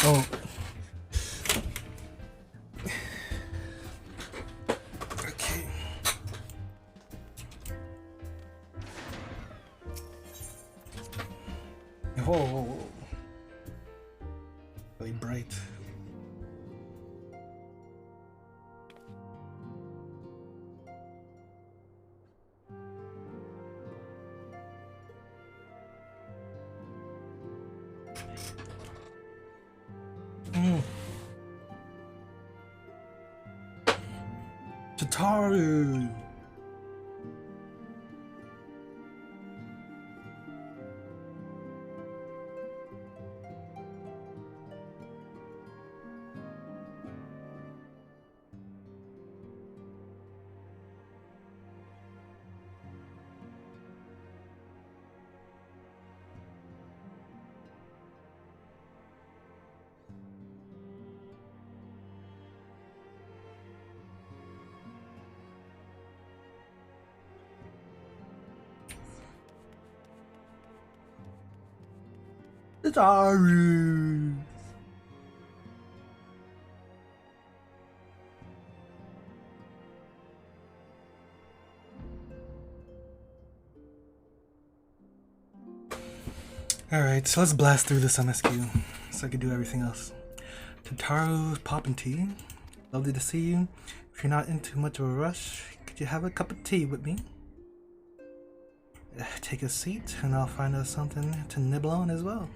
Oh. Okay. Whoa. Really bright. Tataru. Tataru. Alright, so let's blast through this MSQ so I can do everything else. Tataru poppin' tea. Lovely to see you. If you're not in too much of a rush, could you have a cup of tea with me? Take a seat and I'll find us something to nibble on as well.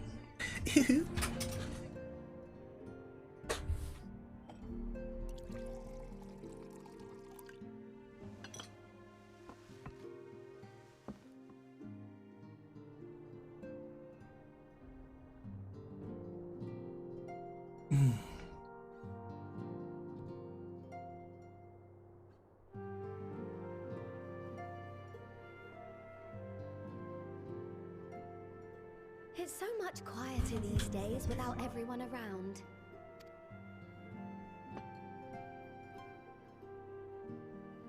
It's so much quieter these days without everyone around.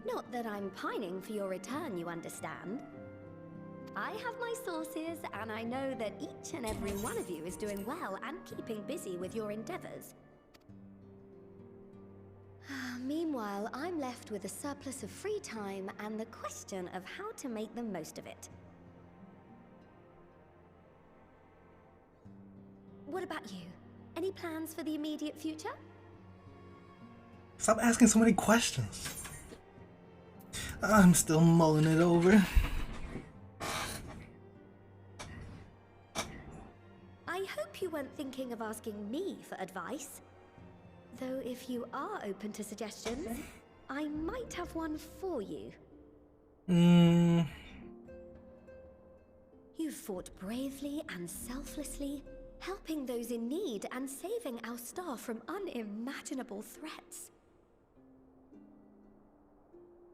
Not that I'm pining for your return, you understand. I have my sources, and I know that each and every one of you is doing well and keeping busy with your endeavors. Meanwhile, I'm left with a surplus of free time and the question of how to make the most of it. What about you? Any plans for the immediate future? Stop asking so many questions. I'm still mulling it over. I hope you weren't thinking of asking me for advice. Though if you are open to suggestions, I might have one for you. You've fought bravely and selflessly, helping those in need and saving our star from unimaginable threats.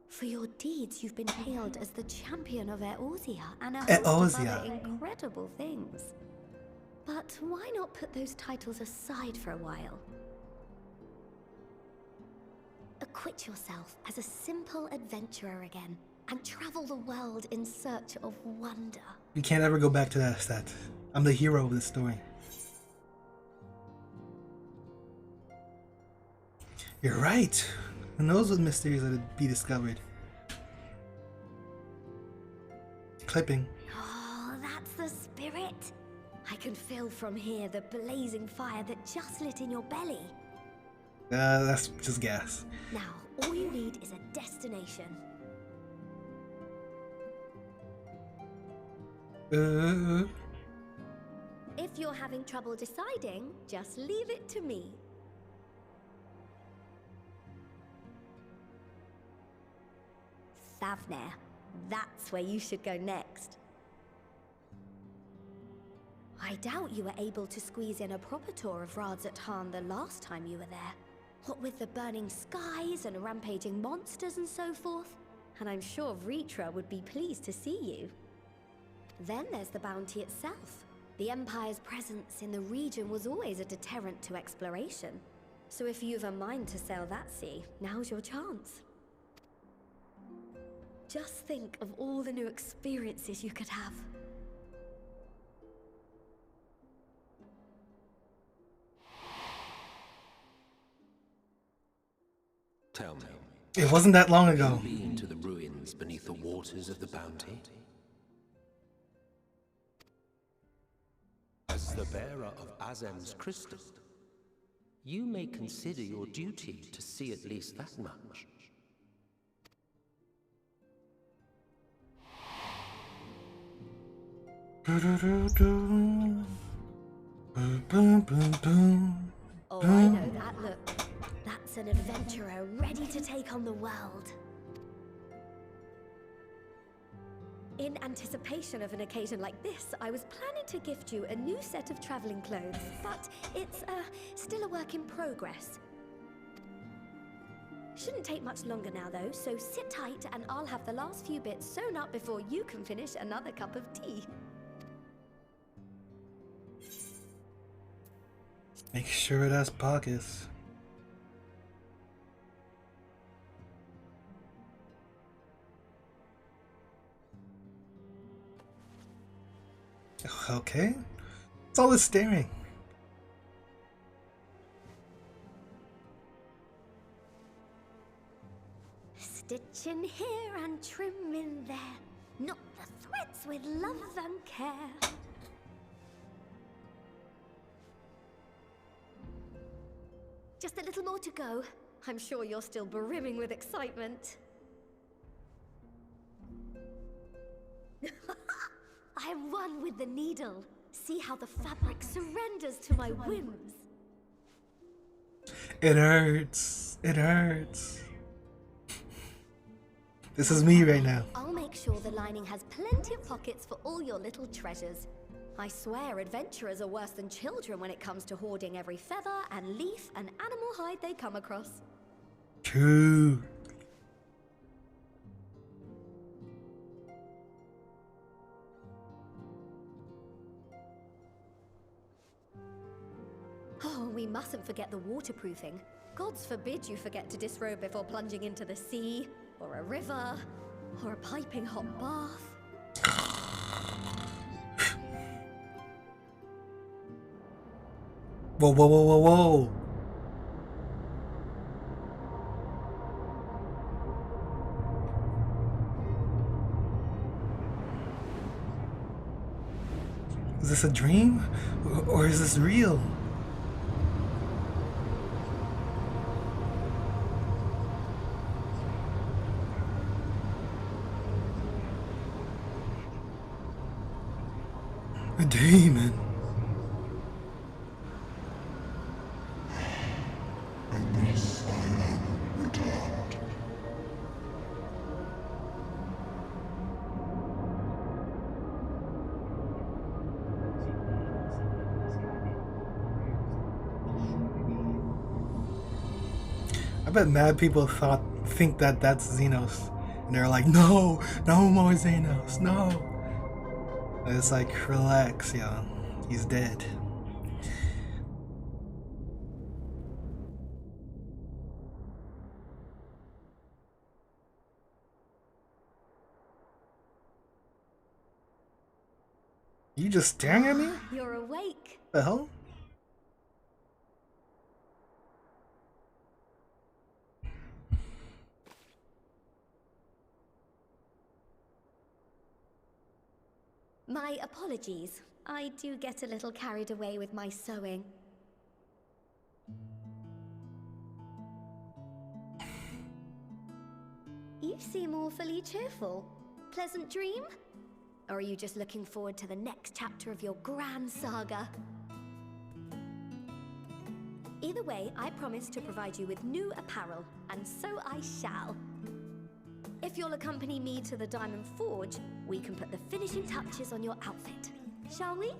For your deeds, you've been hailed as the champion of Eorzea and a host of other incredible things. But why not put those titles aside for a while? Acquit yourself as a simple adventurer again and travel the world in search of wonder. You can't ever go back to that stat. I'm the hero of this story. You're right. Who knows what mysteries are to be discovered? Clipping. Oh, that's the spirit. I can feel from here the blazing fire that just lit in your belly. That's just gas. Now, all you need is a destination. If you're having trouble deciding, just leave it to me. Thavnair. That's where you should go next. I doubt you were able to squeeze in a proper tour of Radzatan the last time you were there. What with the burning skies and rampaging monsters and so forth. And I'm sure Ritra would be pleased to see you. Then there's the bounty itself. The Empire's presence in the region was always a deterrent to exploration. So if you've a mind to sail that sea, now's your chance. Just think of all the new experiences you could have. Tell me. It wasn't that long ago. Have you been to the ruins beneath the waters of the Bounty? As the bearer of Azem's crystal, you may consider your duty to see at least that much. Oh, I know that look. That's an adventurer ready to take on the world. In anticipation of an occasion like this, I was planning to gift you a new set of traveling clothes, but it's still a work in progress. Shouldn't take much longer now though, so sit tight and I'll have the last few bits sewn up before you can finish another cup of tea. Make sure it has pockets. Okay. It's all this staring. Stitch in here and trim in there. Knot the threads with love and care. Just a little more to go. I'm sure you're still brimming with excitement. I'm one with the needle. See how the fabric surrenders to my whims. It hurts. It hurts. This is me right now. I'll make sure the lining has plenty of pockets for all your little treasures. I swear adventurers are worse than children when it comes to hoarding every feather and leaf and animal hide they come across. True. Oh, we mustn't forget the waterproofing. Gods forbid you forget to disrobe before plunging into the sea, or a river, or a piping hot bath. Whoa, whoa, whoa, whoa, whoa. Is this a dream? Or is this real? A demon. I bet mad people think that that's Xenos, and they're like, no, no more Xenos, no. And it's like, relax, yo, he's dead. You just staring at me? You're awake. The hell? My apologies. I do get a little carried away with my sewing. You seem awfully cheerful. Pleasant dream? Or are you just looking forward to the next chapter of your grand saga? Either way, I promise to provide you with new apparel, and so I shall. If you'll accompany me to the Diamond Forge, we can put the finishing touches on your outfit. Shall we?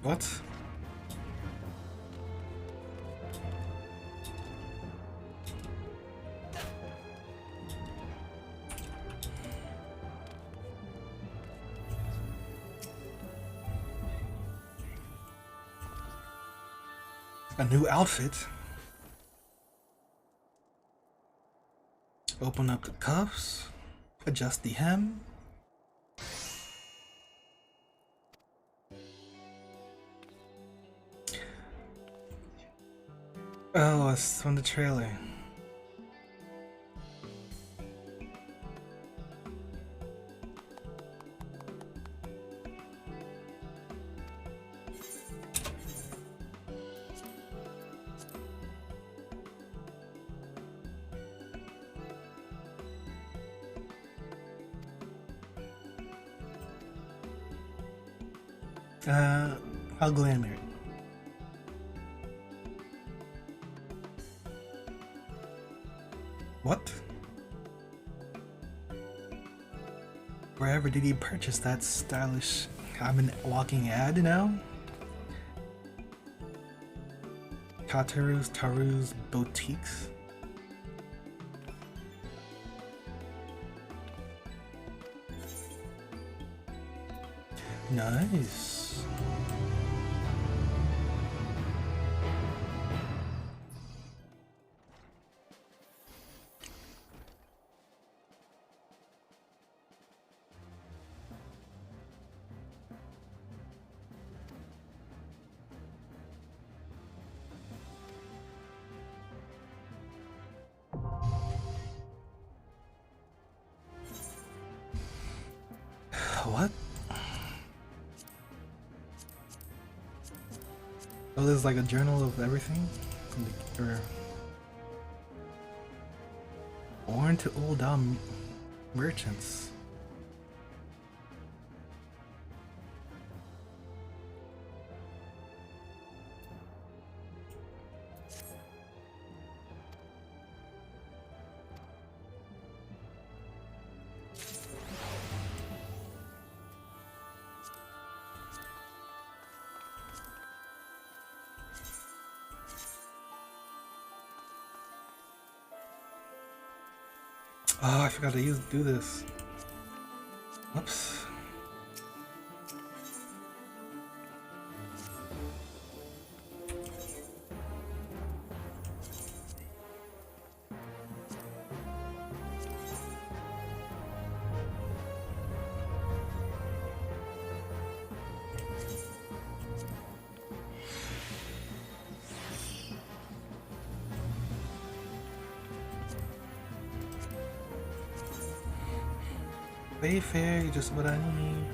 What? A new outfit. Open up the cuffs. Adjust the hem. Oh, it's from the trailer. I'll glamour it. What? Wherever did he purchase that stylish? I'm an walking ad now. Taru's boutiques. Nice. What? Oh, there's like a journal of everything? Or born to old merchants. Oh, I forgot to do this. Whoops. Wayfair, just what I need.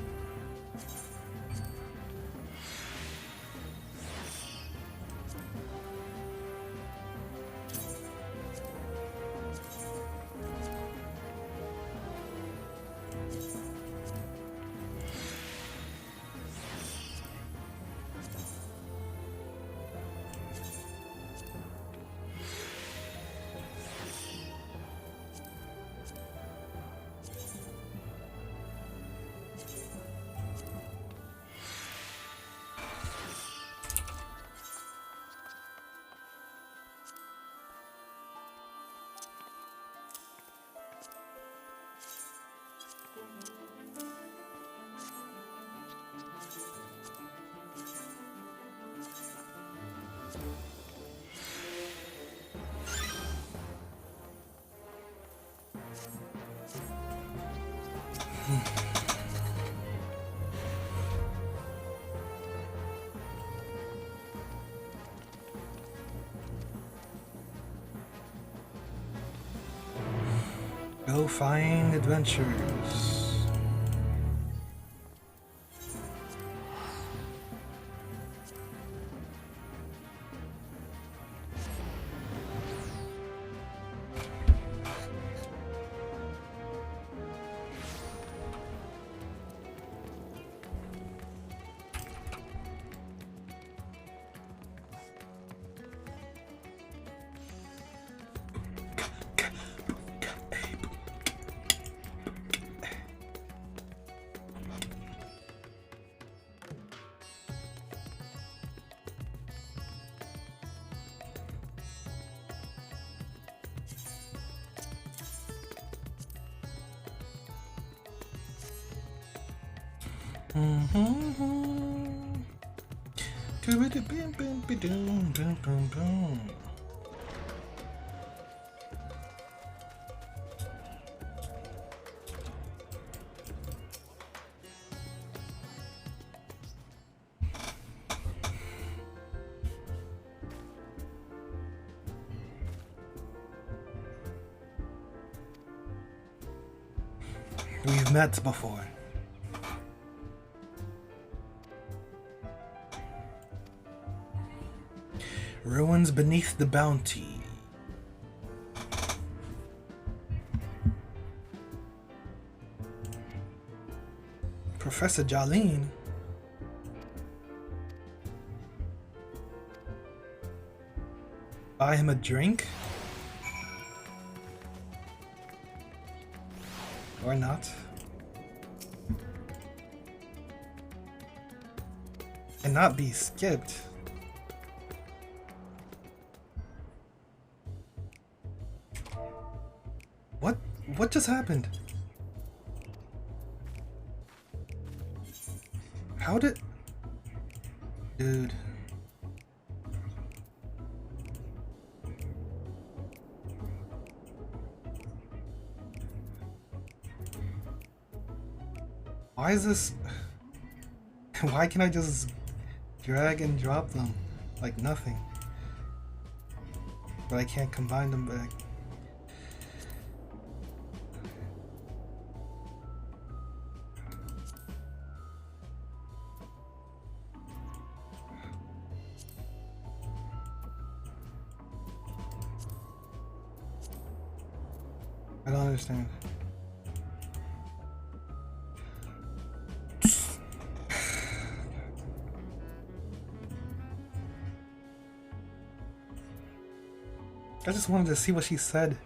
Go find adventures. We've met before. Ruins beneath the bounty. Professor Jolene. Buy him a drink? Or not? And not be skipped. What just happened? How did... Dude. Why is this... Why can't I just drag and drop them like nothing? But I can't combine them back. I don't understand. I just wanted to see what she said.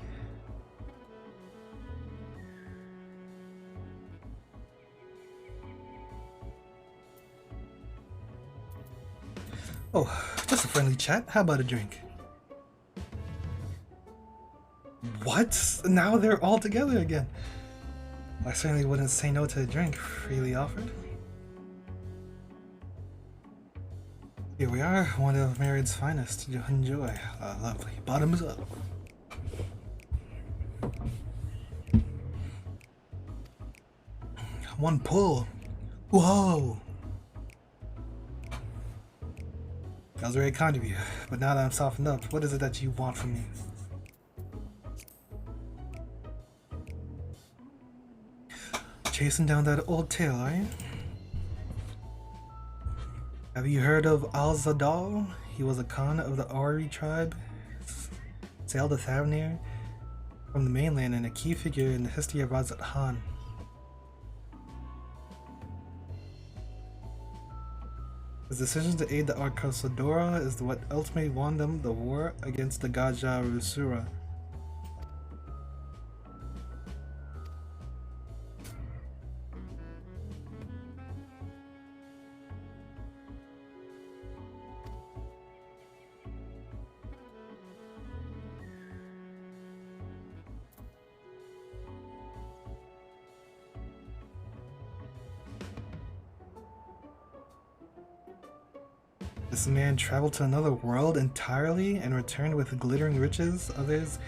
Oh, just a friendly chat. How about a drink? What? Now they're all together again. I certainly wouldn't say no to a drink freely offered. Here we are, one of Myriad's finest. Enjoy. Lovely. Bottoms up. One pull. Whoa. That was very kind of you. But now that I'm softened up, what is it that you want from me? Chasing down that old tale, are you? Have you heard of Al-Zadal? He was a Khan of the Ari tribe, sailed the Thavnir from the mainland and a key figure in the history of Razat Khan. His decision to aid the Arkasodora is what ultimately won them the war against the Gaja Rusura. This man traveled to another world entirely and returned with glittering riches, others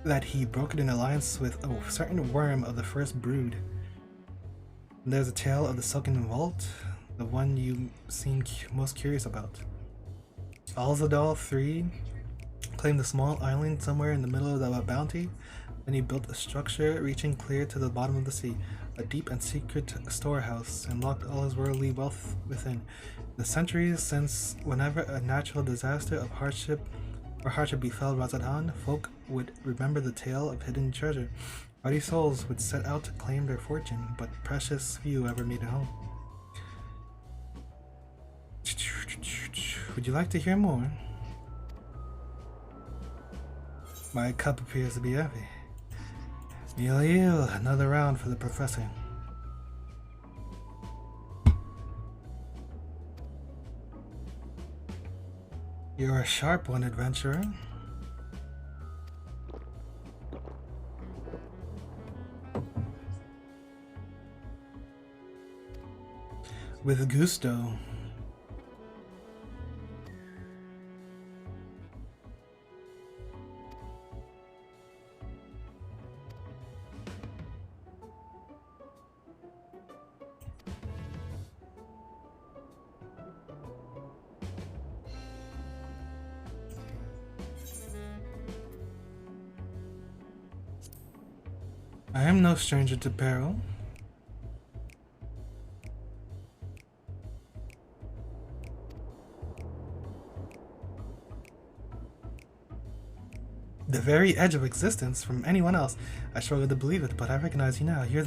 that he brokered an alliance with a certain worm of the first brood. And there's a tale of the Sunken Vault, the one you seem most curious about. Al-Zadal III claimed a small island somewhere in the middle of the bounty, then he built a structure reaching clear to the bottom of the sea, a deep and secret storehouse, and locked all his worldly wealth within. The centuries since, whenever a natural disaster of hardship befell Razadhan, folk would remember the tale of hidden treasure. Hardy souls would set out to claim their fortune, but precious few ever made it home. Would you like to hear more? My cup appears to be heavy. Yield, another round for the professor. You're a sharp one, adventurer. With gusto. I am no stranger to peril. The very edge of existence from anyone else. I struggle to believe it, but I recognize you now. You're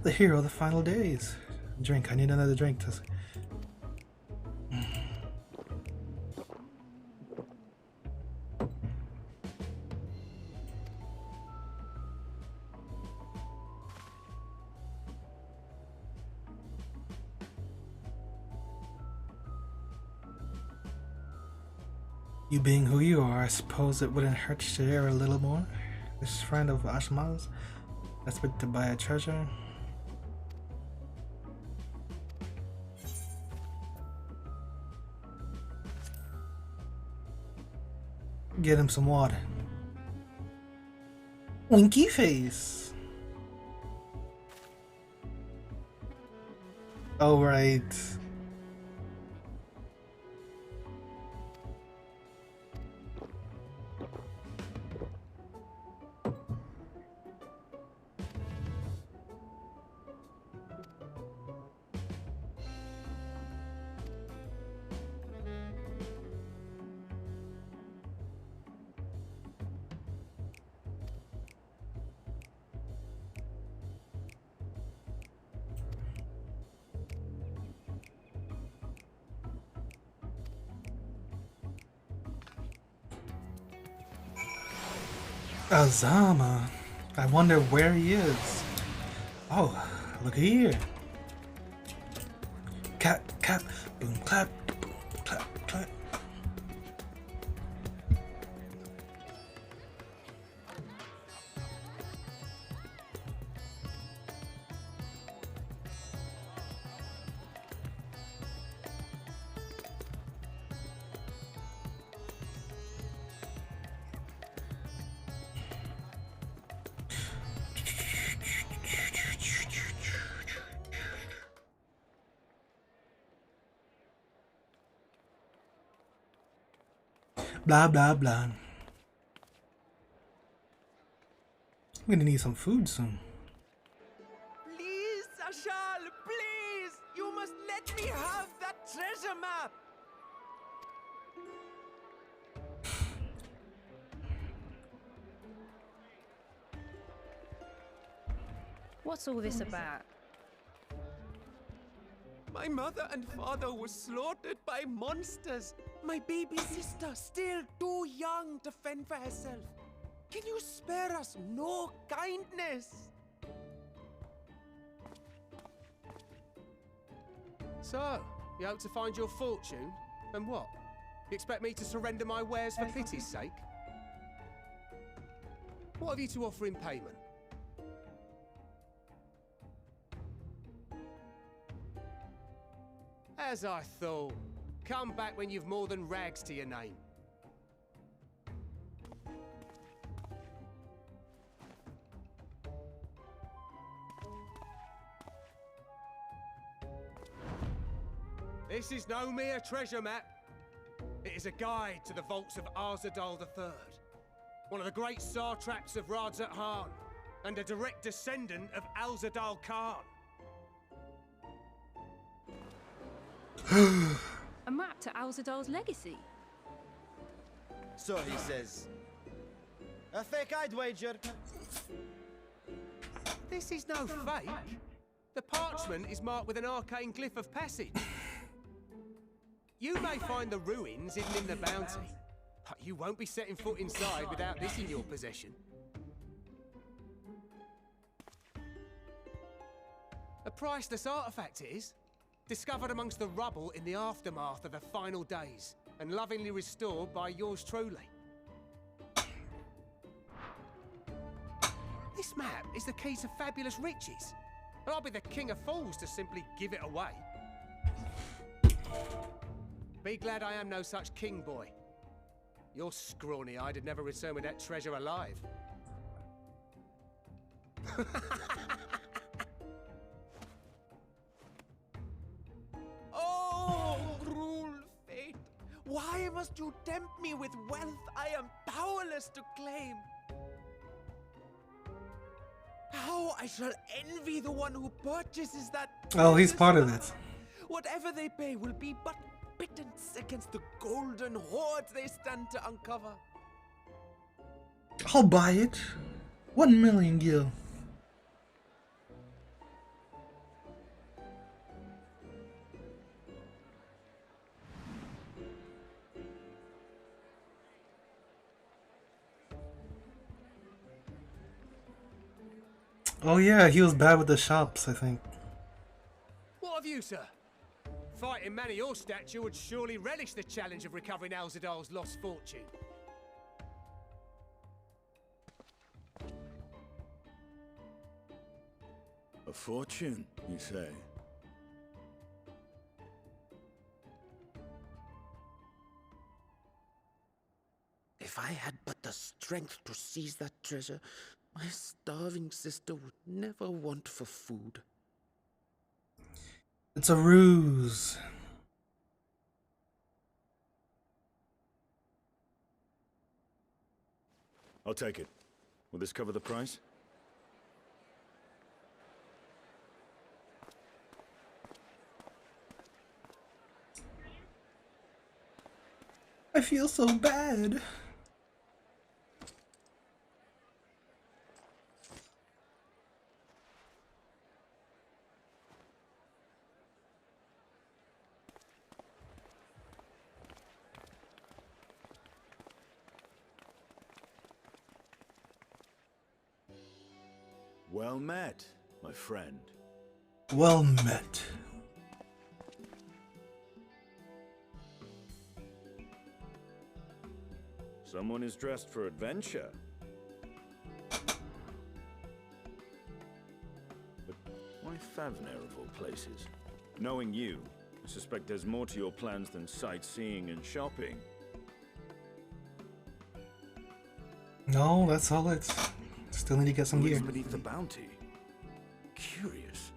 the hero of the final days. Drink. I need another drink to... You being who you are, I suppose it wouldn't hurt to share a little more. This friend of Ashma's, desperate to buy a treasure. Get him some water. Winky face. Oh, right. Azama. I wonder where he is. Oh, look here. Cap, cap, boom, clap, boom, clap, clap. Blah, blah, blah. I'm gonna need some food soon. Please, Ashal, please! You must let me have that treasure map! What's all this about? My mother and father were slaughtered by monsters. My baby sister, still too young to fend for herself. Can you spare us no kindness? So, you hope to find your fortune? And what? You expect me to surrender my wares for pity's sake? What have you to offer in payment? As I thought. Come back when you've more than rags to your name. This is no mere treasure map. It is a guide to the vaults of Arzadal III, one of the great satraps of Radzat Han, and a direct descendant of Alzadal Khan. A map to Alzadal's legacy? So he says. A fake, I'd wager. This is no fake. The parchment is marked with an arcane glyph of passage. You may find the ruins hidden in the bounty, but you won't be setting foot inside without this in your possession. A priceless artifact it is, discovered amongst the rubble in the aftermath of the final days, and lovingly restored by yours truly. This map is the key to fabulous riches, and I'll be the king of fools to simply give it away. Be glad I am no such king boy. You're scrawny-eyed and never return with that treasure alive. Oh, cruel fate! Why must you tempt me with wealth I am powerless to claim? How I shall envy the one who purchases that. Oh, he's part of precious it. stuff. Whatever they pay will be but pittance against the golden hoards they stand to uncover. I'll buy it. 1,000,000 gil. Oh yeah, he was bad with the shops, I think. What of you, sir? Fighting man of your stature would surely relish the challenge of recovering Alzadal's lost fortune. A fortune, you say? If I had but the strength to seize that treasure, my starving sister would never want for food. It's a ruse. I'll take it. Will this cover the price? I feel so bad. Well met, my friend. Well met. Someone is dressed for adventure. But why Favner of all places? Knowing you, I suspect there's more to your plans than sightseeing and shopping. No, that's all it. Still need to get some Who gear. is beneath the bounty? Curious.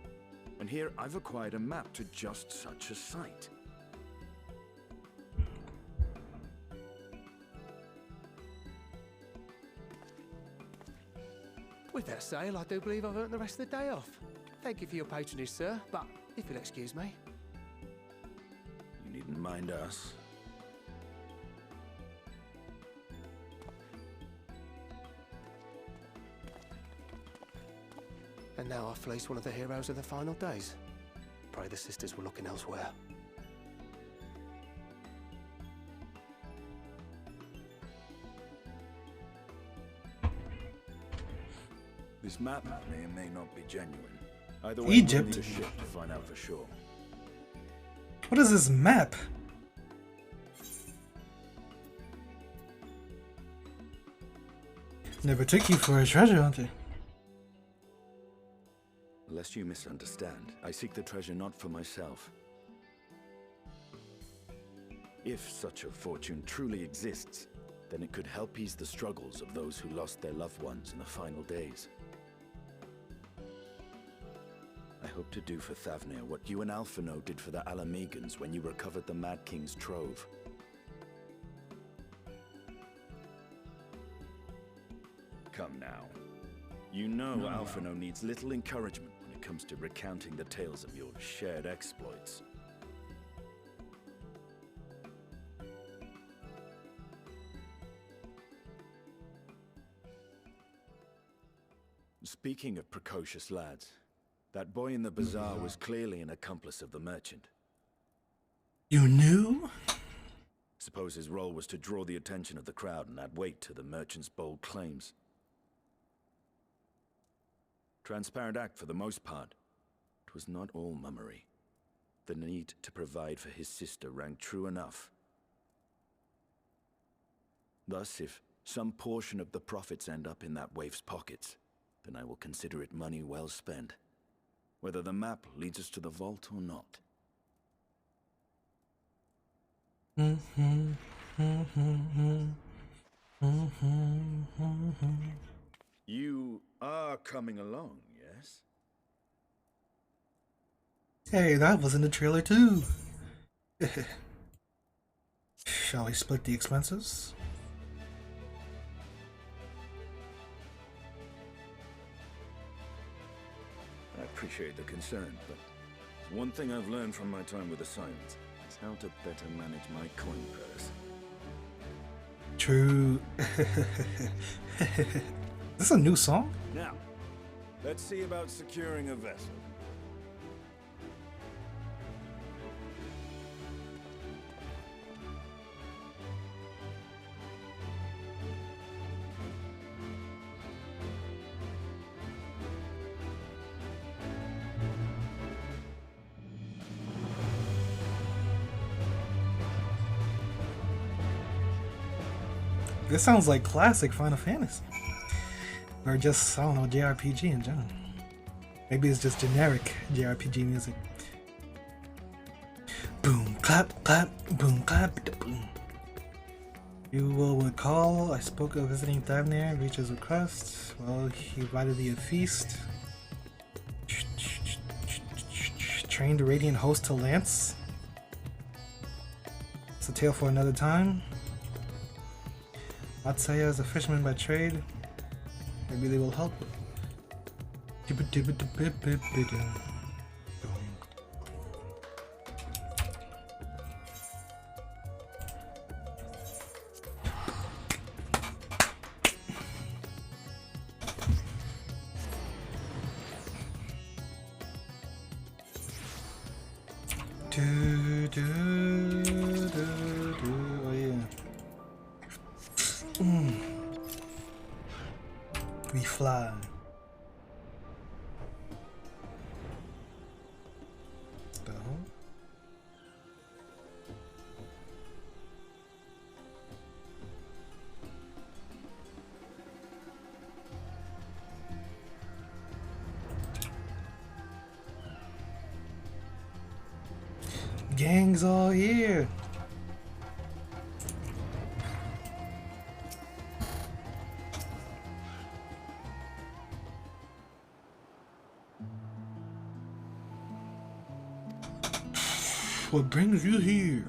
And here I've acquired a map to just such a site. With that sail, I do believe I've earned the rest of the day off. Thank you for your patronage, sir, but if you'll excuse me. You needn't mind us. And now I fleece one of the heroes of the final days. Pray the sisters were looking elsewhere. This map may or may not be genuine. Either way, Egypt? we'll need a ship to find out for sure. What is this map? Never took you for a treasure hunter. Lest you misunderstand, I seek the treasure not for myself. If such a fortune truly exists, then it could help ease the struggles of those who lost their loved ones in the final days. I hope to do for Thavnir what you and Alphino did for the Alamegans when you recovered the Mad King's trove. Come now. You know Alphino needs little encouragement when it comes to recounting the tales of your shared exploits. Speaking of precocious lads, that boy in the bazaar was clearly an accomplice of the merchant. You knew? Suppose his role was to draw the attention of the crowd and add weight to the merchant's bold claims. Transparent act for the most part. It was not all mummery. The need to provide for his sister rang true enough. Thus, if some portion of the profits end up in that waif's pockets, then I will consider it money well spent, whether the map leads us to the vault or not. You are coming along, yes? Hey, that was in the trailer too. Shall we split the expenses? I appreciate the concern, but one thing I've learned from my time with the Silence is how to better manage my coin purse. True. Is this a new song? Now, let's see about securing a vessel. This sounds like classic Final Fantasy. Or just, I don't know, JRPG in general. Maybe it's just generic JRPG music. Boom, clap, clap, boom, clap, boom. You will recall I spoke of visiting Thavnair, reach his request. Well, he invited me a feast. Trained the Radiant host to Lance. It's a tale for another time. Matsaya is a fisherman by trade. Maybe they will help. Oh yeah. We fly. The hell? Gang's all here. What brings you here?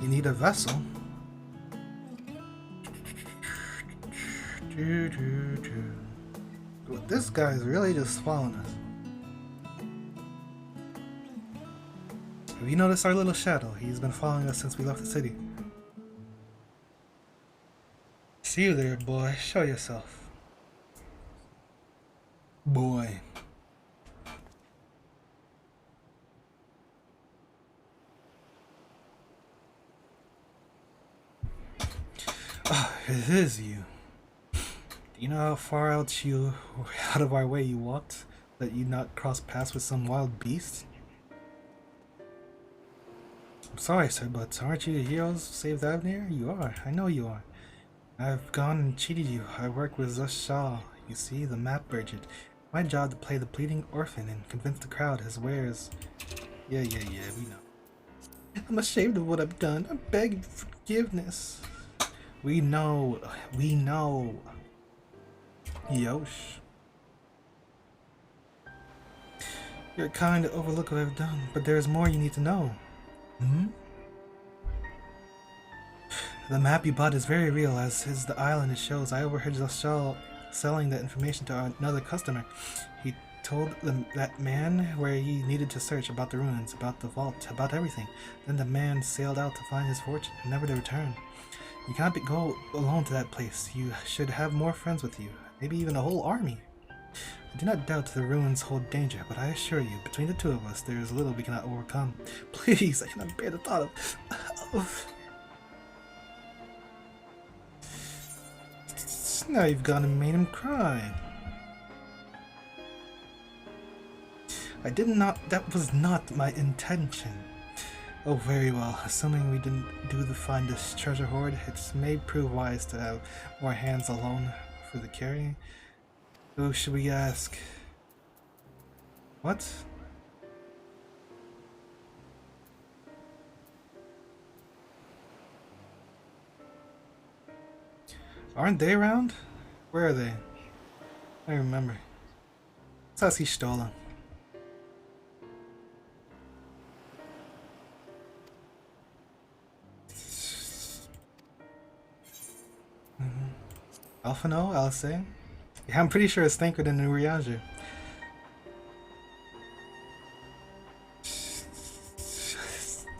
You need a vessel. This guy's really just following us. Have you noticed our little shadow? He's been following us since we left the city. See you there, boy. Show yourself. Boy. Ah, it is you. Do you know how far out of our way you walked? That you not cross paths with some wild beast? I'm sorry, sir, but aren't you the heroes who saved Thavnair? You are. I know you are. I've gone and cheated you. I work with Zush, you see, the map merchant. My job to play the pleading orphan and convince the crowd his wares. Yeah, we know. I'm ashamed of what I've done. I beg forgiveness. We know. Yosh. You're kind to overlook what I've done, but there's more you need to know. The map you bought is very real, as is the island it shows. I overheard Zashal selling that information to another customer. He told that man where he needed to search about the ruins, about the vault, about everything. Then the man sailed out to find his fortune, never to return. You can't go alone to that place. You should have more friends with you, maybe even a whole army. I do not doubt the ruins hold danger, but I assure you, between the two of us, there is little we cannot overcome. Please, I cannot bear the thought of... Now you've gone and made him cry. That was not my intention. Oh, very well. Assuming we didn't find this treasure hoard, it may prove wise to have more hands alone for the carrying. Who should we ask? What? Aren't they around? Where are they? I don't remember. Let's ask Stolen. Alphano, I'll say. Yeah, I'm pretty sure it's Thancred and Urianger.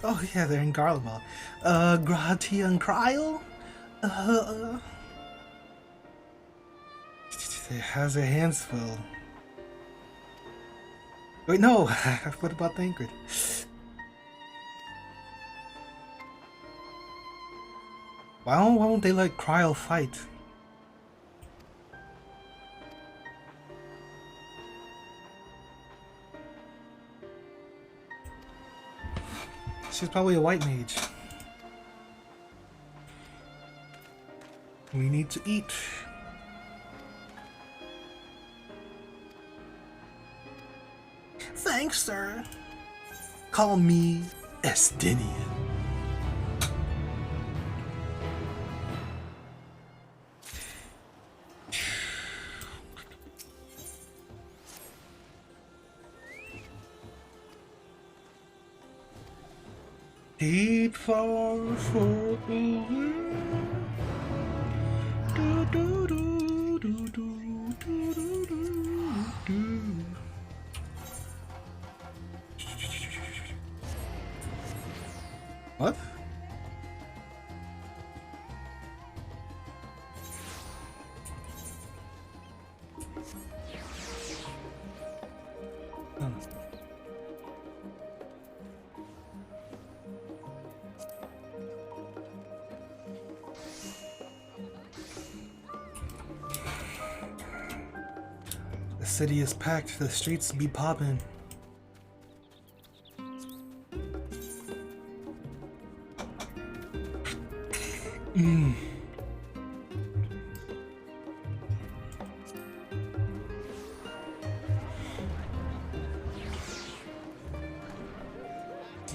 Oh yeah, they're in Garlemald. Grati and Cryle? They has their hands full. Wait, no! What about Thancred? Why won't they let Cryle fight? She's probably a white mage. We need to eat. Thanks, sir. Call me Estinian. Heat far for the wind. Do, do, do, do, do, do, do, do, do. What? The city is packed, the streets be popping.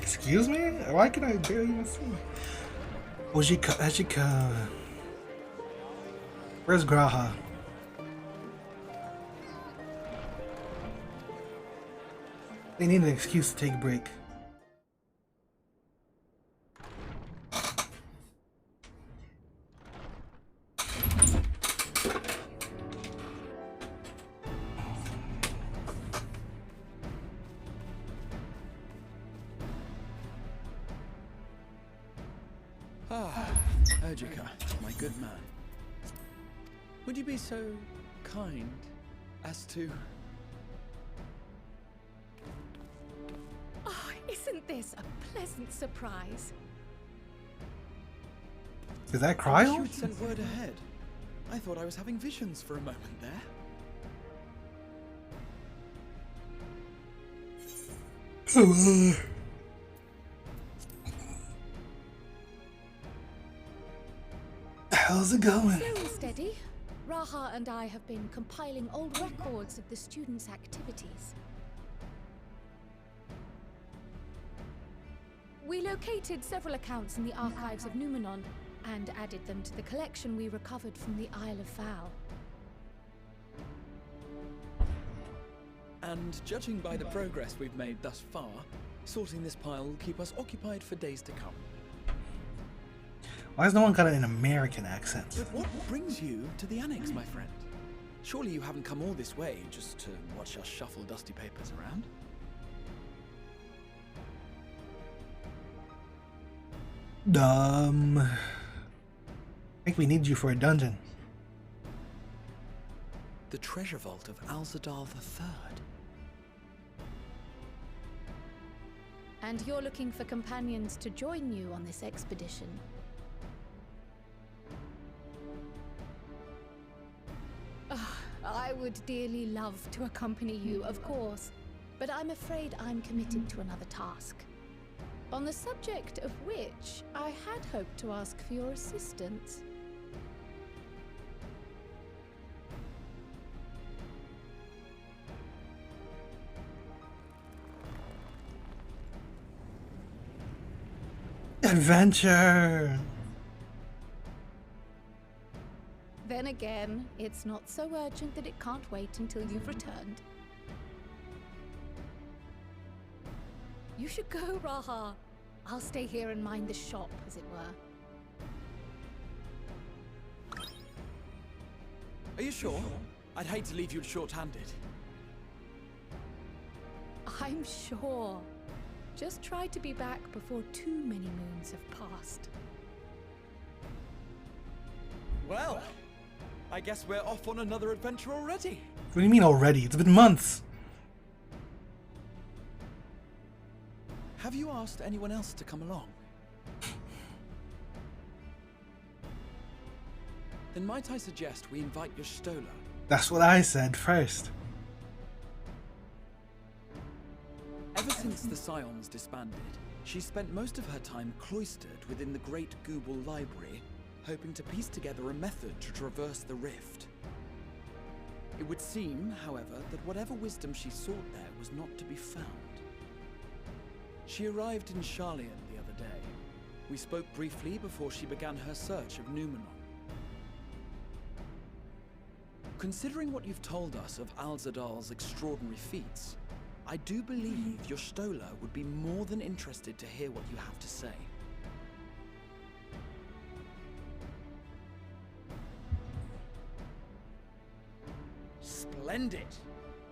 Excuse me? Why can I barely even see? Ojika. Where's Graha? They need an excuse to take a break. Ojika, my good man. Would you be so kind as to... Oh, isn't this a pleasant surprise? Is that You Cryle? had sent word ahead. I thought I was having visions for a moment there. How's it going? Slow and steady. Raha and I have been compiling old records of the students' activities. We located several accounts in the archives of Numenon and added them to the collection we recovered from the Isle of Fowl. And judging by the progress we've made thus far, sorting this pile will keep us occupied for days to come. Why has no one got an American accent? But what brings you to the annex, my friend? Surely you haven't come all this way just to watch us shuffle dusty papers around? I think we need you for a dungeon. The treasure vault of Alzadal III. And you're looking for companions to join you on this expedition. I would dearly love to accompany you, of course, but I'm afraid I'm committed to another task. On the subject of which I had hoped to ask for your assistance. Adventure! Then again, it's not so urgent that it can't wait until you've returned. You should go, Raha. I'll stay here and mind the shop, as it were. Are you sure? I'd hate to leave you short-handed. I'm sure. Just try to be back before too many moons have passed. Well, I guess we're off on another adventure already. What do you mean already? It's been months. Have you asked anyone else to come along? Then might I suggest we invite your Stola? That's what I said first. Ever since the Scions disbanded, she spent most of her time cloistered within the Great Google Library, hoping to piece together a method to traverse the rift. It would seem, however, that whatever wisdom she sought there was not to be found. She arrived in Charlian the other day. We spoke briefly before she began her search of Numenor. Considering what you've told us of Alzadal's extraordinary feats, I do believe your Stola would be more than interested to hear what you have to say. Splendid!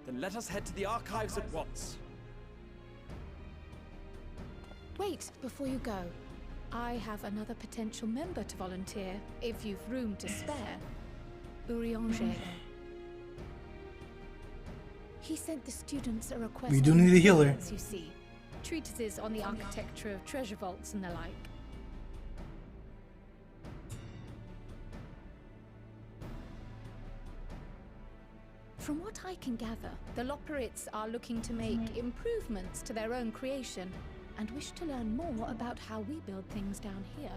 Then let us head to the archives at once. Wait, before you go. I have another potential member to volunteer, if you've room to spare. Urianger. He sent the students a request. We do need a healer. You see, treatises on the architecture of treasure vaults and the like. From what I can gather, the Loporrits are looking to make improvements to their own creation and wish to learn more about how we build things down here.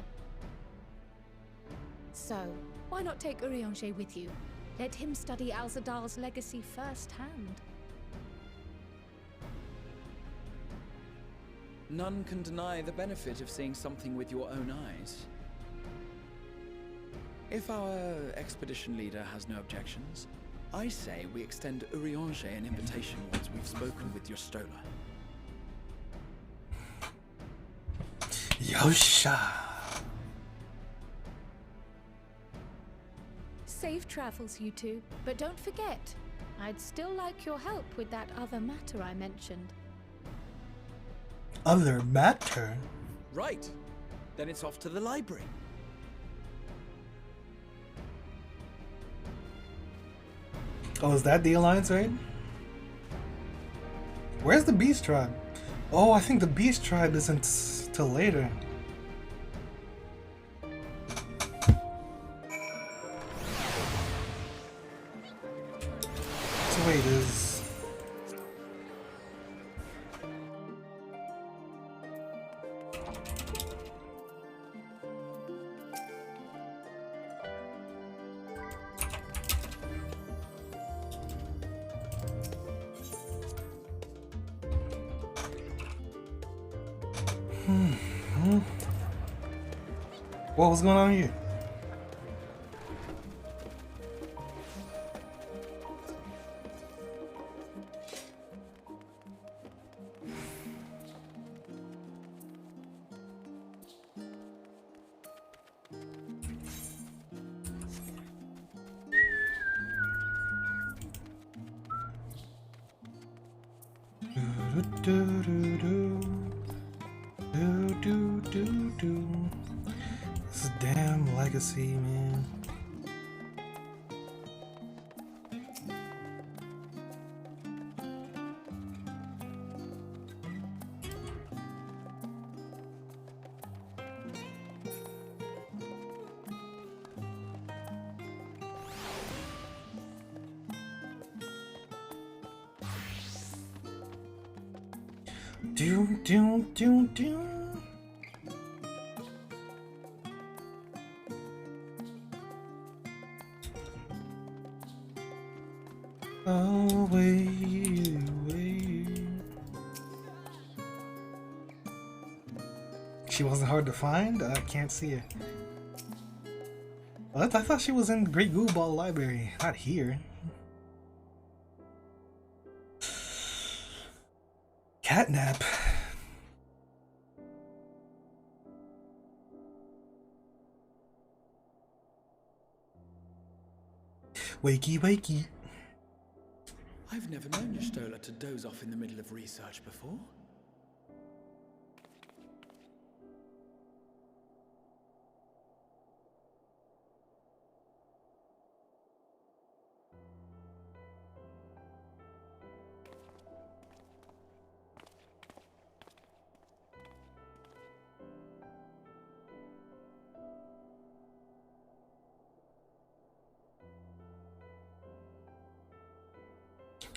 So, why not take Urianger with you? Let him study Alzadal's legacy firsthand. None can deny the benefit of seeing something with your own eyes. If our expedition leader has no objections, I say we extend Urianger an invitation once we've spoken with your Stola. Yosha! Safe travels, you two. But don't forget, I'd still like your help with that other matter I mentioned. Other matter? Right. Then it's off to the library. Oh, is that the Alliance raid? Where's the Beast Tribe? Oh, I think the Beast Tribe isn't till later. So wait, is... What was going on here? This damn legacy, man. Do. Oh, wait. She wasn't hard to find? I can't see her. Well, I thought she was in Great Goo Ball Library, not here. Catnap. Wakey, wakey. I've never known Y'shtola to doze off in the middle of research before.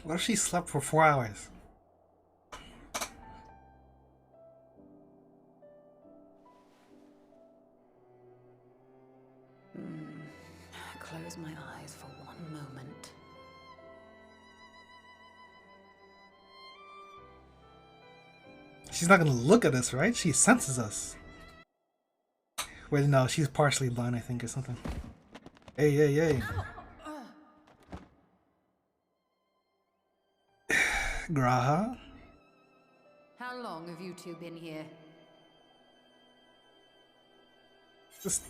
What if she slept for 4 hours? Close my eyes for one moment. She's not gonna look at us, right? She senses us. Wait, no, she's partially blind, I think, or something. Hey, hey, hey. Graha? How long have you two been here? Just,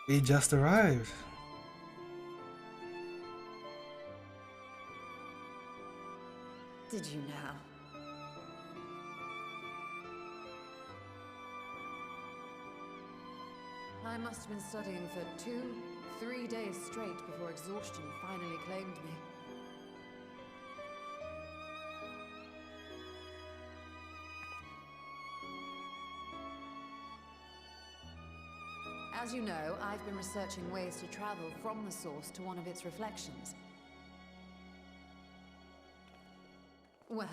we just arrived. Did you now? I must have been studying for 2-3 days straight before exhaustion finally claimed me. As you know, I've been researching ways to travel from the source to one of its reflections. Well,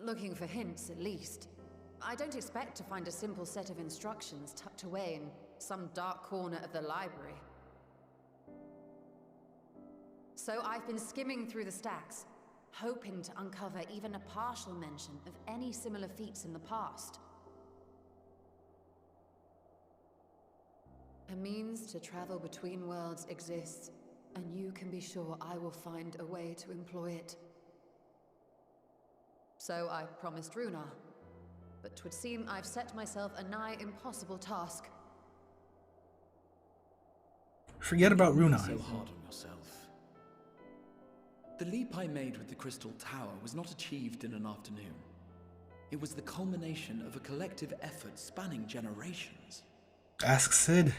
looking for hints at least. I don't expect to find a simple set of instructions tucked away in some dark corner of the library. So I've been skimming through the stacks, hoping to uncover even a partial mention of any similar feats in the past. A means to travel between worlds exists, and you can be sure I will find a way to employ it. So I promised Runa, but 'twould seem I've set myself a nigh impossible task. Forget about Runa. So hard on yourself. The leap I made with the Crystal Tower was not achieved in an afternoon. It was the culmination of a collective effort spanning generations. Ask Sid.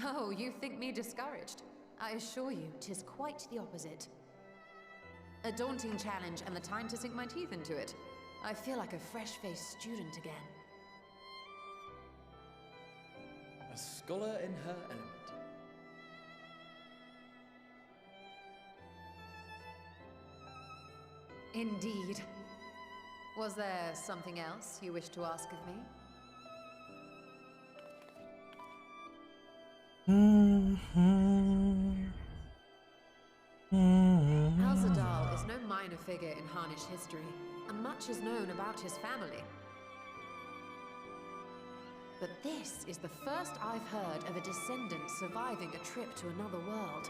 Oh, you think me discouraged? I assure you, 'tis quite the opposite. A daunting challenge and the time to sink my teeth into it. I feel like a fresh-faced student again. A scholar in her element. Indeed. Was there something else you wish to ask of me? Alzadal is no minor figure in Harnish history, and much is known about his family. But this is the first I've heard of a descendant surviving a trip to another world.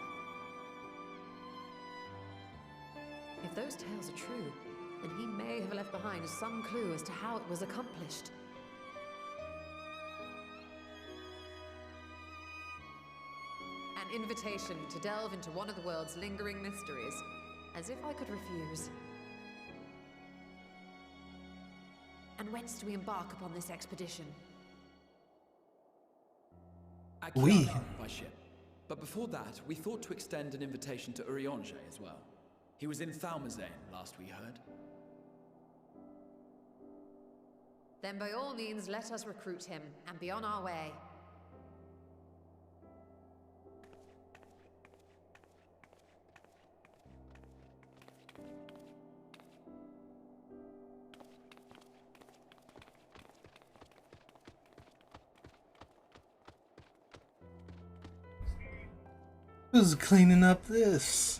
If those tales are true, then he may have left behind some clue as to how it was accomplished. An invitation to delve into one of the world's lingering mysteries. As if I could refuse. And whence do we embark upon this expedition? We by ship. But before that, we thought to extend an invitation to Urianger as well. He was in Thalmazane last we heard. Then by all means, let us recruit him and be on our way. Who's cleaning up this?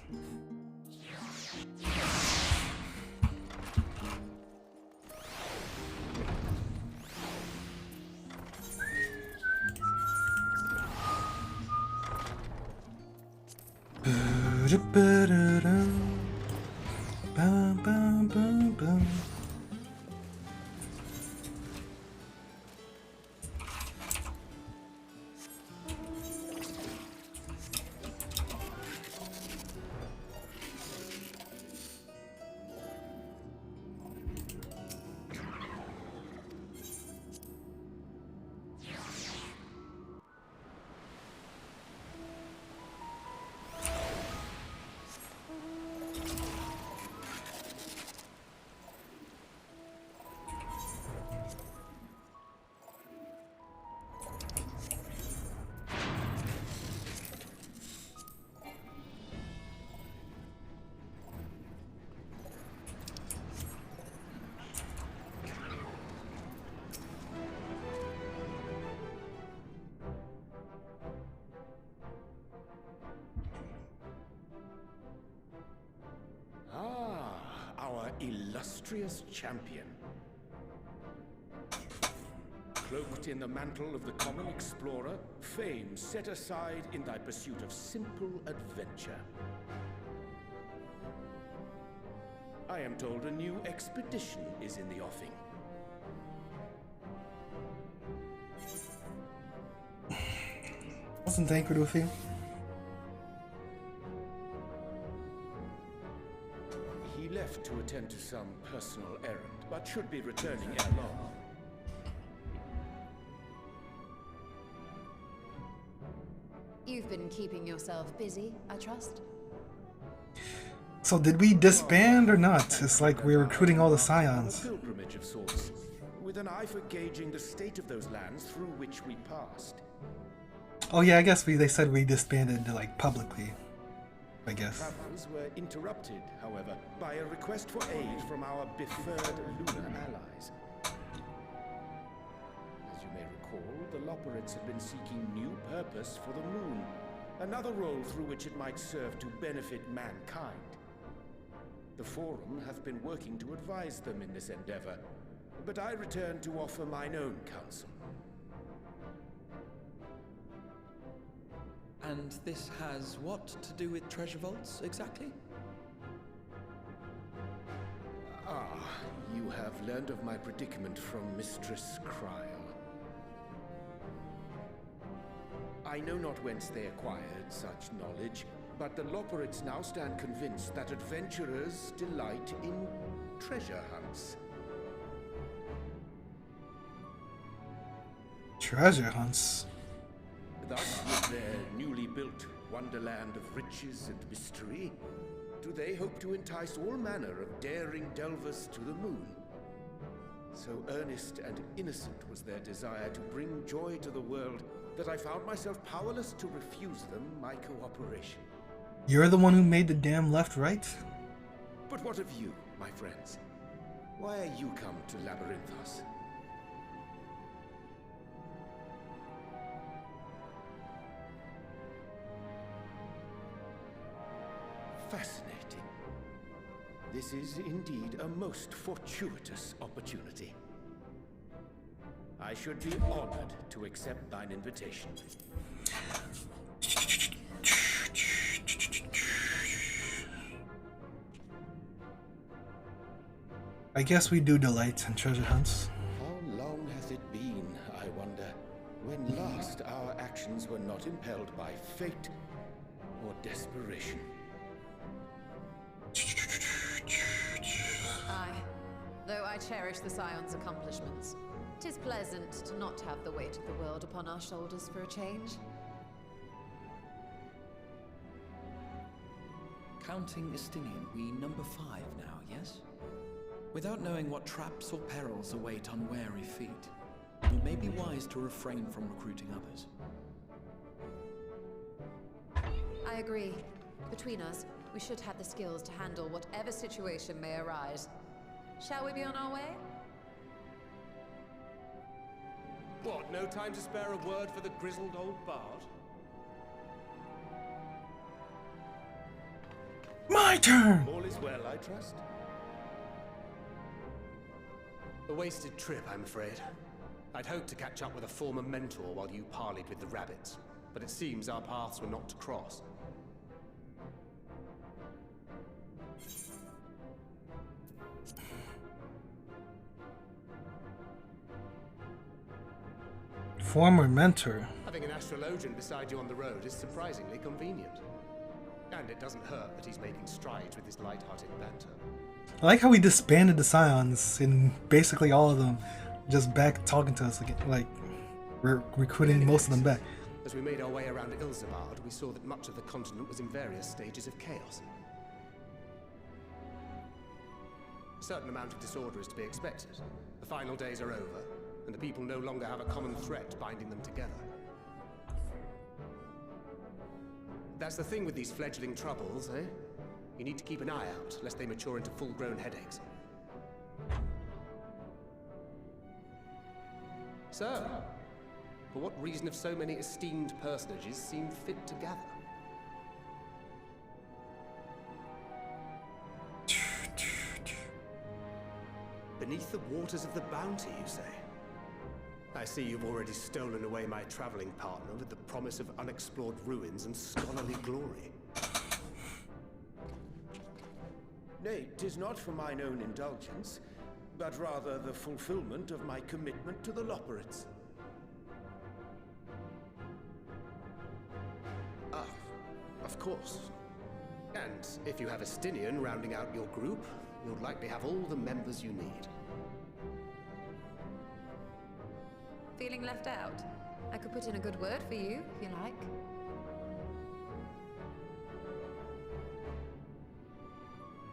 Bum, bum, bum, bum. Our illustrious champion. Cloaked in the mantle of the common explorer, fame set aside in thy pursuit of simple adventure. I am told a new expedition is in the offing. Wasn't anchored with you? He left to attend to some personal errand, but should be returning ere long. You've been keeping yourself busy, I trust? So did we disband or not? It's like we're recruiting all the scions. A pilgrimage of sorts, with an eye for gauging the state of those lands through which we passed. Oh yeah, I guess they said we disbanded like publicly. I guess. Travels were interrupted, however, by a request for aid from our befurred lunar allies. As you may recall, the Loperids had been seeking new purpose for the moon, another role through which it might serve to benefit mankind. The Forum hath been working to advise them in this endeavor, but I return to offer mine own counsel. And this has what to do with treasure vaults, exactly? Ah, you have learned of my predicament from Mistress Kryl. I know not whence they acquired such knowledge, but the Loperids now stand convinced that adventurers delight in treasure hunts. Treasure hunts? Thus, with their newly built wonderland of riches and mystery, do they hope to entice all manner of daring delvers to the moon? So earnest and innocent was their desire to bring joy to the world that I found myself powerless to refuse them my cooperation. You're the one who made the damn left-right? But what of you, my friends? Why are you come to Labyrinthos? Fascinating. This is indeed a most fortuitous opportunity. I should be honored to accept thine invitation. I guess we do delight in treasure hunts. How long hath it been, I wonder, when last our actions were not impelled by fate or desperation? Aye. Though I cherish the Scion's accomplishments, 'tis pleasant to not have the weight of the world upon our shoulders for a change. Counting Estinian, we number 5 now, yes? Without knowing what traps or perils await unwary feet, it may be wise to refrain from recruiting others. I agree. Between us, we should have the skills to handle whatever situation may arise. Shall we be on our way? What, no time to spare a word for the grizzled old bard? My turn! All is well, I trust? A wasted trip, I'm afraid. I'd hoped to catch up with a former mentor while you parleyed with the rabbits, but it seems our paths were not to cross. former mentor. Having an astrologian beside you on the road is surprisingly convenient. And it doesn't hurt that he's making strides with his light-hearted banter. I like how we disbanded the Scions and basically all of them just back talking to us again. Like, we're recruiting most of them back. As we made our way around Ilzabard, we saw that much of the continent was in various stages of chaos. A certain amount of disorder is to be expected. The final days are over, and the people no longer have a common threat binding them together. That's the thing with these fledgling troubles, eh? You need to keep an eye out, lest they mature into full-grown headaches. So, for what reason have so many esteemed personages seemed fit to gather? Beneath the waters of the Bounty, you say? I see you've already stolen away my traveling partner with the promise of unexplored ruins and scholarly glory. Nay, 'tis not for mine own indulgence, but rather the fulfillment of my commitment to the Loporrits. Ah, of course. And if you have a Stinian rounding out your group, you'll likely have all the members you need. Feeling left out? I could put in a good word for you, if you like.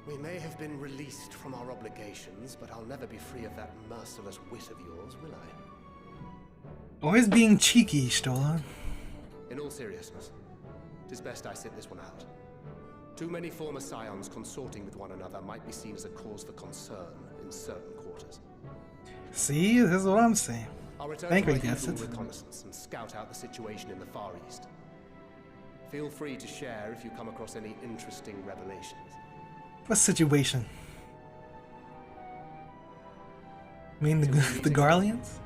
We may have been released from our obligations, but I'll never be free of that merciless wit of yours, will I? Always being cheeky, Stola. In all seriousness, 'tis best I sit this one out. Too many former Scions consorting with one another might be seen as a cause for concern in certain quarters. See, this is what I'm saying. I'll return I think to we my guessed usual it. reconnaissance and scout out the situation in the Far East. Feel free to share if you come across any interesting revelations. What situation? I mean the Garleans?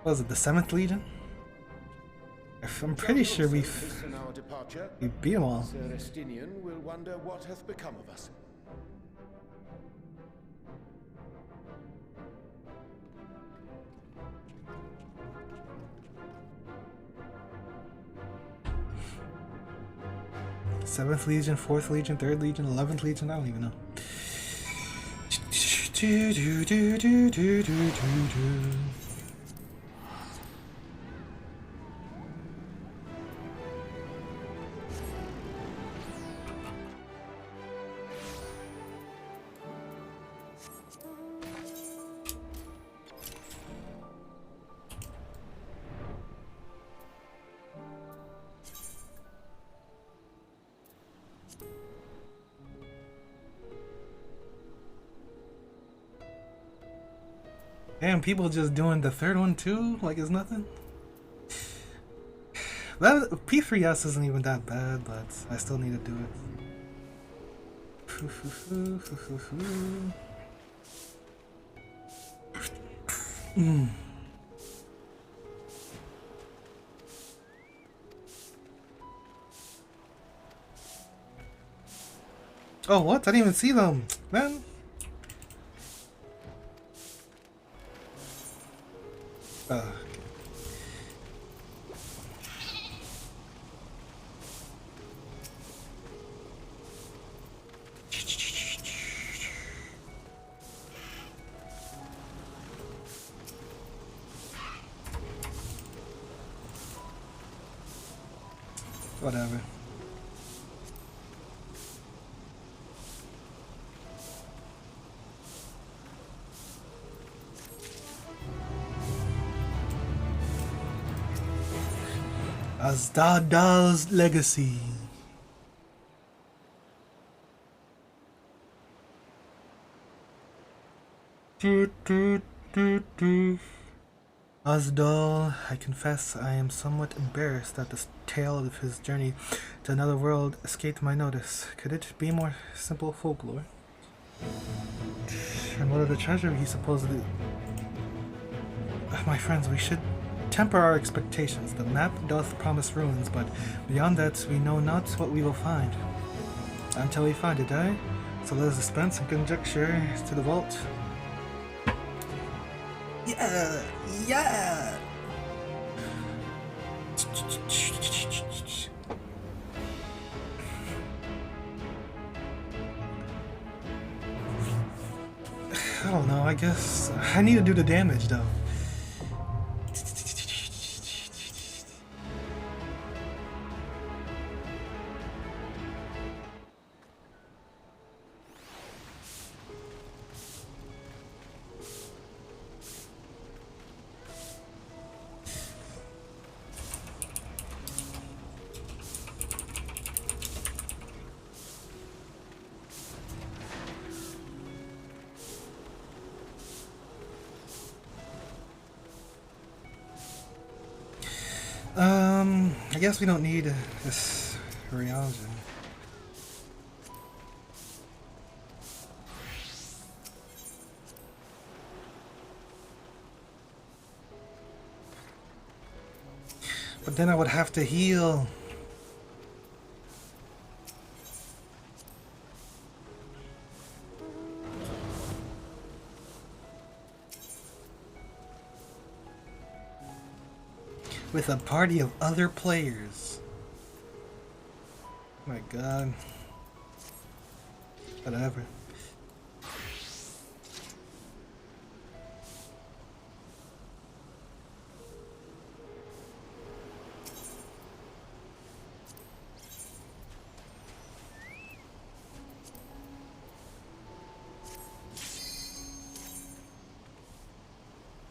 Was it the 7th Legion? I'm pretty sure we beat them all. Sir Estinian will wonder what hath become of us. Seventh Legion, 4th Legion, 3rd Legion, 11th Legion, I don't even know. Damn, people just doing the 3rd one too, like it's nothing. That P3S isn't even that bad, but I still need to do it. Oh, what? I didn't even see them, man. Whatever. Asdadal's legacy. Asdal, I confess I am somewhat embarrassed that the tale of his journey to another world escaped my notice. Could it be more simple folklore? And what of the treasure he supposedly... My friends, we should temper our expectations. The map doth promise ruins, but beyond that we know not what we will find. Until we find it, eh? So let us dispense and conjecture to the vault. Yeah, yeah. I don't know, I guess I need to do the damage though. I guess we don't need this reagent. But then I would have to heal. With a party of other players. My god. Whatever.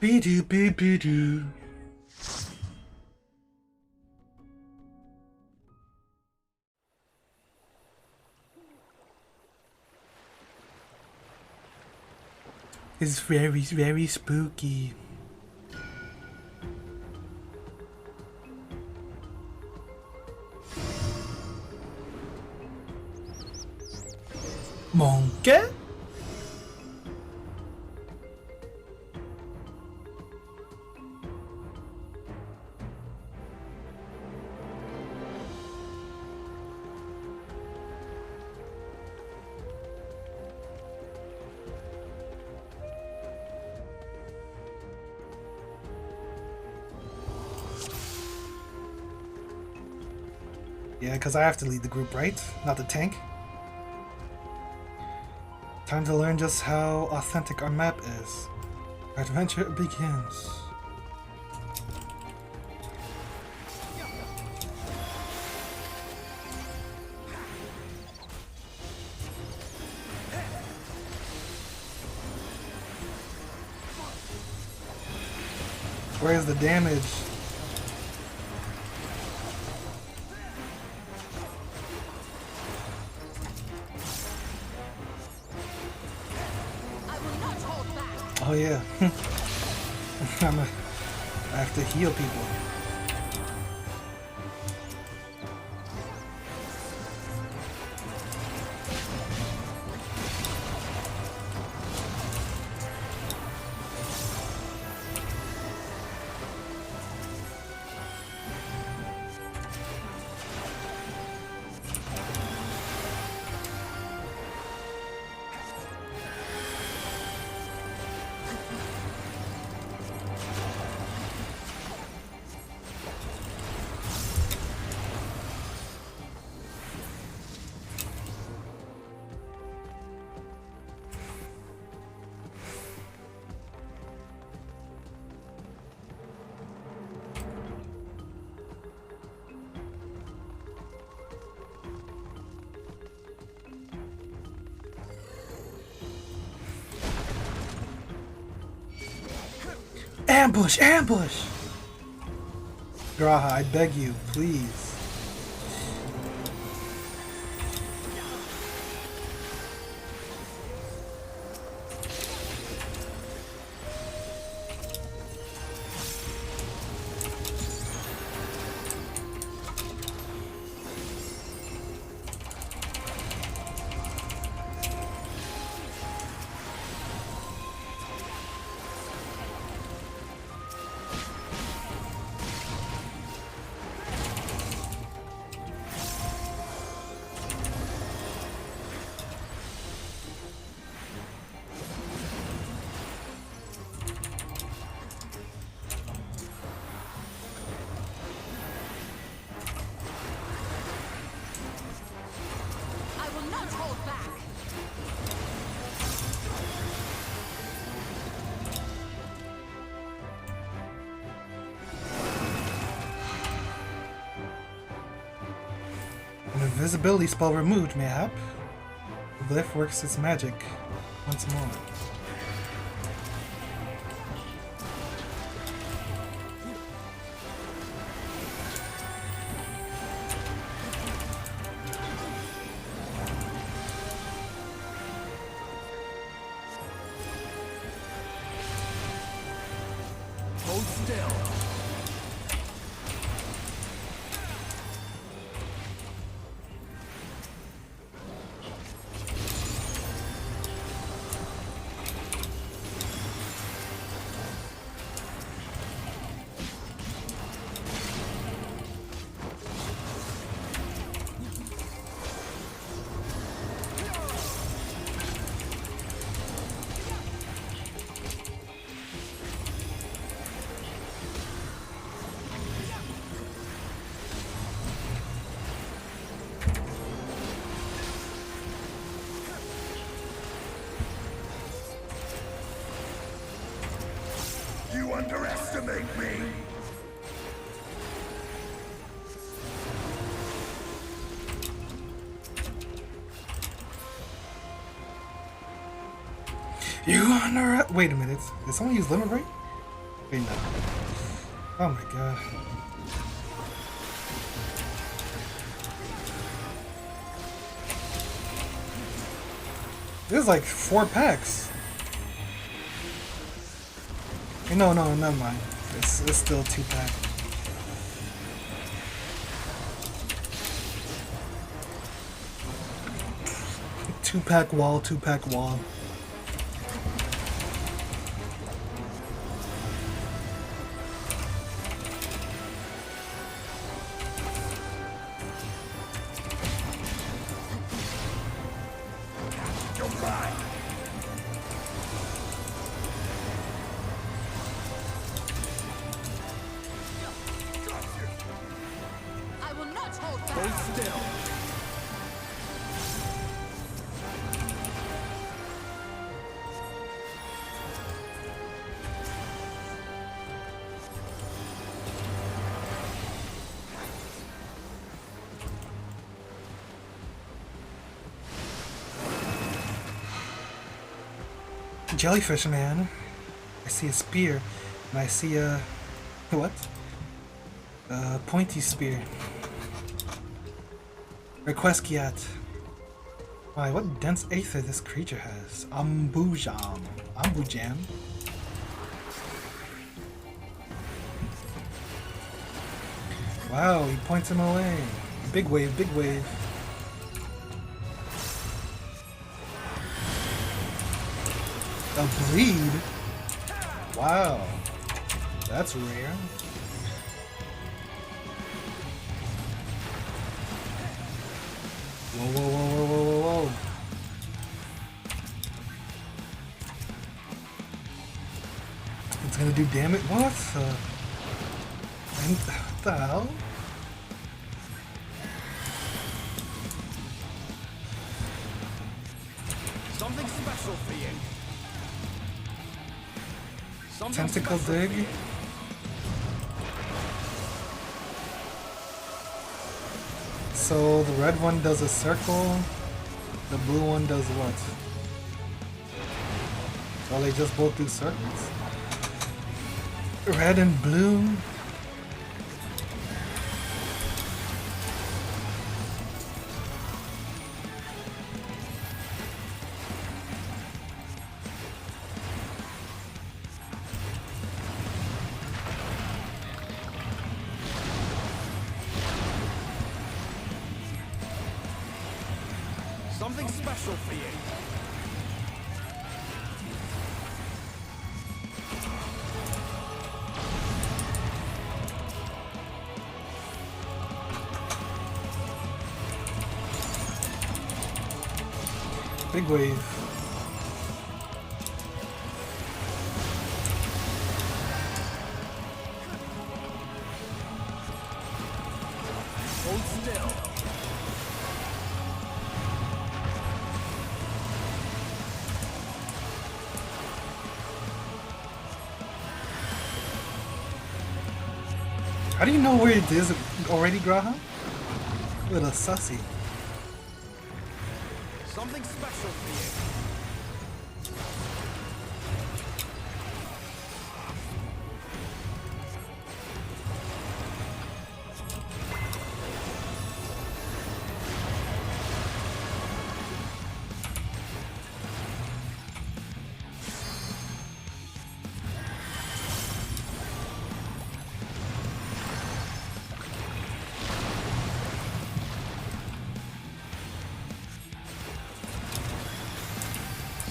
Be-doo, be-be-doo. It's very, very spooky. Monkey? Yeah, because I have to lead the group, right? Not the tank. Time to learn just how authentic our map is. Our adventure begins. Where's the damage? Oh yeah. I have to heal people. Ambush! Ambush! Graha, I beg you, please. Invisibility spell removed, mayhap. The glyph works its magic once more. Hold still. You underestimate me! Wait a minute. Did someone use limit break? Wait, no. Oh my god. This is like 4 packs. No, never mind. It's still 2 pack. Two-pack wall, 2-pack wall. Hold still. Jellyfish man. I see a spear, and I see a what? A pointy spear. Requesquiat. Why, what dense aether this creature has. Ambujam. Ambujam. Wow, he points him away. Big wave, big wave. A bleed? Wow. That's rare. Whoa, whoa, whoa, whoa, whoa, whoa, whoa. It's gonna do damage? What? And what the hell? Something special for you. Tentacle dig. So the red one does a circle, the blue one does what? So they just both do circles. Red and blue. Something special for you. Big wave. Hold still. How do you know where it is already, Graha? Little sussy. Something special for you.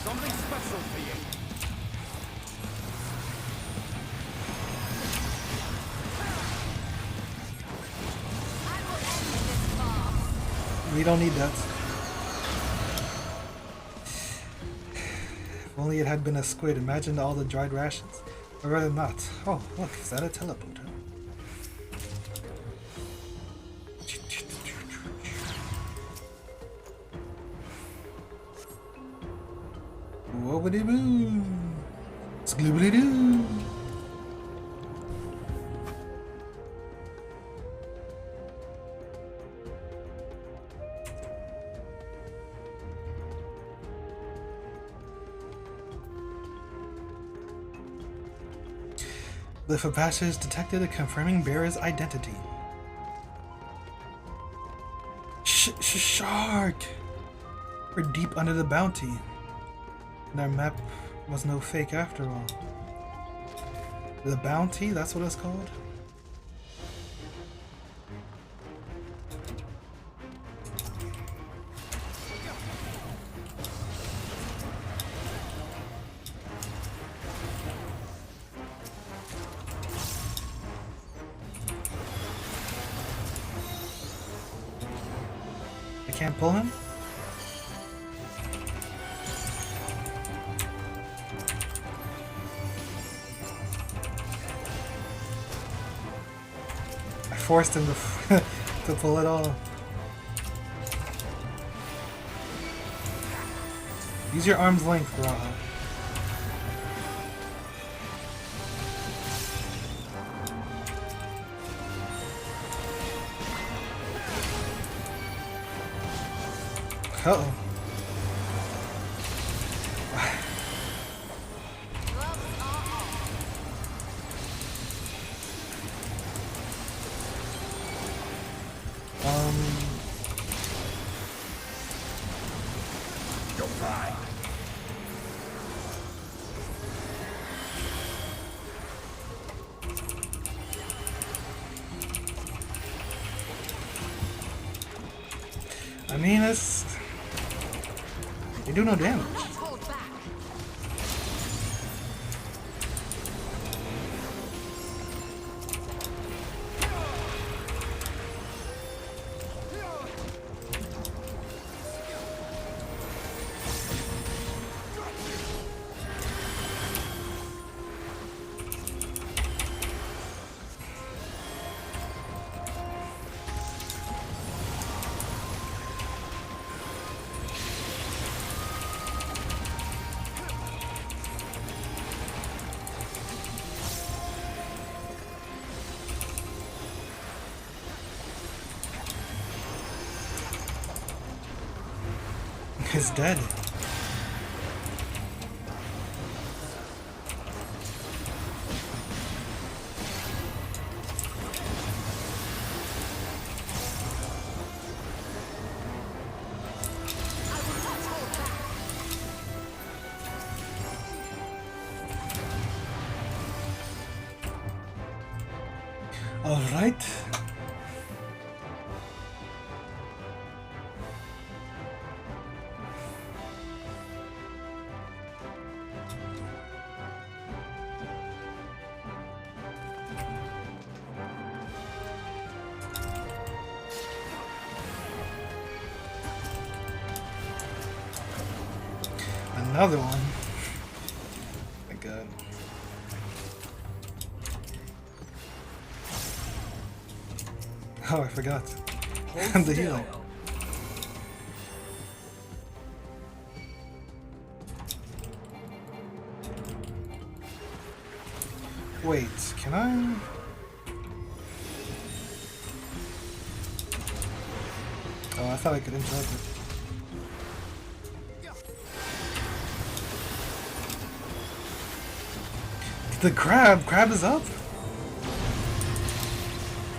Something special for you. We don't need that. If only it had been a squid. Imagine all the dried rations. Or rather not. Oh, look, is that a teleporter? Wobbly-boo! Skloobly-doo! Glyph of Passage detected, confirming bearer's identity. Shark! We're deep under the bounty. And our map was no fake after all. The bounty, that's what it's called? I can't pull him? I forced him to, to pull it off. Use your arm's length, Raha. Uh-oh. You're fine. I mean, it's... They do no damage. He's dead. All right. Another one. My God. Oh, I forgot. The healing. Wait, can I? Oh, I thought I could interrupt it. The crab! Crab is up?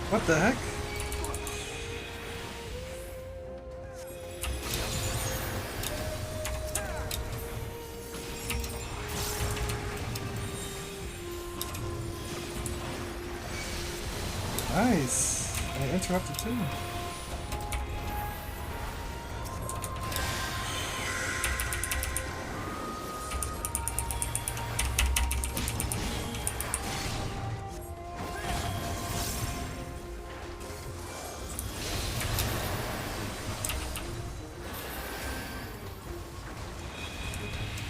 What the heck? Nice! I interrupted too.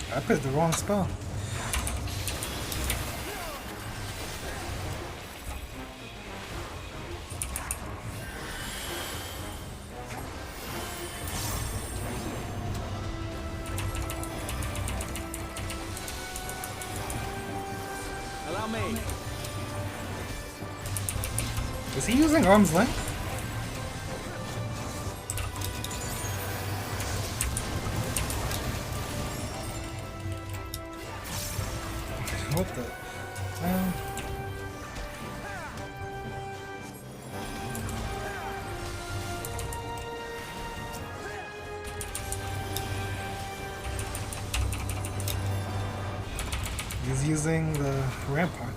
I pressed the wrong spell. Allow me. Is he using arm's length? What the? He's using the rampart.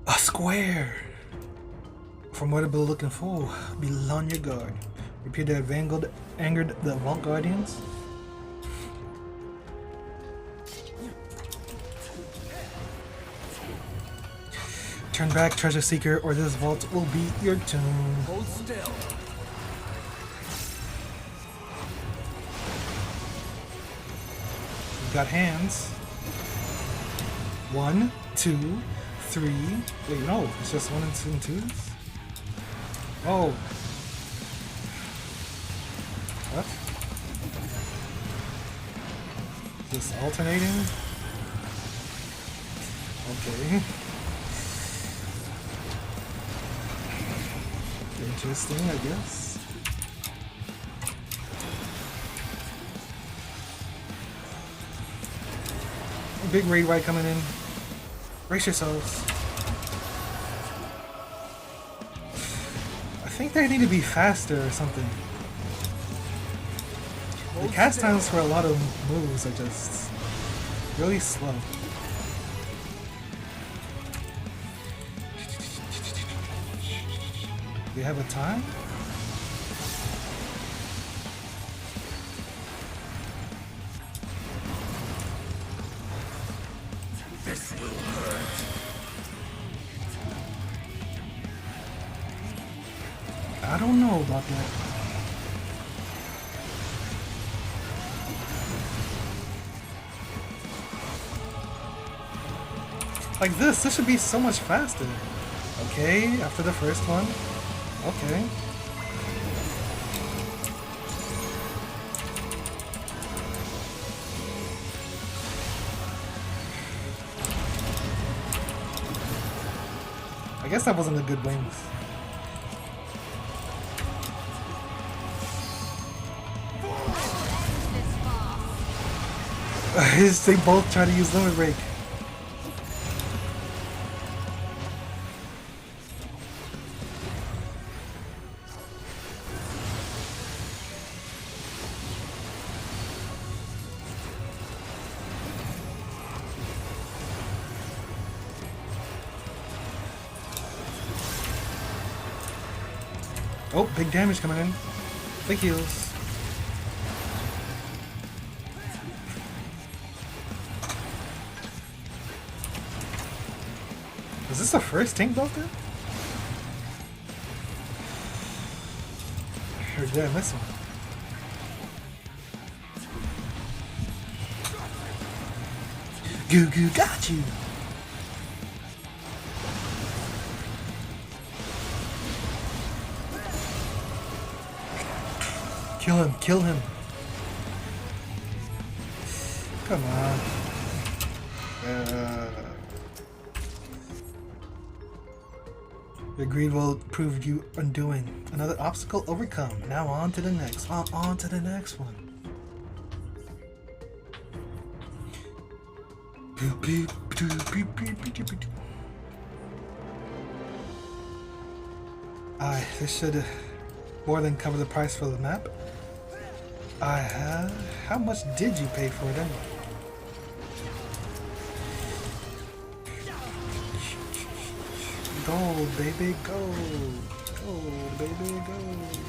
A square! From what I've been looking for, be on your guard. Repeat that angered the Vault Guardians. Turn back, Treasure Seeker, or this vault will be your tomb. Hold still. We've got hands. 1, 2, 3. Wait, no, it's just 1 and 2 and 2s? Oh. What? Is this alternating? Okay. Interesting, I guess. A big raid white coming in. Brace yourselves. I think they need to be faster or something. The cast times for a lot of moves are just really slow. Do you have a time? This will hurt. I don't know about that. Like this should be so much faster. Okay, after the first one. Okay. I guess that wasn't a good wings. They both try to use limit break. Oh, big damage coming in. Big heals. Is this the first tank belter? Or did I miss one? Goo goo got you! Kill him, kill him. Come on. Your greed will prove you undoing. Another obstacle overcome. Now on to the next. On to the next one. Aye, this should more than cover the price for the map. I have. How much did you pay for it anyway? Gold, baby, gold. Gold, baby, gold.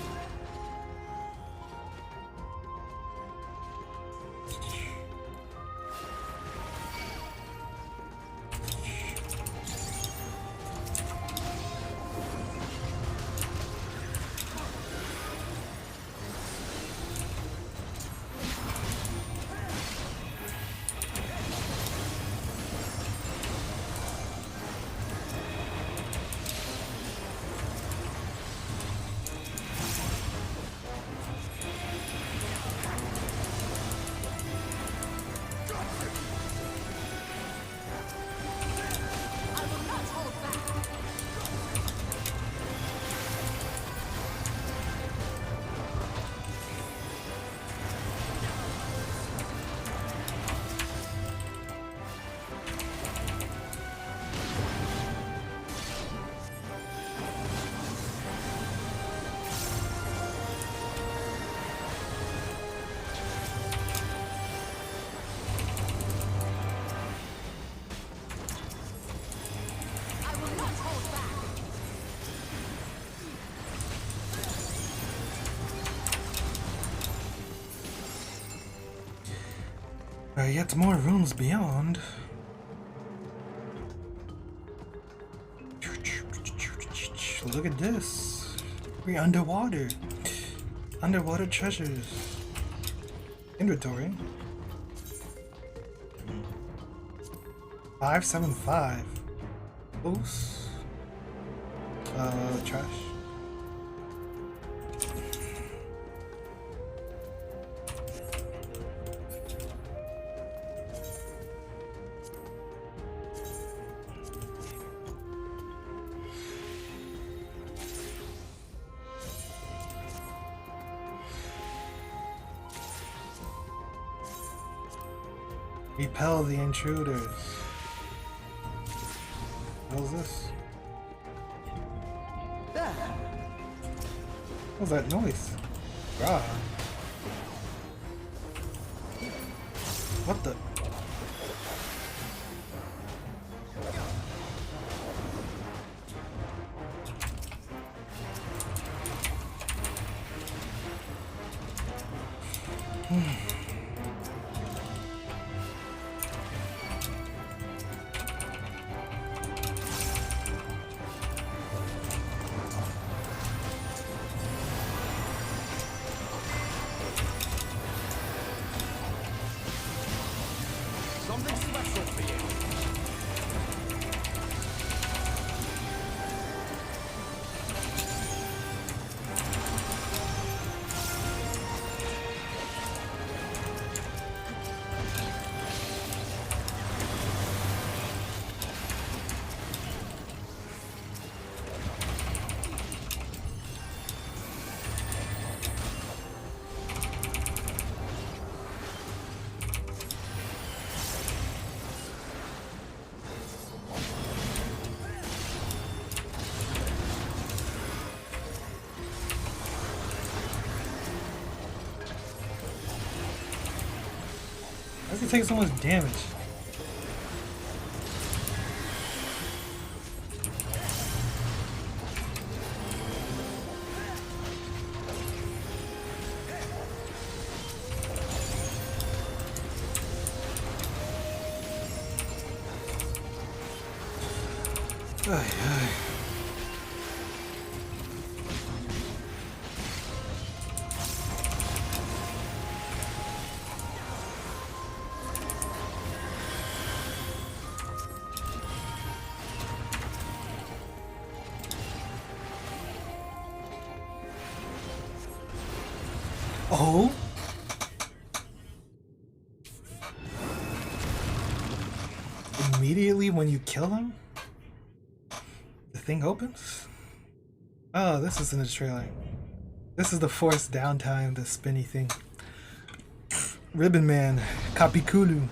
Yet more rooms beyond. Look at this. We're underwater. Underwater treasures. Inventory. 575. Oops. Trash. Repel the intruders. What was this? What was that noise? God. What the? Why is he taking so much damage? Ay, ay. Oh? Immediately when you kill him, the thing opens? Oh, this is in the trailer. This is the forced downtime, the spinny thing. Ribbon Man, Kapikulu.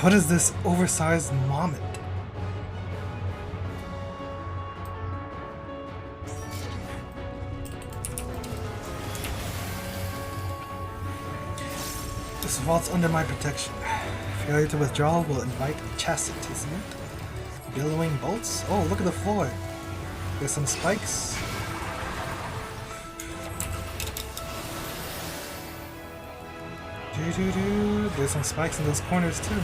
What is this oversized marmot? This vault's under my protection. Failure to withdraw will invite chastisement. Billowing bolts? Oh, look at the floor. There's some spikes. There's some spikes in those corners too.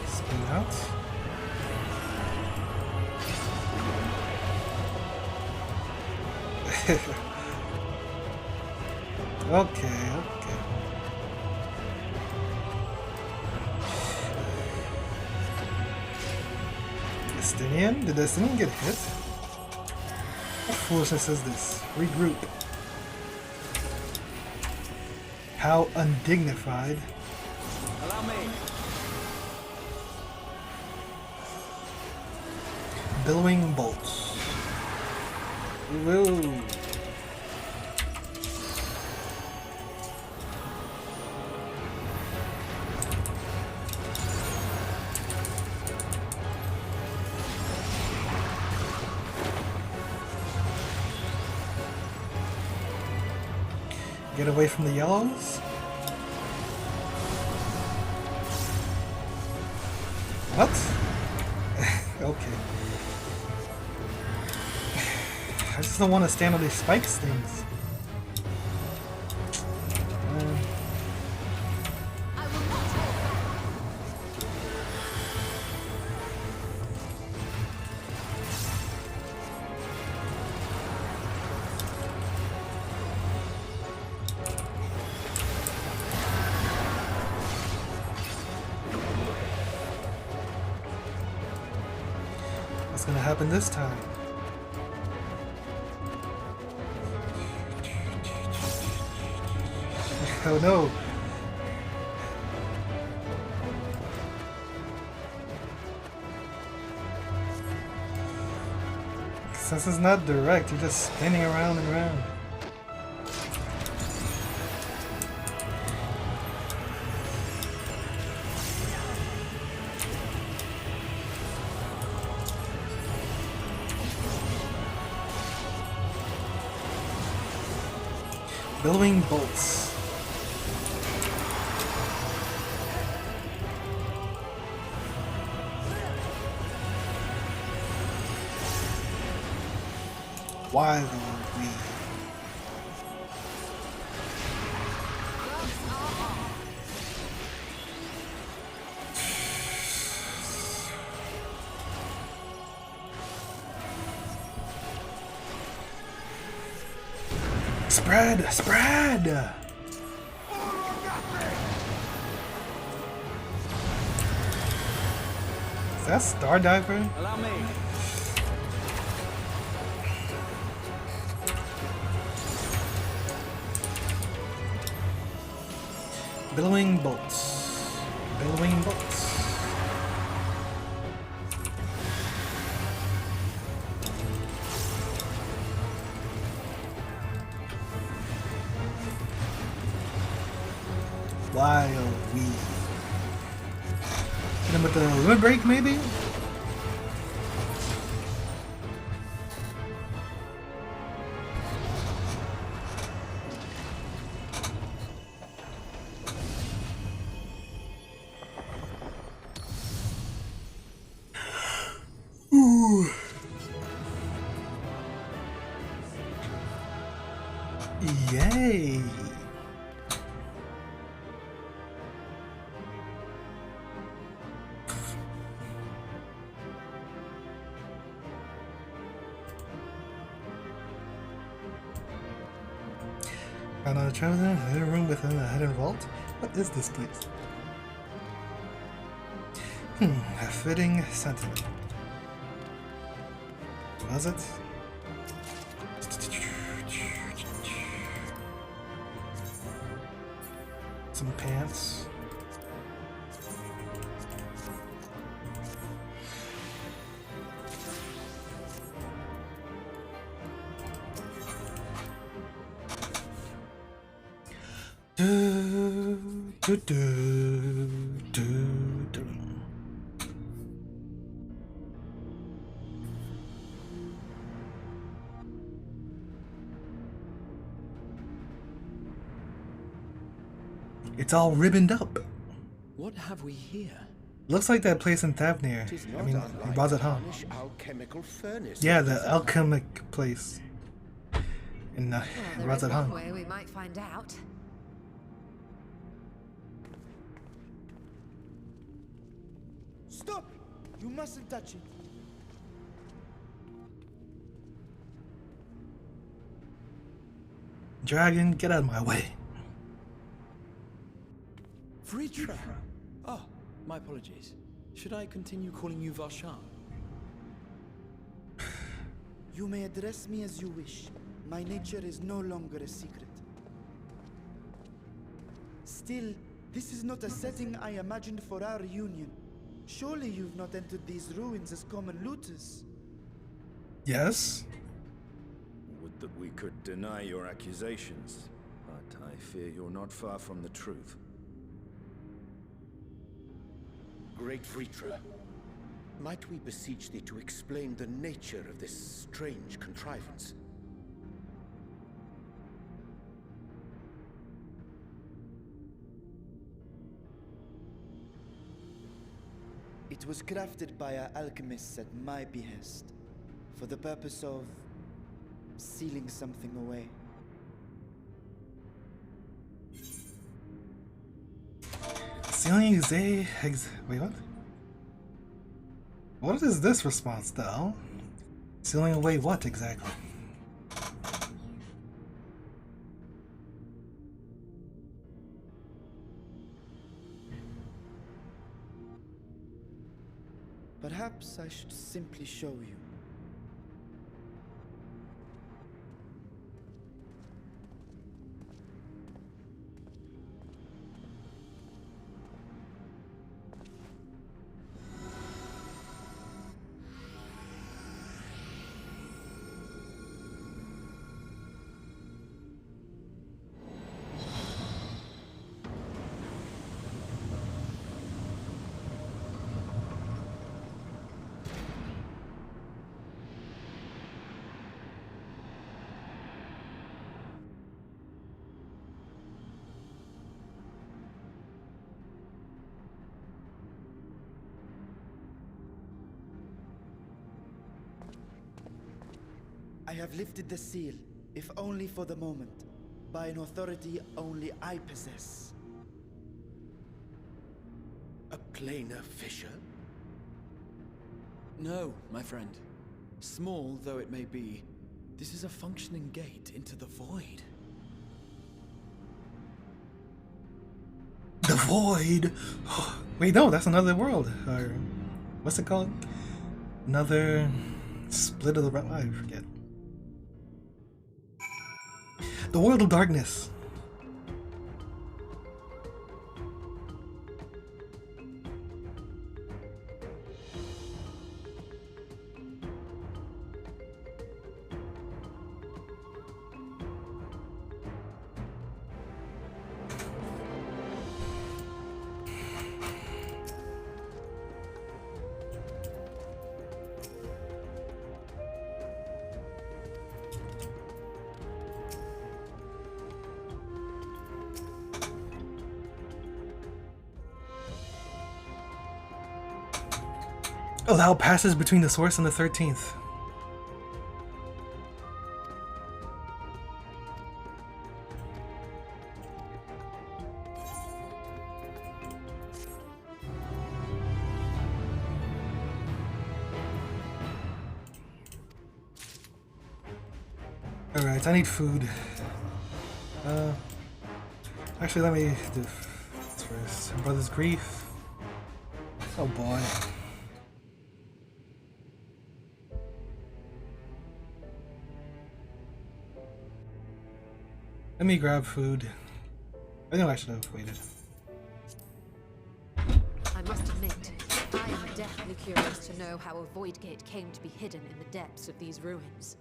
Spin out. Okay. Destinian? Did Destinian get hit? What foolishness is this? Regroup. How undignified. Allow me. Billowing bolts. Whoa. Get away from the yellows. What? Okay. I just don't want to stand on these spikes things. What's gonna happen this time? Oh no! Since it's not direct, you're just spinning around and around. Billowing bolts. Why don't we? Spread! Spread! Is that Star Diver? Allow me. Billowing bolts. Billowing bolts. While we hit him with the limit break, maybe? Found on a traveler in a hidden room within a hidden vault? What is this place? A fitting sentiment. Was it? Some pants. Do, do, do. It's all ribboned up. What have we here? Looks like that place in Thavnir. I mean, in Razathan. Yeah, the alchemic place in There is one Razathan. way we might find out. Stop! You mustn't touch it. Dragon, get out of my way. Vritra! Oh, my apologies. Should I continue calling you Varshan? You may address me as you wish. My nature is no longer a secret. Still, this is not a setting I imagined for our reunion. Surely you've not entered these ruins as common looters. Yes? Would that we could deny your accusations, but I fear you're not far from the truth. Great Vritra, might we beseech thee to explain the nature of this strange contrivance? It was crafted by our alchemists at my behest, for the purpose of sealing something away. Sealing wait, what? What is this response, though? Sealing away what exactly? Perhaps I should simply show you. I have lifted the seal, if only for the moment, by an authority only I possess. A planar fissure? No, my friend. Small though it may be, this is a functioning gate into the void. The void! Wait, no, that's another world. Or what's it called? Another split of the realm. I forget. The world of darkness. Allow passes between the source and the 13th. Alright, I need food. Actually, let me do this first. Brother's grief. Oh boy. Let me grab food. I know I should have waited. I must admit, I am deathly curious to know how a void gate came to be hidden in the depths of these ruins.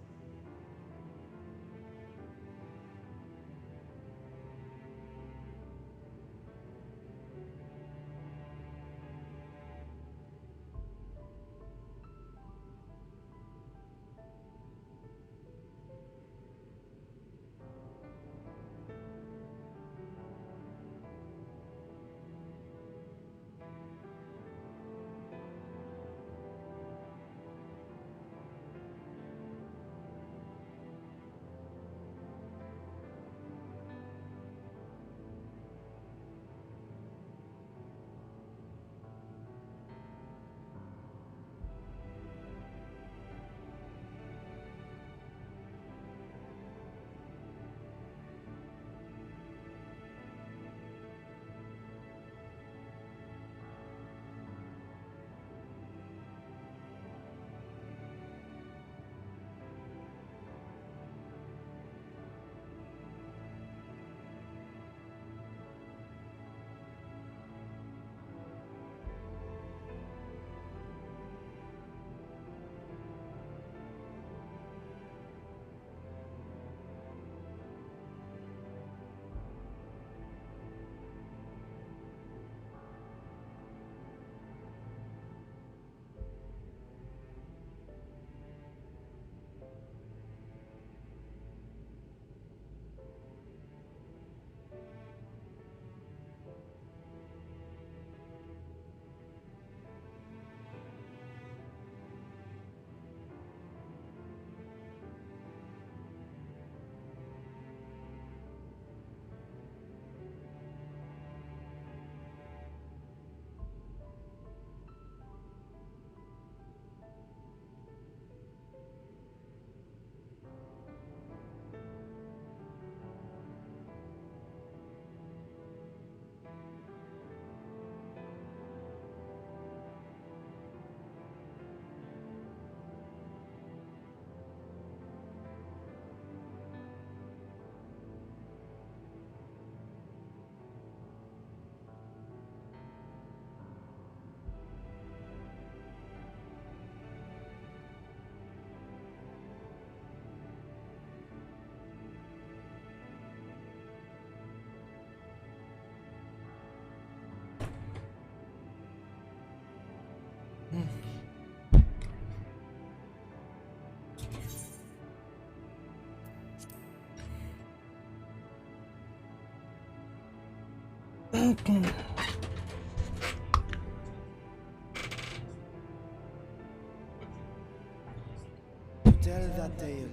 To tell that tale,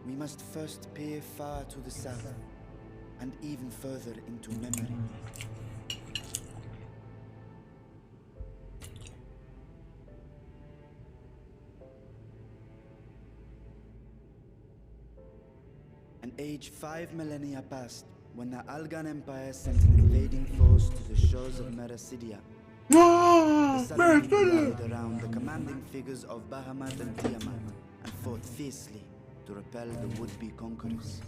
we must first peer far to the south, and even further into memory. An age 5 millennia passed when the Algan Empire sent an invading force to the shores of Mericidia. The Salamine rallied around the commanding figures of Bahamut and Tiamat and fought fiercely to repel the would-be conquerors.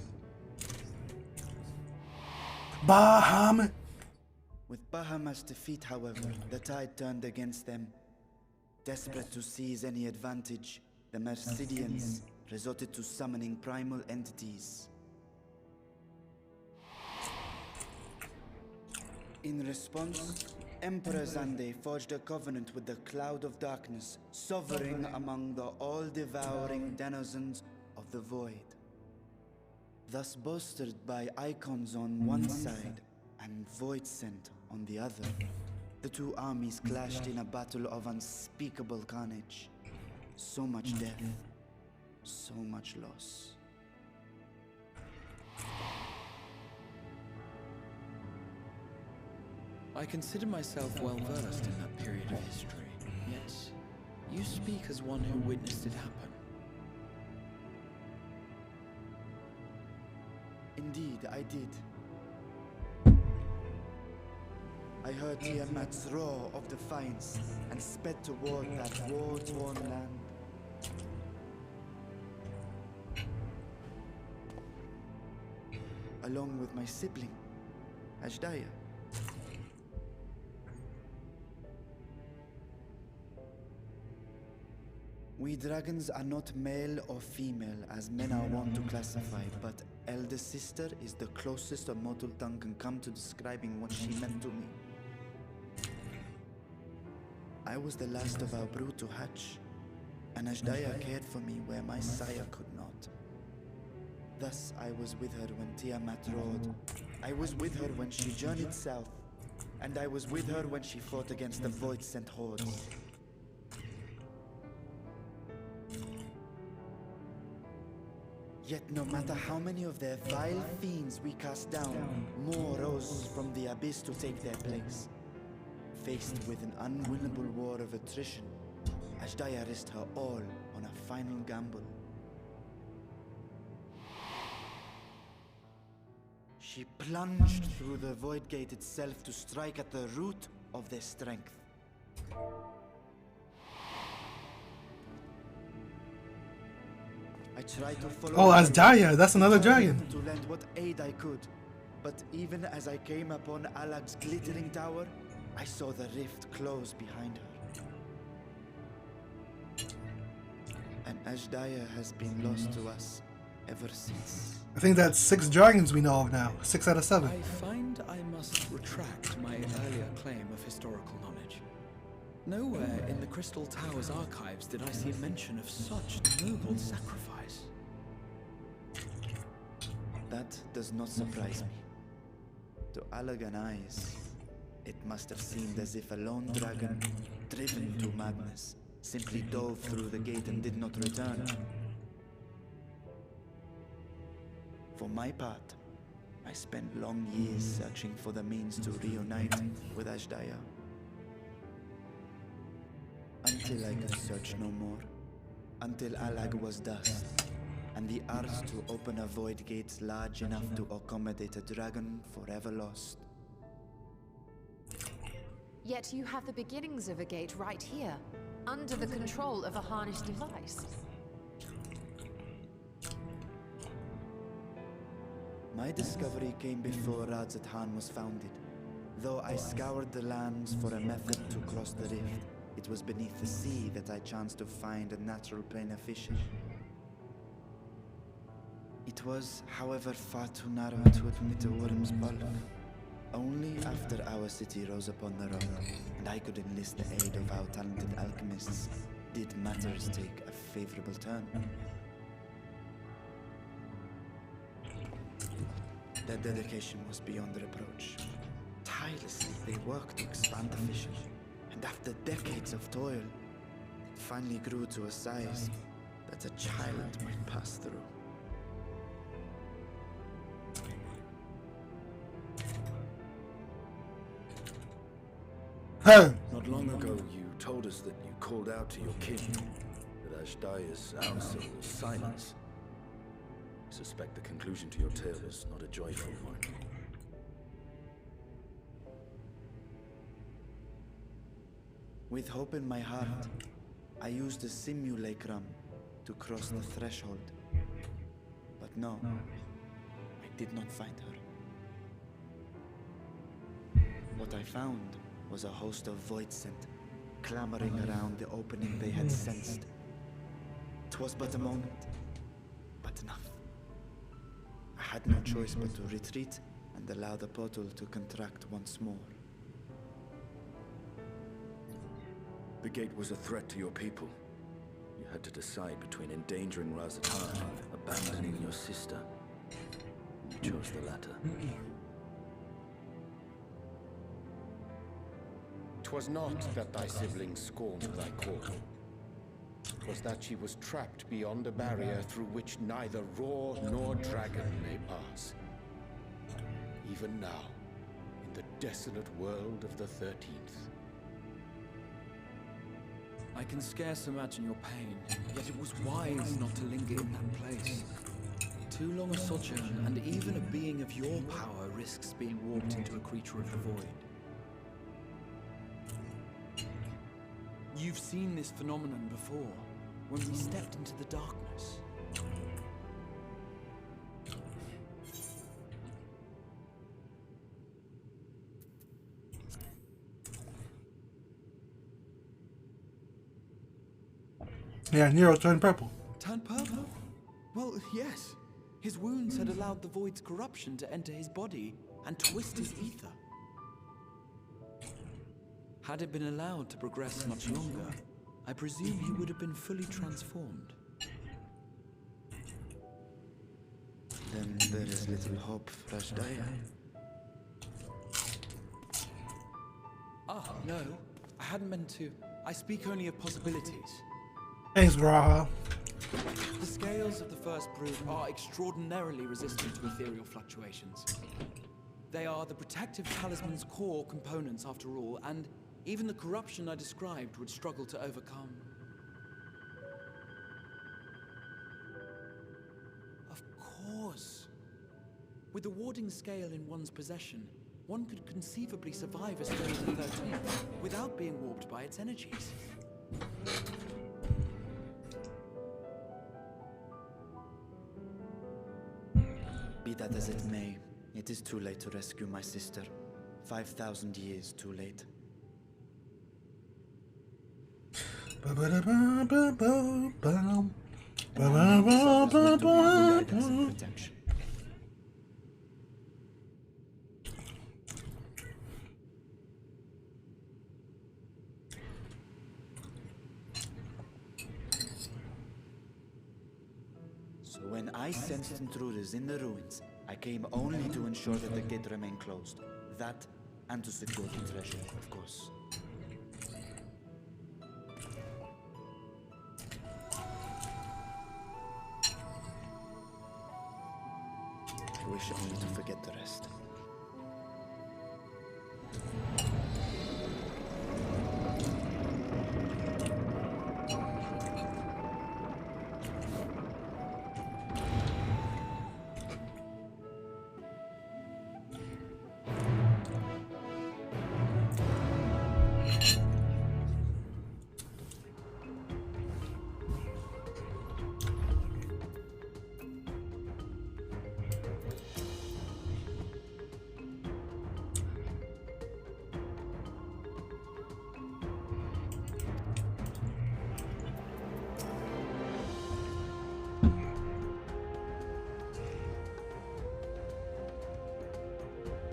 Bahamut! With Bahamut's defeat, however, the tide turned against them. Desperate to seize any advantage, the Mercidians resorted to summoning primal entities. In response, Emperor Zande forged a covenant with the Cloud of Darkness, sovereign among the all-devouring denizens of the Void. Thus bolstered by icons on one side and Void Scent on the other, the two armies clashed in a battle of unspeakable carnage. So much death, so much loss. I consider myself well versed in that period of history, yet you speak as one who witnessed it happen. Indeed, I did. I heard Tiamat's roar of defiance and sped toward that war-torn land. Along with my sibling, Ashdaya. We dragons are not male or female as men are wont to classify, but elder sister is the closest a mortal tongue can come to describing what she meant to me. I was the last of our brood to hatch, and Ashdaya cared for me where my sire could not. Thus I was with her when Tiamat roared. I was with her when she journeyed south, and I was with her when she fought against the void-sent hordes. Yet no matter how many of their vile fiends we cast down, more rose from the abyss to take their place. Faced with an unwinnable war of attrition, Ashdaya risked her all on a final gamble. She plunged through the void gate itself to strike at the root of their strength. I tried to follow. Oh, Ashdaya, that's another dragon. To lend what aid I could, but even as I came upon Alag's glittering tower, I saw the rift close behind her. And Ashdaya has been lost to us ever since. I think that's 6 dragons we know of now. 6 out of 7. I find I must retract my earlier claim of historical knowledge. Nowhere in the Crystal Tower's archives did I see mention of such noble sacrifice. That does not surprise me. To Allagan eyes, it must have seemed as if a lone dragon, driven to madness, simply dove through the gate and did not return. For my part, I spent long years searching for the means to reunite with Ashdaya. Until I could search no more. Until Alag was dust, and the art to open a void gate large enough to accommodate a dragon forever lost. Yet you have the beginnings of a gate right here, under the control of a harnessed device. My discovery came before Radzat was founded. Though I scoured the lands for a method to cross the rift, it was beneath the sea that I chanced to find a natural plane of fishing. It was, however, far too narrow to admit a worm's bulk. Only after our city rose upon the rock, and I could enlist the aid of our talented alchemists, did matters take a favorable turn. Their dedication was beyond reproach. Tirelessly, they worked to expand the fishing, and after decades of toil, it finally grew to a size that a child might pass through. Not long ago, you told us that you called out to your king, that Ashdaya's answer was silence. I suspect the conclusion to your tale was not a joyful one. With hope in my heart, I used a simulacrum to cross the threshold. But no, I did not find her. What I found was a host of void-sent, clamoring around the opening they had sensed. 'Twas but a moment, but enough. I had no choice but to retreat and allow the portal to contract once more. The gate was a threat to your people. You had to decide between endangering Razatan and abandoning your sister. You chose the latter. 'Twas not that thy sibling scorned thy call. 'Twas that she was trapped beyond a barrier through which neither roar nor dragon may pass. Even now, in the desolate world of the 13th. I can scarce imagine your pain, yet it was wise not to linger in that place. Too long a sojourn, and even a being of your power risks being warped into a creature of the void. You've seen this phenomenon before, when we stepped into the darkness. Yeah, Nero turned purple. Turned purple? Well, yes. His wounds had allowed the void's corruption to enter his body and twist his ether. Had it been allowed to progress much longer, I presume he would have been fully transformed. Then there is little hope for Ashdaya. Ah, no. I hadn't meant to. I speak only of possibilities. Thanks, Graha. The scales of the first brood are extraordinarily resistant to ethereal fluctuations. They are the protective talisman's core components after all, and even the corruption I described would struggle to overcome. Of course. With the warding scale in one's possession, one could conceivably survive a stay to 13 without being warped by its energies. Be that as it may, it is too late to rescue my sister. 5,000 years too late. So when I sensed intruders in the ruins, I came only to ensure that the gate remained closed. That, and to secure the treasure, of course. I wish only to forget the rest.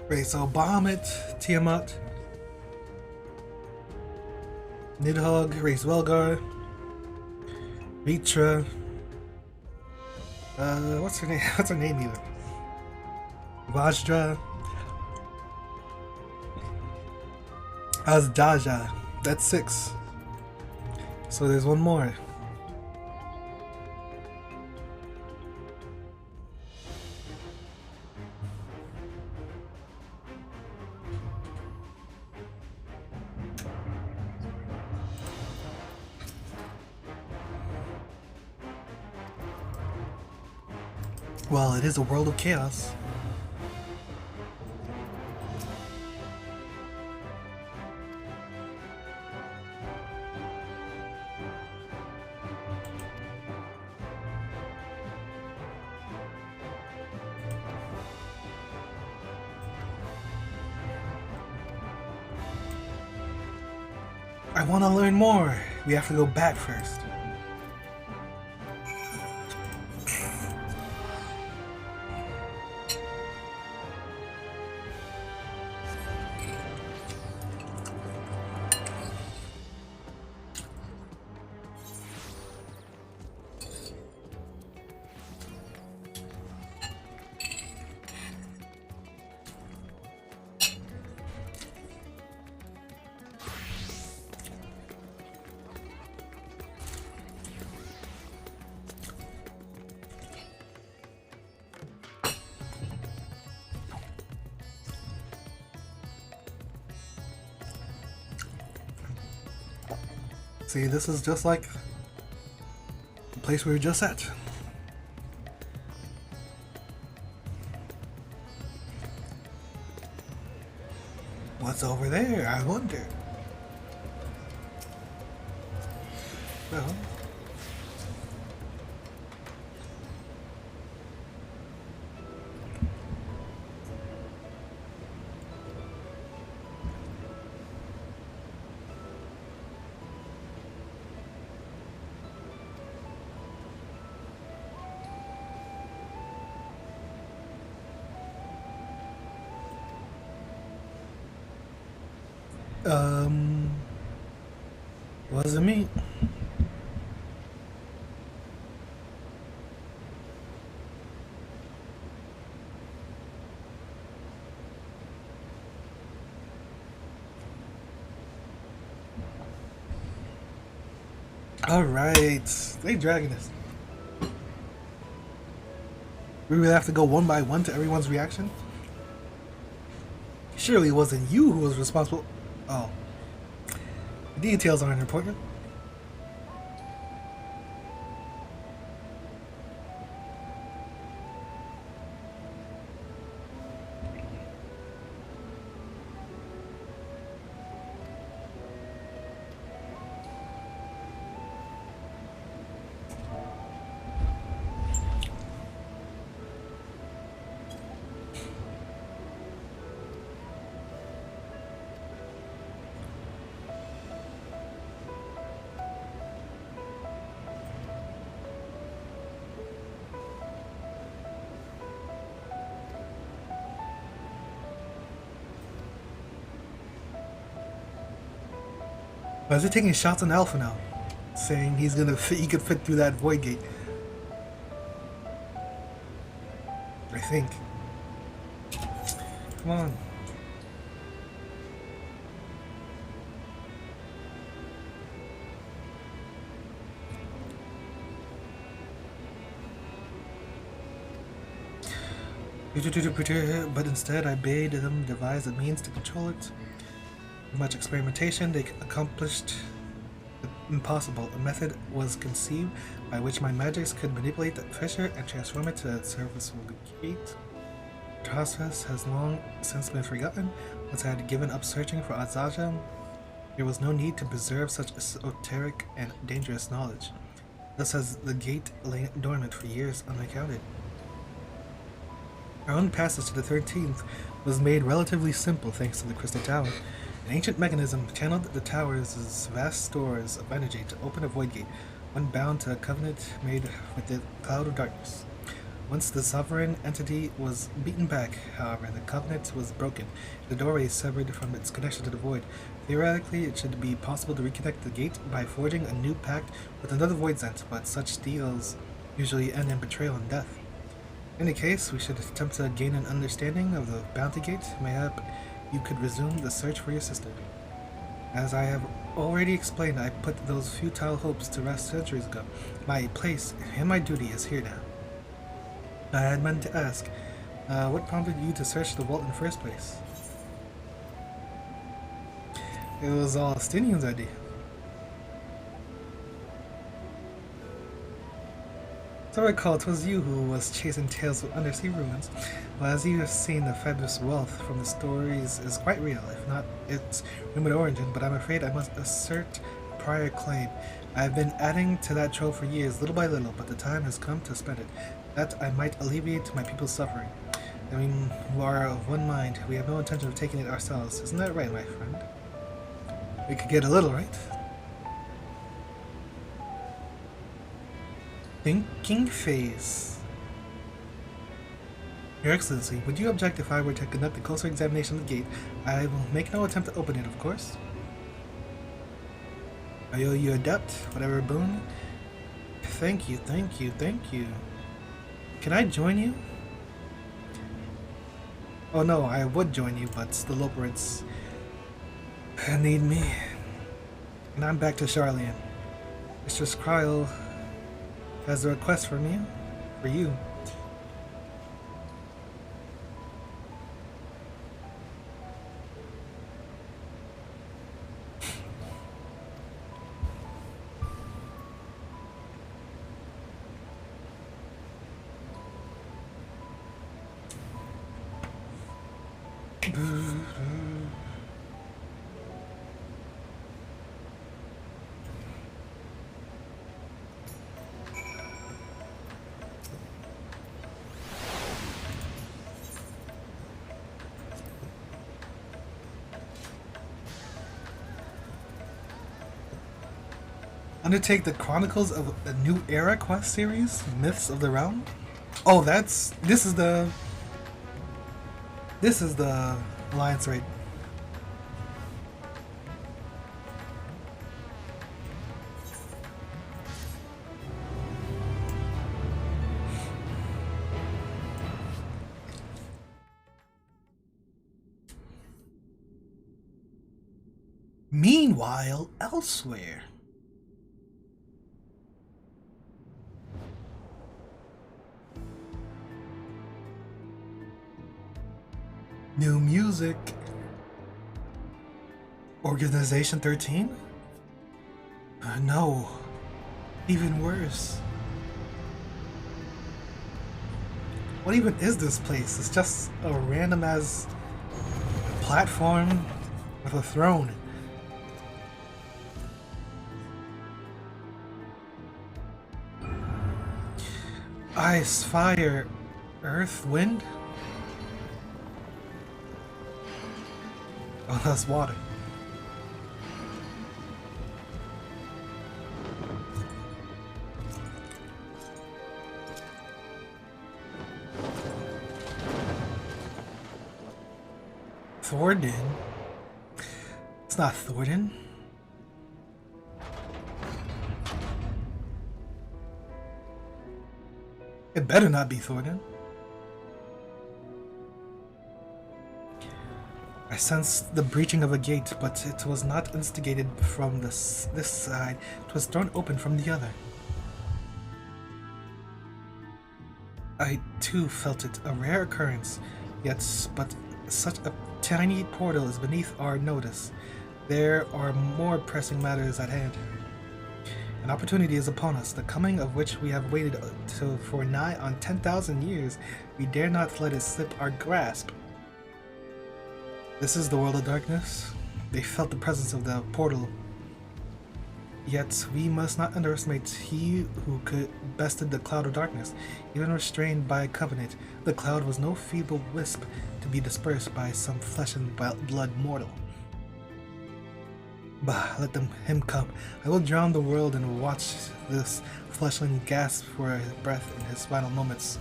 Wait, so Bahamut, Tiamat, Nidhogg, Race Velgar, Mitra, what's her name? What's her name even? Vajra, Azdaja. That's 6. So there's one more. Well, it is a world of chaos. I want to learn more. We have to go back first. See, this is just like the place we were just at. What's over there? I wonder. Well. Wasn't me. Alright, they dragging us. We really have to go one by one to everyone's reaction? Surely it wasn't you who was responsible. Oh. The details aren't important. Why is he taking shots on Alpha now? Saying he could fit through that void gate. I think. Come on. But instead I bade them devise a means to control it. With much experimentation, they accomplished the impossible. A method was conceived by which my magics could manipulate the fissure and transform it to a serviceable gate. The process has long since been forgotten. Once I had given up searching for Azaja, there was no need to preserve such esoteric and dangerous knowledge. Thus has the gate lain dormant for years unaccounted. Our own passage to the 13th was made relatively simple thanks to the Crystal Tower. An ancient mechanism channeled the tower's vast stores of energy to open a void gate, one bound to a covenant made with the cloud of darkness. Once the sovereign entity was beaten back, however, the covenant was broken, the doorway severed from its connection to the void. Theoretically, it should be possible to reconnect the gate by forging a new pact with another void zent, but such deals usually end in betrayal and death. In any case, we should attempt to gain an understanding of the bounty gate. Mayhap you could resume the search for your sister. As I have already explained, I put those futile hopes to rest centuries ago. My place and my duty is here now. I had meant to ask, what prompted you to search the vault in the first place? It was all Stinian's idea. So I recall it was you who was chasing tales of undersea ruins. Well, as you have seen, the fabulous wealth from the stories is quite real, if not its rumored origin, but I'm afraid I must assert a prior claim. I have been adding to that trove for years, little by little, but the time has come to spend it, that I might alleviate my people's suffering. I mean, we are of one mind. We have no intention of taking it ourselves. Isn't that right, my friend? We could get a little, right? Thinking face. Your Excellency, would you object if I were to conduct a closer examination of the gate? I will make no attempt to open it, of course. I owe you a debt, whatever boon. Thank you, thank you, thank you. Can I join you? Oh no, I would join you, but the Loperids need me. And I'm back to Charlian. Mistress Kryl has a request from you. For you. Undertake the Chronicles of a New Era quest series, Myths of the Realm. Oh, this is the alliance raid. Meanwhile, elsewhere. New music. Organization 13? No. Even worse. What even is this place? It's just a random ass platform with a throne. Ice, fire, earth, wind? Oh, that's water. Thornton? It's not Thornton. It better not be Thornton. I sensed the breaching of a gate, but it was not instigated from this side. It was thrown open from the other. I too felt it, a rare occurrence, yet but such a tiny portal is beneath our notice. There are more pressing matters at hand. An opportunity is upon us, the coming of which we have waited for nigh on 10,000 years. We dare not let it slip our grasp. This is the world of darkness. They felt the presence of the portal. Yet we must not underestimate he who could bested the cloud of darkness. Even restrained by a covenant, the cloud was no feeble wisp to be dispersed by some flesh and blood mortal. Bah, let him come. I will drown the world and watch this fleshling gasp for a breath in his final moments.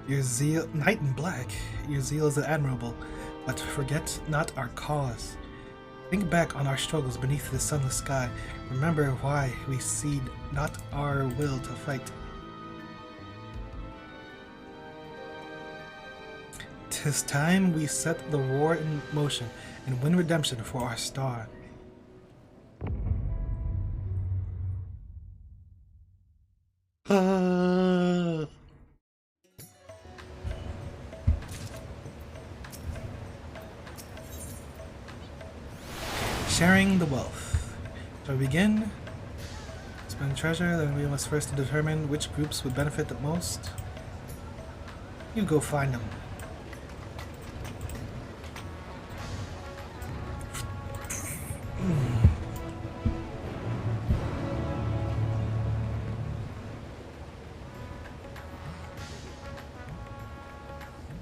Your zeal, Knight in Black, your zeal is admirable, but forget not our cause. Think back on our struggles beneath the sunless sky. Remember why we cede not our will to fight. 'Tis time we set the war in motion and win redemption for our star. Sharing the wealth. Shall we begin? Spend treasure, then we must first determine which groups would benefit the most. You go find them.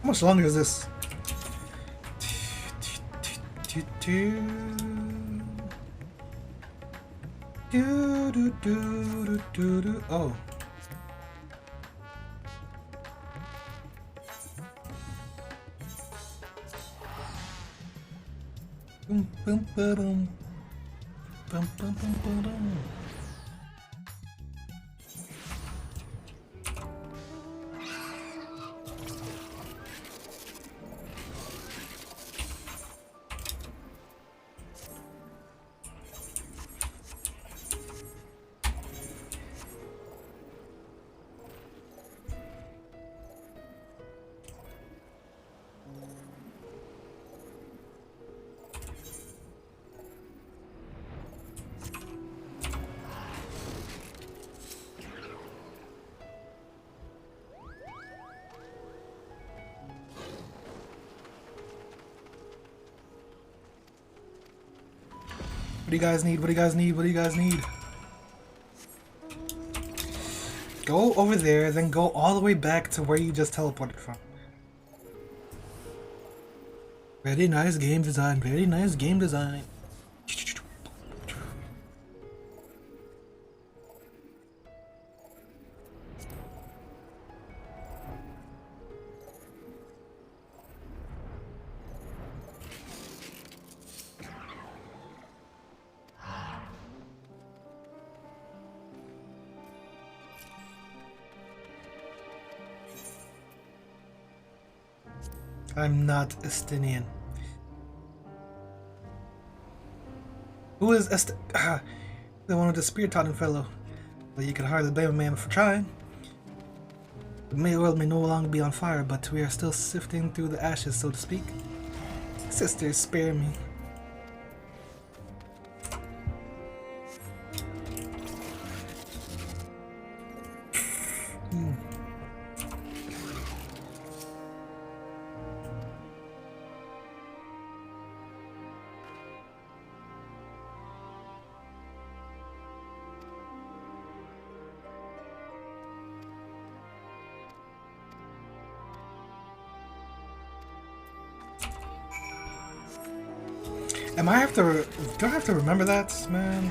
How much longer is this? Oh. Boom, boom, boom, boom, boom, boom, boom. What do you guys need? What do you guys need? What do you guys need? Go over there, then go all the way back to where you just teleported from. Very nice game design. Very nice game design. I'm not Estinian. Who is the one with the spear-toting fellow? Well, you can hardly blame a man for trying. The world may no longer be on fire, but we are still sifting through the ashes, so to speak. Sisters, spare me. Do I have to remember that, man?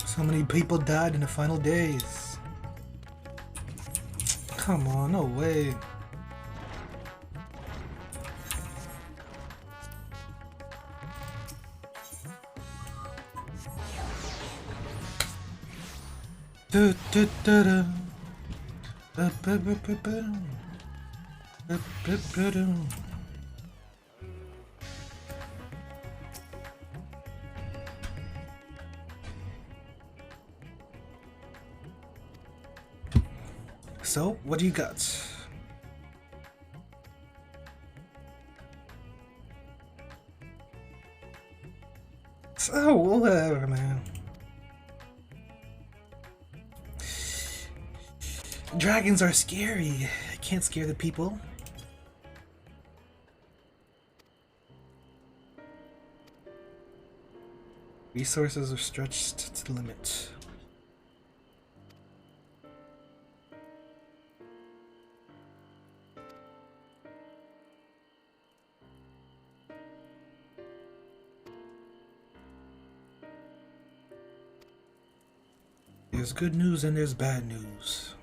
So many people died in the final days. Come on, no way. Do, do, do, do. Ba, ba, ba, ba, ba. Ba, ba, ba, do. So, what do you got? So, whatever, man. Dragons are scary. I can't scare the people. Resources are stretched to the limit. There's good news and there's bad news.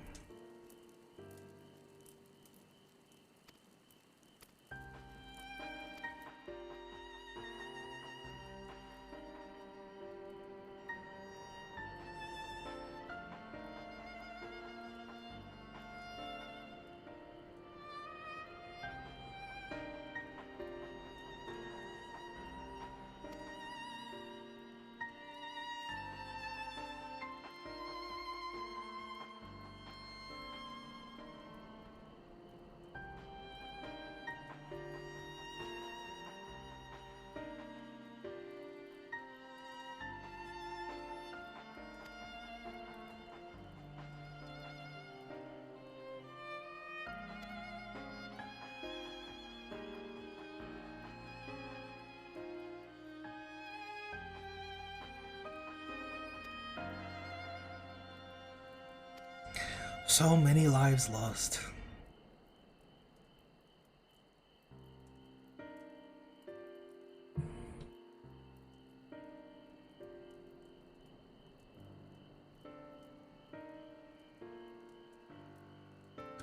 So many lives lost.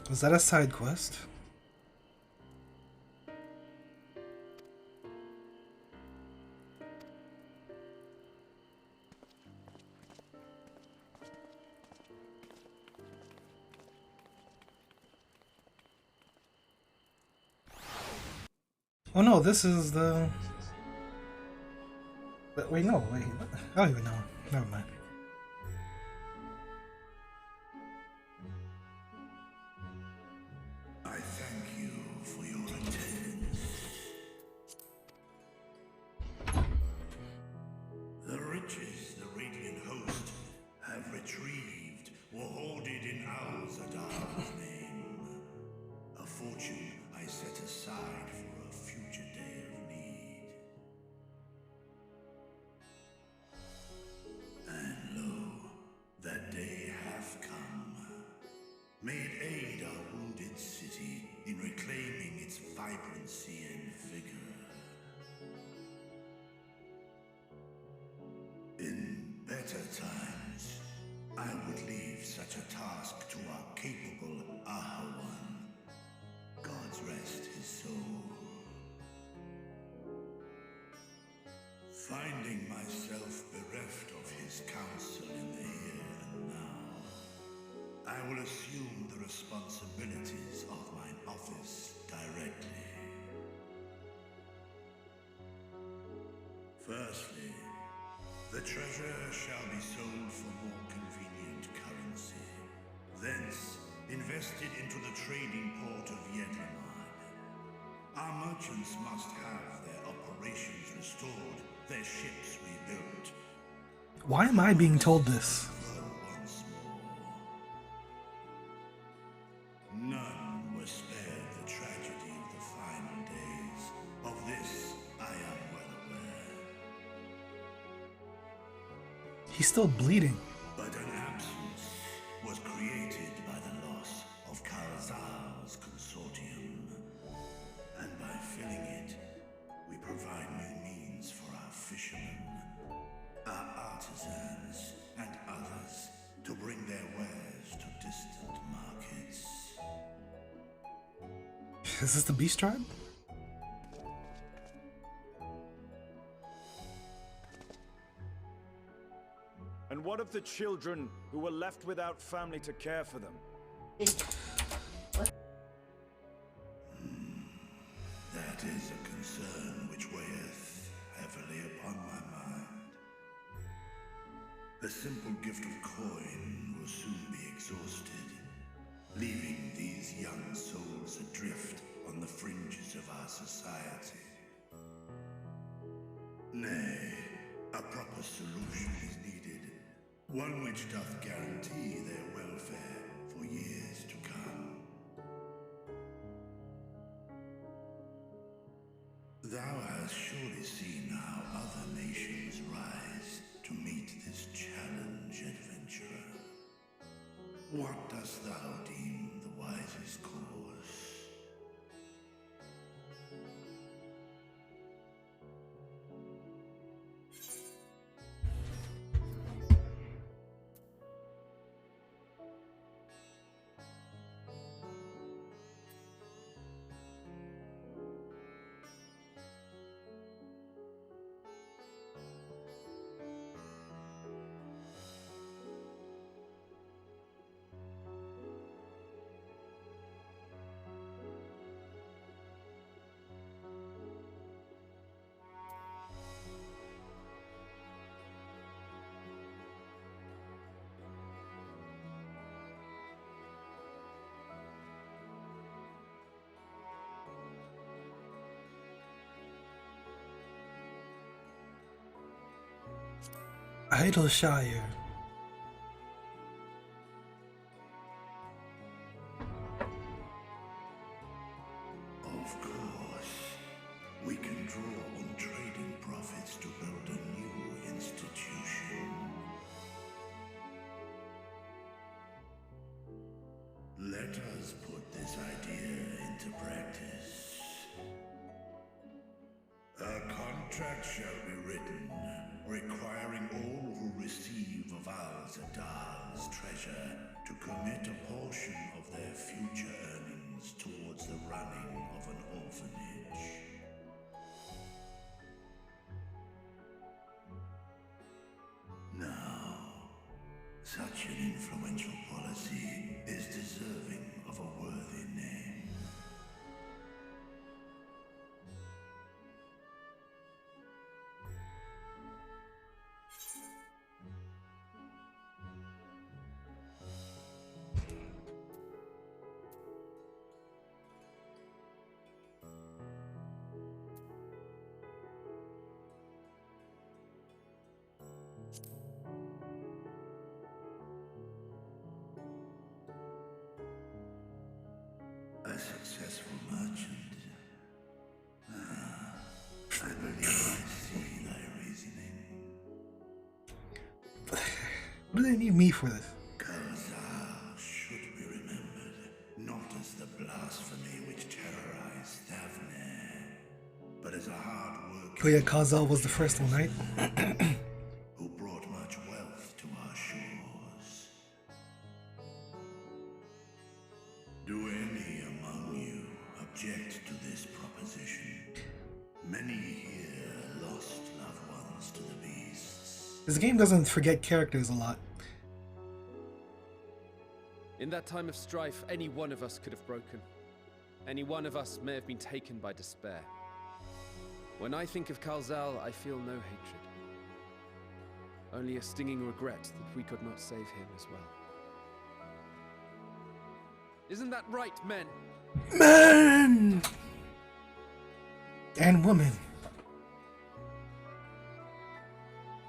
Was that a side quest? Oh no, this is the... Wait, no, wait. I don't even know. Never mind. I thank you for your attendance. The riches the Radiant Host have retrieved were hoarded in Al-Zadal's name. vibrancy and vigor. In better times, I would leave such a task to our capable Ahawan. God's rest his soul. Finding myself bereft of his counsel in the here and now, I will assume the responsibilities of mine office directly. Firstly, the treasure shall be sold for more convenient currency. Thence, invested into the trading port of Yedlamad. Our merchants must have their operations restored, their ships rebuilt. Why am I being told this? Once more. None were spared the tragedy of the final days. Of this, I am well aware. He's still bleeding. But an absence was created by the loss of Karazal's consortium. And by filling it, we provide new means for our fishermen, our artisans, and others to bring their wares to distant markets. Is this the Beast Tribe? And what of the children who were left without family to care for them? That is a concern which weigheth heavily upon my mind. The simple gift of coin will soon be exhausted, leaving these young souls adrift on the fringes of our society. Nay, a proper solution is needed, one which doth guarantee their welfare for years to come. Thou hast surely seen how other nations rise to meet this challenge, adventurer. What dost thou deem the wisest course? Idle Shire. Of course, we can draw on trading profits to build a new institution. Let us put this idea into practice. A contract shall be written, requiring all who receive of Al-Zadal's treasure to commit a portion of their future earnings towards the running of an orphanage. Now, such an influential policy is deserving of a worthy name. A successful merchant. I believe I see thy reasoning. What do they need me for this? Karazal should be remembered, not as the blasphemy which terrorized Thavne, is a hard work. Oh yeah, Kazal was the first one, right? Who brought much wealth to our shores. Do any among you object to this proposition? Many here lost loved ones to the beasts. This game doesn't forget characters a lot. In that time of strife, any one of us could have broken. Any one of us may have been taken by despair. When I think of Kalzal, I feel no hatred. Only a stinging regret that we could not save him as well. Isn't that right, men? Men! And women.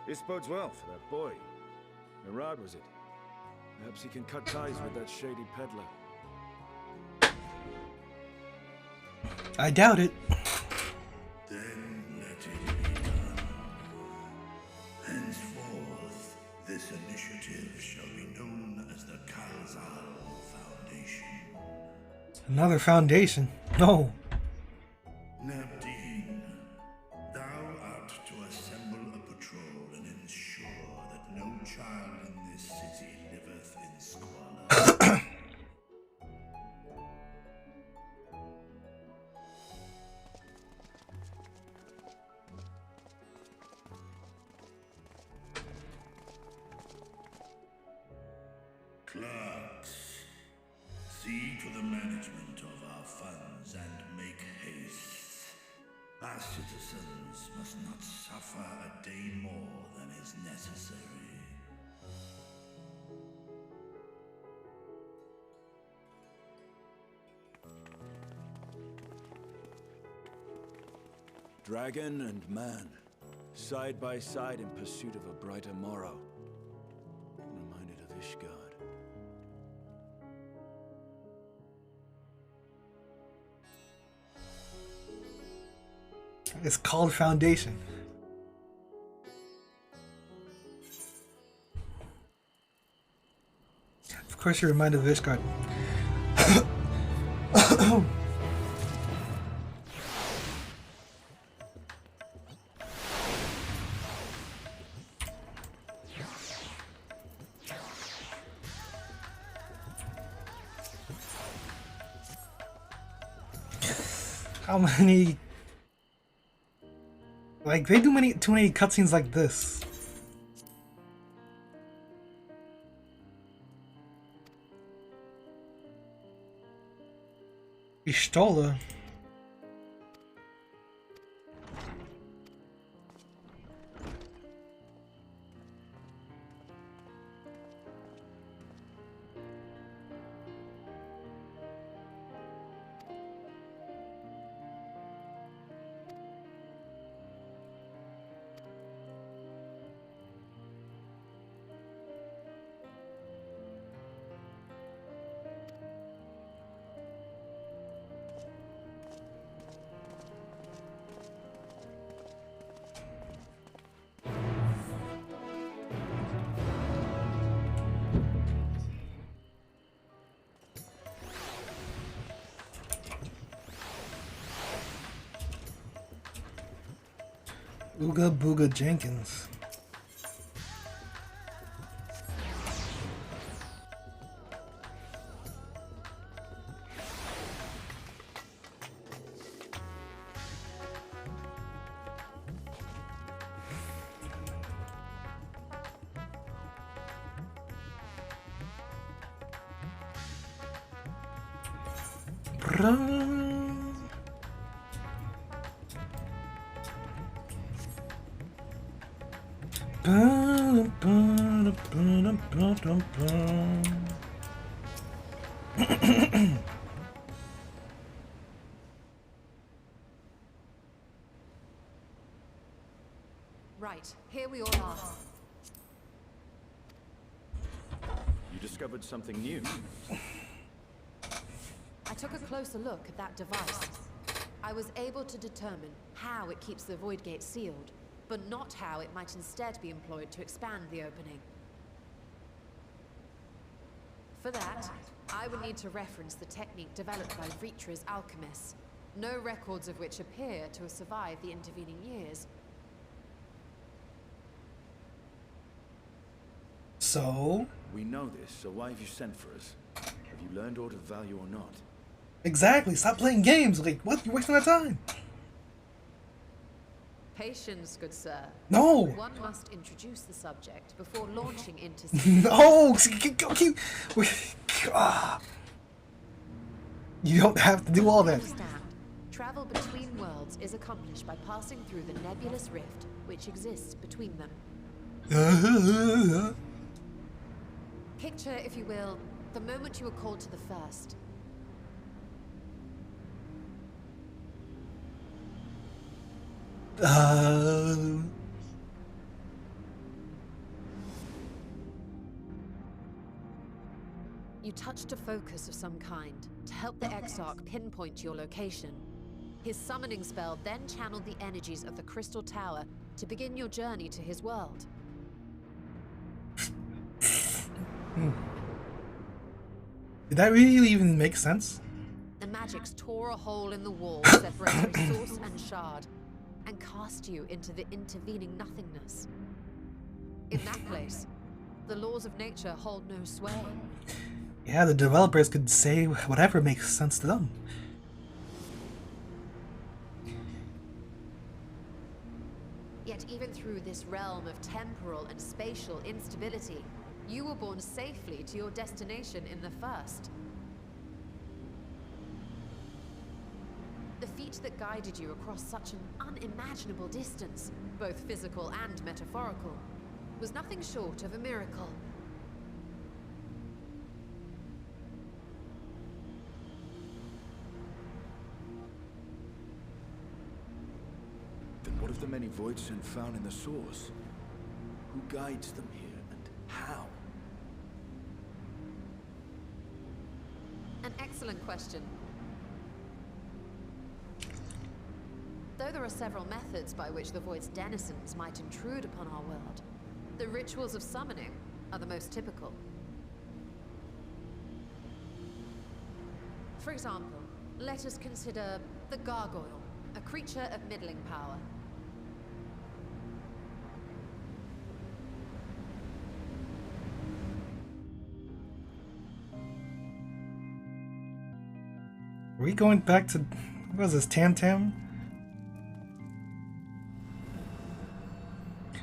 This bodes well for that boy. Mirad, was it? Perhaps he can cut ties with that shady peddler. I doubt it. Then let it be done. Henceforth, this initiative shall be known as the Kalzal Foundation. Another foundation. No. Nabdeen, thou art to assemble a patrol and ensure that no child in this city liveth in squalor. Clerks, see to the management of our funds and make haste. Our citizens must not suffer a day more than is necessary. Dragon and man, side by side in pursuit of a brighter morrow. Reminded of Ishgard. It's called Foundation. Of course you're reminded of Ishgard. How many... Like, they do too many cutscenes like this. Ishtola. Ooga Booga Jenkins. Right, here we all are. You discovered something new. I took a closer look at that device. I was able to determine how it keeps the Void Gate sealed, but not how it might instead be employed to expand the opening. For that, I would need to reference the technique developed by Vritra's alchemists. no records of which appear to have survived the intervening years. So? We know this, so why have you sent for us? Have you learned aught of value or not? Exactly. Stop playing games. Like, what? You're wasting our time. Patience, good sir. No. One must introduce the subject before launching into... No. You don't have to do all that. Understand. Travel between worlds is accomplished by passing through the nebulous rift which exists between them. Picture, if you will, the moment you were called to the first. You touched a focus of some kind to help the Exarch pinpoint your location. His summoning spell then channeled the energies of the Crystal Tower to begin your journey to his world. Did that really even make sense? The magics tore a hole in the wall separating source and shard, and cast you into the intervening nothingness. In that place, the laws of nature hold no sway. Yeah, the developers could say whatever makes sense to them. Yet even through this realm of temporal and spatial instability, you were borne safely to your destination in the first. The feat that guided you across such an unimaginable distance, both physical and metaphorical, was nothing short of a miracle. Then what of the many voids Sen found in the source? Who guides them here, and how? An excellent question. Though there are several methods by which the Void's denizens might intrude upon our world, the rituals of summoning are the most typical. For example, let us consider the Gargoyle, a creature of middling power. Are we going back to, what was this, Tam Tam?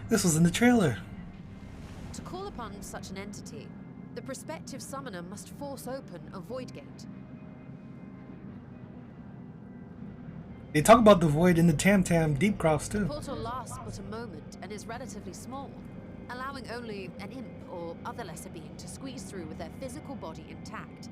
This was in the trailer. To call upon such an entity, the prospective summoner must force open a void gate. They talk about the void in the Tam Tam Deep Crofts too. The portal lasts but a moment and is relatively small, allowing only an imp or other lesser being to squeeze through with their physical body intact.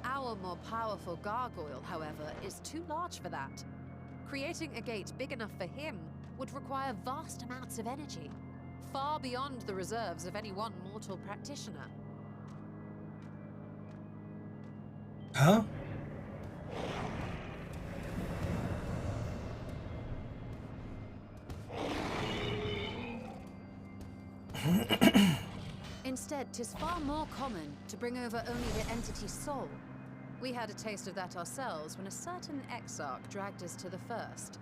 Our more powerful gargoyle, however, is too large for that. Creating a gate big enough for him would require vast amounts of energy, far beyond the reserves of any one mortal practitioner. Huh? Instead, 'tis far more common to bring over only the entity's soul. We had a taste of that ourselves when a certain Exarch dragged us to the first.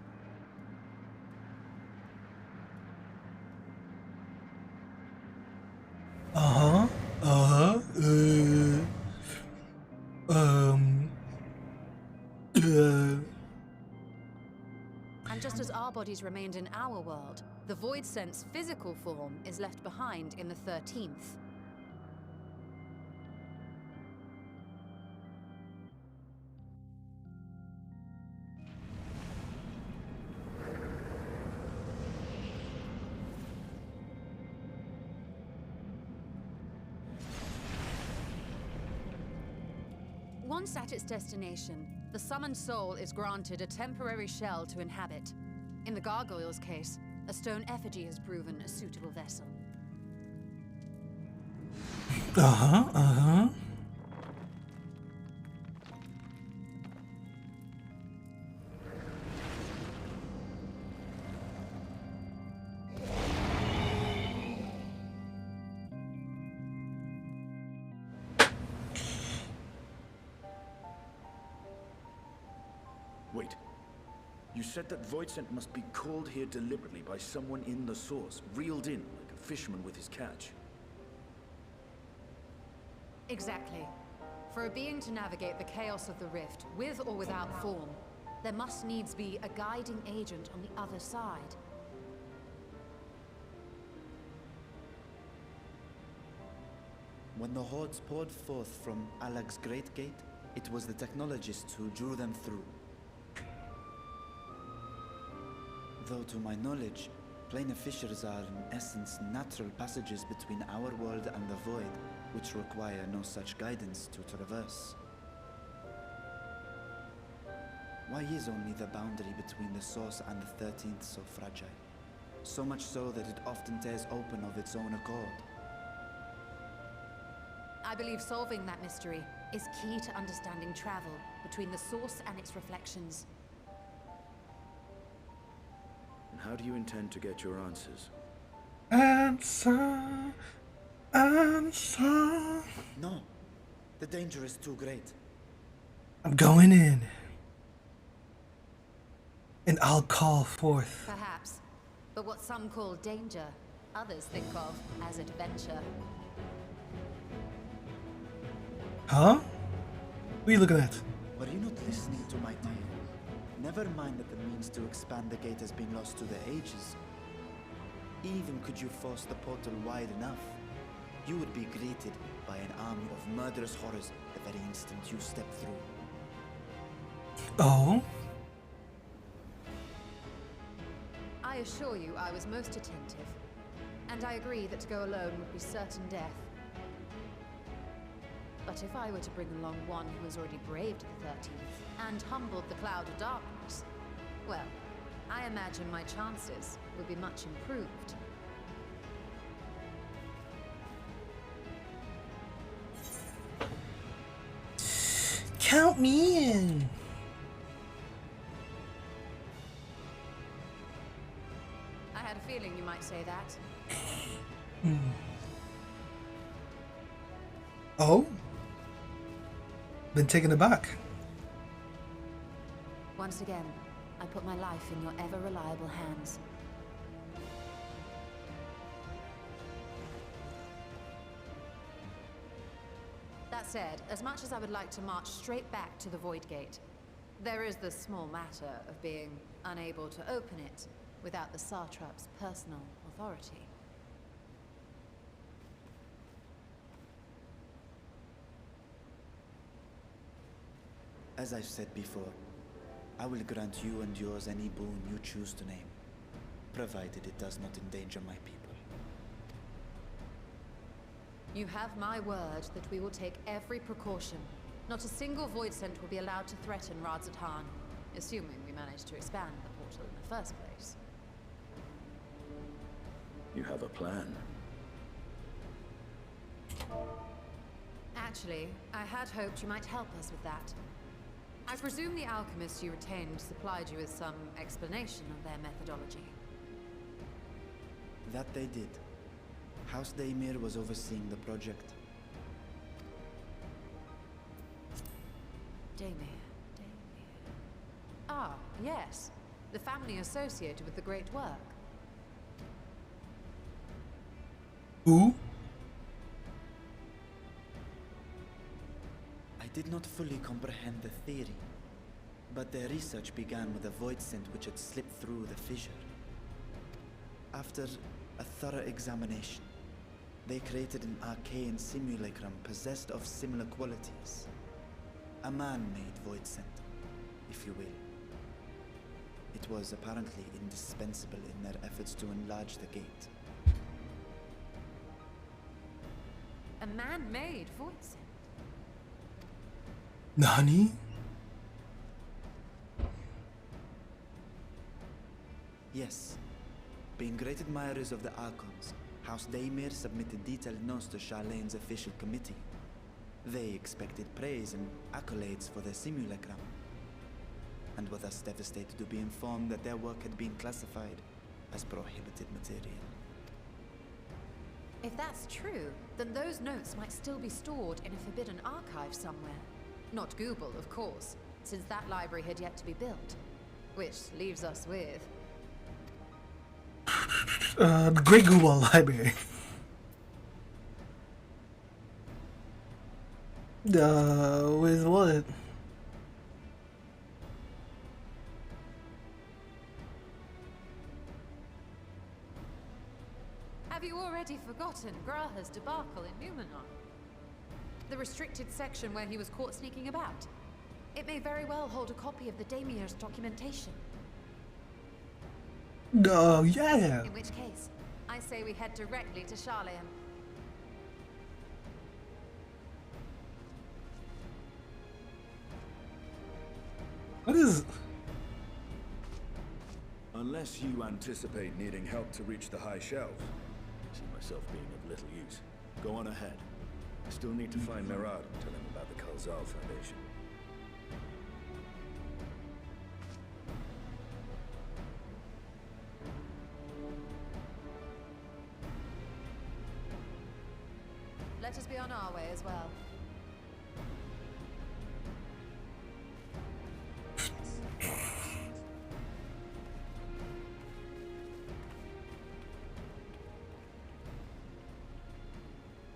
And just as our bodies remained in our world, the Void Sense physical form is left behind in the 13th. Once at its destination, the summoned soul is granted a temporary shell to inhabit. In the gargoyle's case, a stone effigy has proven a suitable vessel. You said that Voidsent must be called here deliberately by someone in the source, reeled in like a fisherman with his catch. Exactly. For a being to navigate the chaos of the rift, with or without form, there must needs be a guiding agent on the other side. When the hordes poured forth from Alag's Great Gate, it was the technologists who drew them through. Though to my knowledge, planar fissures are in essence natural passages between our world and the void, which require no such guidance to traverse. Why is only the boundary between the source and the 13th so fragile? So much so that it often tears open of its own accord. I believe solving that mystery is key to understanding travel between the source and its reflections. And how do you intend to get your answers? Answer. No, the danger is too great. I'm going in. And I'll call forth. Perhaps. But what some call danger, others think of as adventure. Huh? What are you looking at? Were you not listening to my tale? Never mind that the means to expand the gate has been lost to the ages. Even could you force the portal wide enough, you would be greeted by an army of murderous horrors the very instant you step through. Oh? I assure you I was most attentive. And I agree that to go alone would be certain death. But if I were to bring along one who has already braved the 13th and humbled the cloud of darkness, well, I imagine my chances would be much improved. Count me in. I had a feeling you might say that. Oh? Been taken aback. Once again, I put my life in your ever-reliable hands. That said, as much as I would like to march straight back to the Void Gate, there is the small matter of being unable to open it without the Satrap's personal authority. As I've said before, I will grant you and yours any boon you choose to name, provided it does not endanger my people. You have my word that we will take every precaution. Not a single Voidsent will be allowed to threaten Radzat-Han, assuming we manage to expand the portal in the first place. You have a plan. Actually, I had hoped you might help us with that. I presume the alchemists you retained supplied you with some explanation of their methodology. That they did. House Daimir was overseeing the project. Daimir. Ah, yes. The family associated with the great work. Who? I did not fully comprehend the theory, but their research began with a Voidsent which had slipped through the fissure. After a thorough examination, they created an arcane simulacrum possessed of similar qualities. A man-made Voidsent, if you will. It was apparently indispensable in their efforts to enlarge the gate. A man-made Voidsent? Nani? Yes. Being great admirers of the Archons, House Daimir submitted detailed notes to Charlene's official committee. They expected praise and accolades for their simulacrum, and were thus devastated to be informed that their work had been classified as prohibited material. If that's true, then those notes might still be stored in a forbidden archive somewhere. Not Google, of course, since that library had yet to be built. Which leaves us with... The Great Google Library. With what? Have you already forgotten Graha's debacle in Numenor? The restricted section where he was caught sneaking about. It may very well hold a copy of the Daemir's documentation. Oh, yeah. In which case, I say we head directly to Sharlayan. What is... Unless you anticipate needing help to reach the high shelves, I see myself being of little use. Go on ahead. I still need to find Merad and tell him about the Kalzal Foundation. Let us be on our way as well.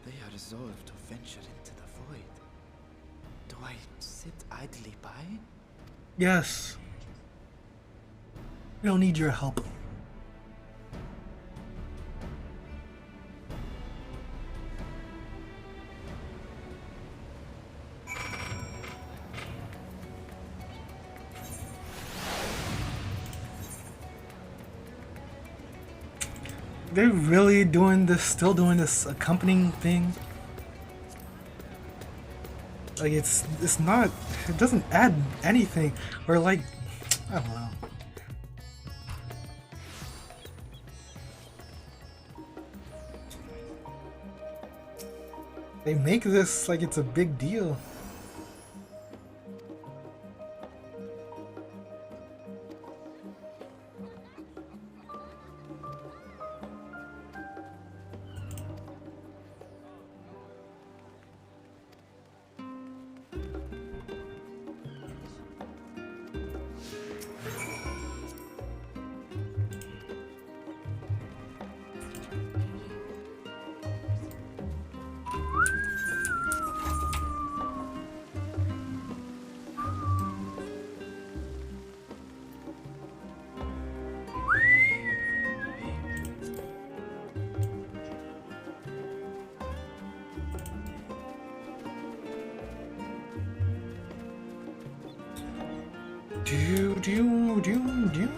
They are resolved to venture into the void. Do I sit idly by? Yes. We don't need your help. They're really doing this, still doing this accompanying thing. Like it's not, it doesn't add anything, or like, I don't know. They make this like it's a big deal. Do.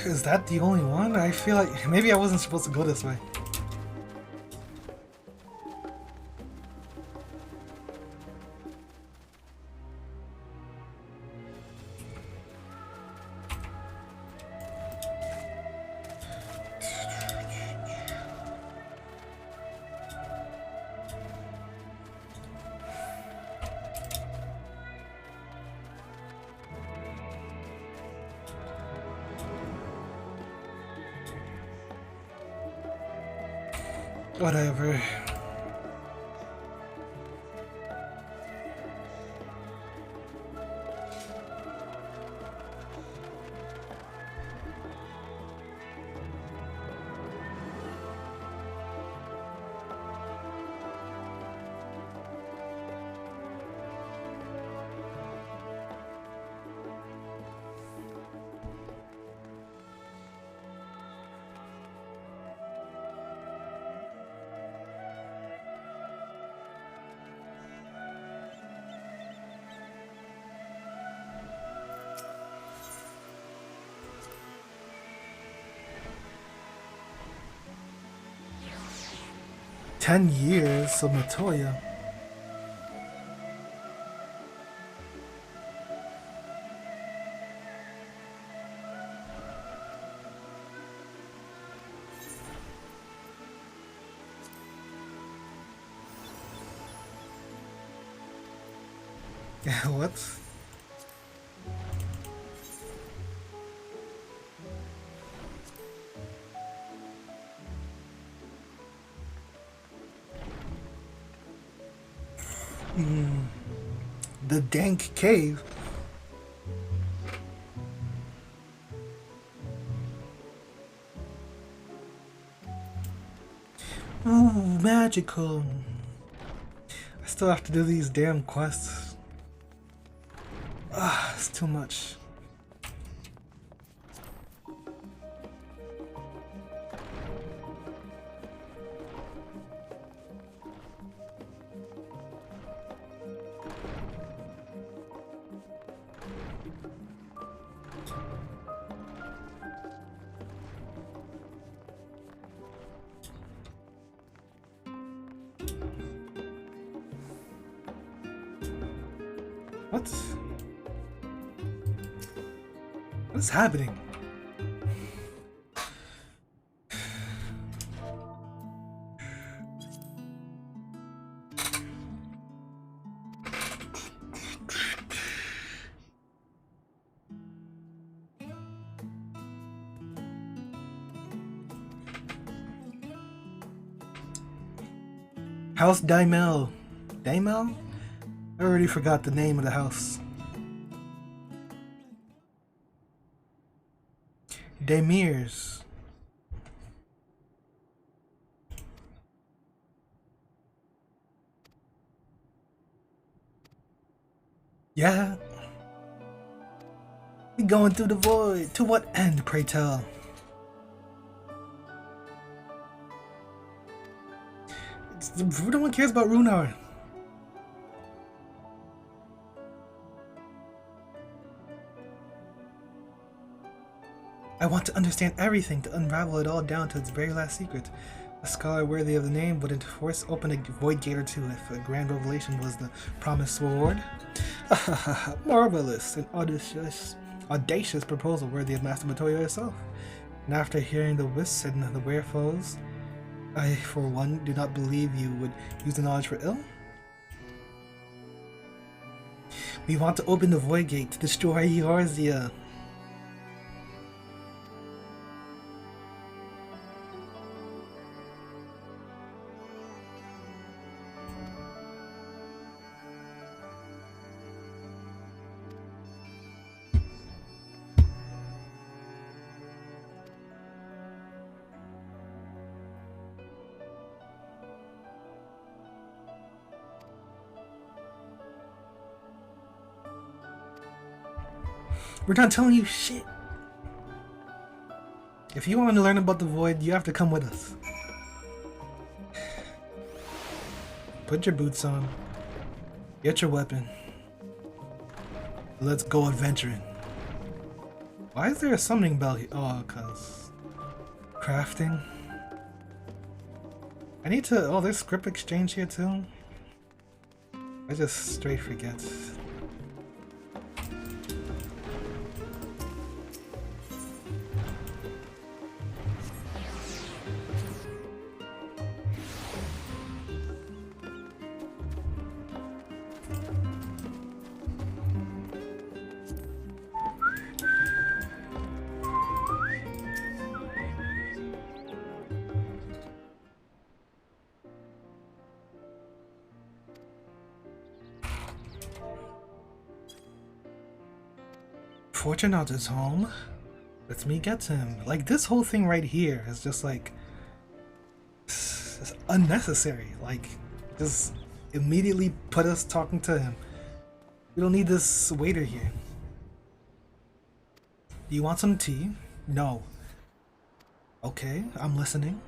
Is that the only one? I feel like maybe I wasn't supposed to go this way. Whatever. 10 years of Matoya. What? The dank cave. Ooh, magical. I still have to do these damn quests. Ah, it's too much. What? What's happening? House Daimel. Daimel? I already forgot the name of the house. Demirs. Yeah. We going through the void. To what end, pray tell? No one cares about Runar. I want to understand everything, to unravel it all down to its very last secret. A scholar worthy of the name wouldn't force open a void gate or two if a grand revelation was the promised reward. Marvelous, an audacious proposal worthy of Master Matoya herself. And after hearing the wisps and the wherefores, I, for one, do not believe you would use the knowledge for ill. We want to open the void gate to destroy Eorzea. We're not telling you shit. If you want to learn about the void, you have to come with us. Put your boots on. Get your weapon. Let's go adventuring. Why is there a summoning bell here? Oh, cause crafting. I need to. Oh, there's script exchange here too. I just straight forget. Fortunato's home. Let's me get to him. Like, this whole thing right here is just like it's unnecessary. Like, just immediately put us talking to him. We don't need this waiter here. Do you want some tea? No. Okay, I'm listening.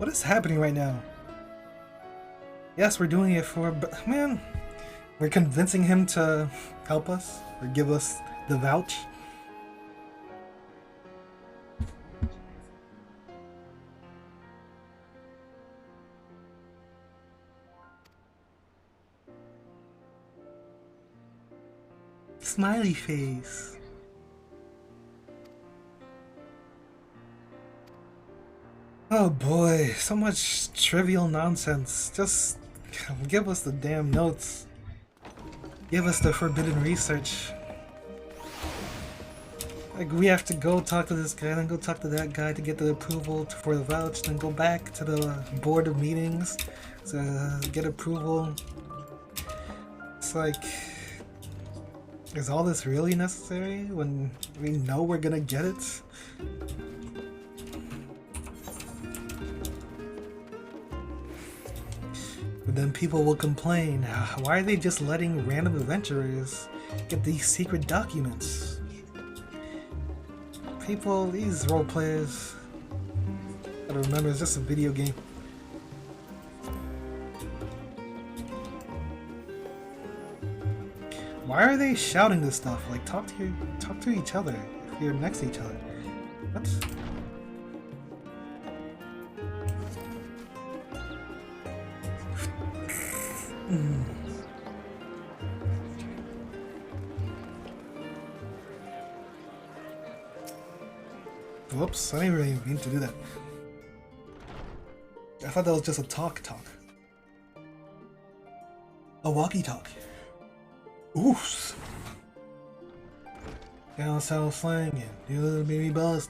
What is happening right now? Yes, we're doing it for, but man, we're convincing him to help us or give us the vouch. Smiley face. Oh boy, so much trivial nonsense. Just give us the damn notes. Give us the forbidden research. Like, we have to go talk to this guy, then go talk to that guy to get the approval for the vouch, then go back to the board of meetings to get approval. It's like, is all this really necessary when we know we're gonna get it? But then people will complain, why are they just letting random adventurers get these secret documents? People, these role players, gotta remember, it's just a video game. Why are they shouting this stuff? Like, talk to each other if you're next to each other. What? Whoops, I didn't really mean to do that. I thought that was just a talk. A walkie-talk. Oof. Down south slang and do a little baby bust.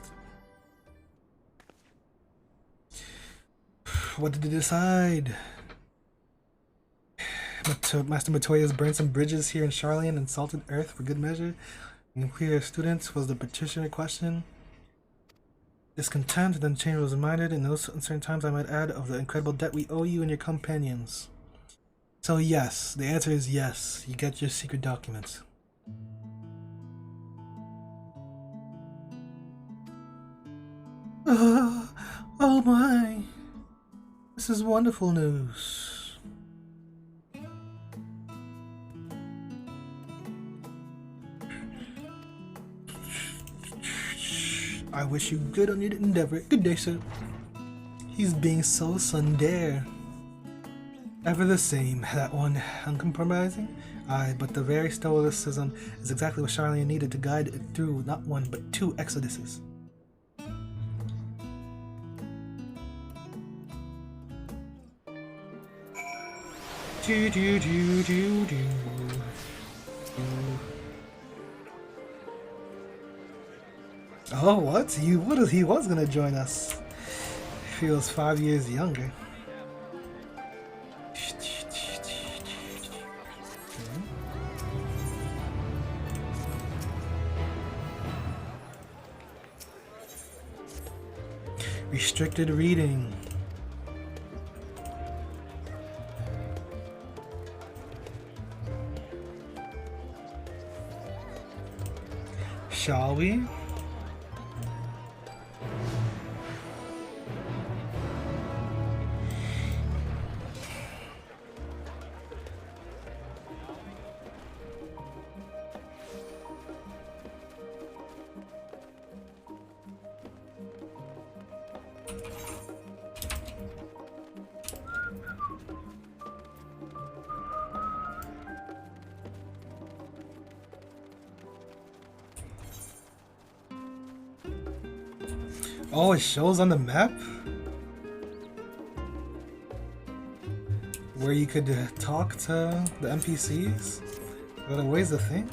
What did they decide? Master Matoya's burned some bridges here in Charlian and salted earth for good measure. And queer students was the petitioner question. Discontent, then change was reminded in those uncertain times I might add of the incredible debt we owe you and your companions. So yes, the answer is yes, you get your secret documents. Oh my, this is wonderful news. I wish you good on your endeavor. Good day, sir. He's being so tsundere. Ever the same, that one, uncompromising? Aye, but the very stoicism is exactly what Charlian needed to guide it through not one but two exoduses. Oh, what? He was gonna join us. He was 5 years younger. Restricted reading. Shall we? Oh, it shows on the map? Where you could talk to the NPCs? By the way's the thing?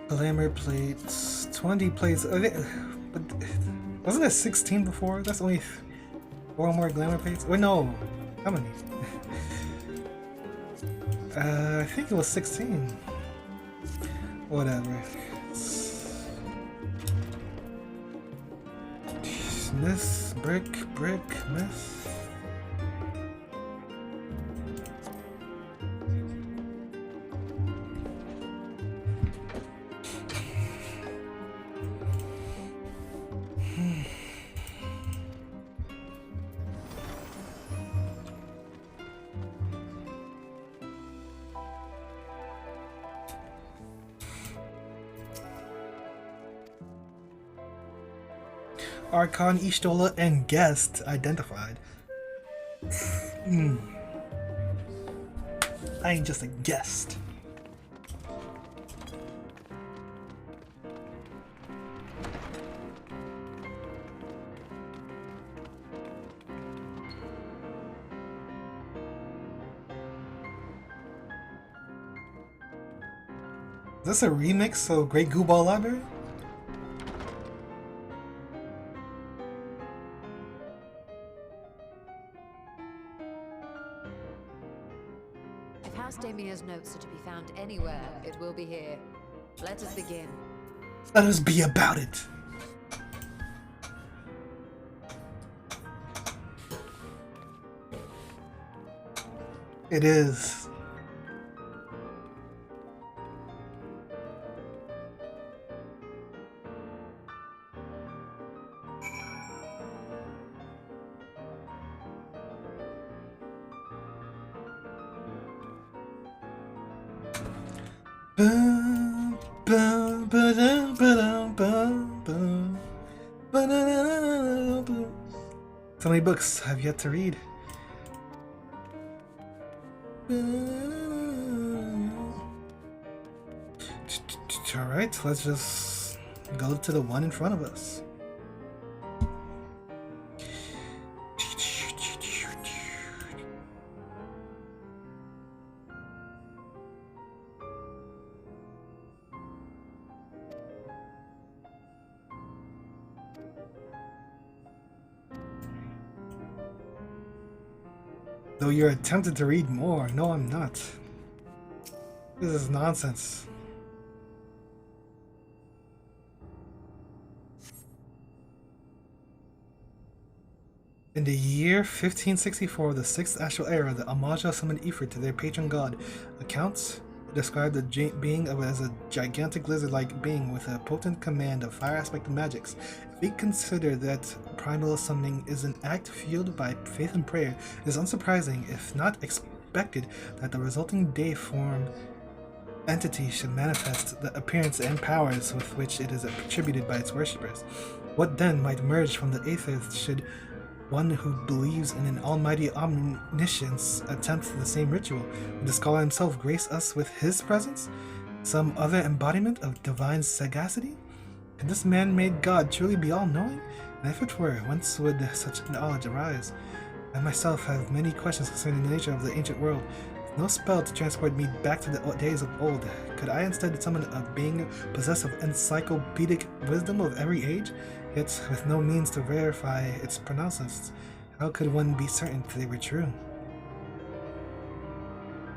Glamour plates, 20 plates. But wasn't it 16 before? That's only 4 more glamour plates? Wait, no. How many? I think it was 16. Whatever. Miss, brick, miss. Archon, Ishtola, and Guest identified. I ain't just a guest. Is this a remix of Great Goo Ball Library? If House Damia's notes are to be found anywhere, it will be here. Let us begin. Let us be about it. It is. So many books I've yet to read. Alright, let's just go to the one in front of us. Though you're attempting to read more. No, I'm not. This is nonsense. In the year 1564 of the 6th Astral Era, the Amaja summoned Ifrit to their patron god. Accounts describe the being as a gigantic lizard-like being with a potent command of fire-aspect magics. If we consider that primal summoning is an act fueled by faith and prayer, it is unsurprising, if not expected, that the resulting day-form entity should manifest the appearance and powers with which it is attributed by its worshippers. What then might emerge from the atheist should one who believes in an almighty omniscience attempt the same ritual? Would the scholar himself grace us with his presence? Some other embodiment of divine sagacity? Could this man-made god truly be all-knowing? And if it were, whence would such knowledge arise? I myself have many questions concerning the nature of the ancient world. With no spell to transport me back to the days of old, could I instead summon a being possessed of encyclopedic wisdom of every age? Yet, with no means to verify its pronouncements, how could one be certain if they were true?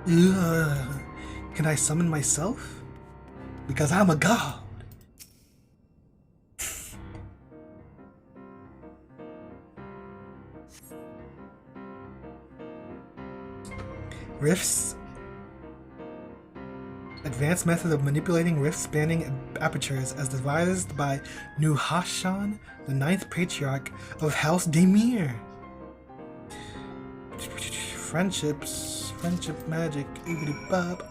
Ugh. Can I summon myself? Because I'm a god! Rifts. Advanced method of manipulating rift-spanning apertures as devised by Nuhashan, the 9th patriarch of House Demir. Friendship magic, bob.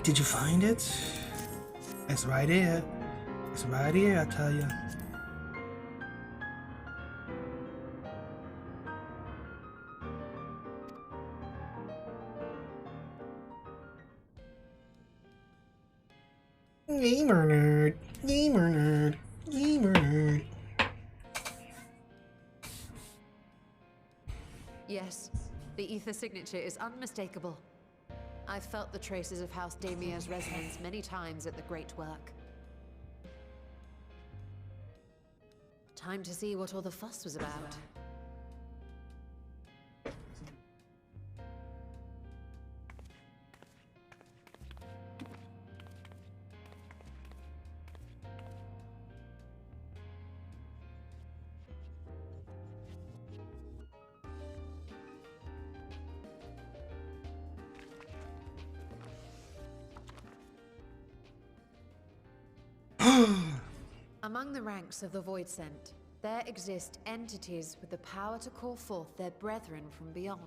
Did you find it? It's right here. It's right here, I tell you. Gamer nerd, gamer nerd, gamer nerd. Yes, the ether signature is unmistakable. I've felt the traces of House Damia's resonance many times at the Great Work. Time to see what all the fuss was about. Among the ranks of the Void Sent, there exist entities with the power to call forth their brethren from beyond.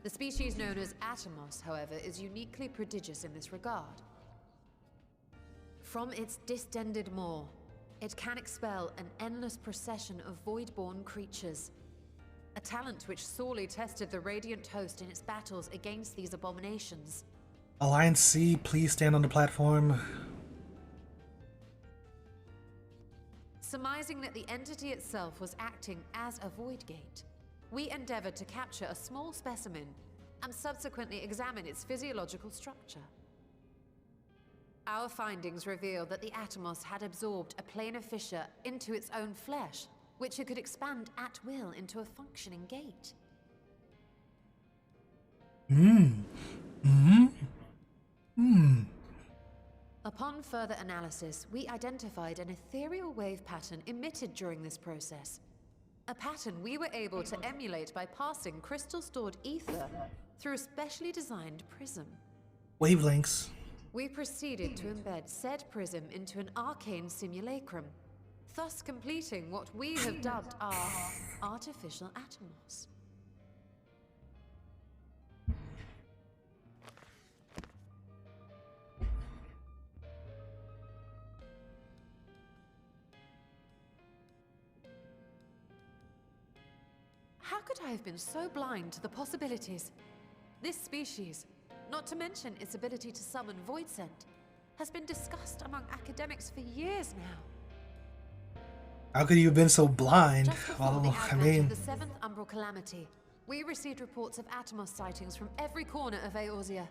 The species known as Atomos, however, is uniquely prodigious in this regard. From its distended maw, it can expel an endless procession of void-born creatures. A talent which sorely tested the Radiant host in its battles against these abominations. Alliance C, please stand on the platform. Surmising that the entity itself was acting as a void gate, we endeavored to capture a small specimen and subsequently examine its physiological structure. Our findings reveal that the Atomos had absorbed a planar fissure into its own flesh, which it could expand at will into a functioning gate. Upon further analysis, we identified an ethereal wave pattern emitted during this process. A pattern we were able to emulate by passing crystal-stored ether through a specially designed prism. Wavelengths. We proceeded to embed said prism into an arcane simulacrum, thus completing what we have dubbed our artificial Atomos. How could I have been so blind to the possibilities? This species, not to mention its ability to summon void scent, has been discussed among academics for years now. How could you have been so blind? Just before the Well, advent of the Seventh Umbral Calamity, we received reports of Atomos sightings from every corner of Eorzea.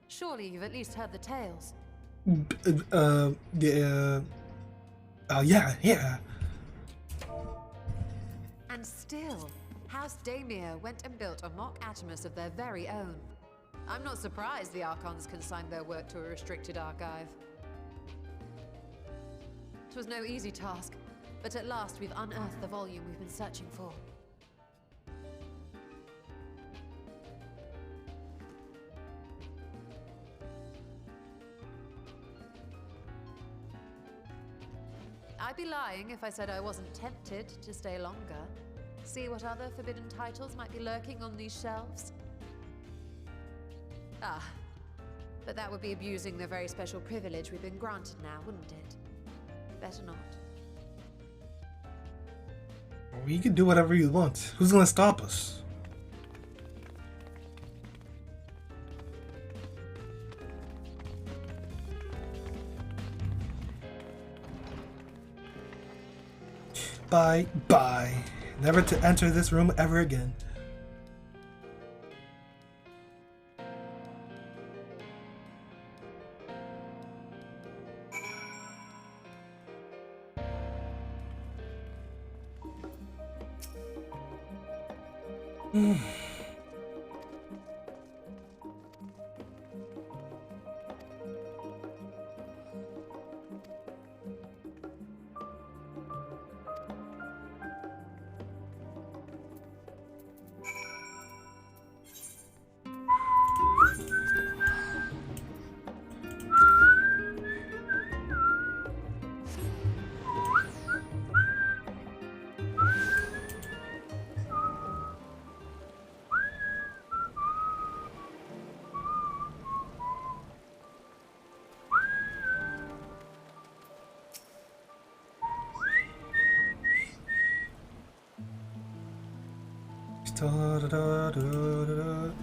Surely you've at least heard the tales. Yeah. And still, House Daemir went and built a mock Atomos of their very own. I'm not surprised the Archons consigned their work to a restricted archive. It was no easy task, but at last we've unearthed the volume we've been searching for. I'd be lying if I said I wasn't tempted to stay longer. See what other forbidden titles might be lurking on these shelves. Ah, but that would be abusing the very special privilege we've been granted now, wouldn't it? Better not. You can do whatever you want. Who's gonna stop us? Bye. Never to enter this room ever again.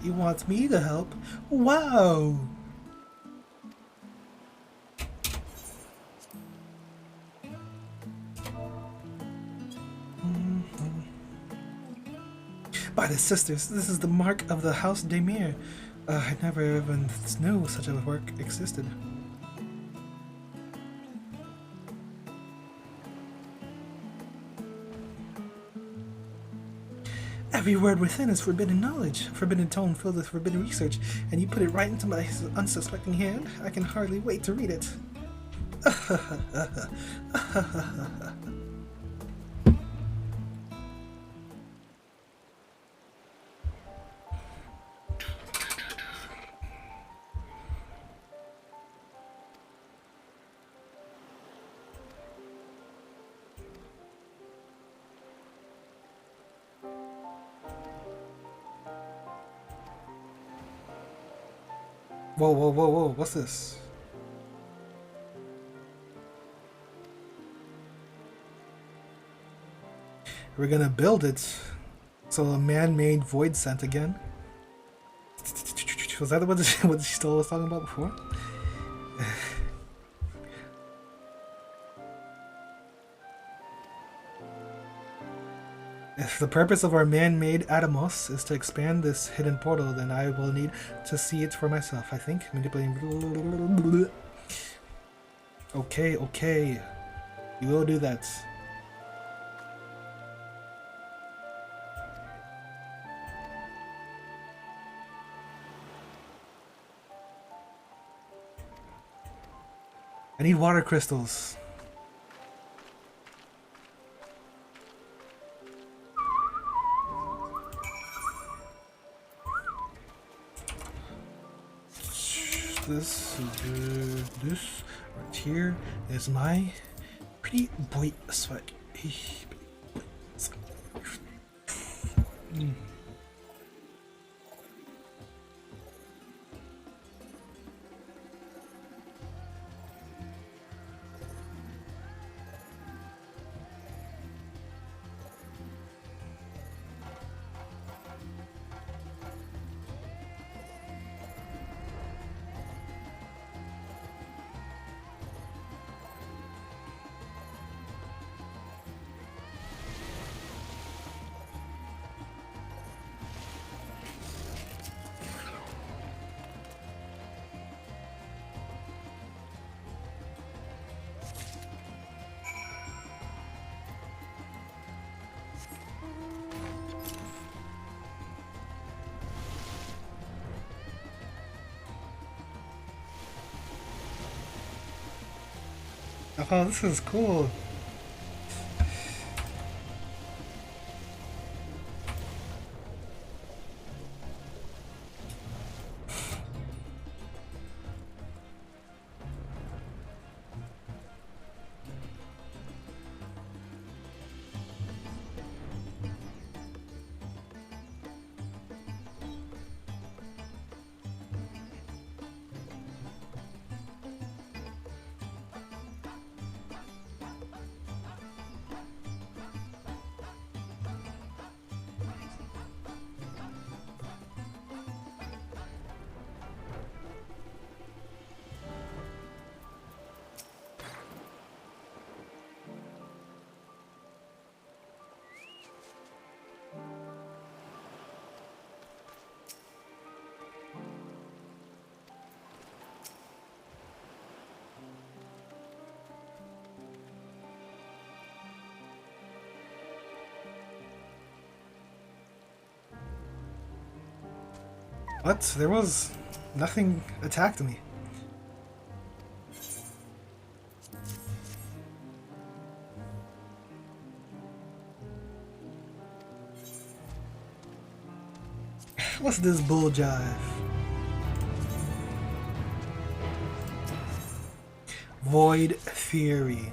He wants me to help. Wow. By the sisters, this is the mark of the House Daemir. I never even knew such a work existed. Every word within is forbidden knowledge, a forbidden tome filled with forbidden research, and you put it right into my unsuspecting hand? I can hardly wait to read it. Whoa, what's this? We're gonna build it. So a man-made void scent again. Was that what she still was talking about before? If the purpose of our man-made Atomos is to expand this hidden portal, then I will need to see it for myself, I think. Manipulating. Okay, okay. We will do that. I need water crystals. This right here is my pretty boy sweat. Oh, this is cool. What? There was nothing attacked me. What's this bull jive? Void Theory.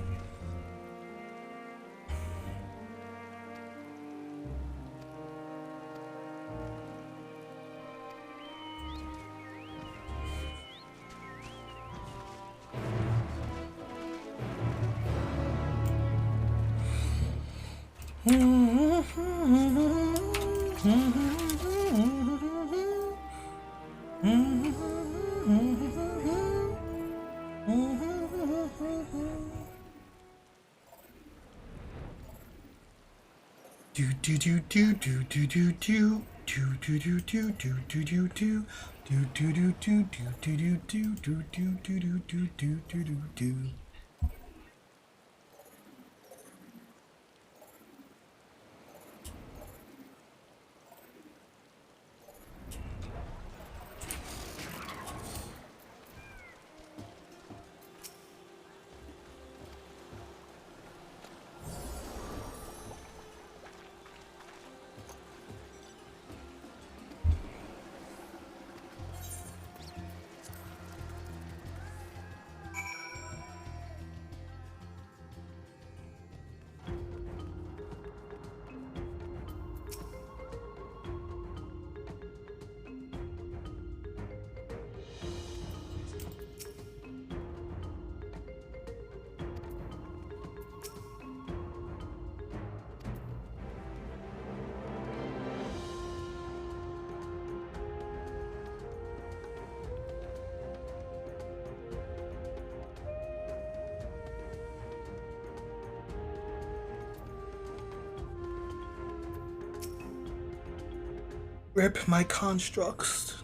Rip my constructs.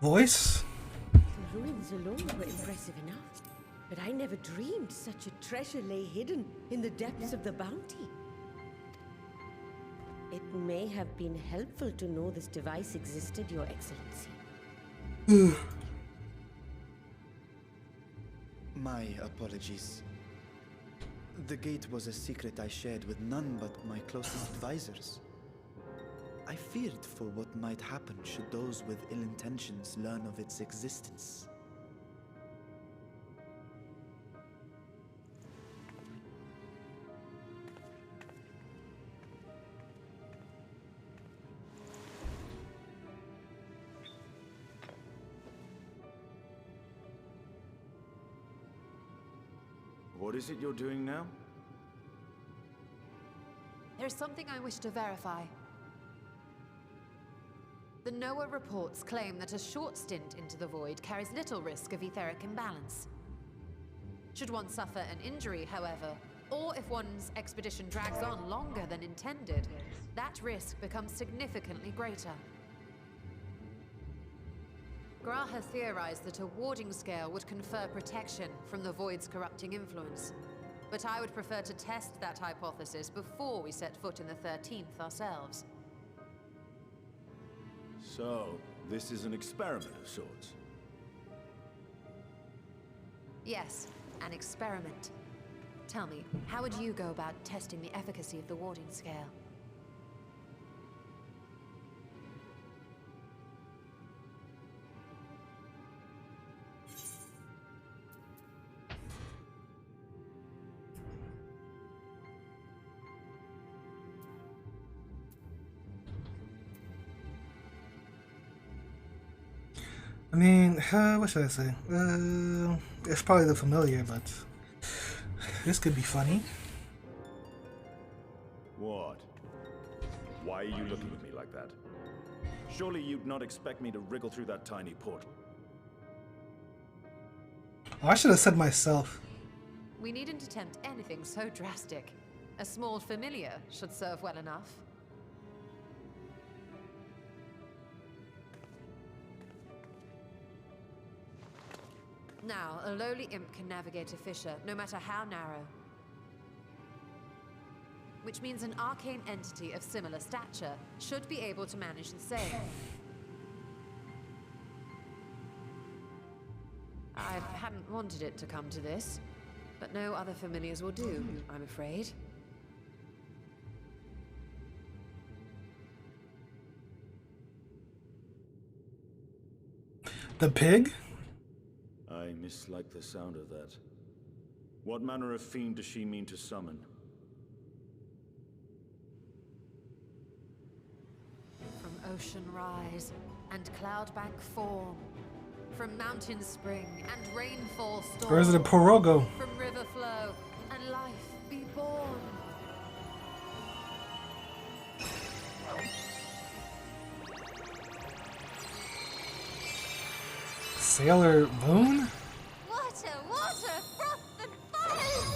Voice? The ruins alone were impressive enough, but I never dreamed such a treasure lay hidden in the depths of the bounty. It may have been helpful to know this device existed, Your Excellency. My apologies. The gate was a secret I shared with none but my closest advisors. I feared for what might happen should those with ill intentions learn of its existence. What is it you're doing now? There's something I wish to verify. The NOAA reports claim that a short stint into the void carries little risk of etheric imbalance. Should one suffer an injury, however, or if one's expedition drags on longer than intended, that risk becomes significantly greater. Gra has theorized that a warding scale would confer protection from the void's corrupting influence. But I would prefer to test that hypothesis before we set foot in the 13th ourselves. So, this is an experiment of sorts? Yes, an experiment. Tell me, how would you go about testing the efficacy of the warding scale? I mean, what should I say? It's probably the familiar, but this could be funny. What? Why are you looking at me like that? Surely you'd not expect me to wriggle through that tiny portal. Oh, I should have said myself. We needn't attempt anything so drastic. A small familiar should serve well enough. Now, a lowly imp can navigate a fissure, no matter how narrow. Which means an arcane entity of similar stature should be able to manage the same. I hadn't wanted it to come to this, but no other familiars will do, I'm afraid. The pig? I mislike the sound of that. What manner of fiend does she mean to summon? From ocean rise and cloudbank form, from mountain spring and rainfall storm, Or is it a Porogo? from river flow and life be born. Sailor Moon? Water, water, froth and foam!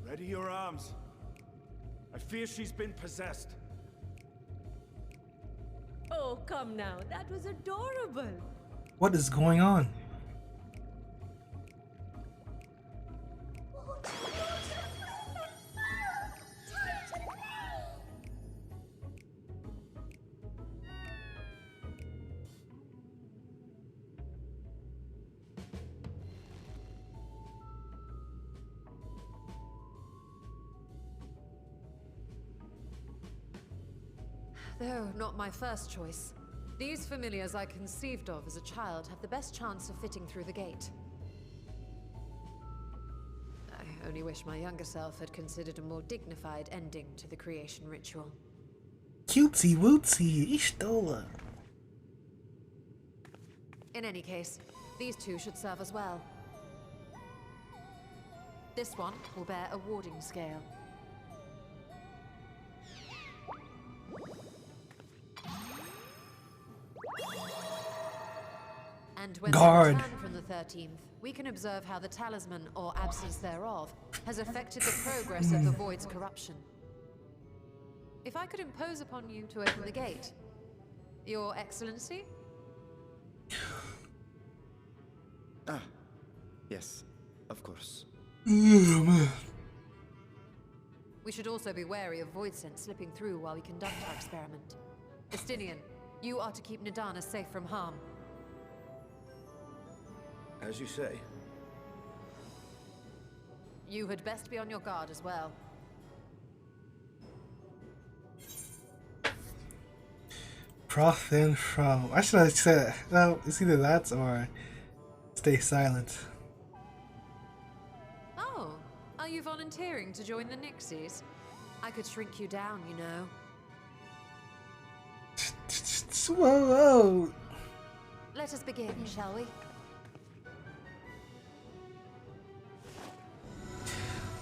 Ready your arms. I fear she's been possessed. Oh, come now. That was adorable. What is going on? Though not my first choice. These familiars I conceived of as a child have the best chance of fitting through the gate. I only wish my younger self had considered a more dignified ending to the creation ritual. Cutesy wootsy, Ishtola. In any case, these two should serve as well. This one will bear a warding scale. And when Guard. we return from the 13th, we can observe how the talisman, or absence thereof, has affected the progress of the Void's corruption. If I could impose upon you to open the gate, Your Excellency? Ah, yes, of course. We should also be wary of void scent slipping through while we conduct our experiment. Estinian, you are to keep Nadana safe from harm. As you say. You had best be on your guard as well. Prof and from. Why should I say? Well, it's either that or stay silent. Oh, are you volunteering to join the Nixies? I could shrink you down, you know. Whoa, whoa. Let us begin, shall we?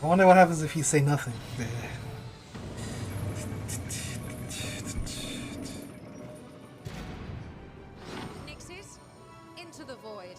I wonder what happens if you say nothing. Nixies, into the void.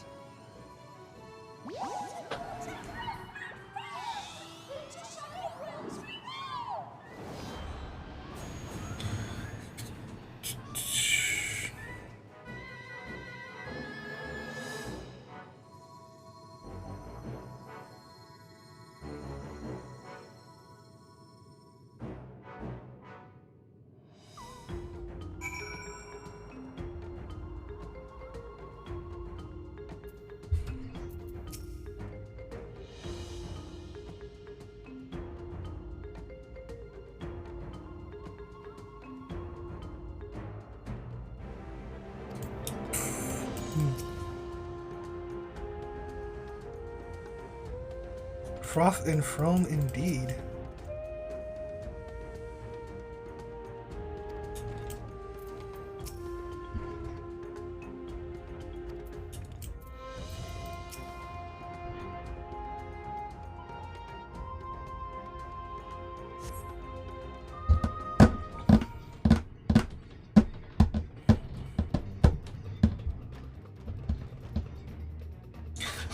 Froth and Frome indeed.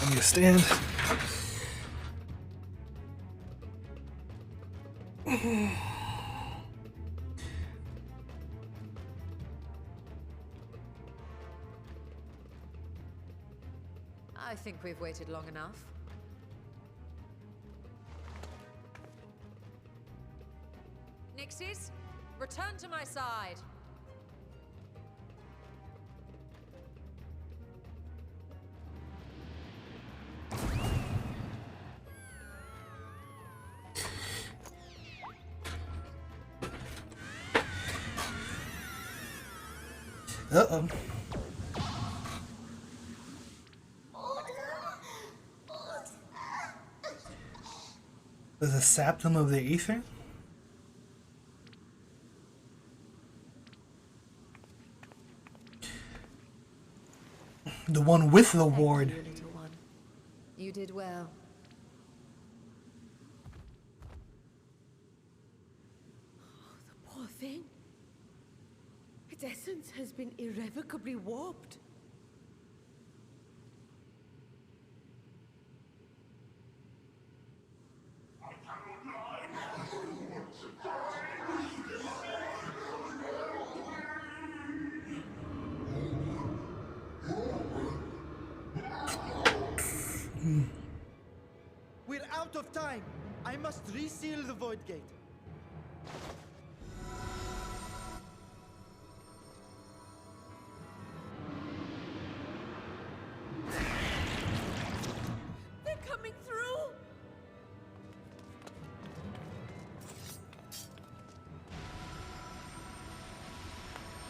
Understand. I think we've waited long enough. Nixies, return to my side. Uh-oh. Was it sap them of the ether? The one with the ward. Thank you, little one. You did well. The poor thing. Its essence has been irrevocably warped. We're out of time. I must reseal the void gate. They're coming through!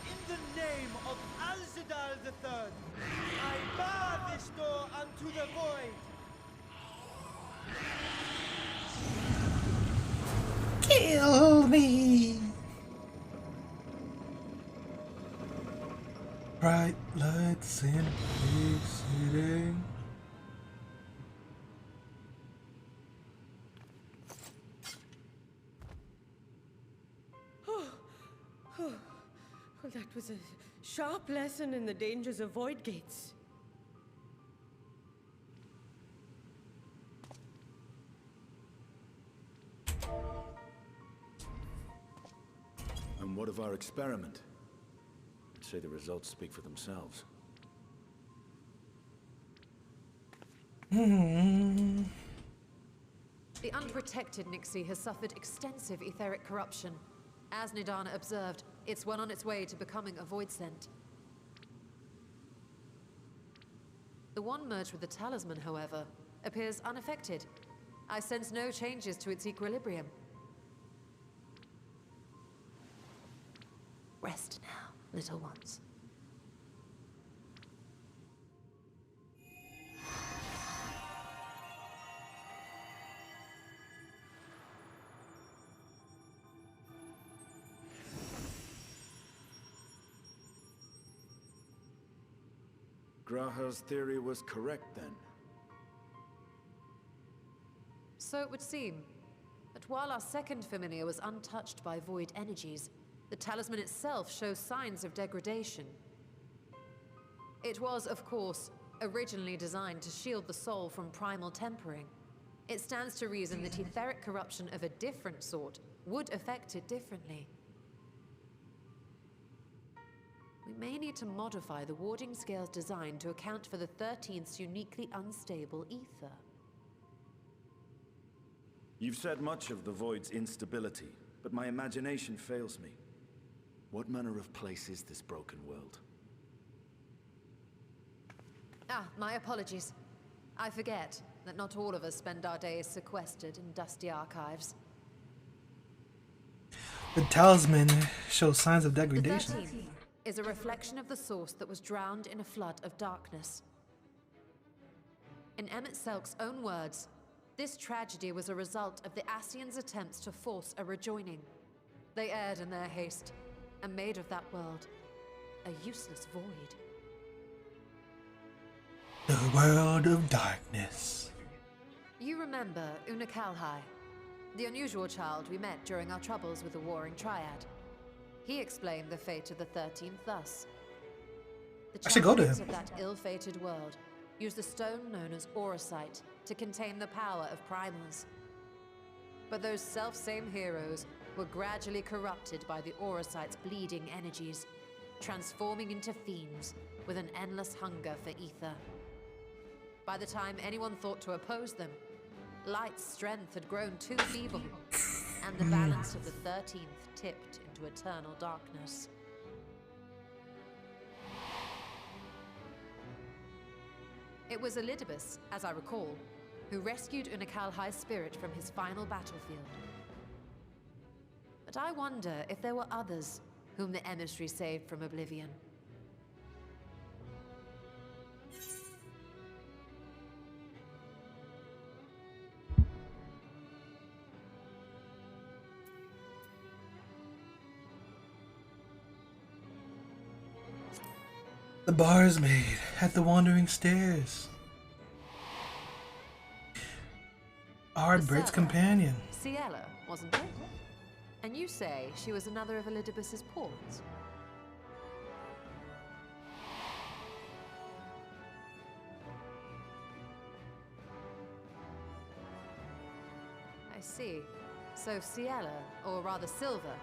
In the name of Alzadal III, I bar this door unto the void. Kill me! Bright lights in big city. Well, that was a sharp lesson in the dangers of void gates. And what of our experiment? I'd say the results speak for themselves. The unprotected Nixie has suffered extensive etheric corruption. As Nidana observed, it's well on its way to becoming a void scent. The one merged with the talisman, however, appears unaffected. I sense no changes to its equilibrium. Rest now, little ones. Graha's theory was correct then. So it would seem. But while our second familiar was untouched by void energies, the talisman itself shows signs of degradation. It was, of course, originally designed to shield the soul from primal tempering. It stands to reason that etheric corruption of a different sort would affect it differently. We may need to modify the warding scale's design to account for the 13th's uniquely unstable ether. You've said much of the Void's instability, but my imagination fails me. What manner of place is this broken world? Ah, my apologies. I forget that not all of us spend our days sequestered in dusty archives. The talisman shows signs of The degradation. 13th is a reflection of the source that was drowned in a flood of darkness. In Emmett Selk's own words, this tragedy was a result of the Ascians' attempts to force a rejoining. They erred in their haste, and made of that world a useless void. The world of darkness. You remember Unakalhai, the unusual child we met during our troubles with the Warring Triad. He explained the fate of the 13th thus. The I should go to champions him. of that ill-fated world used the stone known as Auracite to contain the power of primals. But those self-same heroes were gradually corrupted by the Auracite's bleeding energies, transforming into fiends with an endless hunger for ether. By the time anyone thought to oppose them, Light's strength had grown too feeble, and the balance of the 13th tipped into eternal darkness. It was Elidibus, as I recall, who rescued Unakalhai's spirit from his final battlefield. But I wonder if there were others whom the emissary saved from oblivion. The bars made at the wandering stairs. Our Brit's companion. Ciela, wasn't it? And you say she was another of Elidibus's pawns? I see. So Ciela, or rather Silva,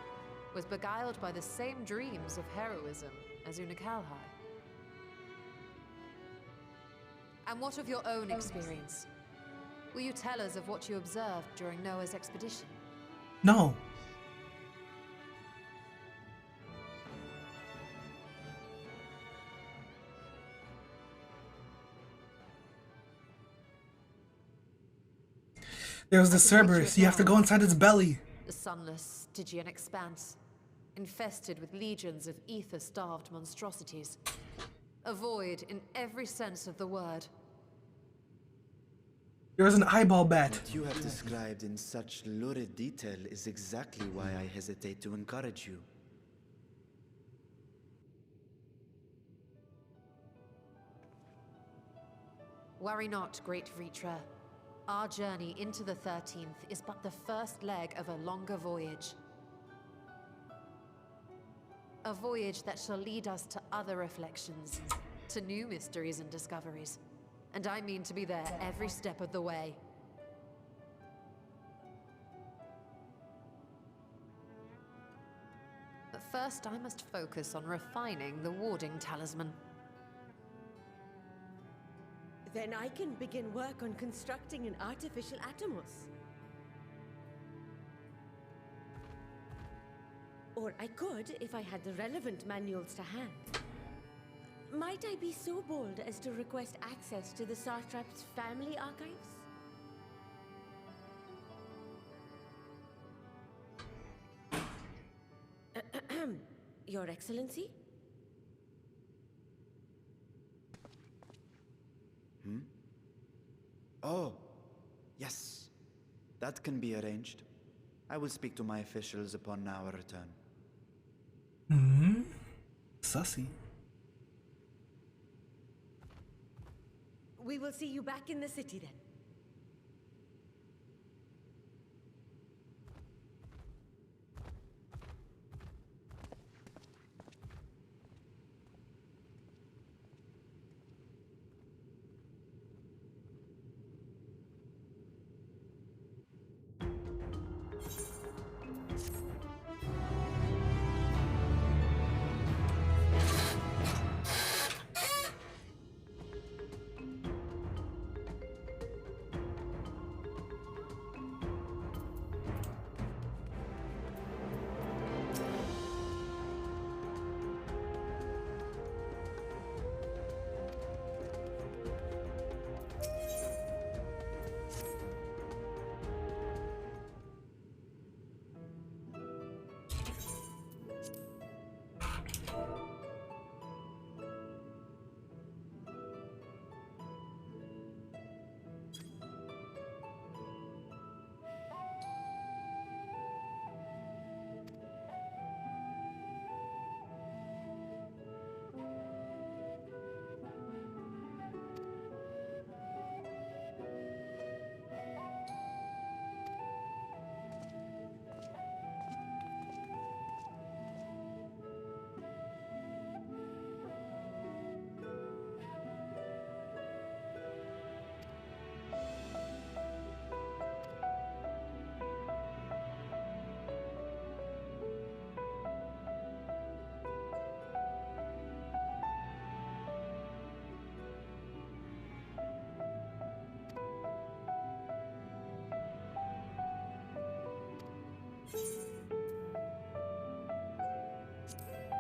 was beguiled by the same dreams of heroism as Unakalhai. And what of your own experience? Will you tell us of what you observed during Noah's expedition? No. There's the Cerberus. You have to go inside its belly. The sunless, Stygian expanse, infested with legions of ether-starved monstrosities. A void in every sense of the word. There's an eyeball bat. What you have described in such lurid detail is exactly why I hesitate to encourage you. Worry not, great Vritra. Our journey into the 13th is but the first leg of a longer voyage. A voyage that shall lead us to other reflections, to new mysteries and discoveries. And I mean to be there every step of the way. But first, I must focus on refining the warding talisman. Then I can begin work on constructing an artificial Atomos. Or I could, if I had the relevant manuals to hand. Might I be so bold as to request access to the Satrap's family archives? Your Excellency? Oh, yes. That can be arranged. I will speak to my officials upon our return. Sussy. We will see you back in the city then.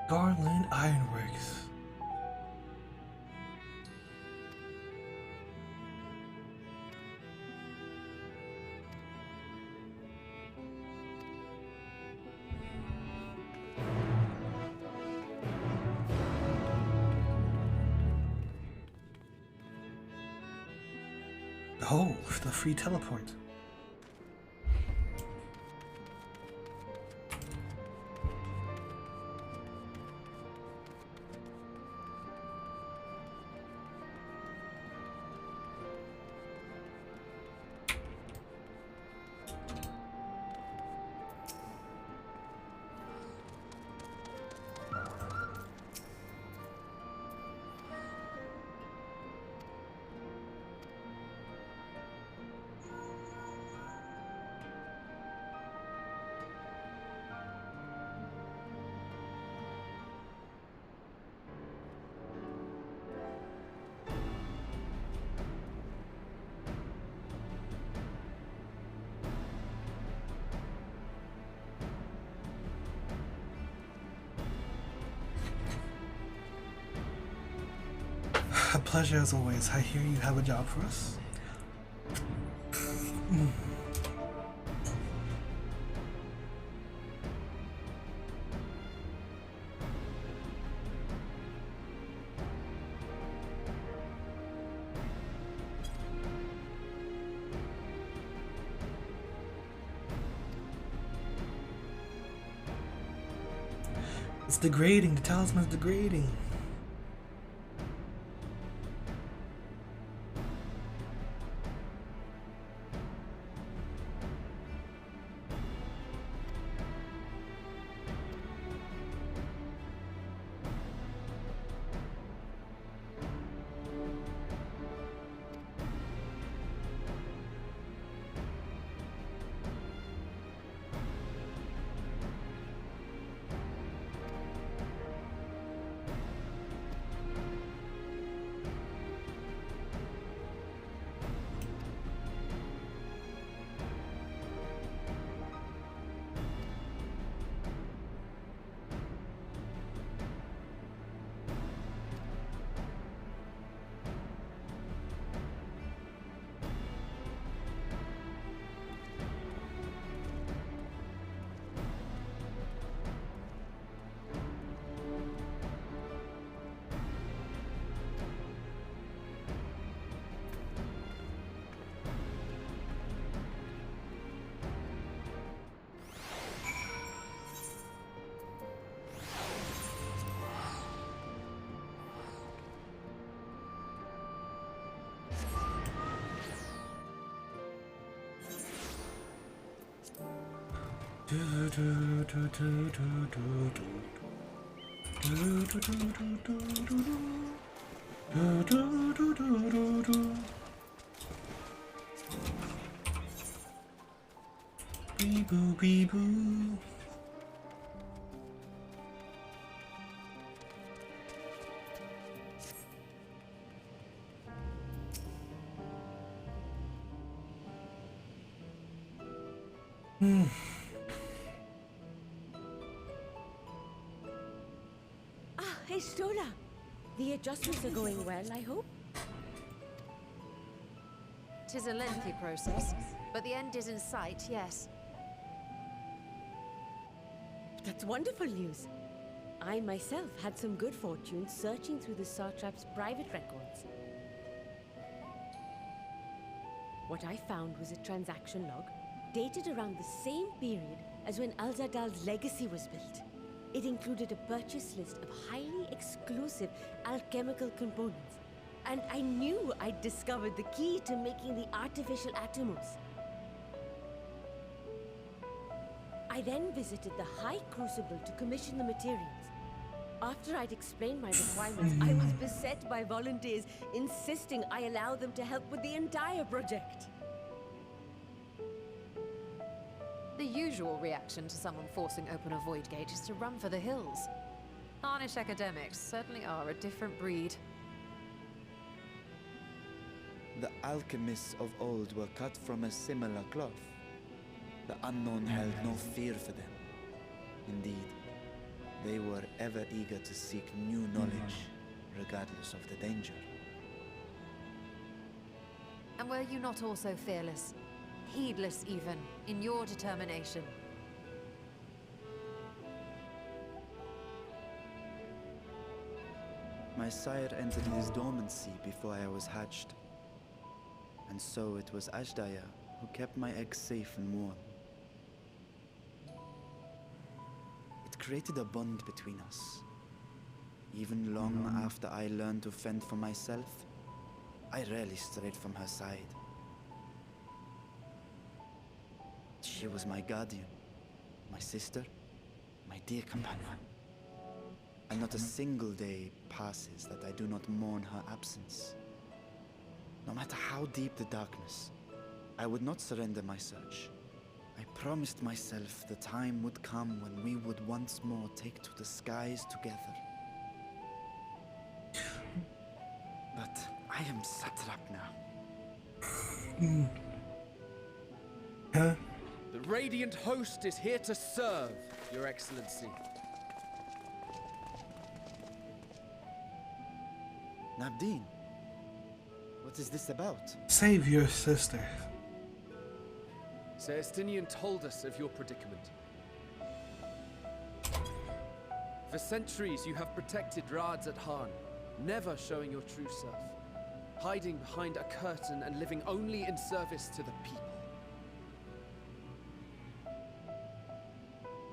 Garland Ironworks. Oh, the free teleport. A pleasure as always. I hear you have a job for us. It's degrading. The talisman's degrading. Bee boo, bee boo. Ah, hey, Stola. The adjustments are going well, I hope? 'Tis a lengthy process, but the end is in sight, yes. That's wonderful news. I myself had some good fortune searching through the Satrap's private records. What I found was a transaction log dated around the same period as when Alzadal's legacy was built. It included a purchase list of highly exclusive alchemical components, and I knew I'd discovered the key to making the artificial atomos. I then visited the High Crucible to commission the materials. After I'd explained my requirements, I was beset by volunteers insisting I allow them to help with the entire project. The usual reaction to someone forcing open a void gate is to run for the hills. Harnish academics certainly are a different breed. The alchemists of old were cut from a similar cloth. The unknown held no fear for them. Indeed, they were ever eager to seek new knowledge, regardless of the danger. And were you not also fearless? Heedless even, in your determination? My sire entered his dormancy before I was hatched. And so it was Ashdaya who kept my eggs safe and warm. It created a bond between us. Even long after I learned to fend for myself, I rarely strayed from her side. She was my guardian, my sister, my dear companion. And not a single day passes that I do not mourn her absence. No matter how deep the darkness, I would not surrender my search. I promised myself the time would come when we would once more take to the skies together. But I am satrap now. Huh? The Radiant Host is here to serve, Your Excellency. Nabdeen, what is this about? Save your sister. Celestinian told us of your predicament. For centuries you have protected Rads at Han, never showing your true self, hiding behind a curtain and living only in service to the people.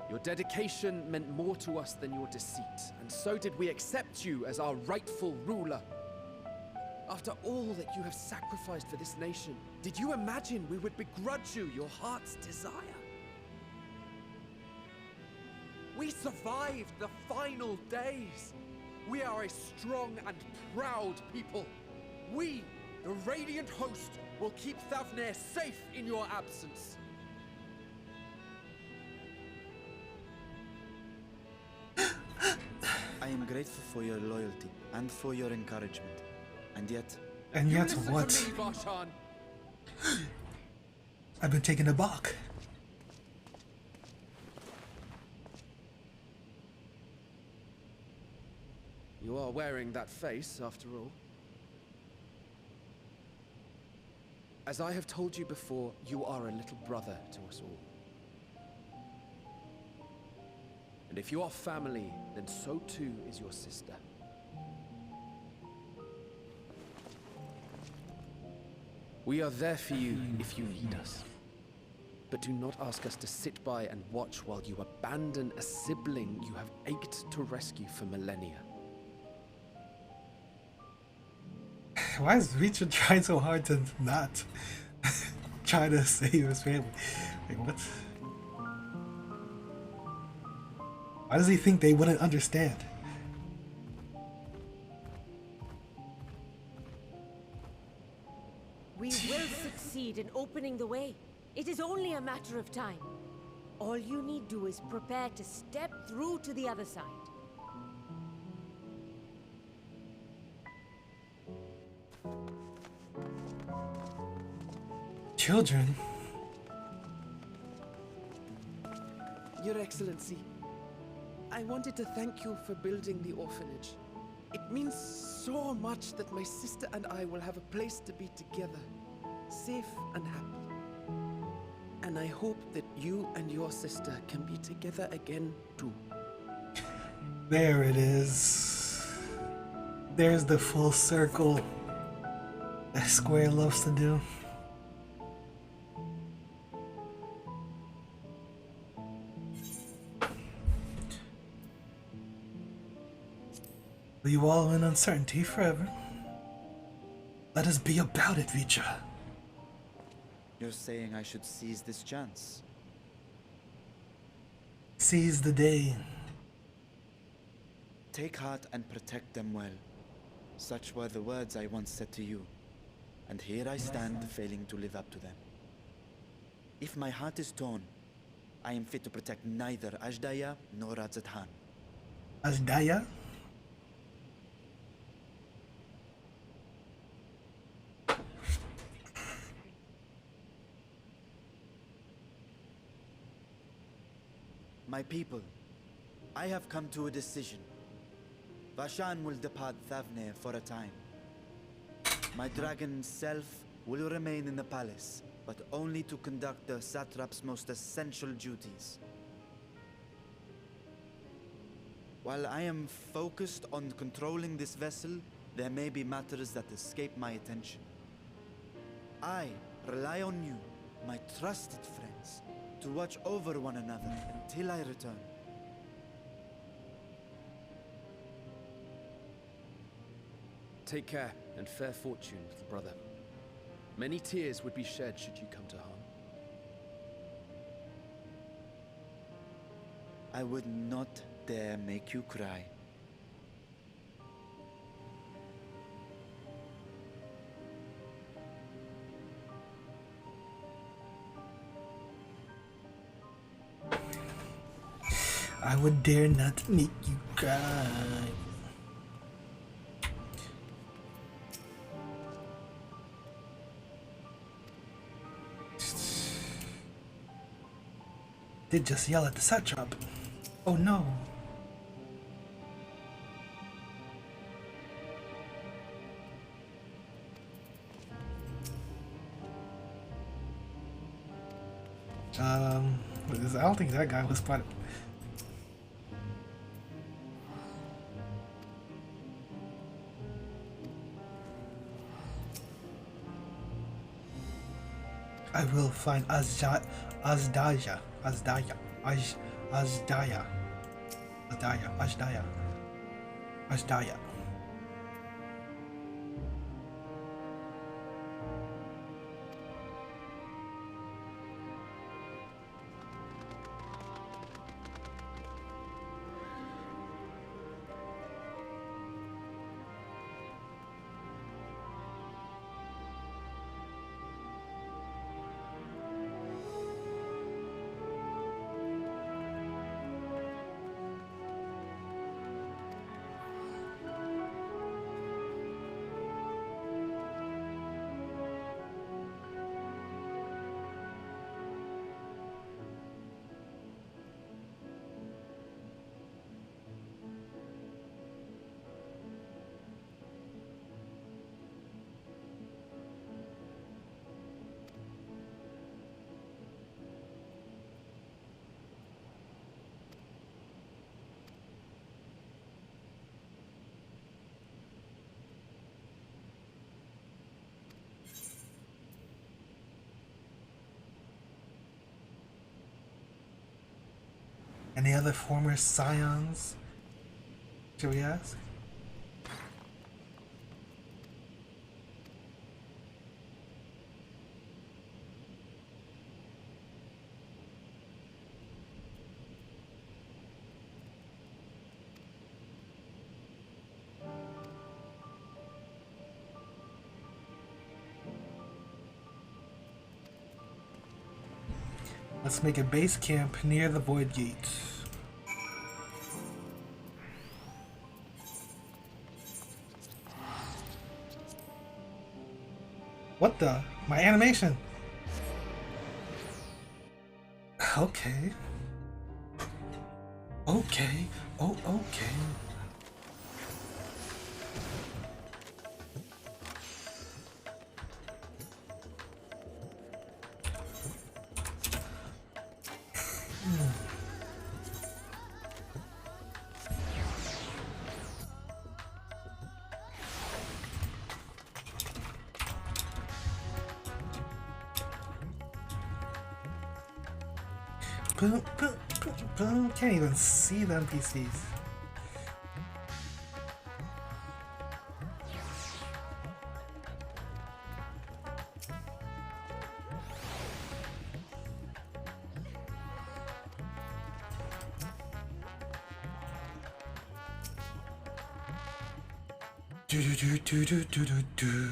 Your dedication meant more to us than your deceit, and so did we accept you as our rightful ruler. After all that you have sacrificed for this nation, did you imagine we would begrudge you your heart's desire? We survived the final days. We are a strong and proud people. We, the Radiant Host, will keep Thavnair safe in your absence. I am grateful for your loyalty and for your encouragement. And yet what? To me, Varshan. I've been taken aback. You are wearing that face, after all. As I have told you before, you are a little brother to us all. And if you are family, then so too is your sister. We are there for you if you need us. But do not ask us to sit by and watch while you abandon a sibling you have ached to rescue for millennia. Why is Richard trying so hard to not try to save his family? Like, what? Why does he think they wouldn't understand? We will succeed in opening the way. It is only a matter of time. All you need do is prepare to step through to the other side. Children? Your Excellency, I wanted to thank you for building the orphanage. It means so much that my sister and I will have a place to be together, safe and happy. And I hope that you and your sister can be together again too. There it is. There's the full circle that Square loves to do. Will you wallow in uncertainty forever? Let us be about it, Vicha. You're saying I should seize this chance? Seize the day. Take heart and protect them well. Such were the words I once said to you. And here I stand, failing to live up to them. If my heart is torn, I am fit to protect neither Ajdaya nor Radzathan. Ajdaya? My people, I have come to a decision. Vashan will depart Thavne for a time. My dragon self will remain in the palace, but only to conduct the satrap's most essential duties. While I am focused on controlling this vessel, there may be matters that escape my attention. I rely on you, my trusted friends, to watch over one another until I return. Take care and fair fortune, little brother. Many tears would be shed should you come to harm. I would not dare make you cry. I would dare not make you cry. Did just yell at the satrap. Oh no. I don't think that guy was part of. I will find Azdaya. Any other former scions? Should we ask? Let's make a base camp near the Void Gate. What the? My animation! Okay. Okay. Oh, okay. Boom, boom, boom, boom. Can't even see the NPCs. Do do do do do do do do.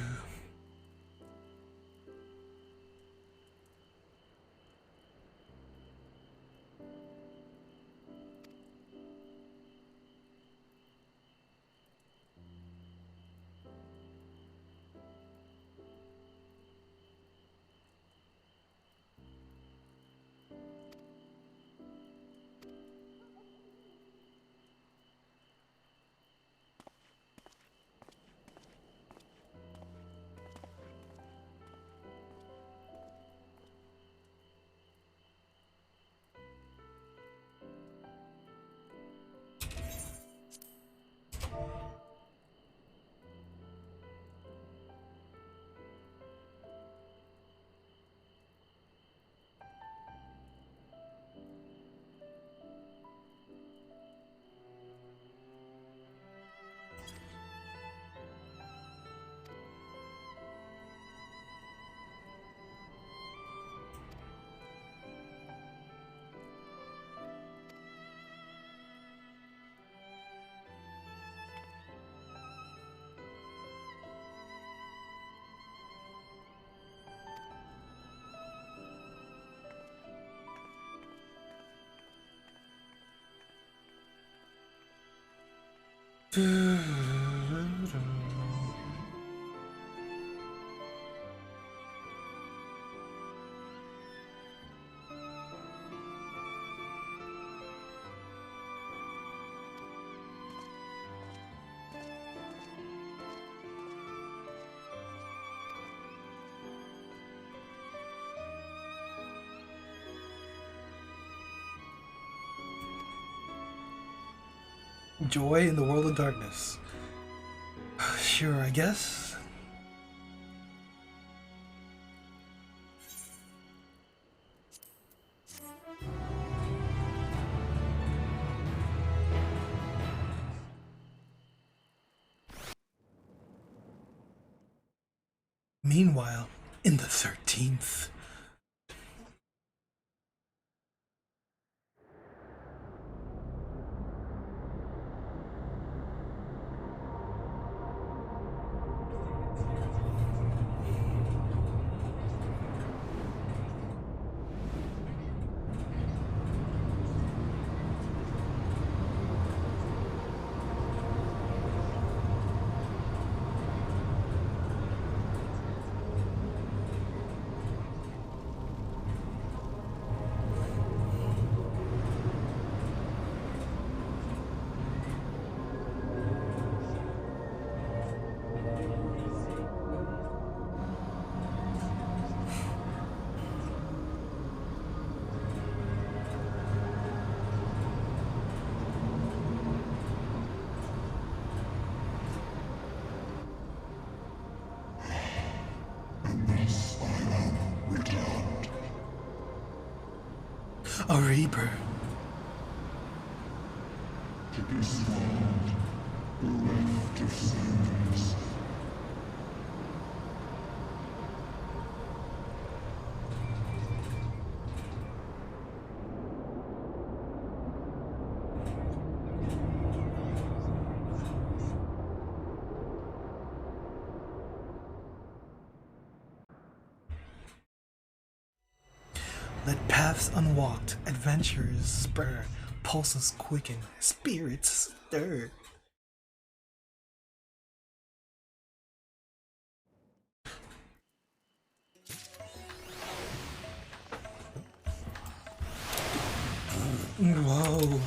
Joy in the world of darkness. Sure, I guess. Meanwhile, in the 13th. A reaper. To be spawned, bereft of sense. Let paths unwalked, adventurers spur, pulses quicken, spirits stir. Whoa.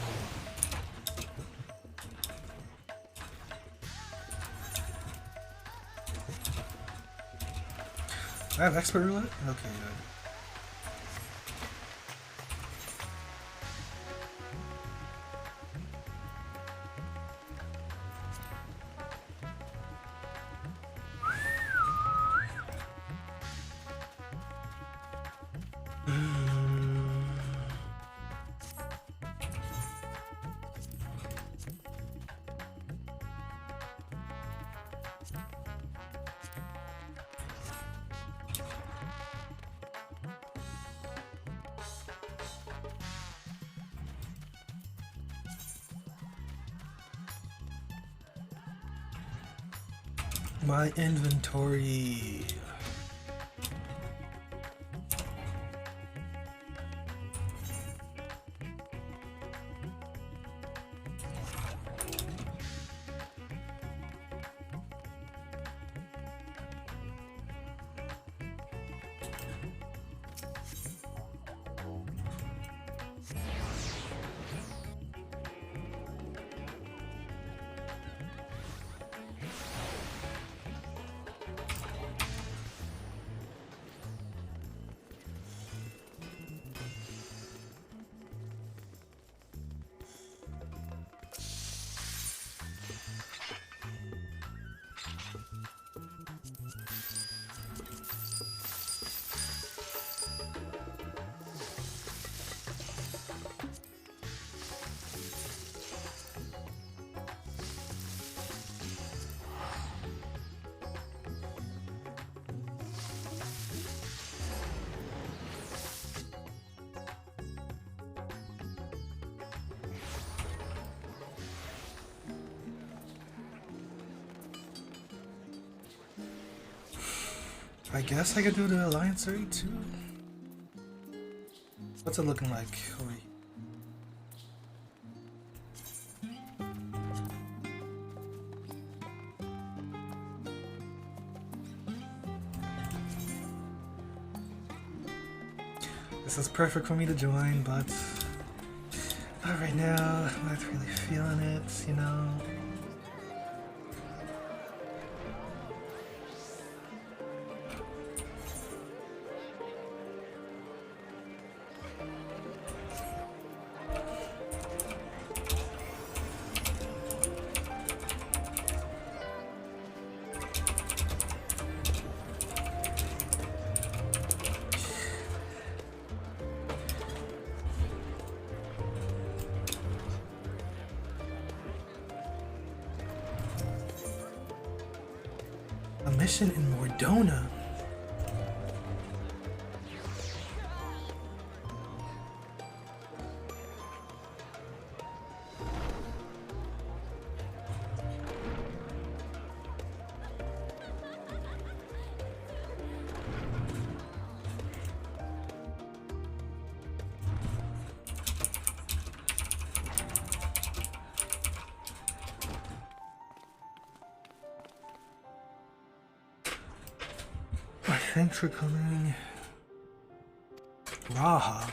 I have expert roulette? Okay, good. My inventory. I guess I could do the Alliance raid too. What's it looking like? Oh, wait. This is perfect for me to join, but not right now. I'm not really feeling it, you know. A mission in Mordona. Thanks for coming. Raha.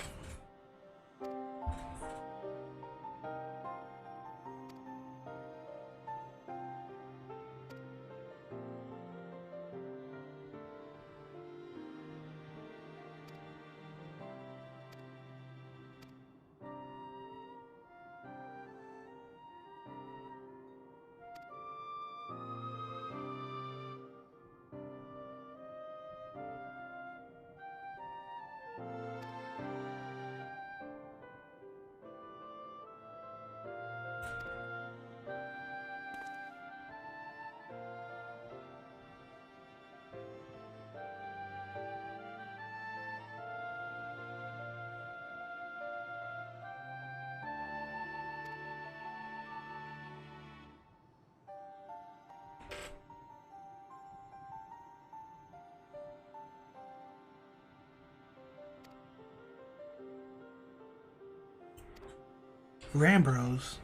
Rambros.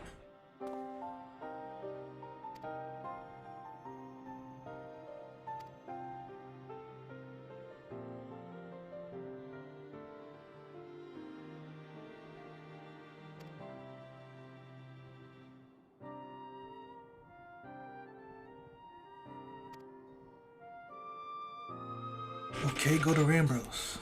Okay, go to Rambros.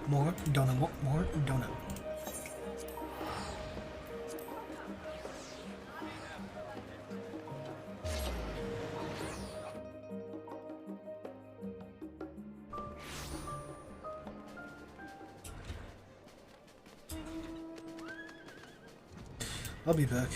More donut, more donut. I'll be back.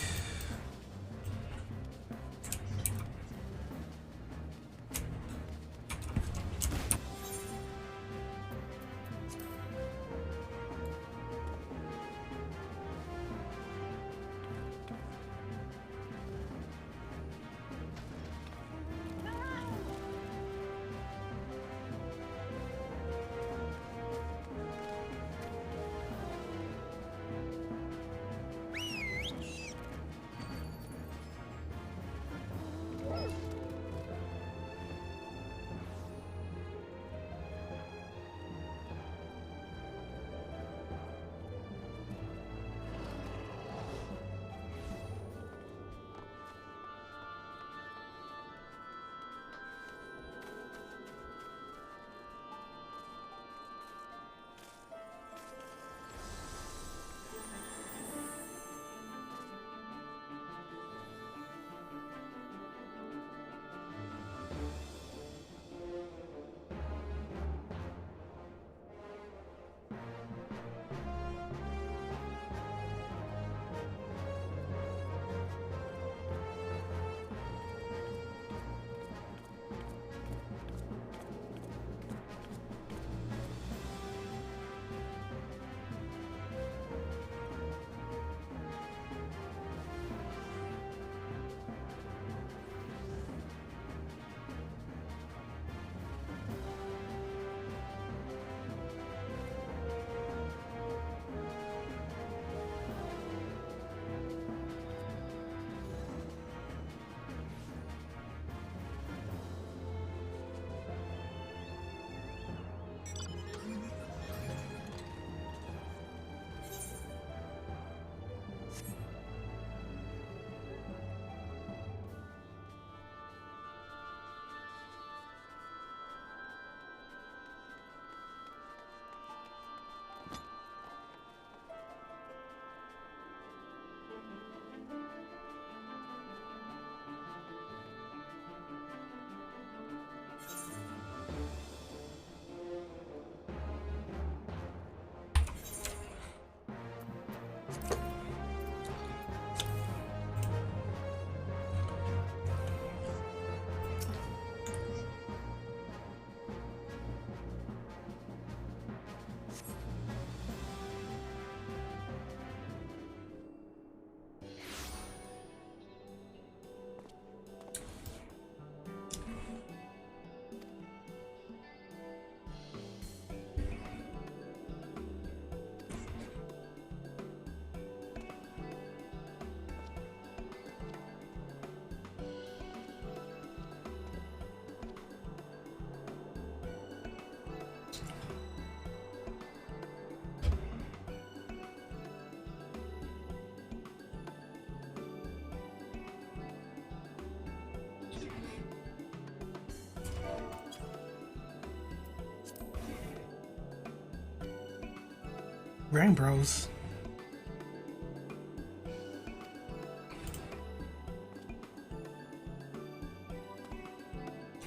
Rain Bros.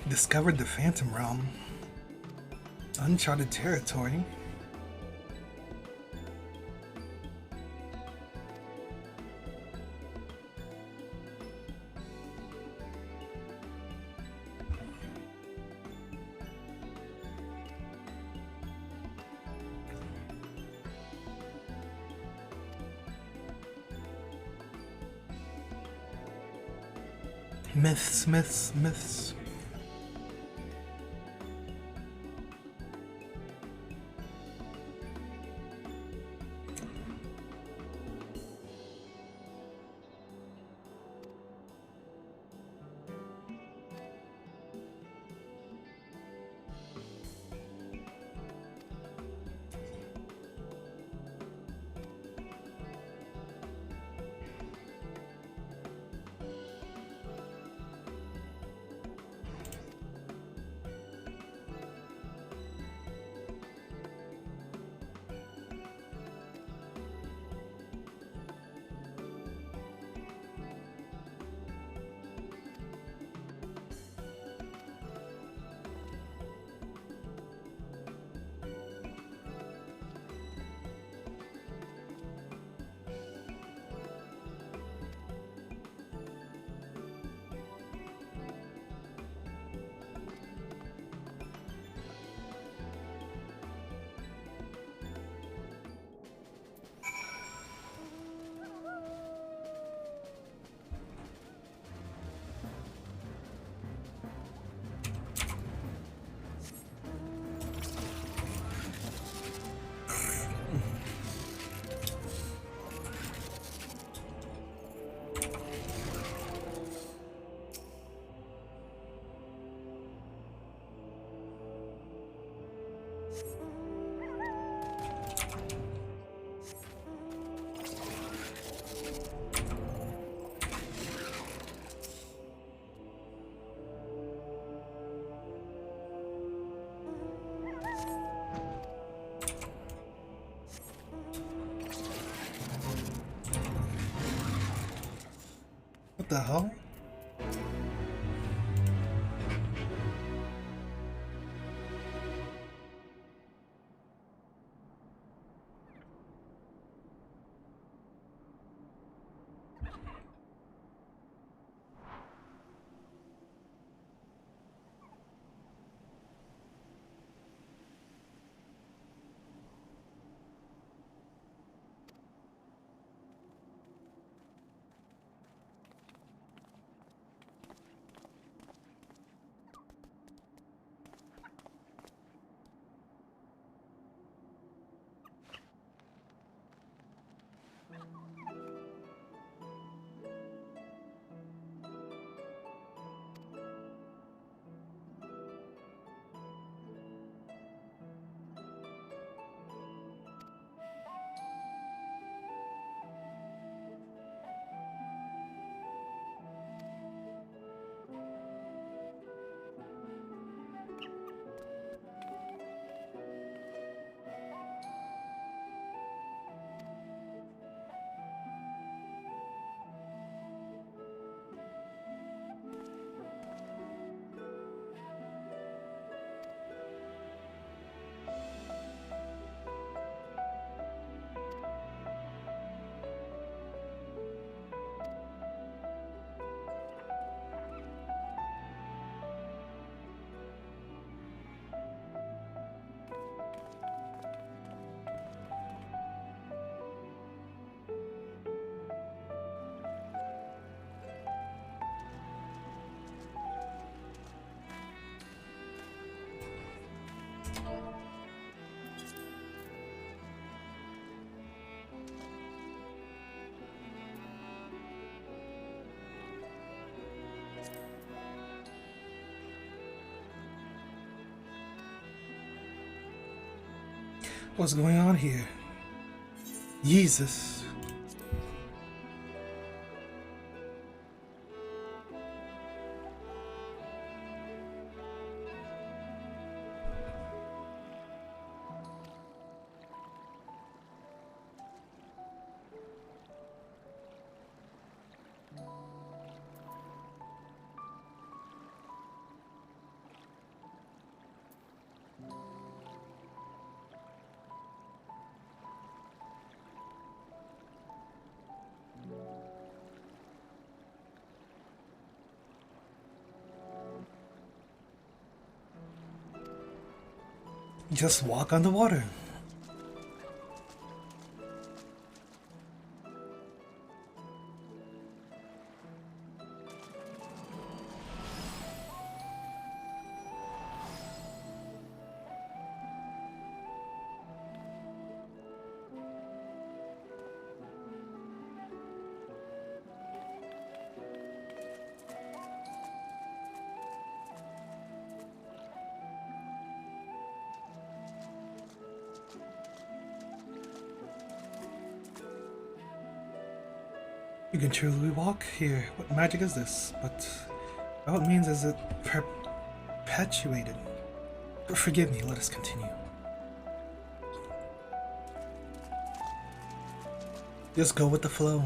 Discovered the Phantom Realm. uncharted territory. Myths, myths, myths. What the hell? What's going on here? Jesus. Just walk on the water. You can truly walk here. What magic is this? But by what means is it perpetuated? Forgive me, let us continue. Just go with the flow.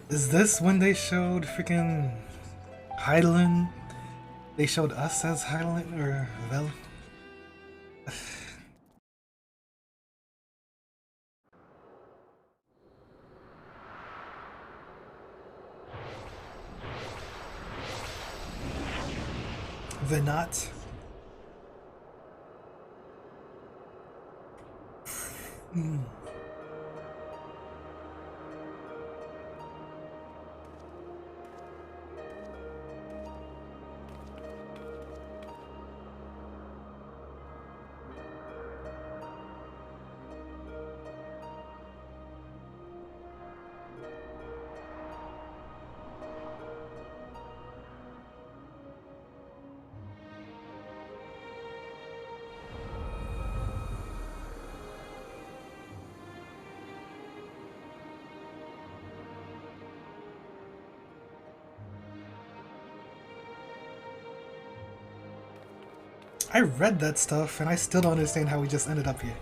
Is this when they showed freaking Hydaelyn? They showed us as Hydaelyn or Vel? Venat. I read that stuff and I still don't understand how we just ended up here.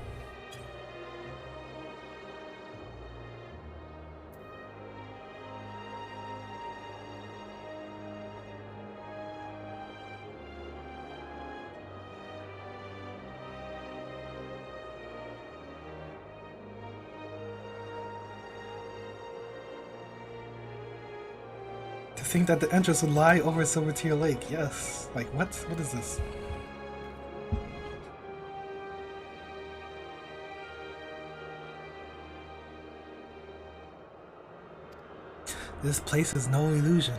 To think that the entrance would lie over Silvertear Lake, yes. Like, what? What is this? This place is no illusion.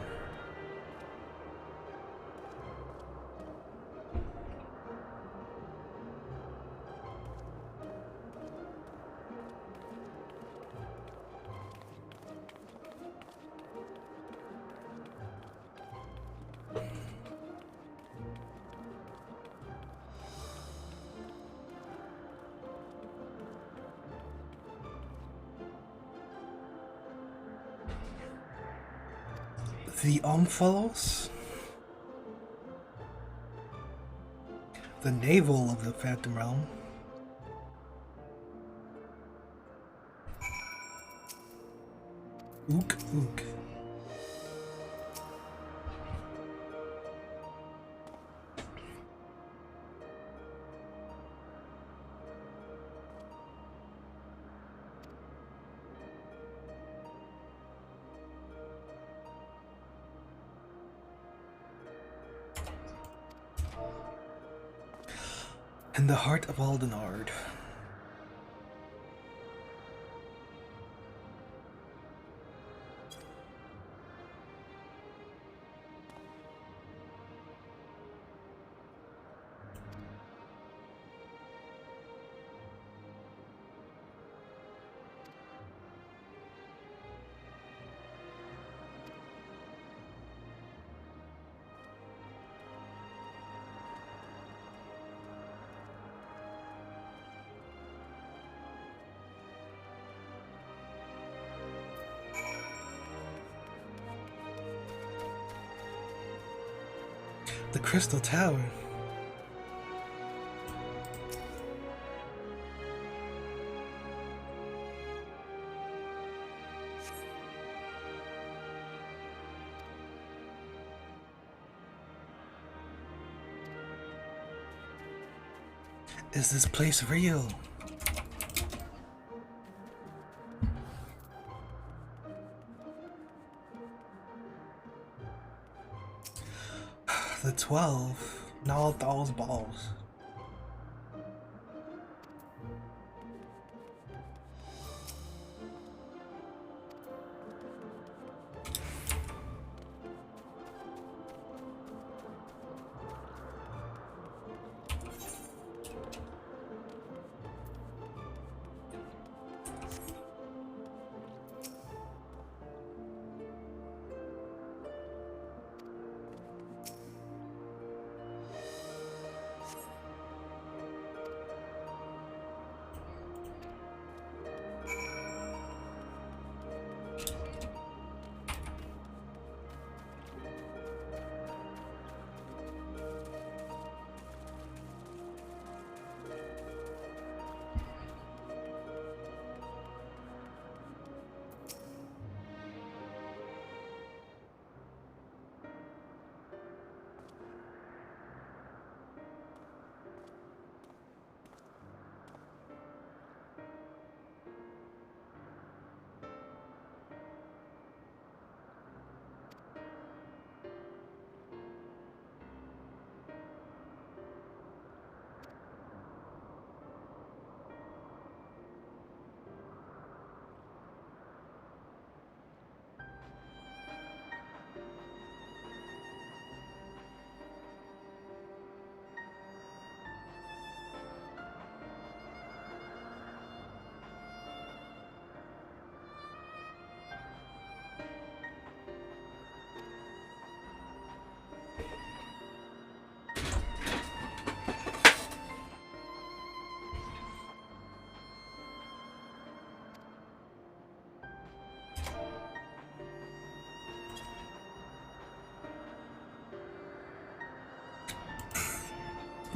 The Omphalos? The navel of the Phantom Realm. Ook, ook. In the heart of Aldenard. The Crystal Tower. Is this place real? 12. Now those balls.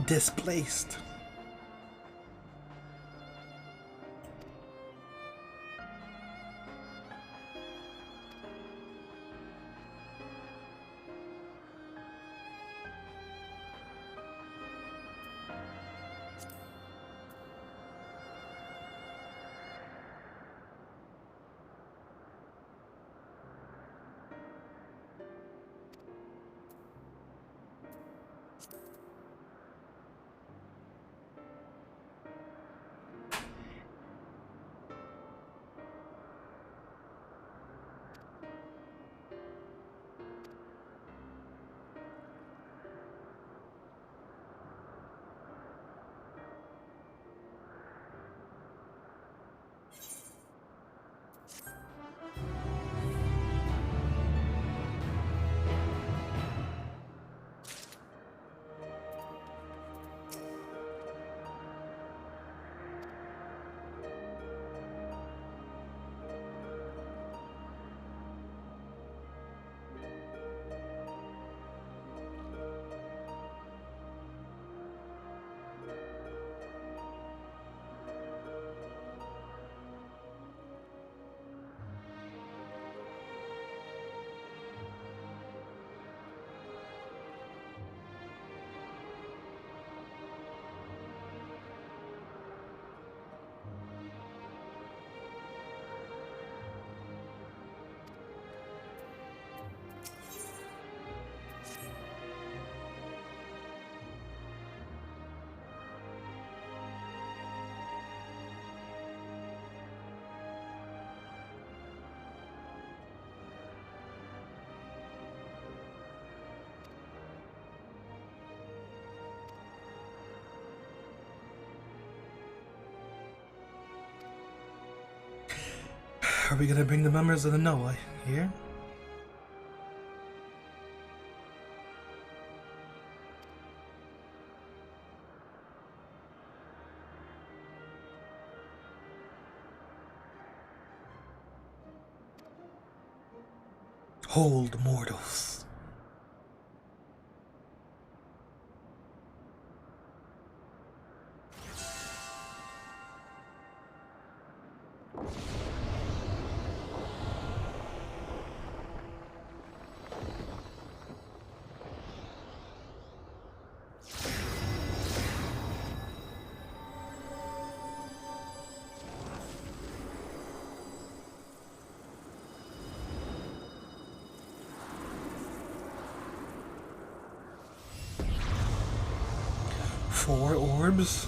Displaced. Are we gonna bring the members of the Noah here? Hold, mortals. 4 orbs?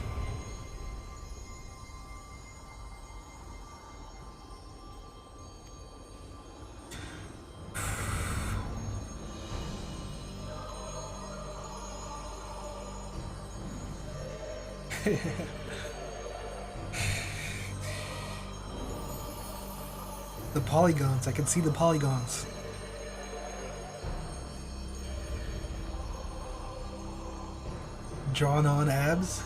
The polygons, I can see the polygons. Drawn on abs.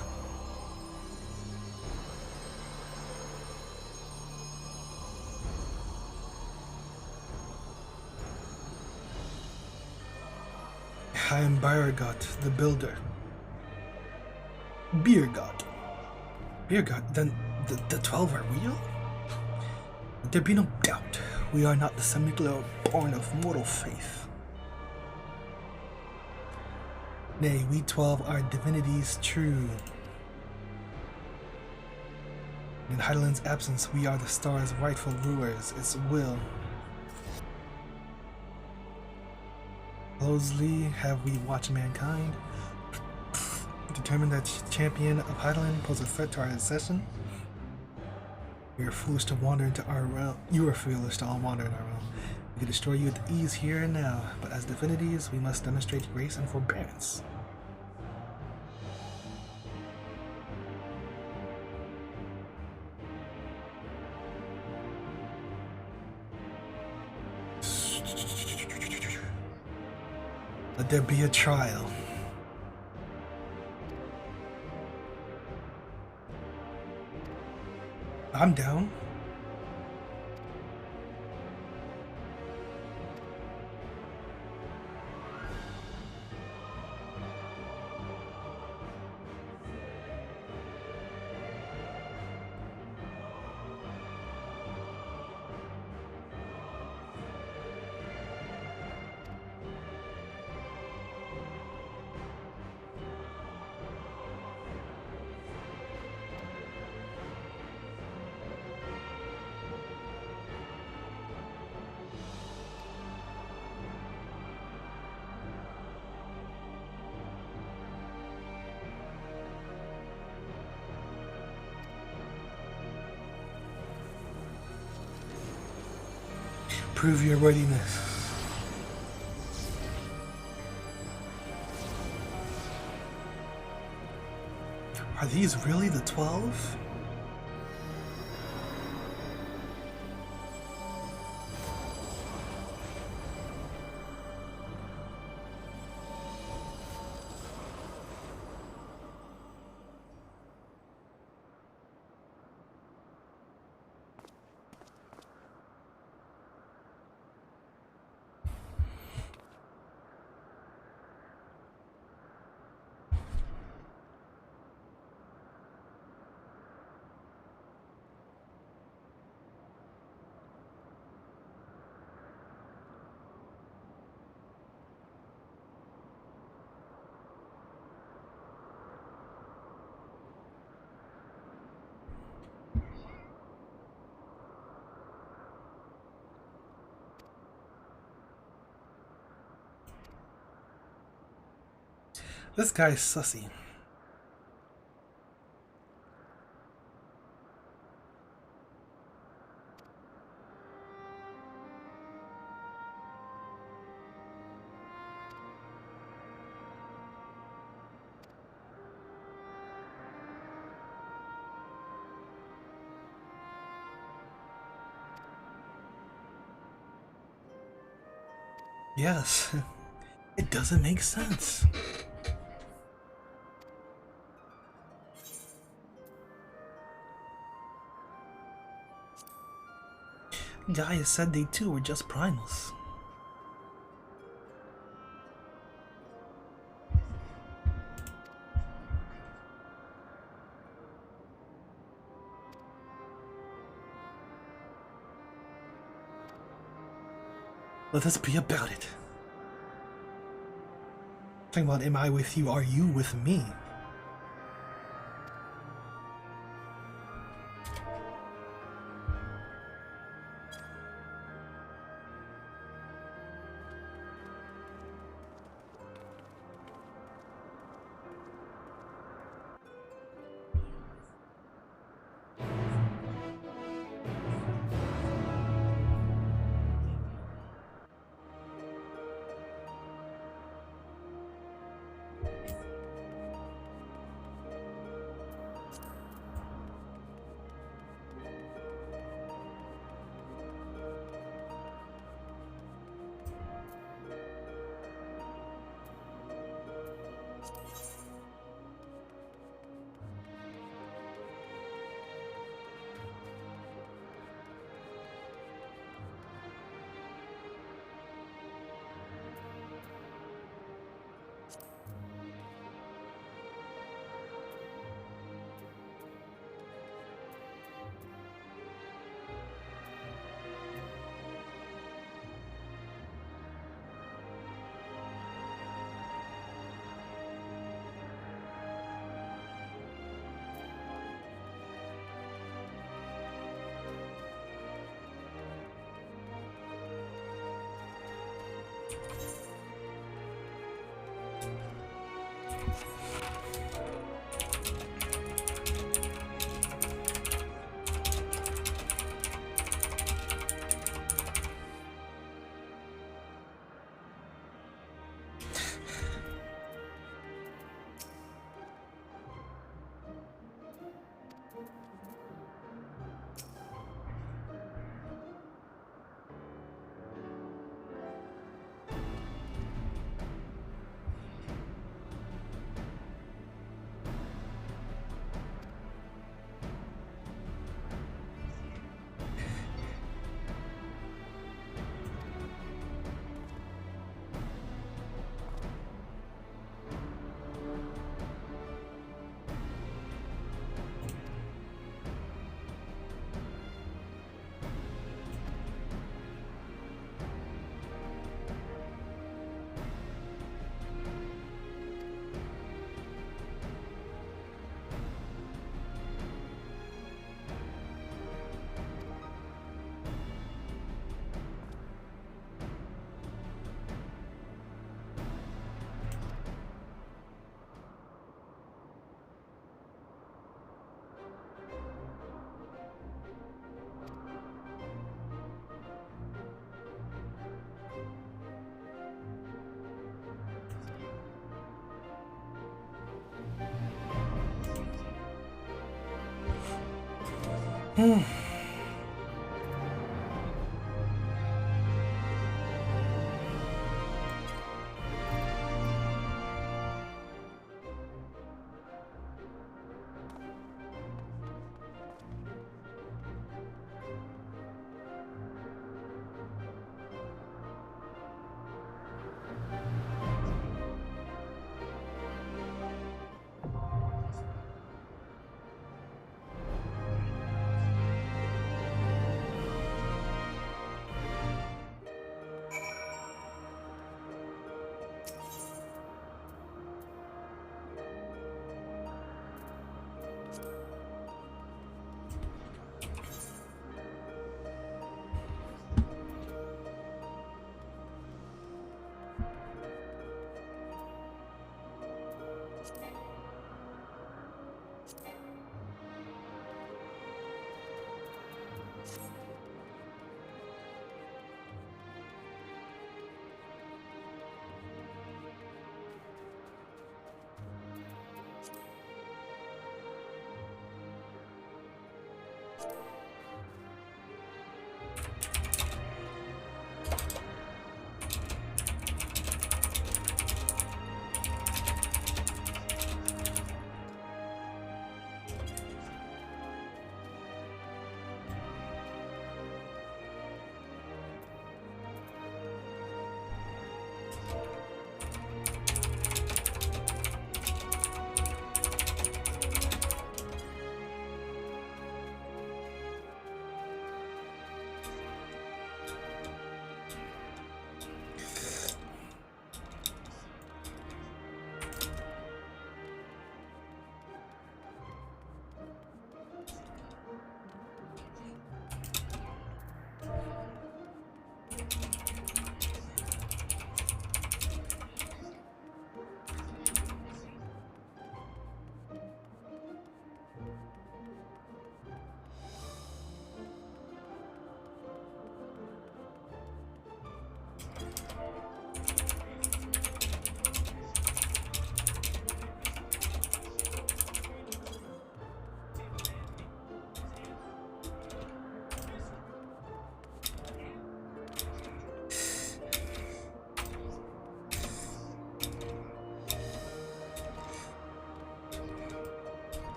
I am Biergot, the builder. Biergot. Biergot, then the 12 are real? There be no doubt, we are not the semiglobe born of mortal faith. Nay, we 12 are divinities true. In Hydaelyn's absence, we are the star's rightful rulers, its will. Closely have we watched mankind, determined that champion of Hydaelyn pose a threat to our ascension. We are foolish to wander into our realm. You are foolish to all wander in our realm. We can destroy you with ease here and now, but as divinities, we must demonstrate grace and forbearance. Let there be a trial. I'm down. Prove your worthiness. Are these really the 12? This guy's sussy. Yes, it doesn't make sense. Gaia said they too were just primals. Let us be about it. Talking about, am I with you? Are you with me?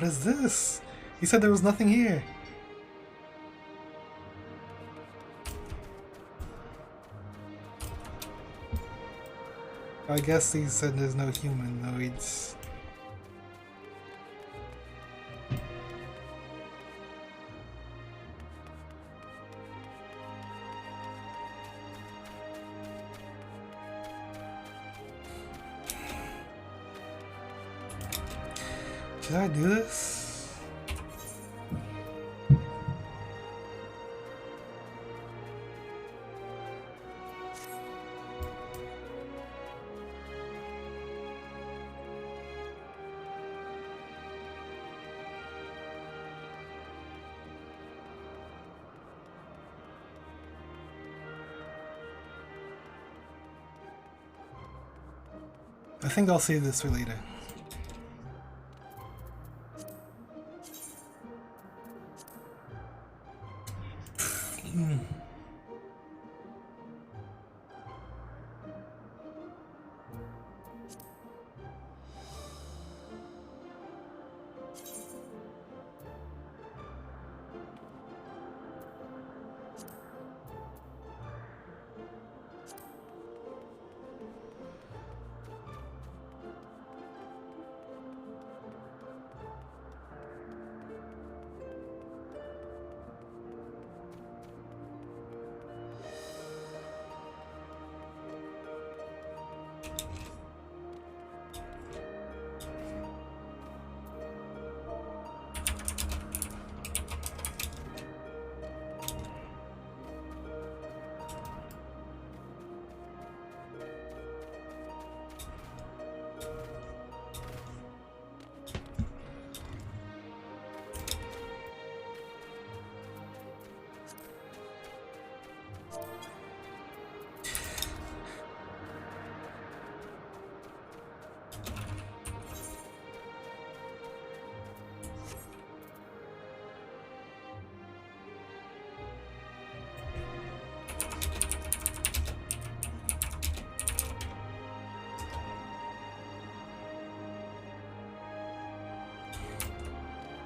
What is this? He said there was nothing here. I guess he said there's no humanoids. Should I do this? I think I'll save this for later.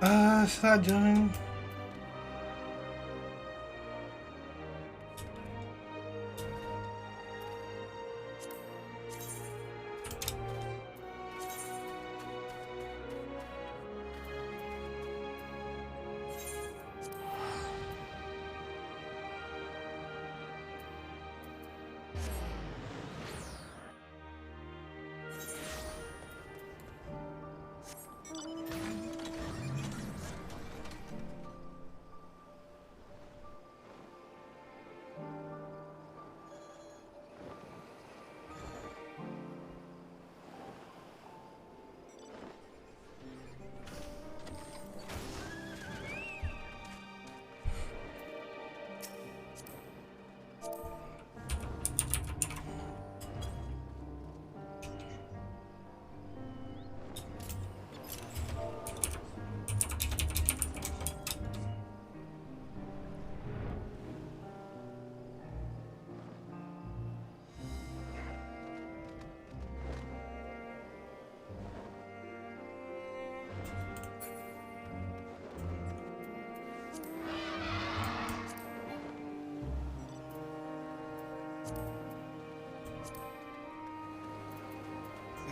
Should I join?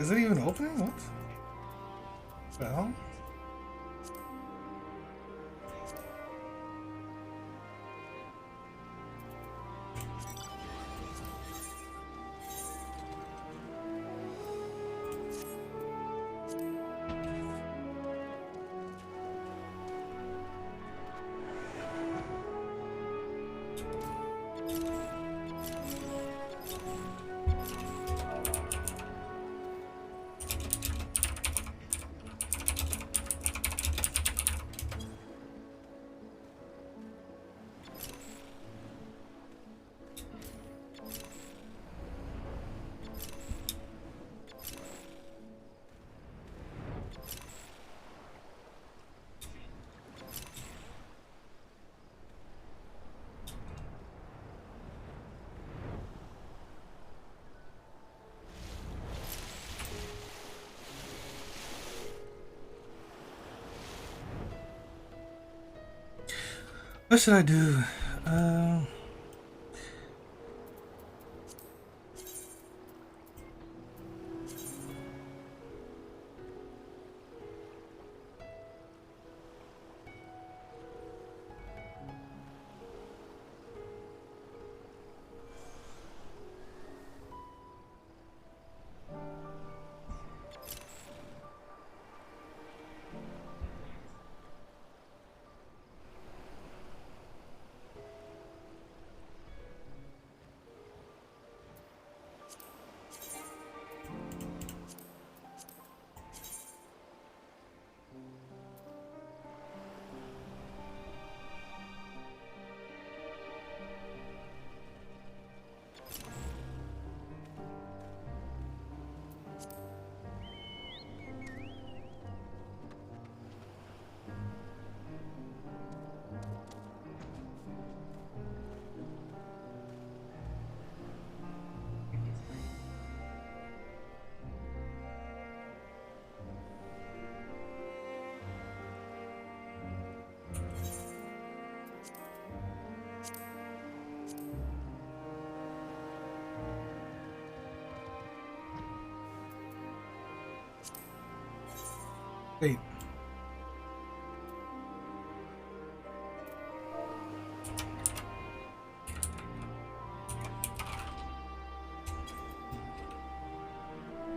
Is it even opening? What? Well. What should I do? Wait.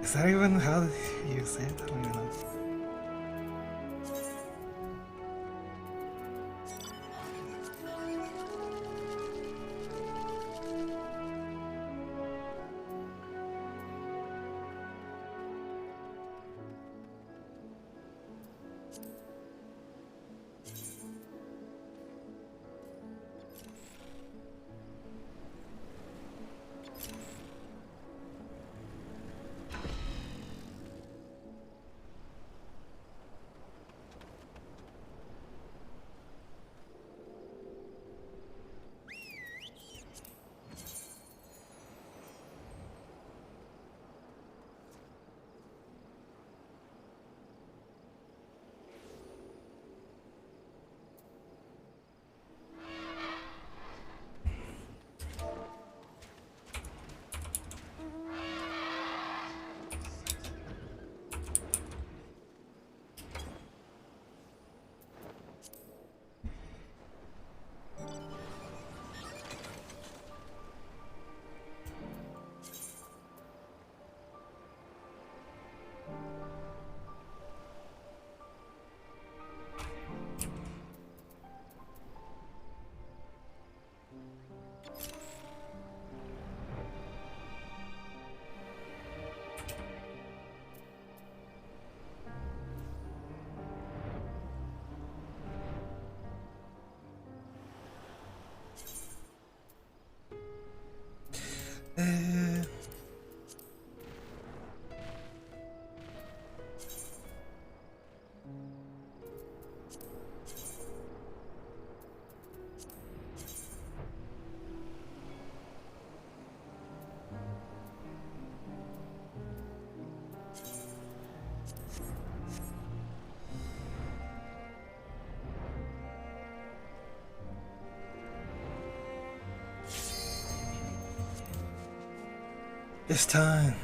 Is that even how you say it? I don't even know. It's time.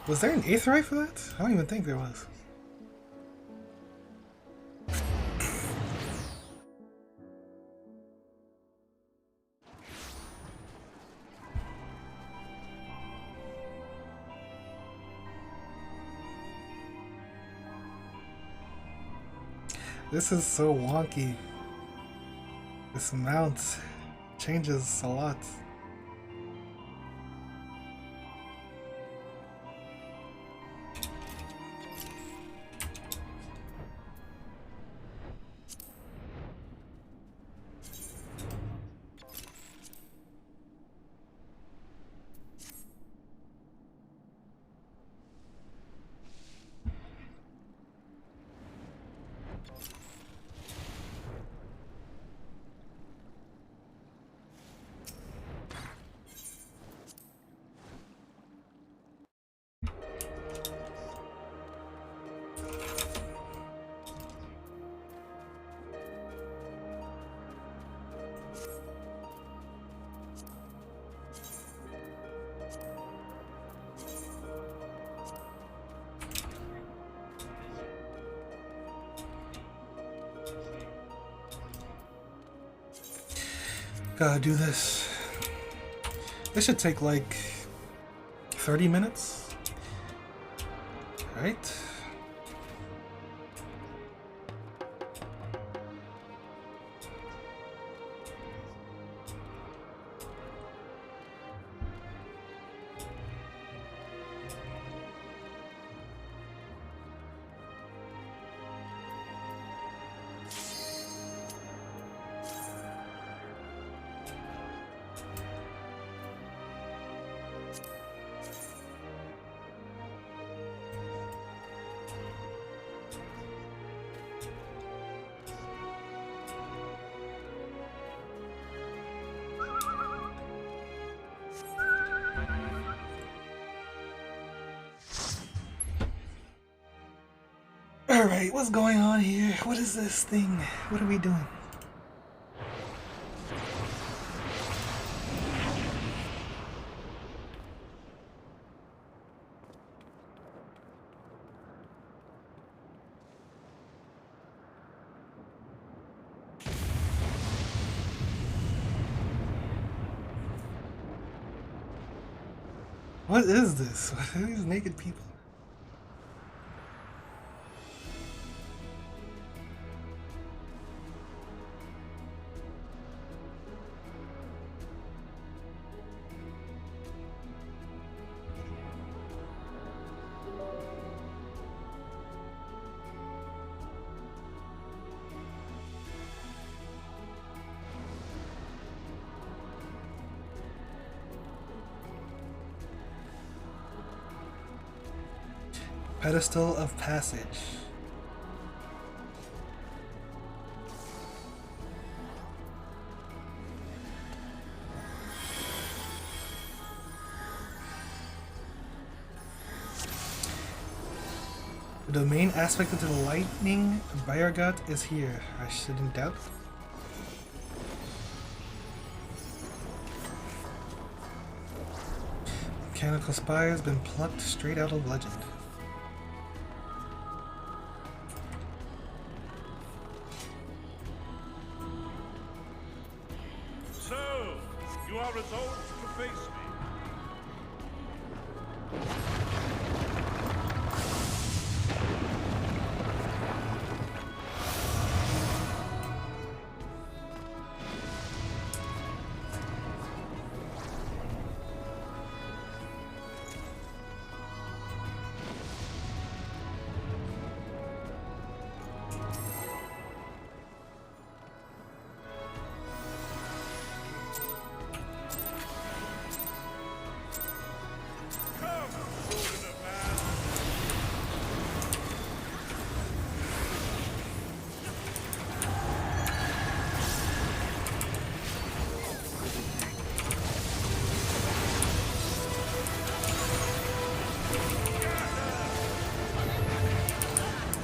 Was there an aetheryte for that? I don't even think there was. This is so wonky. This mount changes a lot. Gotta do this. This should take like 30 minutes, right? Alright, what's going on here? What is this thing? What are we doing? What is this? What are these naked people? Pedestal of Passage. The domain aspect of the lightning Bayargat is here. I shouldn't doubt. Mechanical spires been plucked straight out of legend. So, you are resolved to face me.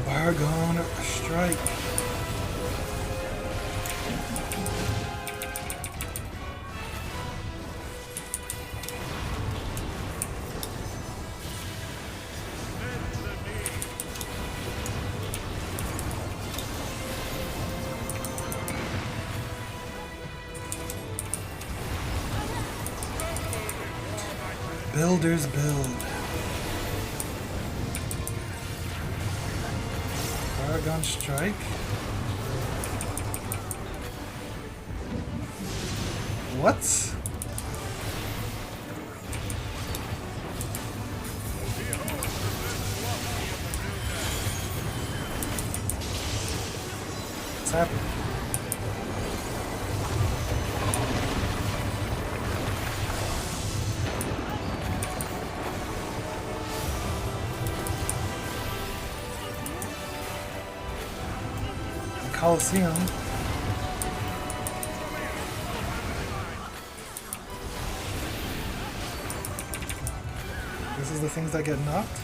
Argon strike. Builders build. Paragon strike. What? What's happening? Coliseum. This is the things that get knocked.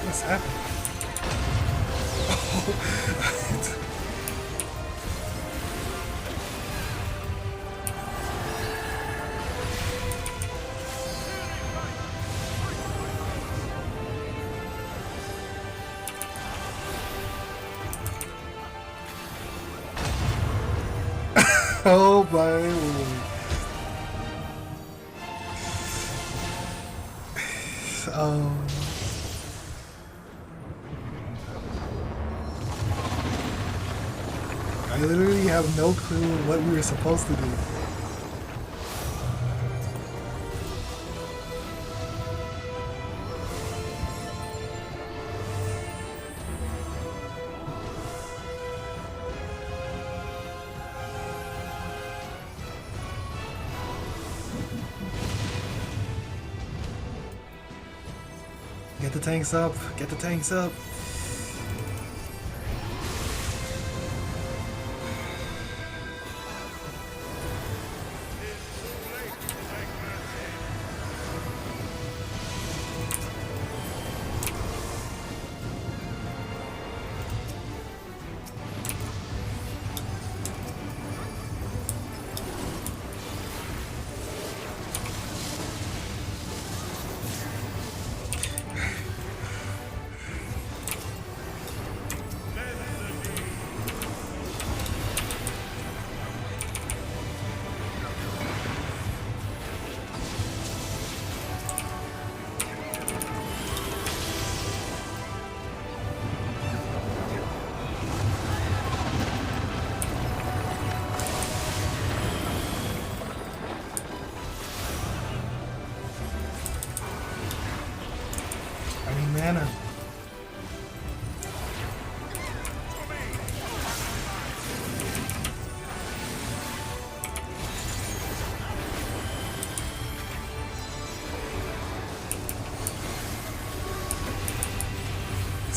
What's happening? Oh my lord. I literally have no clue what we were supposed to do. Get the tanks up, get the tanks up.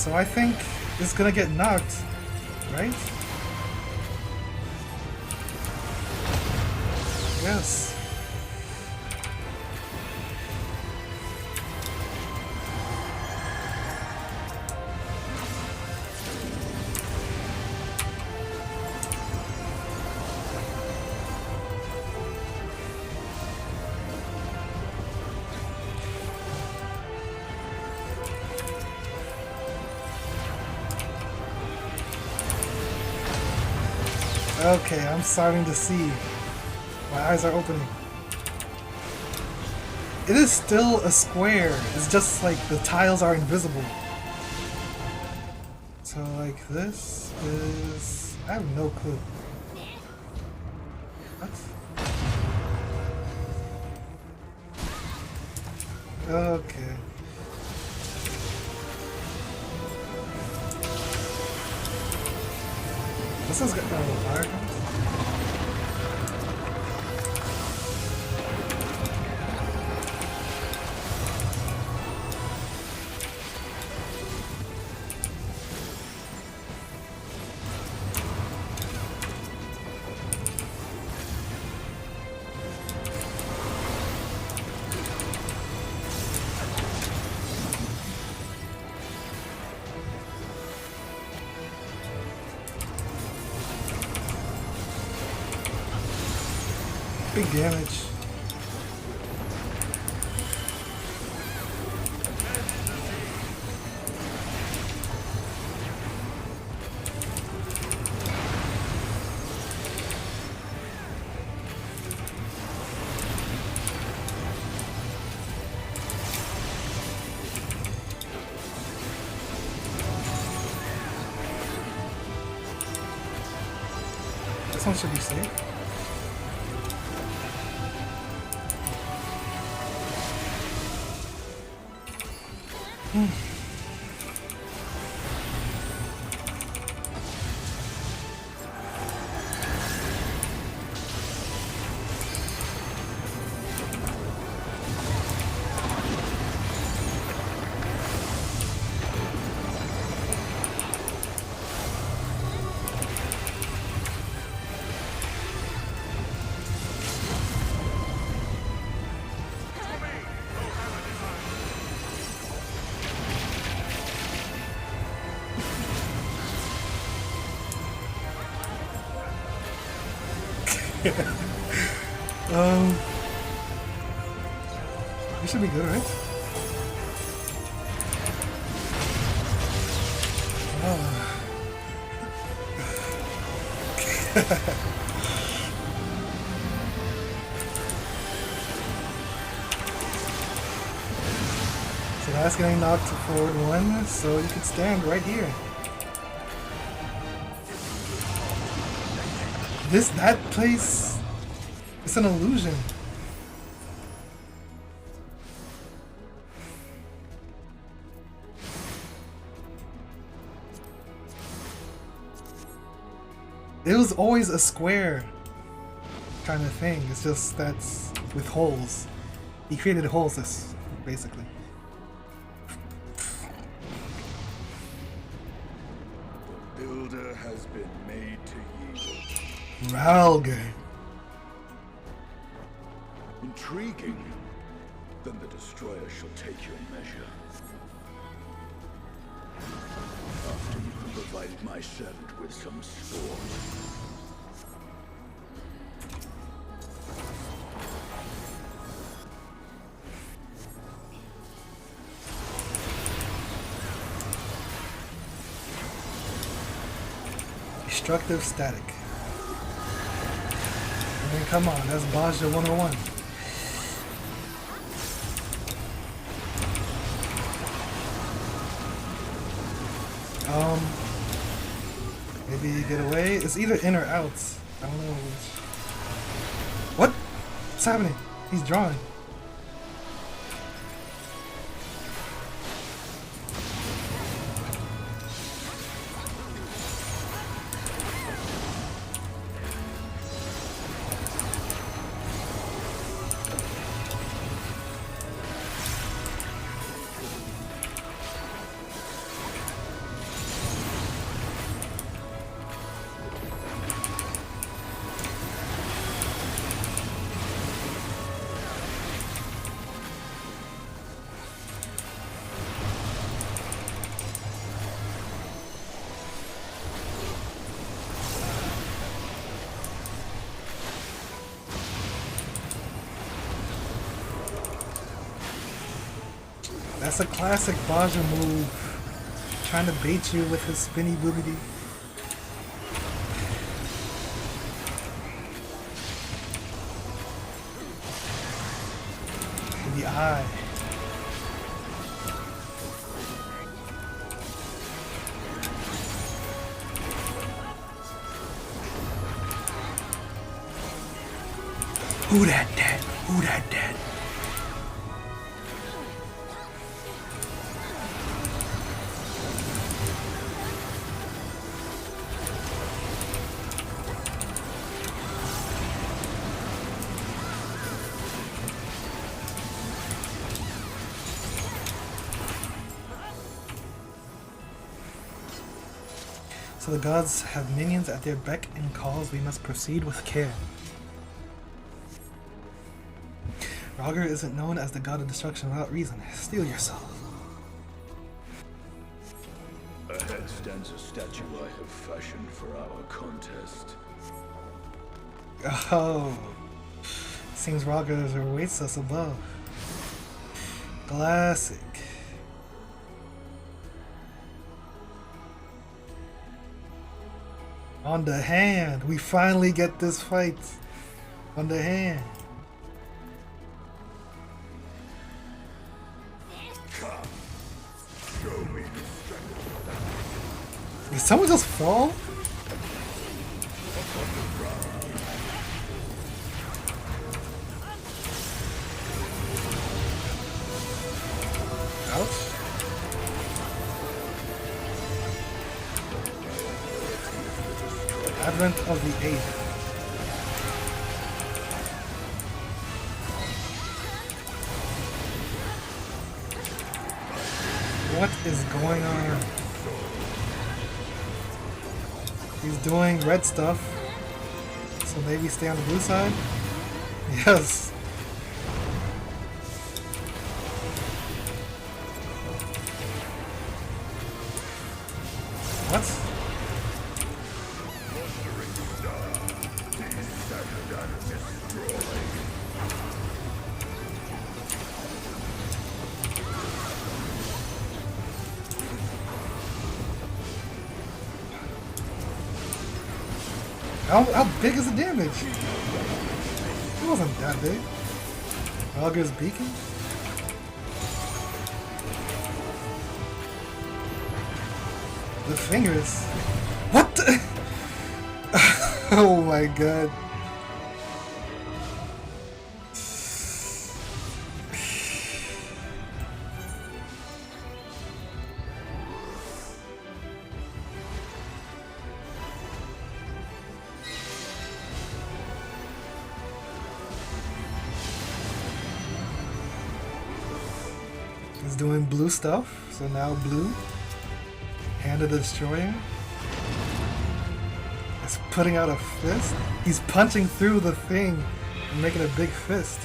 So I think it's gonna get knocked, right? Yes. Okay, I'm starting to see. My eyes are opening. It is still a square. It's just like the tiles are invisible. So like this is... I have no clue. What? Okay. This is good. Oh, fire guns? Big damage. This one should be safe. You should be good, right? Oh. So that's getting knocked forward one, so you can stand right here. That place, it's an illusion. It was always a square kind of thing. It's just that's with holes. He created holes, basically. The builder has been made to yield. Ralg. Intriguing. Then the destroyer shall take your measure. After you have provided my servant with some sport. Destructive static. I mean, come on, that's Baja 101. Maybe get away. It's either in or out. I don't know which. What? What's happening? He's drawing. That's a classic Baja move. Trying to bait you with his spinny boobity. In the eye. Who that dead? Who that dead? So the gods have minions at their beck and calls. We must proceed with care. Roger isn't known as the god of destruction without reason. Steel yourself. Ahead stands a statue I have fashioned for our contest. Oh. Seems Roger awaits us above. Classic. On the hand. We finally get this fight. On the hand. Did someone just fall? Ouch. Advent of the Eighth. What is going on? He's doing red stuff, so maybe stay on the blue side? Yes. What? How big is the damage? It wasn't that big. Auger's beacon? The fingers. What the? Oh my god. He's doing blue stuff, so now blue. Hand of the Destroyer. He's putting out a fist. He's punching through the thing and making a big fist.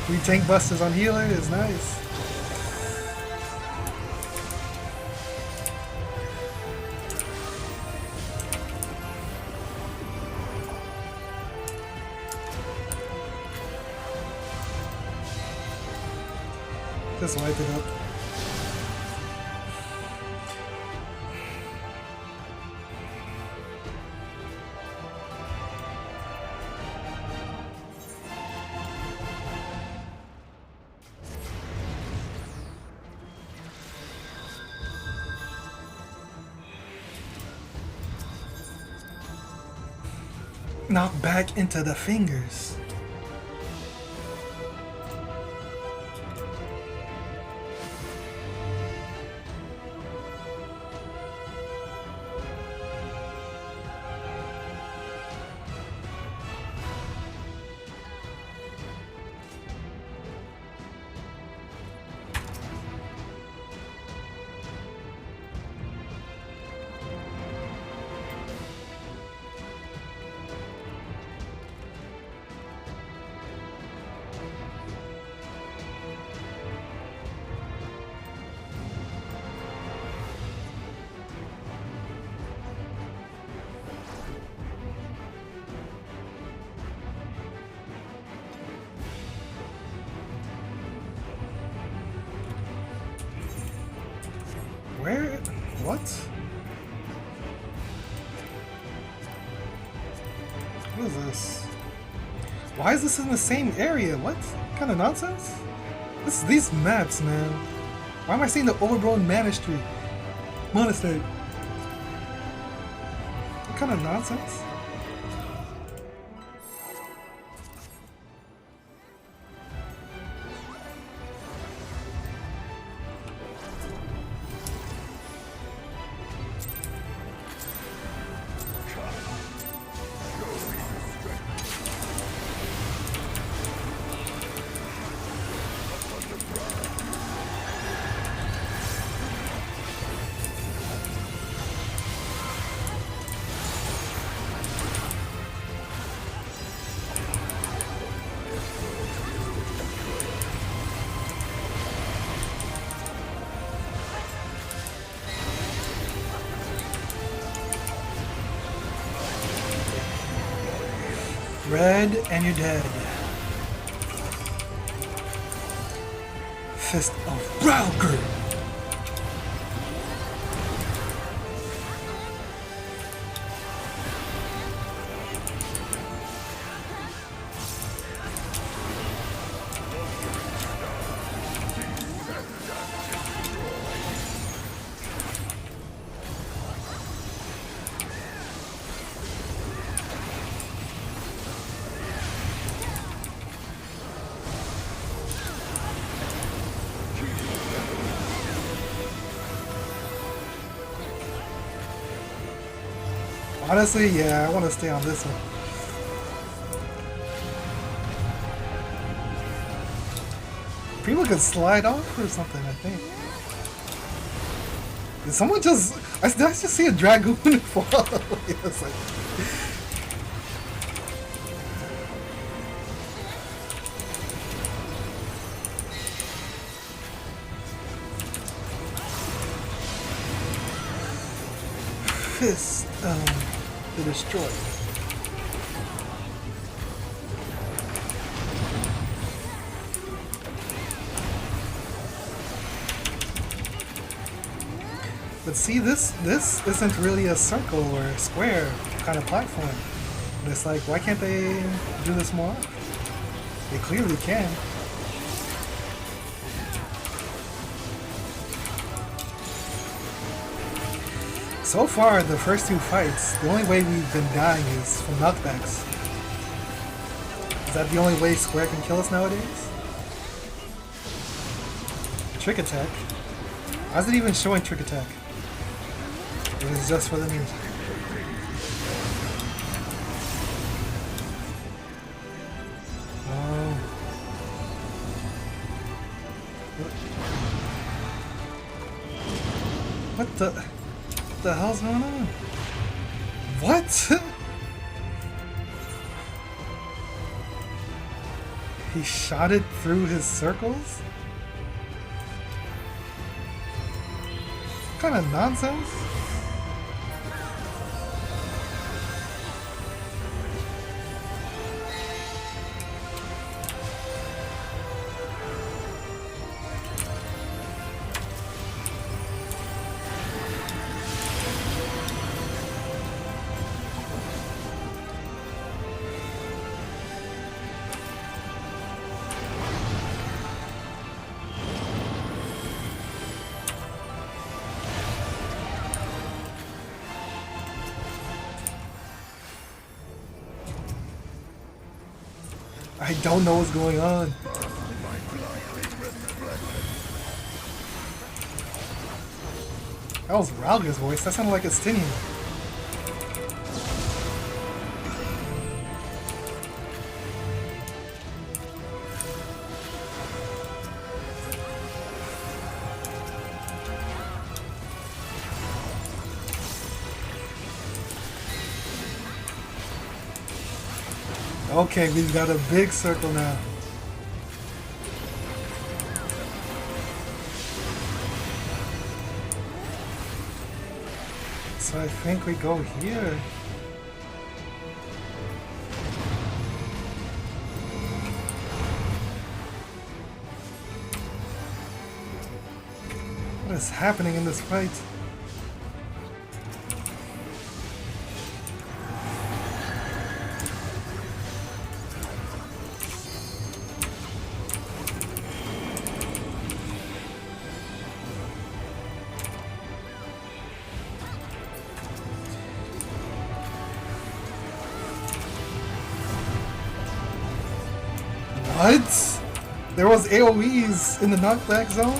Three tank busters on healer is nice. Just light it up. Knock back into the fingers. Where? What? What is this? Why is this in the same area? What kind of nonsense? These maps, man. Why am I seeing the overgrown monastery? What kind of nonsense? Red, and you're dead. Fist of Browgr. Honestly, yeah, I want to stay on this one. People can slide off or something, I think. Did someone just... Did I just see a dragoon fall? It's like... Fist to destroy. But see, this isn't really a circle or a square kind of platform. And it's like, why can't they do this more? They clearly can. So far, the first two fights, the only way we've been dying is from knockbacks. Is that the only way Square can kill us nowadays? Trick attack? How's it even showing trick attack? It was just for the music. What the hell's going on? What? He shot it through his circles? What kind of nonsense? I don't know what's going on. That was Ralga's voice. That sounded like a Stinian. Okay, we've got a big circle now. So I think we go here. What is happening in this fight? What? There was AoEs in the knockback zone?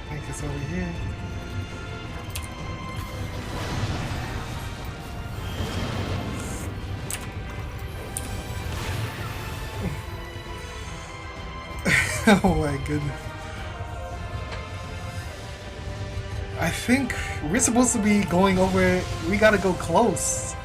I think it's over here. Oh my goodness. I think we're supposed to be going over. We gotta go close.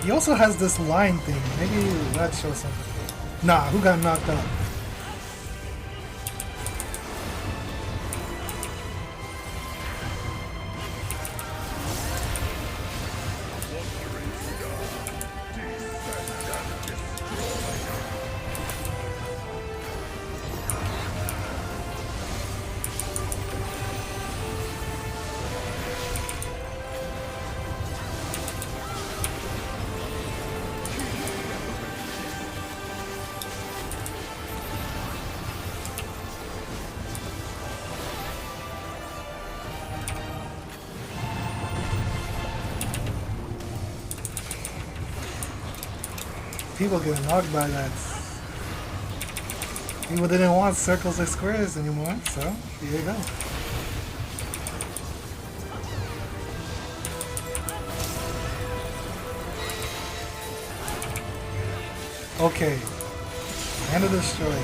He also has this line thing. Maybe that shows something. Nah, who got knocked out? People getting knocked by that. People didn't want circles or squares anymore, so here you go. Okay, hand of destroy.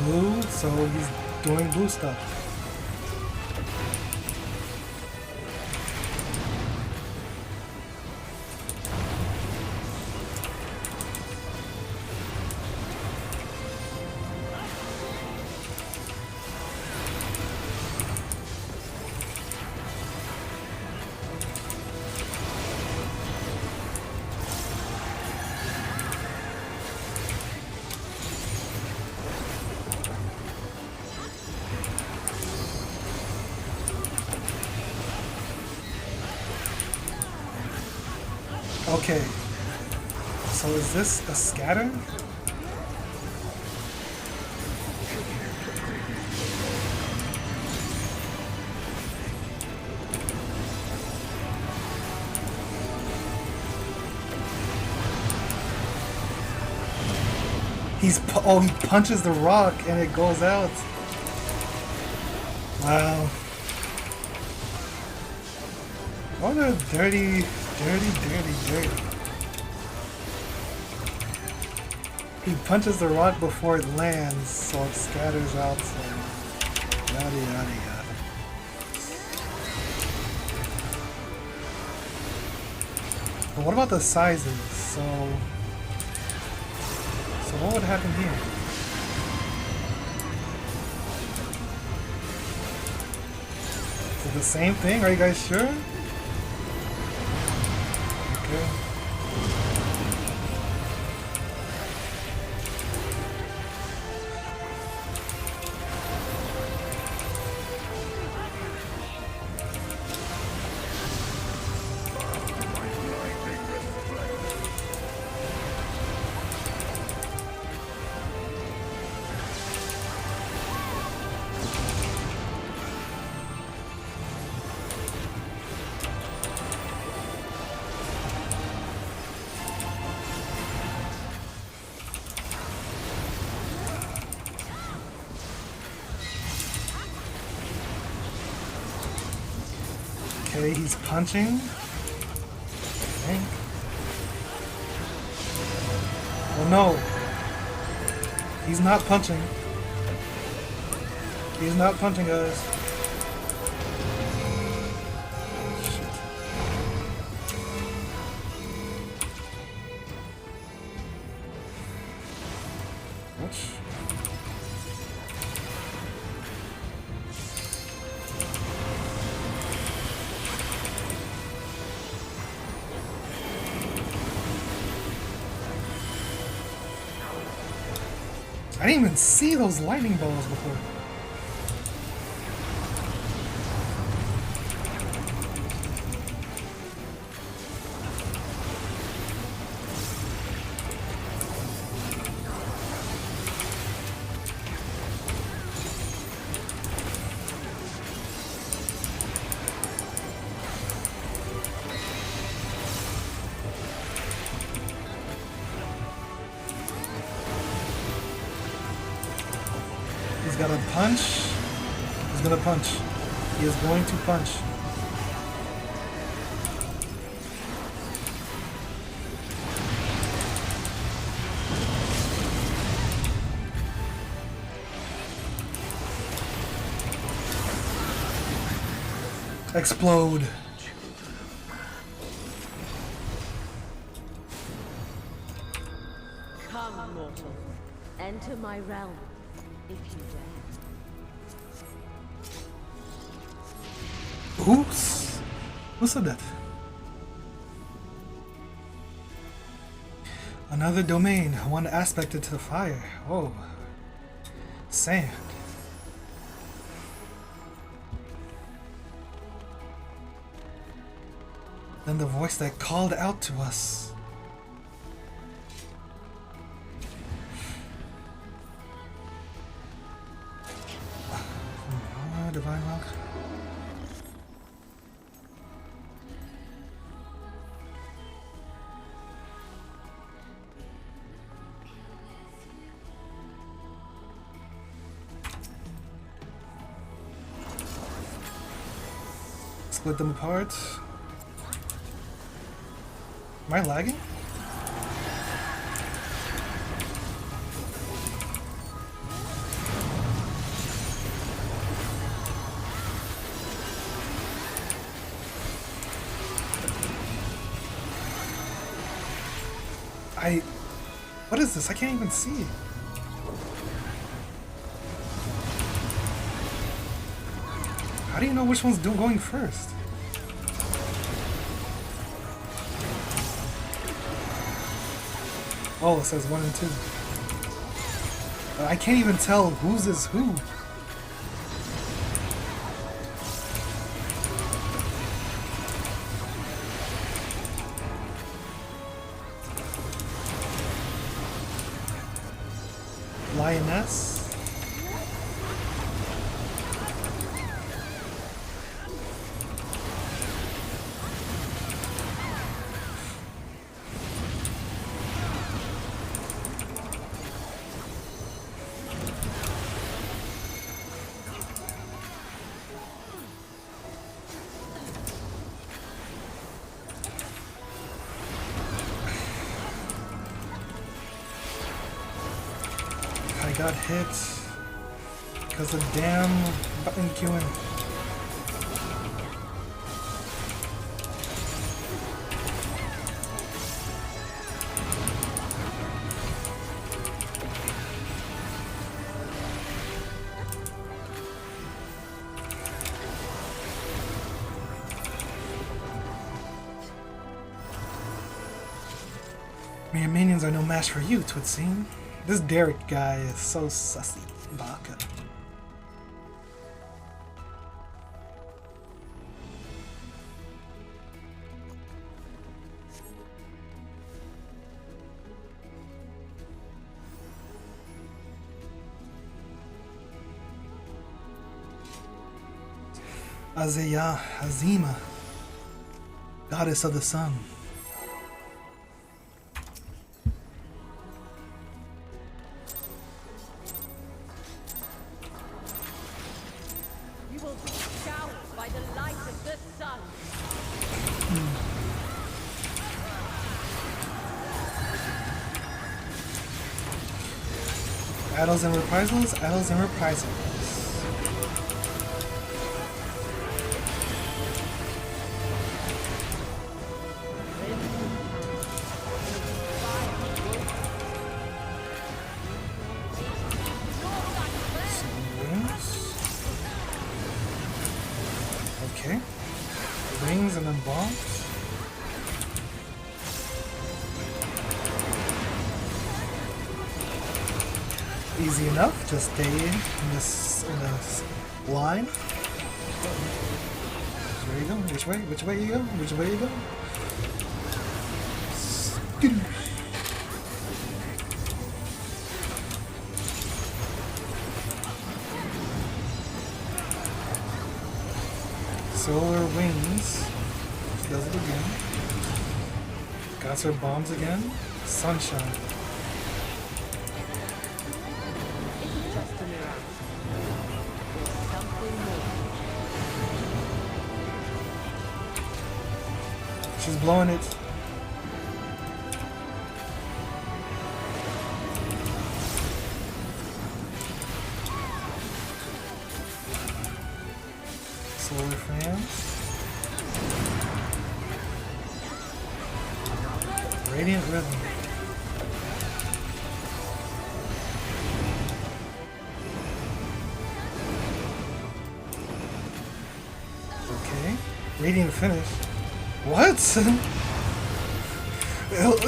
Blue, so he's doing blue stuff. Okay. So is this a scatter? Oh, he punches the rock and it goes out. Wow. What a dirty. He punches the rock before it lands, so it scatters out. So yada yada yada. But what about the sizes? So what would happen here? Is it the same thing? Are you guys sure? Okay. Okay, he's punching. Okay. Oh no! He's not punching. He's not punching, guys. Shit. What? I didn't even see those lightning balls before. He's gonna punch. He's gonna punch. He is going to punch. Explode. Come, mortal. Enter my realm, if you dare. Oops. Who said that? Another domain, one aspected to the fire. Oh. Sand. Then the voice that called out to us. Divine Rock. Split them apart. Am I lagging? What is this? I can't even see. How do you know which one's going first? Oh, it says 1 and 2. I can't even tell whose is who. lioness. I got hit because of damn button queuing. Mere minions are no match for you, 'twould seem. This Derek guy is so sussy. Baka. Azima, goddess of the sun. Adults and reprisals, adults and reprisals. Okay. Rings and then bombs. Easy enough, just stay in this line. Where you go? Which way? Which way you go? Which way you go? Solar wings. She does it again. Got her bombs again. Sunshine. She's blowing it. Solar fans. Radiant rhythm. Okay. Radiant finish. What?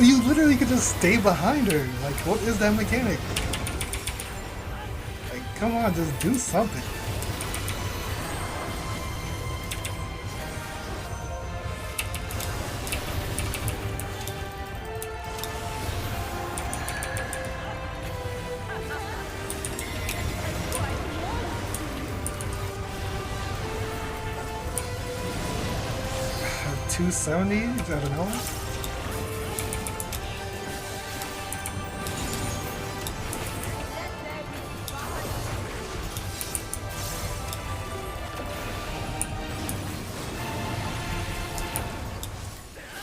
You literally could just stay behind her. Like, what is that mechanic? Like, come on, just do something. $270? I don't know.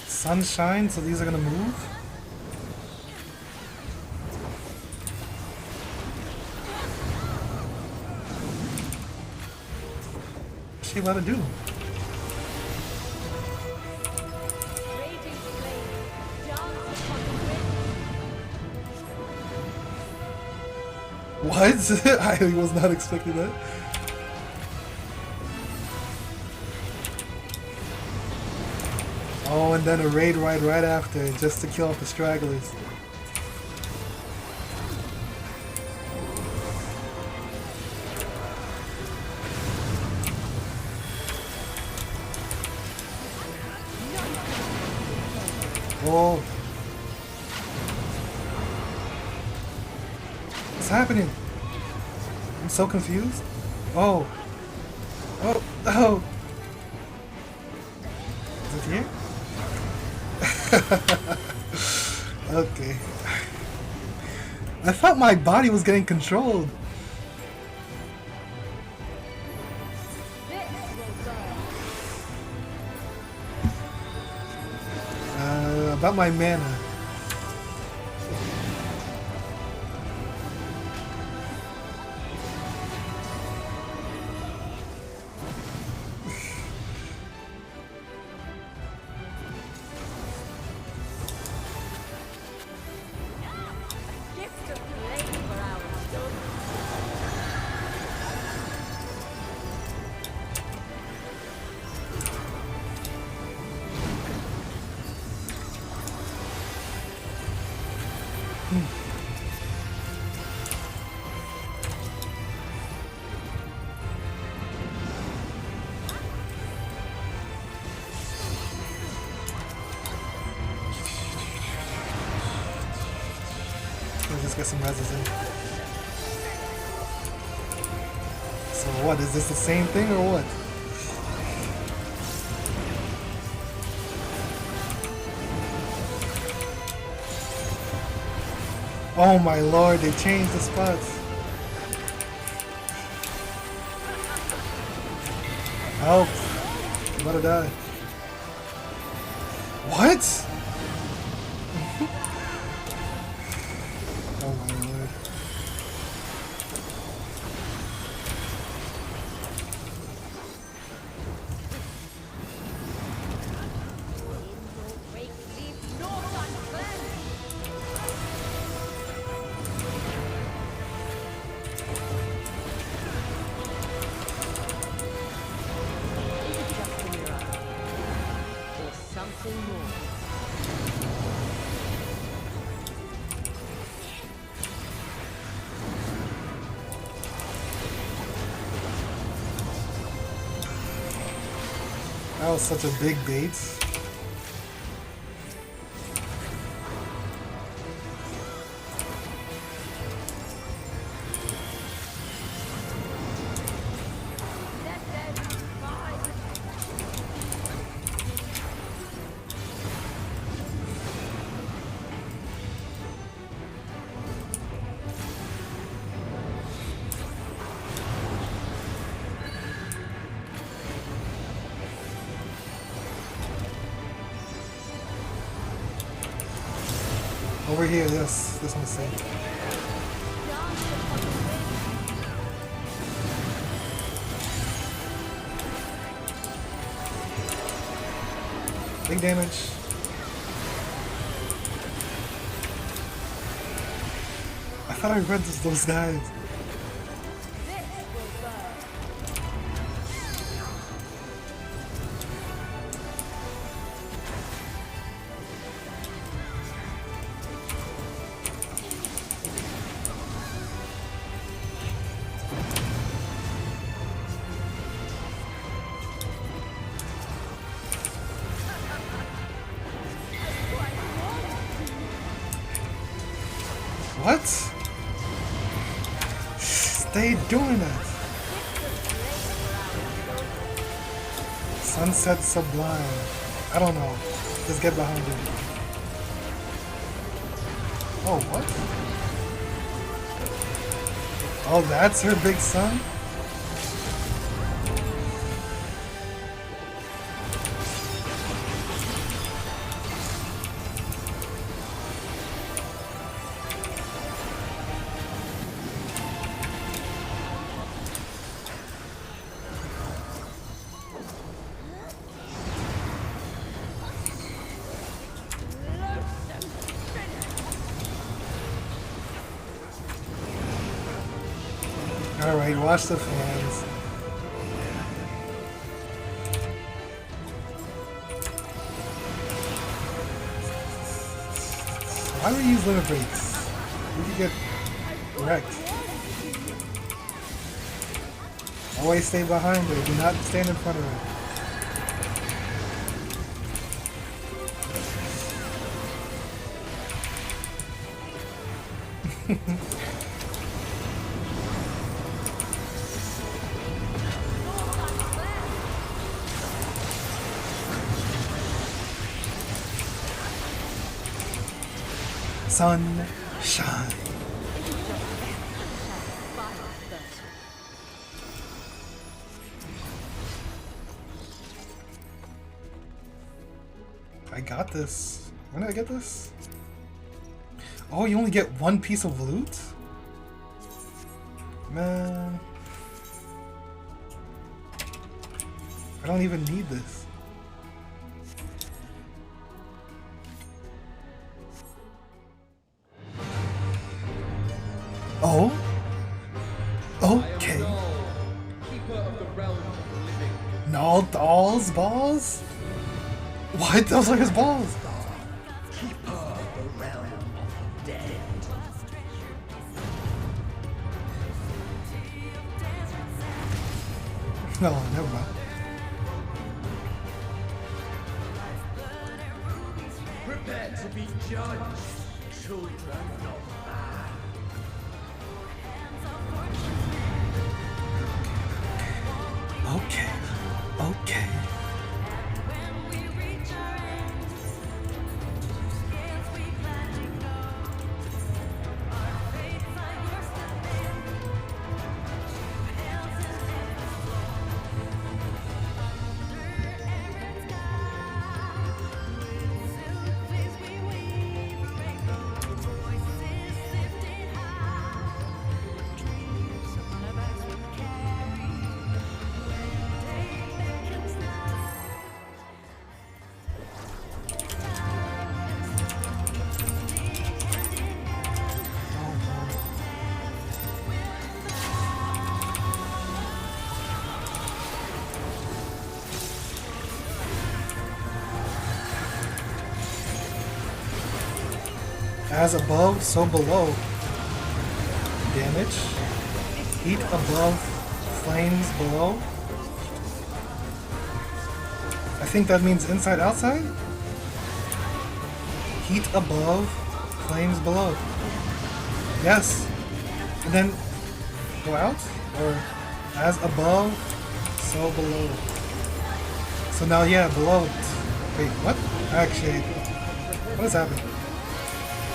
Sunshine, so these are gonna move. What's she about to do? What? I was not expecting that. Oh, and then a raid ride right after, just to kill off the stragglers. happening? I'm so confused. Oh. Oh. Oh. Is it here? Okay. I thought my body was getting controlled. About my mana. Let's get some reses in. So what, is this the same thing or what? Oh my lord, they changed the spots. Help. I'm about to die. What? Oh my lord. That was such a big bait. Over here, yes, this one's safe. Big damage. I thought I read those guys. What? Stay doing that. Sunset Sublime. I don't know. Just get behind it. Oh, what? Oh, that's her big son? Alright, watch the fans. Why would you use limit breaks? You could get wrecked. Always stay behind her. Do not stand in front of her. Sunshine. I got this. When did I get this? Oh, you only get one piece of loot? Man. I don't even need this. Oh? Okay. Null dolls balls? What? Those are his balls. No, never mind. Prepare to be judged, children of man. Okay. Okay. As above, so below. Damage. Heat above, flames below. I think that means inside, outside? Heat above, flames below. Yes. And then go out? Or as above, so below. So now, yeah, below. Wait, what? Actually, what is happening?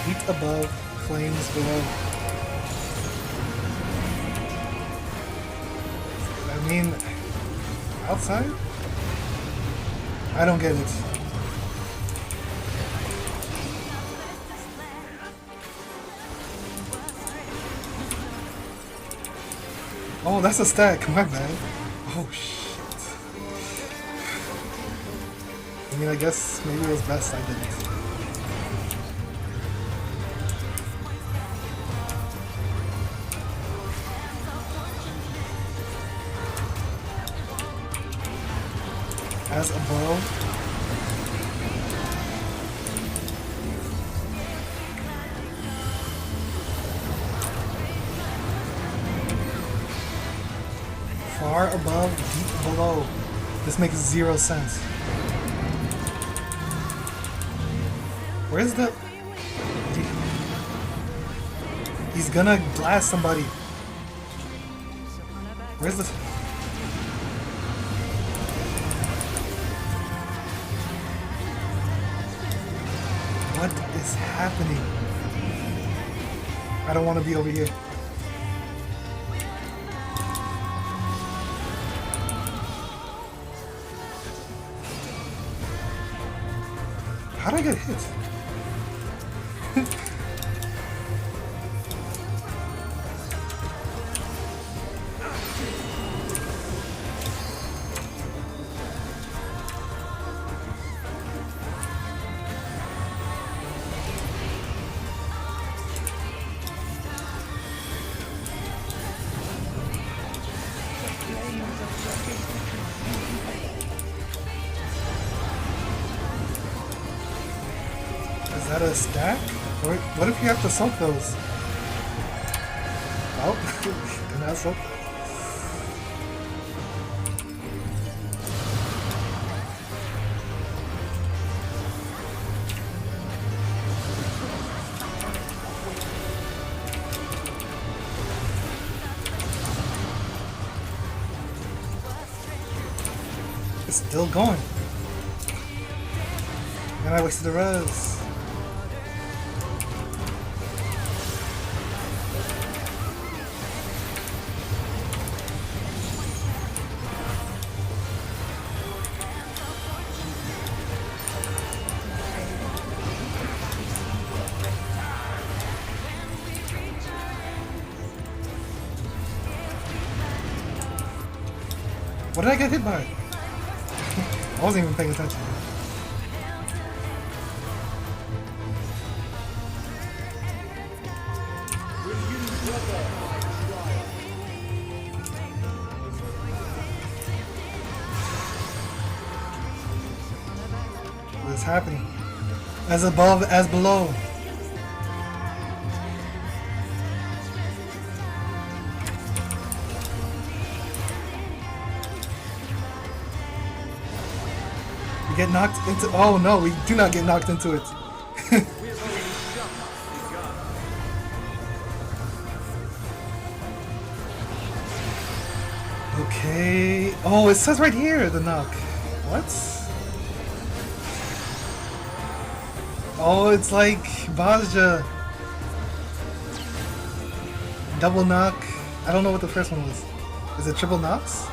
Heat above, flames below. I mean, outside? I don't get it. Oh, that's a stack. My bad. Oh, shit. I mean, I guess maybe it was best I didn't. As above. Far above, deep below. This makes 0 sense. Where's the... He's gonna blast somebody. Where's the... What is happening? I don't want to be over here. How did I get hit? Is that a stack? Or what if you have to soak those? Oh, can I soak? It's still going. And I wasted the res. did I get hit by? I wasn't even paying attention. What is happening? As above, as below. We get knocked into. Oh no, we do not get knocked into it. Okay. Oh, it says right here the knock. What? Oh, it's like Bazja. Double knock. I don't know what the first one was. Is it triple knocks?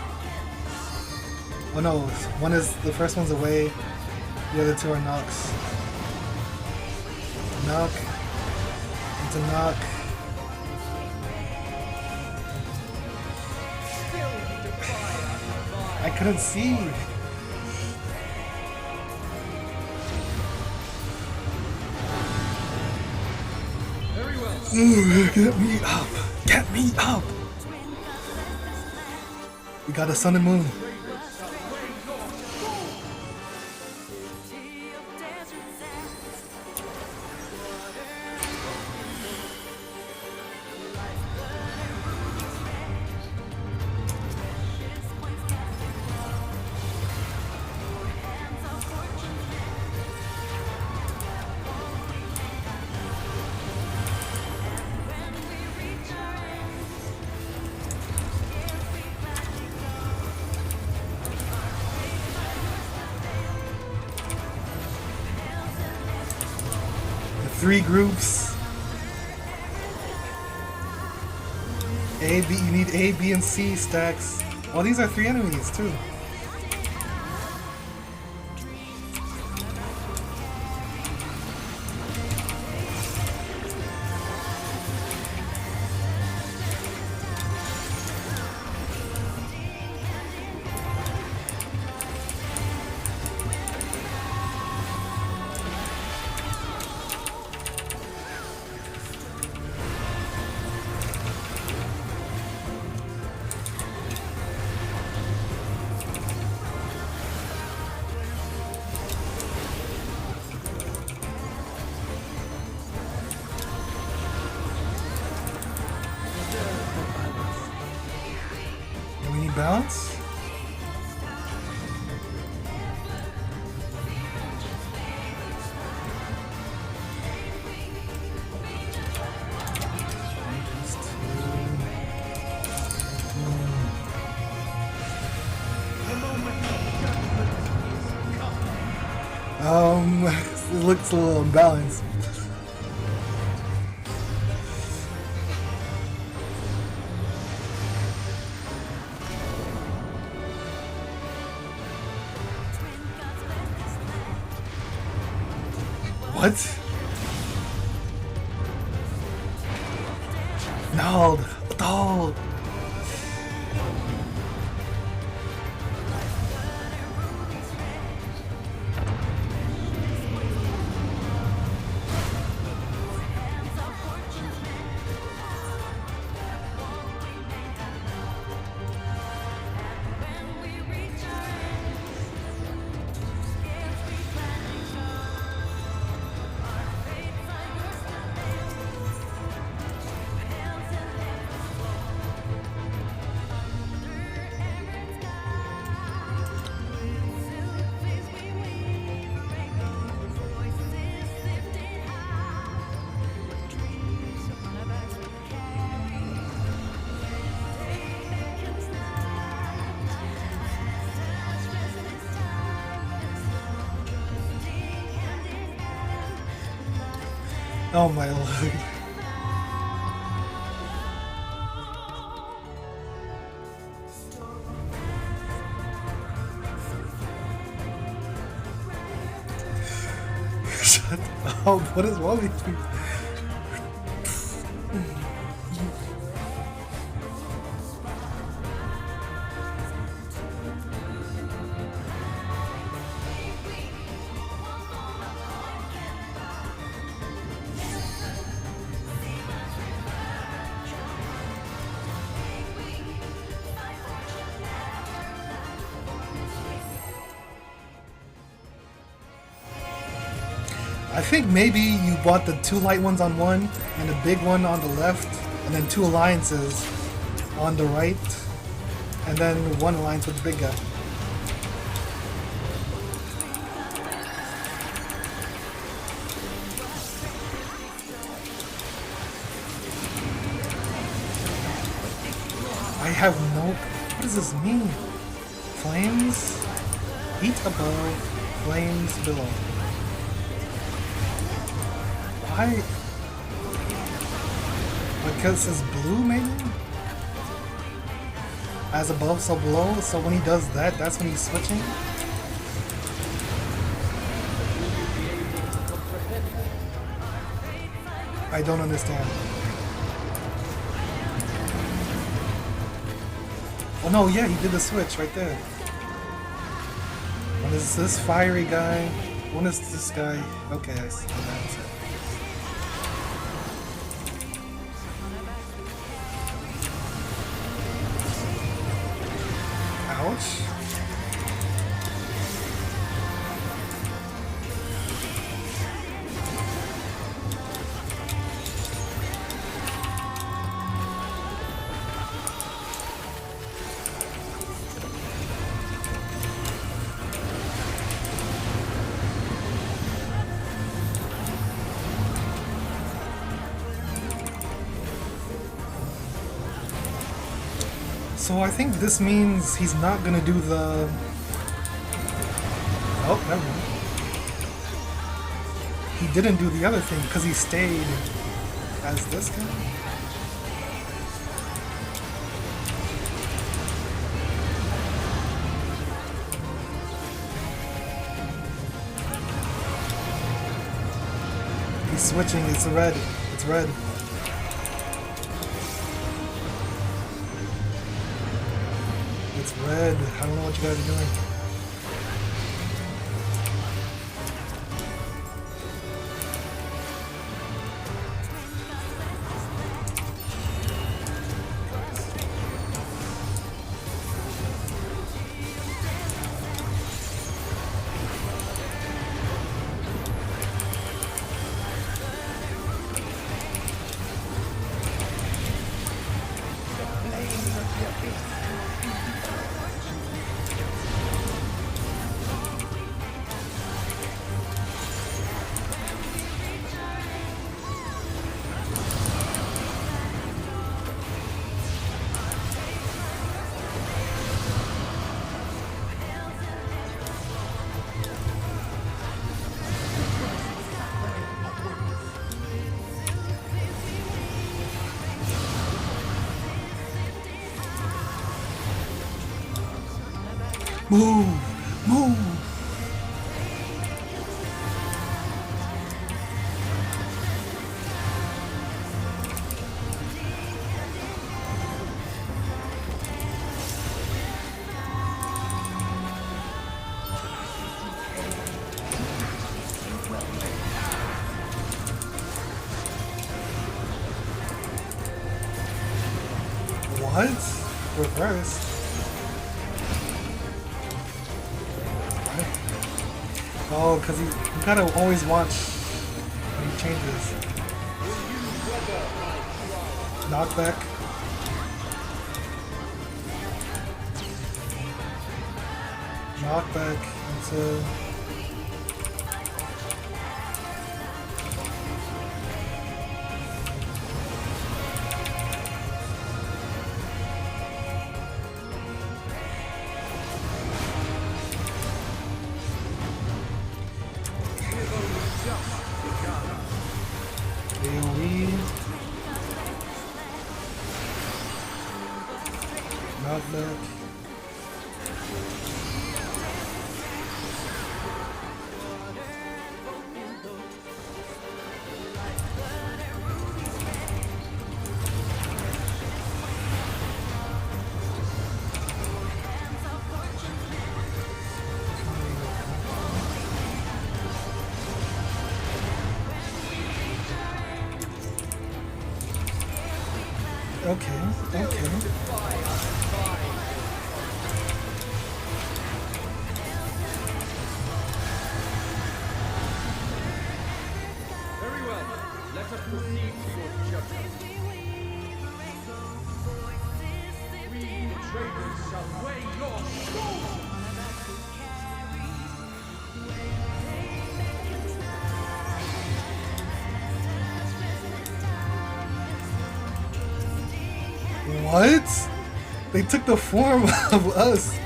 Oh no, one is, the first one's away, the other two are knocks. Knock. Into knock. I couldn't see. Ooh, get me up! Get me up! We got a sun and moon. Three groups. A, B, you need A, B, and C stacks. Oh, these are 3 enemies too. Balance? It looks a little imbalanced. What? No, no. Oh my lord. Shut up. What is wrong with you? I think maybe you bought the 2 light ones on one and a big one on the left, and then 2 alliances on the right, and then 1 alliance with the big guy. I have no... What does this mean? Flames? Heat above, flames below. Why? Because it's blue, maybe? As above, so below. So when he does that, that's when he's switching? I don't understand. Oh no, yeah, he did the switch right there. When is this fiery guy? When is this guy? Okay, I see. That's it. Ouch. So I think this means he's not gonna do the... Oh, never mind. He didn't do the other thing because he stayed as this guy. He's switching, it's red. It's red. It's red. I don't know what you guys are doing. Move! Move! What? Reverse? Oh, because you gotta always watch when he changes. Knockback. Knockback into... AoE. Knockback. Okay, okay. Let us proceed to your judgment. We traitors shall weigh your souls! What? They took the form of us.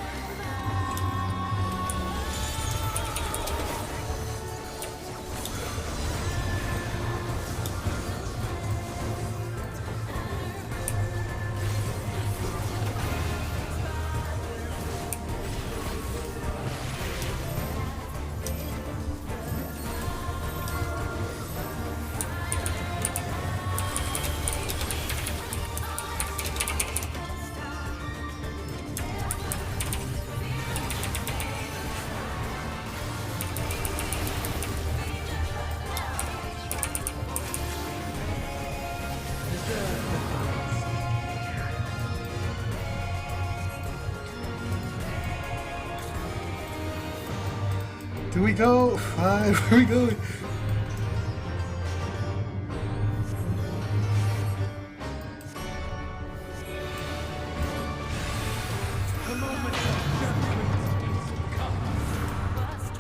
Do we go? 5? Where are we going?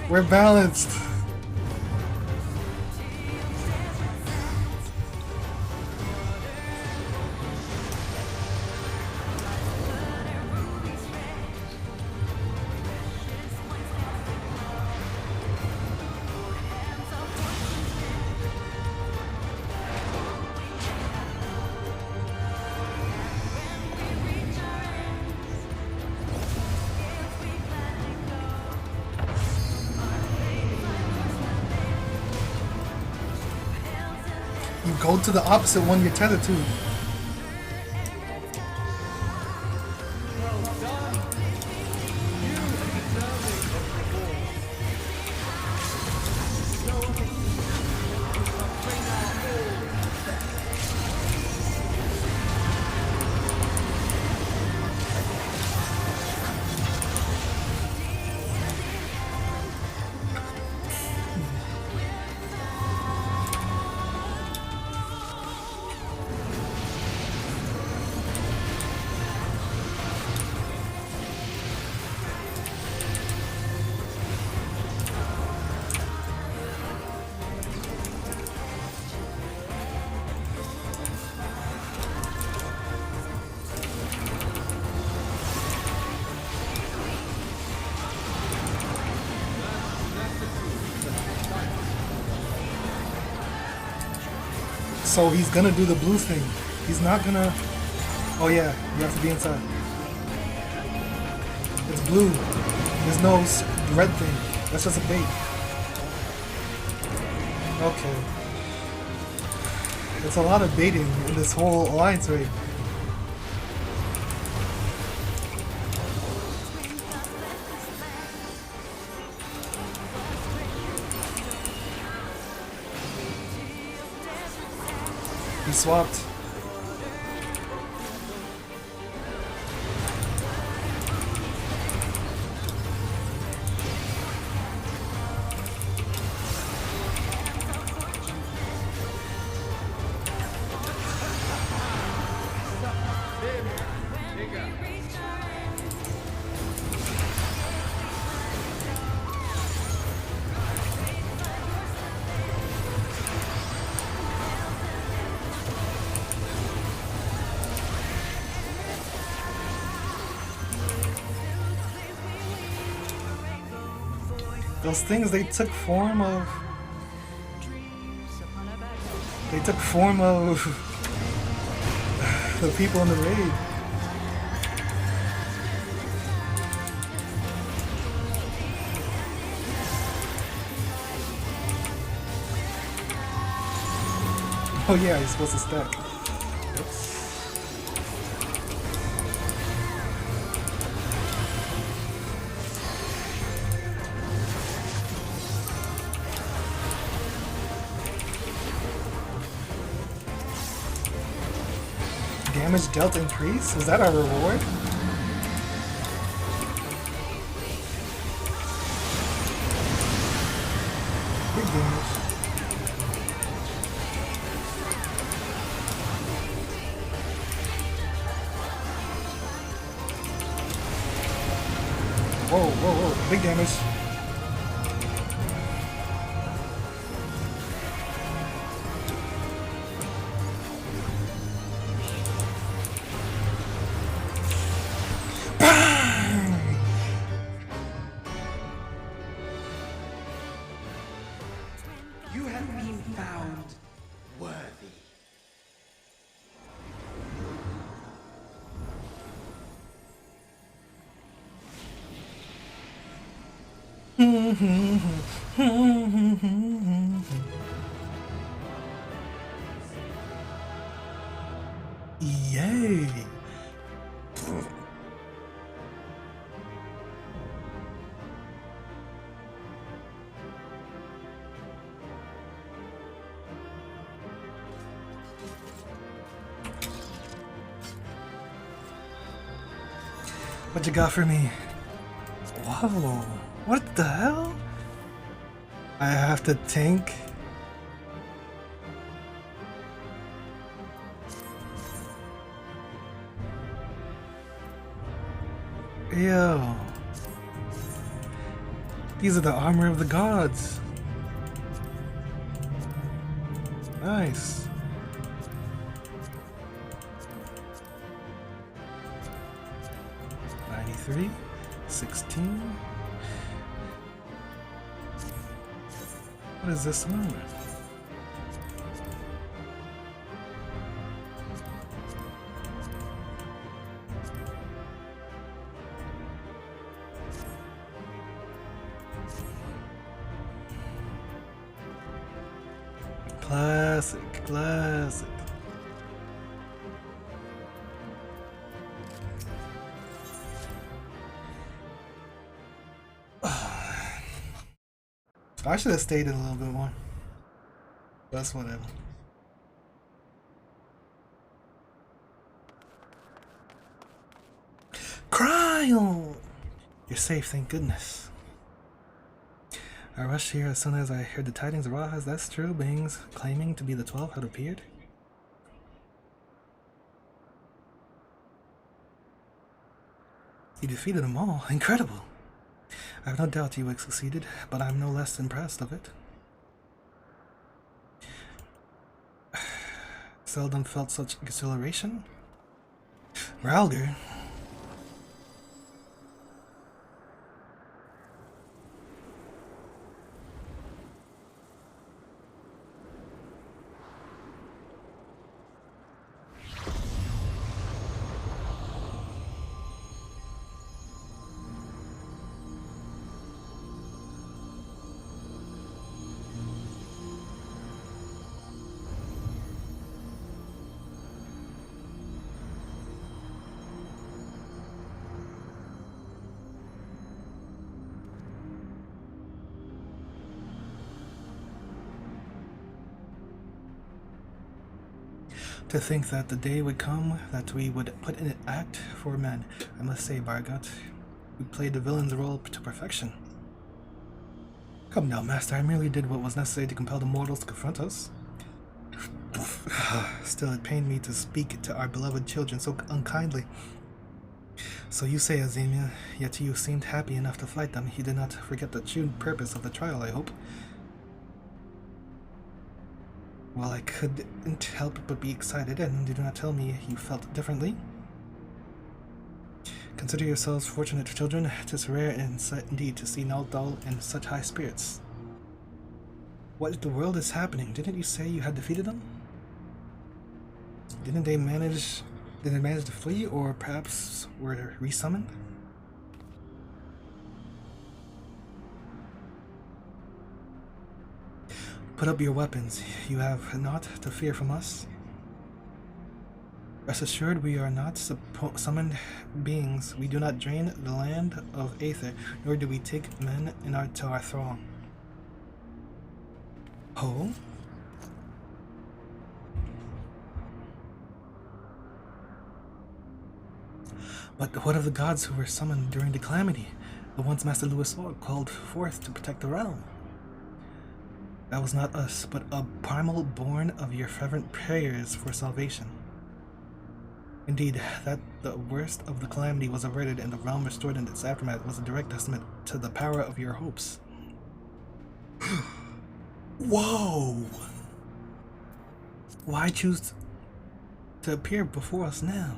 We're balanced. You go to the opposite one you're tethered to. So he's gonna do the blue thing. He's not gonna... Oh yeah, you have to be inside. It's blue. There's no red thing. That's just a bait. Okay. It's a lot of baiting in this whole alliance raid. He swapped. Those things, they took form of... They took form of the people in the raid. Oh yeah, he's supposed to stack. Oops. Damage dealt increase? Was that our reward? Big damage. Big damage. You have been found worthy. Yay! What you got for me? Whoa, what the hell? I have to tank? Ew. These are the armor of the gods. Nice. $93, $16. What is this one? Classic, classic. I should have stayed in a little bit more. That's whatever. Cryo! You're safe, thank goodness. I rushed here as soon as I heard the tidings of Rajas. That's true. Beings claiming to be the 12 had appeared. You defeated them all. Incredible. I have no doubt you succeeded, but I'm no less impressed of it. Seldom felt such exhilaration. Ralger. To think that the day would come that we would put in an act for men. I must say, Bargot, you played the villain's role to perfection. Come now, Master, I merely did what was necessary to compel the mortals to confront us. Still, it pained me to speak to our beloved children so unkindly. So you say, Azemia, yet you seemed happy enough to fight them. You did not forget the true purpose of the trial, I hope. Well, I couldn't help but be excited, and do not tell me you felt differently. Consider yourselves fortunate children. 'Tis rare indeed to see Naldal in such high spirits. What in the world is happening? Didn't you say you had defeated them? Did they manage to flee, or perhaps were resummoned? Put up your weapons. You have naught to fear from us. Rest assured, we are not summoned beings. We do not drain the land of Aether, nor do we take men to our thrall. Oh? But what of the gods who were summoned during the calamity? The ones Master Louis called forth to protect the realm? That was not us, but a primal born of your fervent prayers for salvation. Indeed, that the worst of the calamity was averted and the realm restored in its aftermath was a direct testament to the power of your hopes. Whoa! Why choose to appear before us now?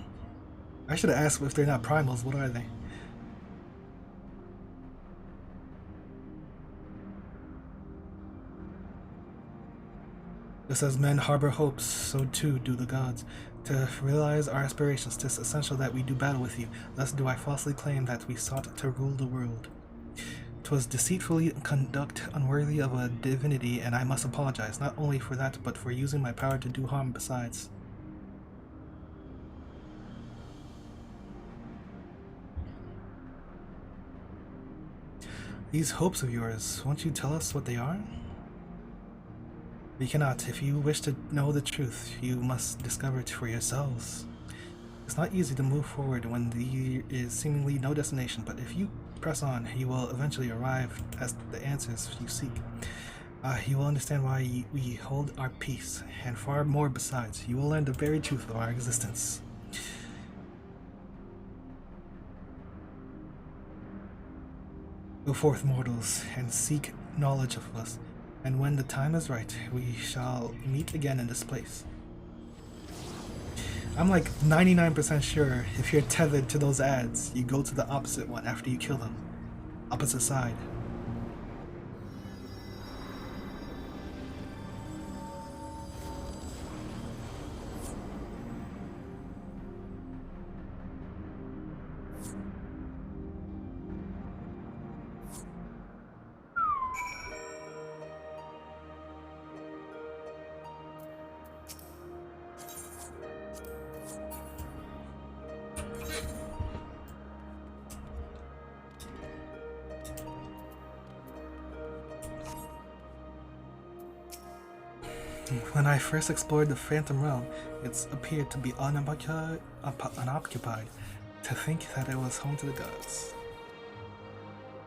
I should have asked if they're not primals. What are they? Just as men harbor hopes, so too do the gods. To realize our aspirations, 'tis essential that we do battle with you. Thus do I falsely claim that we sought to rule the world. 'Twas deceitfully conduct unworthy of a divinity, and I must apologize, not only for that, but for using my power to do harm besides. These hopes of yours, won't you tell us what they are? We cannot. If you wish to know the truth, you must discover it for yourselves. It's not easy to move forward when there is seemingly no destination, but if you press on, you will eventually arrive at the answers you seek. You will understand why we hold our peace, and far more besides. You will learn the very truth of our existence. Go forth, mortals, and seek knowledge of us, and when the time is right, we shall meet again in this place. I'm like 99% sure if you're tethered to those ads, you go to the opposite one after you kill them. Opposite side. When I first explored the Phantom Realm, it appeared to be unoccupied. To think that it was home to the gods.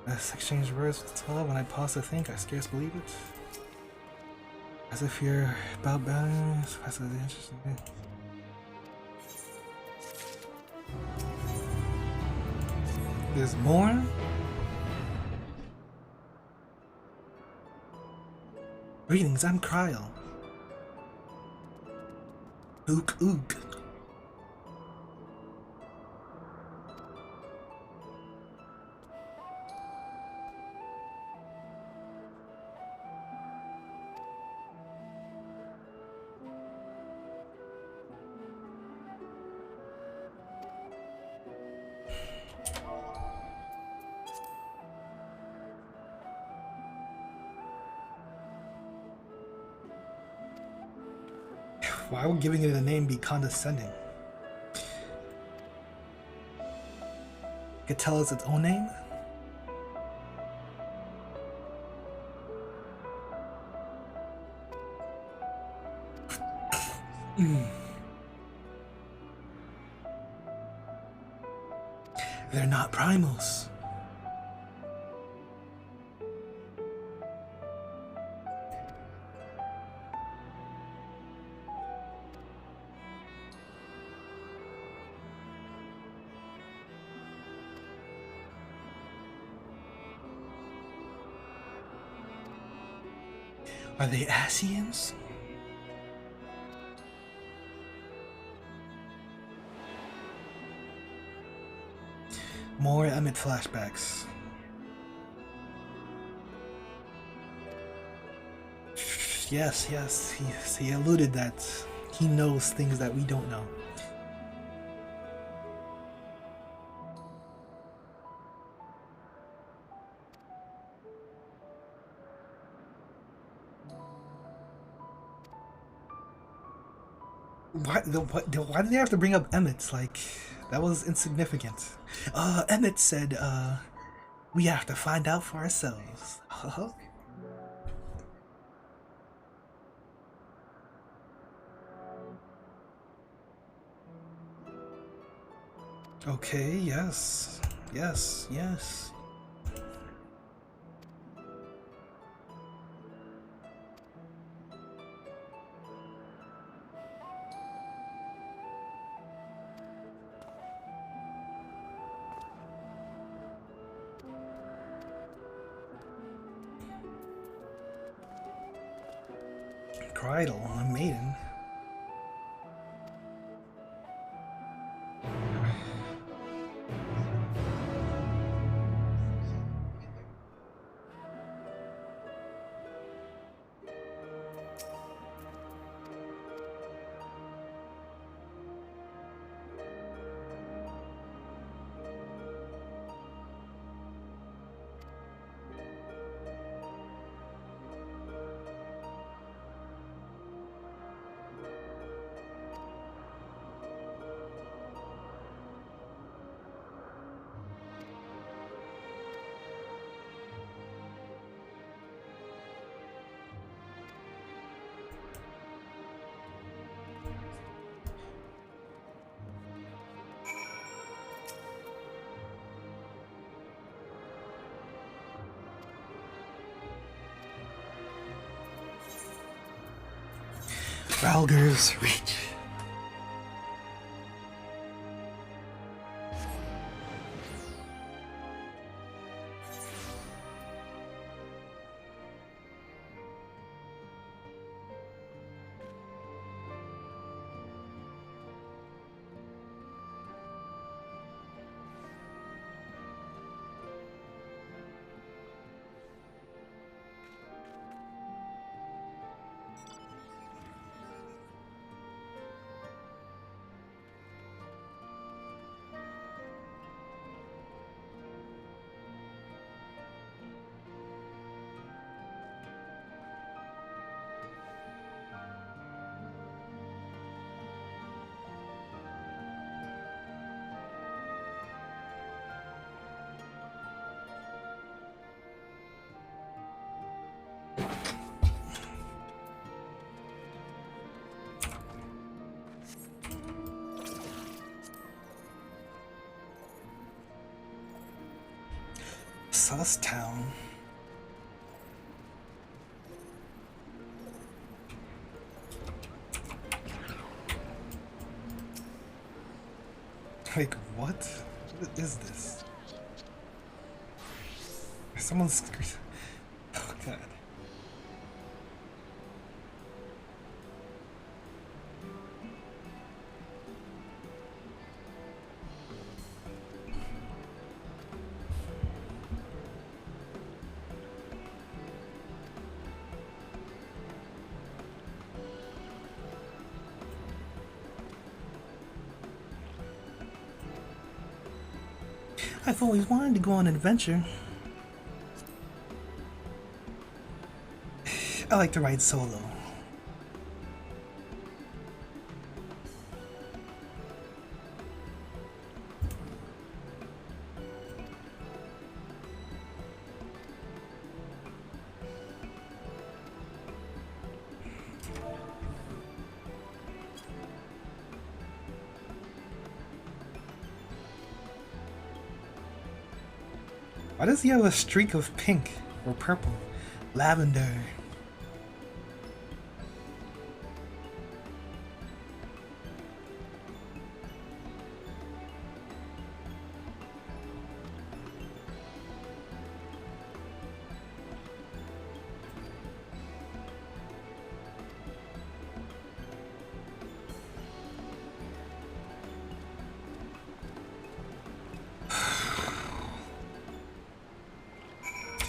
Let's exchange words with 12. When I pause to think, I scarce believe it. As if you're about balance, passively interested. There's more? Greetings, I'm Cryle. Ook ook. Why would giving it a name be condescending? Could tell us its own name? They're not primals. Are they Asians? More Emmett flashbacks. Yes, he alluded that he knows things that we don't know. Why did they have to bring up Emmett? Like, that was insignificant. Emmett said, we have to find out for ourselves. Okay, yes. bridal, a maiden. Valgur's Reach. Town. Like, what? What is this? Someone's... Oh, God. I've always wanted to go on an adventure. I like to ride solo. Why does he have a streak of pink or purple? Lavender.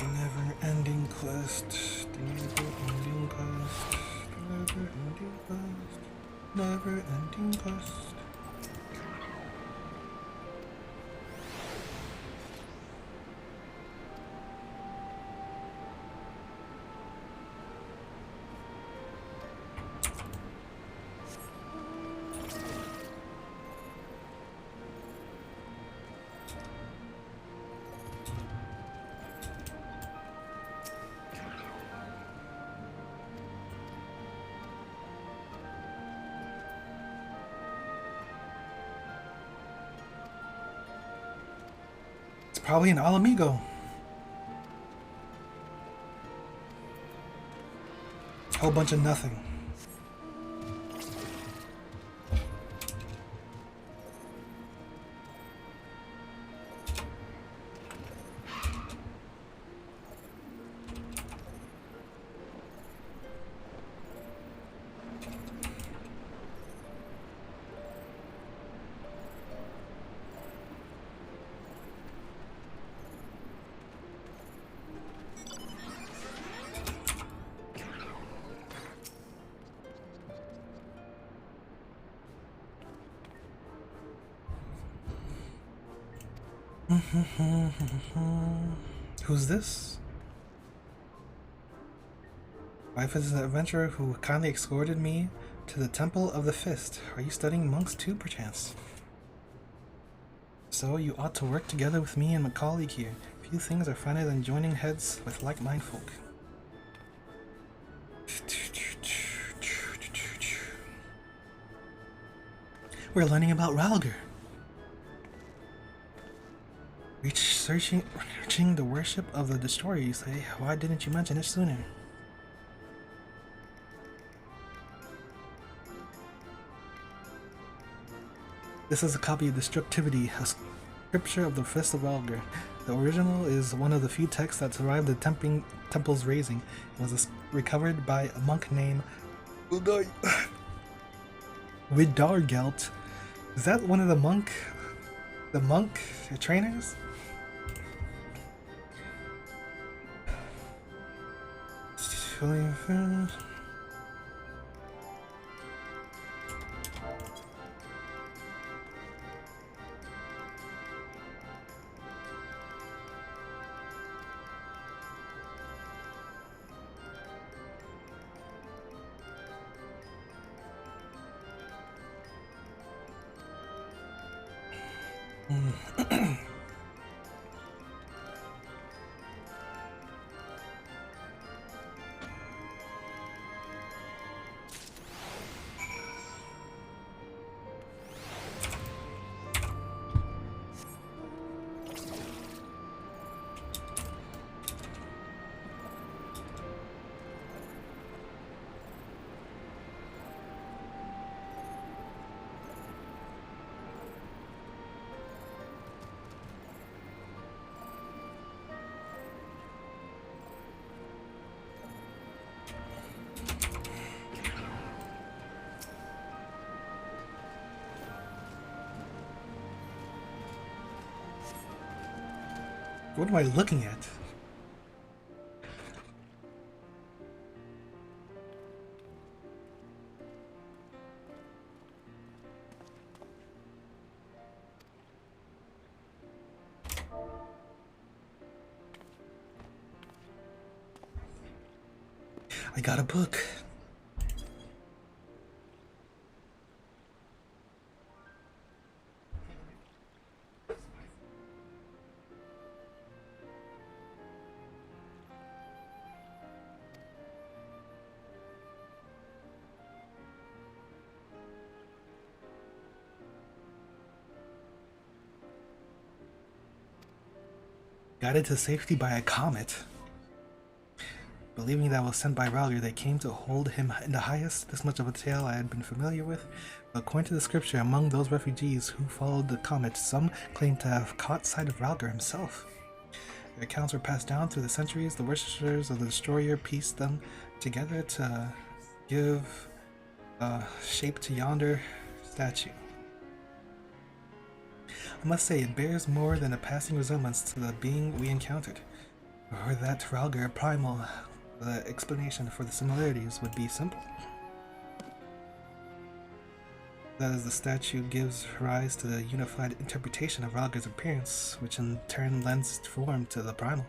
Never-ending quest. Never-ending quest. Never-ending quest. Never-ending quest. Probably an Alamigo. Whole bunch of nothing. Who's this? Wife is an adventurer who kindly escorted me to the Temple of the Fist. Are you studying monks too, perchance? So you ought to work together with me and my colleague here. Few things are finer than joining heads with like-minded folk. We're learning about Ralger. Reaching the worship of the Destroyer, you say? Why didn't you mention it sooner? This is a copy of Destructivity, a scripture of the Fist of Ralger. The original is one of the few texts that survived the temple's razing. It was recovered by a monk named Widargelt. Is that one of the monk trainers? What am I looking at? I got a book. Guided to safety by a comet. Believing that was sent by Ralger, they came to hold him in the highest. This much of a tale I had been familiar with. But according to the scripture, among those refugees who followed the comet, some claimed to have caught sight of Ralger himself. Their accounts were passed down through the centuries. The worshippers of the Destroyer pieced them together to give shape to yonder statue. I must say, it bears more than a passing resemblance to the being we encountered. Or that Ralger primal, the explanation for the similarities would be simple. That is, the statue gives rise to the unified interpretation of Ralger's appearance, which in turn lends form to the primal.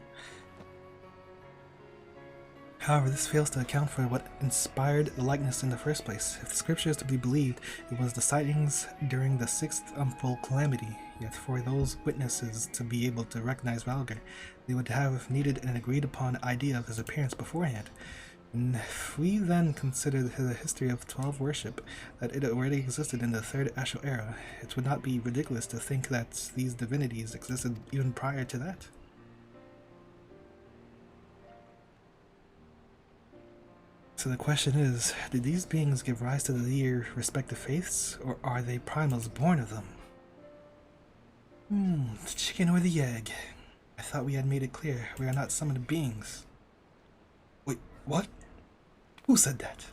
However, this fails to account for what inspired the likeness in the first place. If the scripture is to be believed, it was the sightings during the sixth unfold calamity. Yet for those witnesses to be able to recognize Ralger, they would have needed an agreed upon idea of his appearance beforehand. And if we then consider the history of 12 worship, that it already existed in the third Asho era, it would not be ridiculous to think that these divinities existed even prior to that. So the question is, did these beings give rise to their respective faiths, or are they primals born of them? The chicken or the egg? I thought we had made it clear we are not summoned beings. Wait, what? Who said that?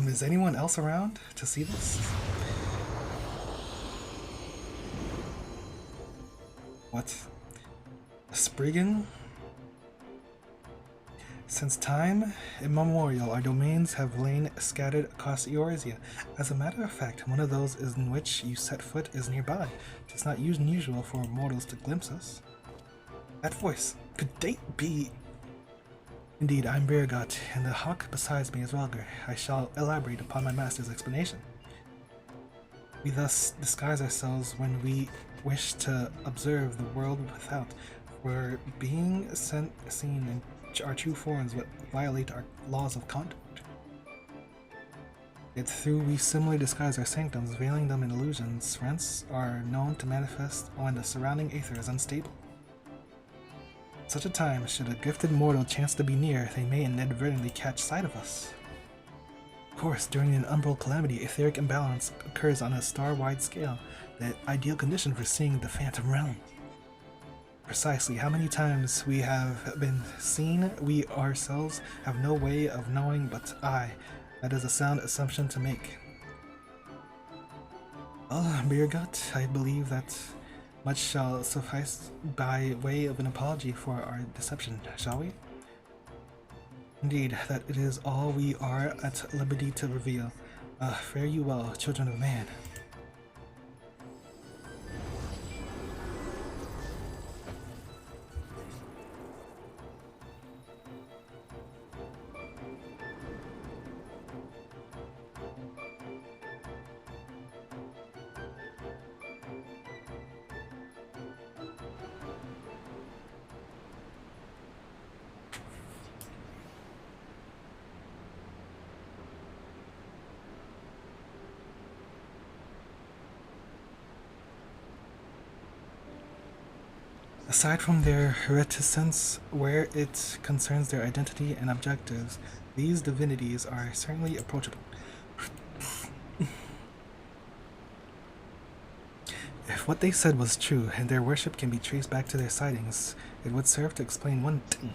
Is anyone else around to see this? What? A Spriggan? Since time immemorial, our domains have lain scattered across Eorzea. As a matter of fact, one of those in which you set foot is nearby. It is not unusual for mortals to glimpse us. That voice, could they be... Indeed, I'm Birgot, and the hawk beside me is Ralger. I shall elaborate upon my master's explanation. We thus disguise ourselves when we wish to observe the world without. We're being seen in our true forms but violate our laws of conduct. Yet through we similarly disguise our sanctums, veiling them in illusions. Rents are known to manifest when the surrounding aether is unstable. At such a time, should a gifted mortal chance to be near, they may inadvertently catch sight of us. Of course, during an umbral calamity, etheric imbalance occurs on a star-wide scale, the ideal condition for seeing the Phantom Realm. Precisely how many times we have been seen, we ourselves have no way of knowing, but that is a sound assumption to make. Well, Birgot, I believe that much shall suffice by way of an apology for our deception, shall we? Indeed, that it is all we are at liberty to reveal. Fare you well, children of man. Aside from their reticence where it concerns their identity and objectives, these divinities are certainly approachable. If what they said was true, and their worship can be traced back to their sightings, it would serve to explain one thing.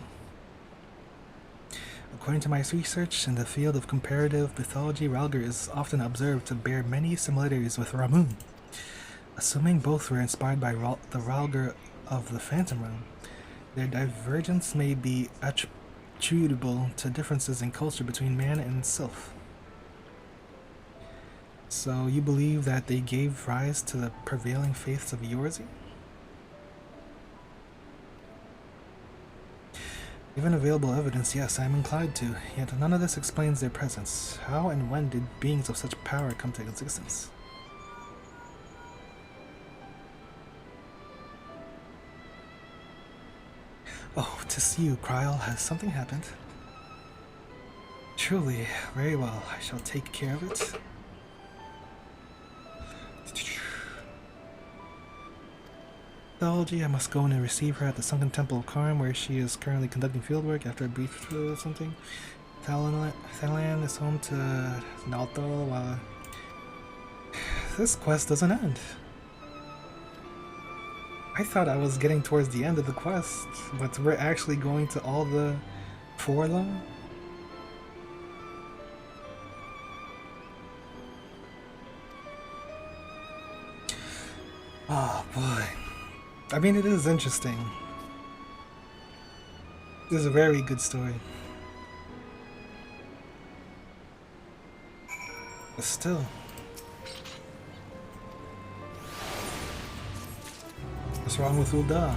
According to my research in the field of comparative mythology, Ralger is often observed to bear many similarities with Ramun. Assuming both were inspired by the Ralger of the Phantom Realm, their divergence may be attributable to differences in culture between man and sylph. So you believe that they gave rise to the prevailing faiths of Eorzea? Given available evidence, yes, I am inclined to, yet none of this explains their presence. How and when did beings of such power come to existence? Oh, 'tis you, Kryl. Has something happened? Truly, very well. I shall take care of it. Mythology, I must go in and receive her at the Sunken Temple of Karm, where she is currently conducting fieldwork after a brief something. Thailand is home to Naoto. This quest doesn't end. I thought I was getting towards the end of the quest, but we're actually going to all the four of them? Oh boy. I mean, it is interesting. This is a very good story. But still. What's wrong with Ul'dah?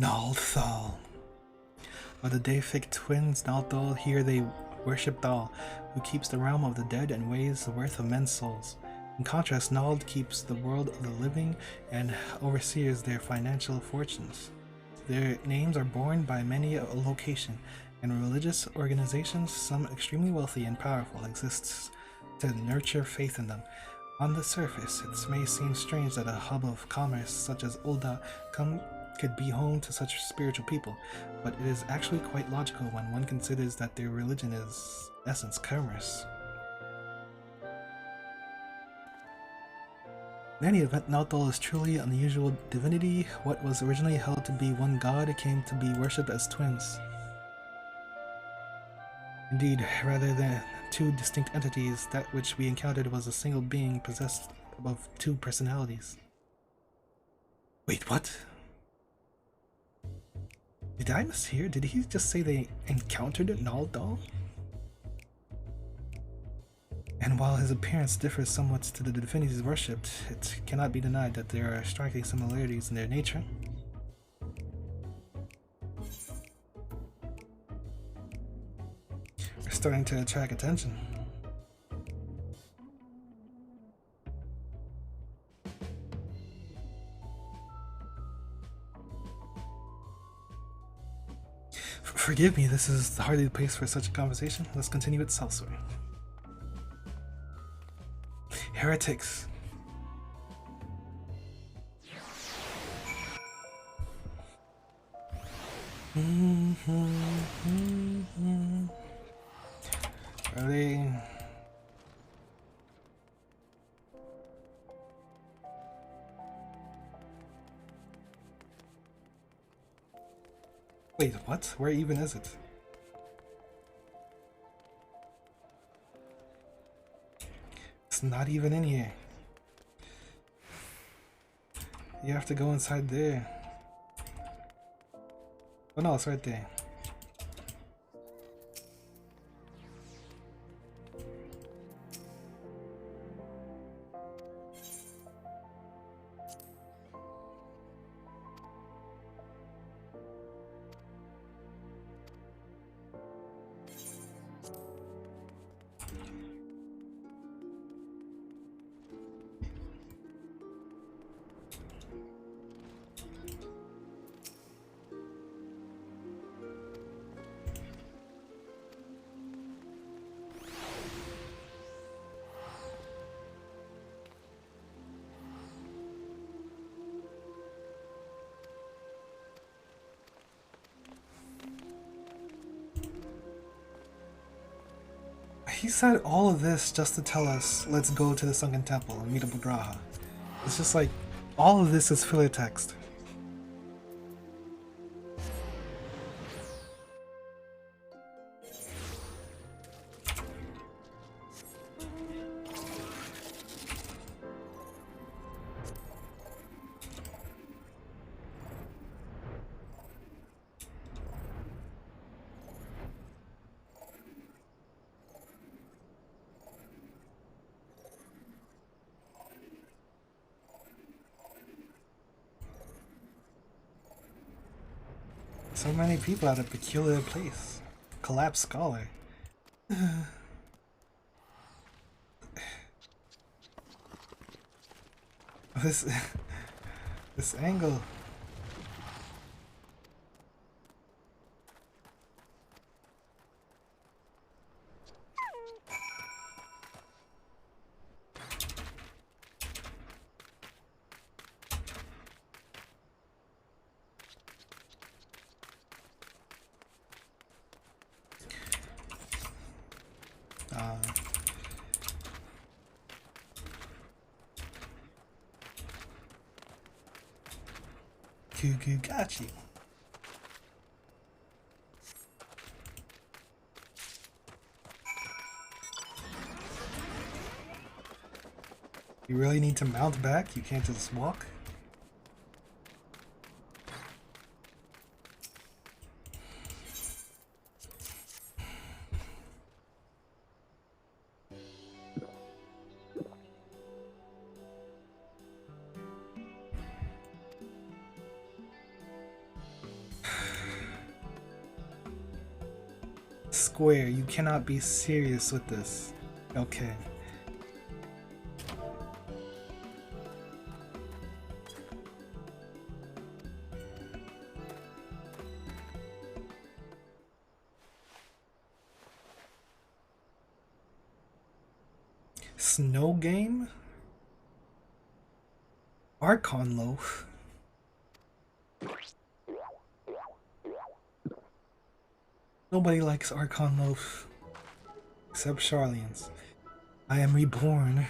Naldthal. Are the Dayfik twins Naldthal? Here they worship Thal, who keeps the realm of the dead and weighs the worth of men's souls. In contrast, Nald keeps the world of the living and oversees their financial fortunes. Their names are borne by many a location, and religious organizations, some extremely wealthy and powerful, exists to nurture faith in them. On the surface, it may seem strange that a hub of commerce such as Ulda could be home to such spiritual people, but it is actually quite logical when one considers that their religion is, in essence, commerce. In any event, Naldthal is truly an unusual divinity. What was originally held to be one god came to be worshipped as twins. Indeed, rather than two distinct entities, that which we encountered was a single being possessed of two personalities. Wait, what? Did I mishear? Did he just say they encountered Naldthal? And while his appearance differs somewhat to the divinities worshipped, it cannot be denied that there are striking similarities in their nature. We're starting to attract attention. Forgive me, this is hardly the place for such a conversation. Let's continue it elsewhere. Heretics. Are they? Wait, what? Where even is it? It's not even in here. You have to go inside there. Oh no, it's right there. He said all of this just to tell us, let's go to the Sunken Temple and meet up with Graha. It's just like, all of this is filler text. So many people at a peculiar place. Collapsed scholar. This angle. Got you. You really need to mount back? You can't just walk? square. You cannot be serious with this. Okay. Snow game? Archon loaf? Nobody likes Archon loaf except Charlians. I am reborn.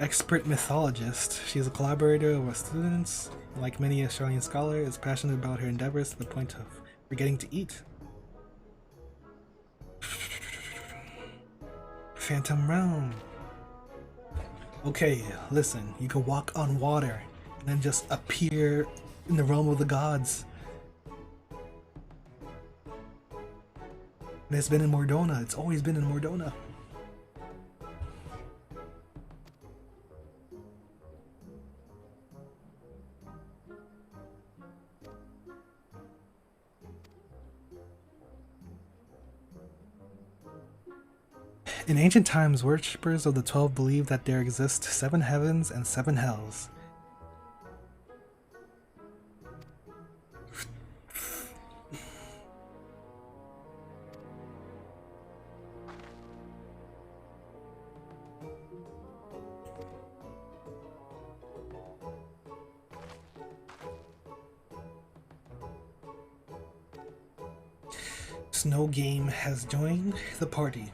Expert mythologist. She is a collaborator with students. Like many Australian scholars, is passionate about her endeavors to the point of forgetting to eat. Phantom Realm. Okay, listen. You can walk on water and then just appear in the realm of the gods. And it's been in Mordona. It's always been in Mordona. In ancient times, worshippers of the 12 believed that there exist 7 heavens and 7 hells. Snow Game has joined the party.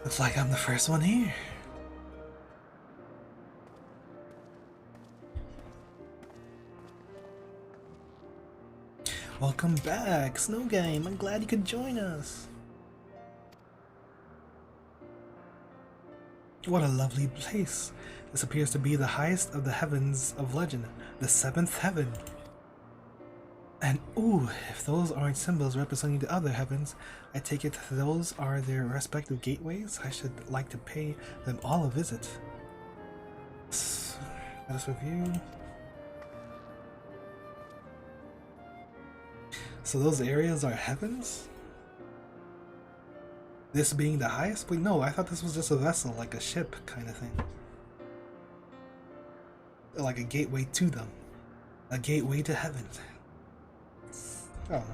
Looks like I'm the first one here. Welcome back, Snow Game. I'm glad you could join us. What a lovely place. This appears to be the highest of the heavens of legend, the 7th heaven. And ooh, if those aren't symbols representing the other heavens, I take it those are their respective gateways. I should like to pay them all a visit. Let us review. So those areas are heavens? This being the highest? Wait, no, I thought this was just a vessel, like a ship kind of thing. Like a gateway to them. A gateway to heaven. Oh.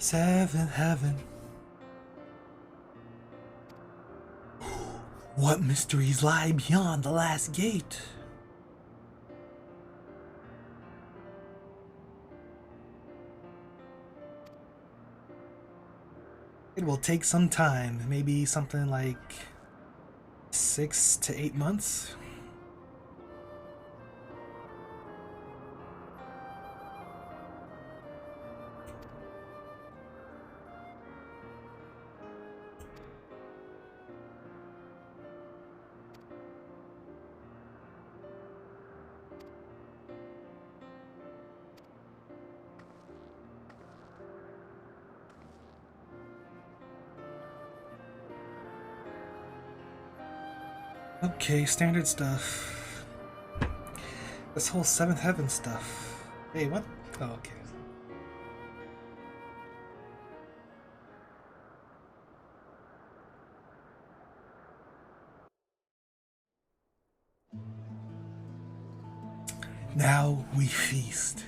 Seventh heaven. What mysteries lie beyond the last gate? It will take some time, maybe something like 6 to 8 months. Okay, standard stuff. This whole seventh heaven stuff. Hey, what? Oh, okay. Now we feast.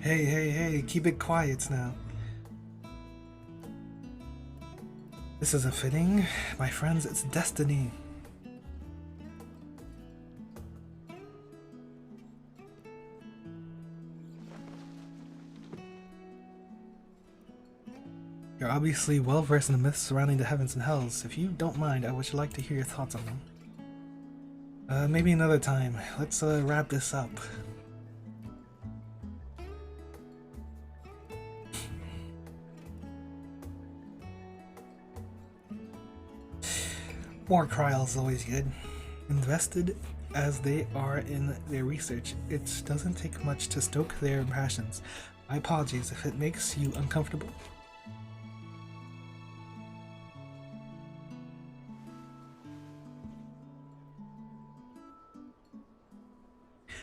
Hey, keep it quiet now. This isn't fitting. My friends, it's destiny. You're obviously well versed in the myths surrounding the heavens and hells. If you don't mind, I would like to hear your thoughts on them. Maybe another time. Let's wrap this up. More trials is always good. Invested as they are in their research, it doesn't take much to stoke their passions. My apologies if it makes you uncomfortable.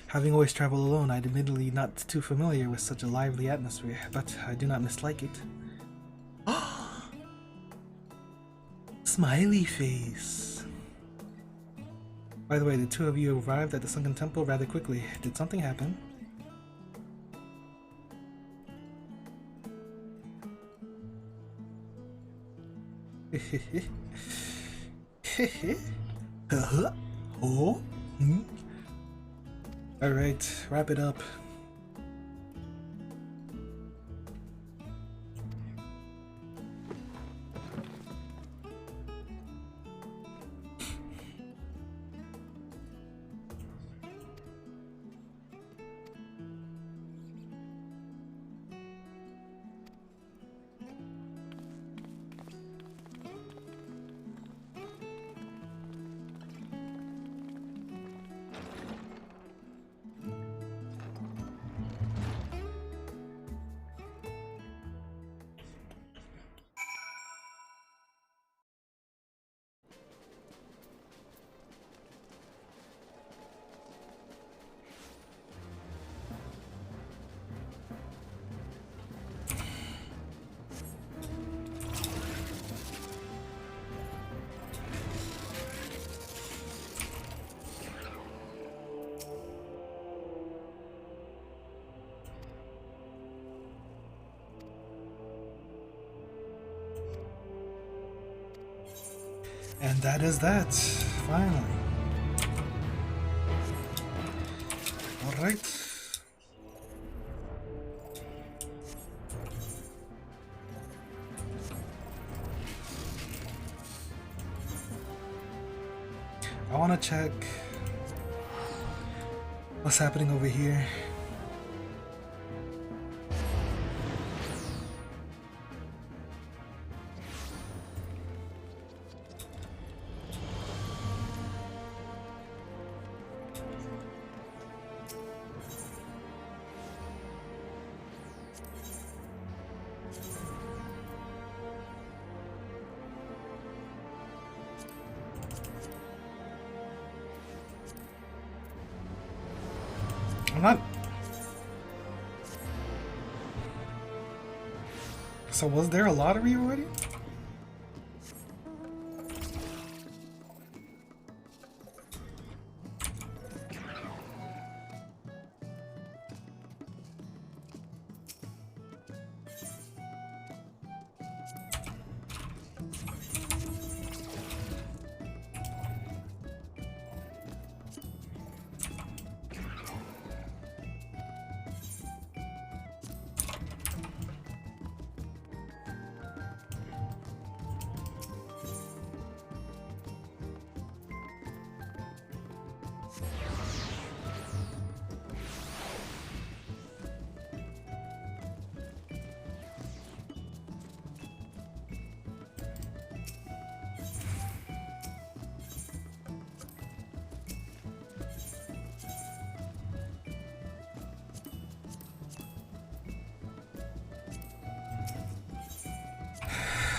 Having always traveled alone, I'm admittedly not too familiar with such a lively atmosphere, but I do not mislike it. Smiley face. By the way, the two of you arrived at the Sunken Temple rather quickly. Did something happen? Oh? Alright, wrap it up. And that is that, finally. Alright. I want to check what's happening over here. not. So was there a lottery already?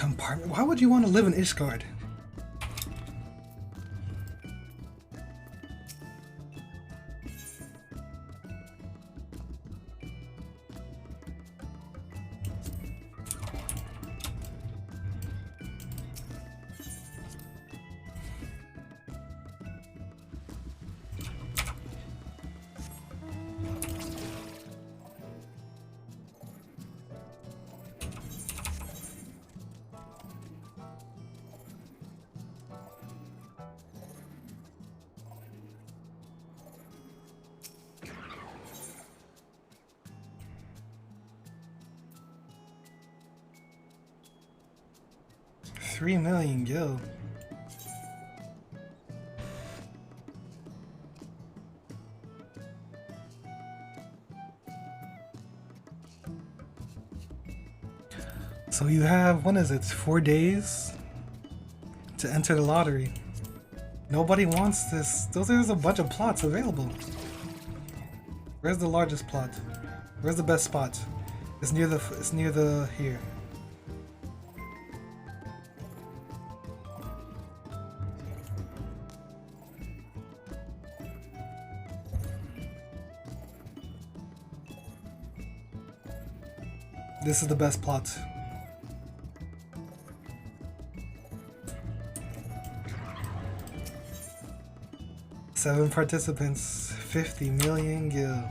Apartment. Why would you want to live in Ishgard? $3 million gil. So you have, what is it, 4 days to enter the lottery. Nobody wants this. There's a bunch of plots available. Where's the largest plot? Where's the best spot? It's near the here. This is the best plot. Seven participants, 50 million gil.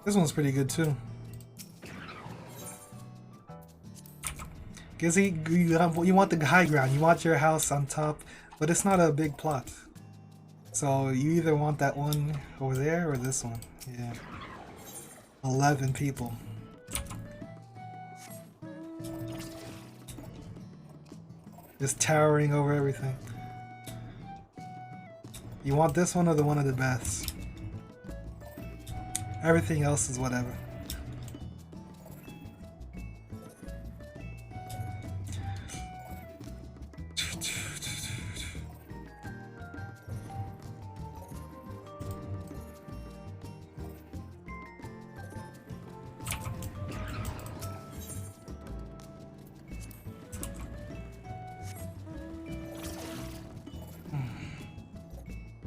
This one's pretty good too. Because you want the high ground, you want your house on top, but it's not a big plot. So you either want that one over there or this one. Yeah. 11 people. Just towering over everything. You want this one or the one of the best? Everything else is whatever.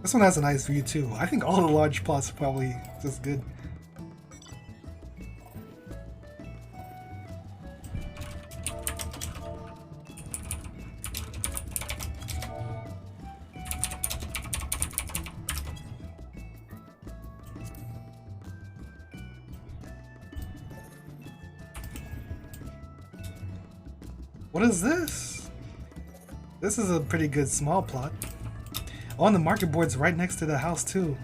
This one has a nice view too. I think all the large plots are probably just good. What is this? This is a pretty good small plot. Oh, and the market board's right next to the house too.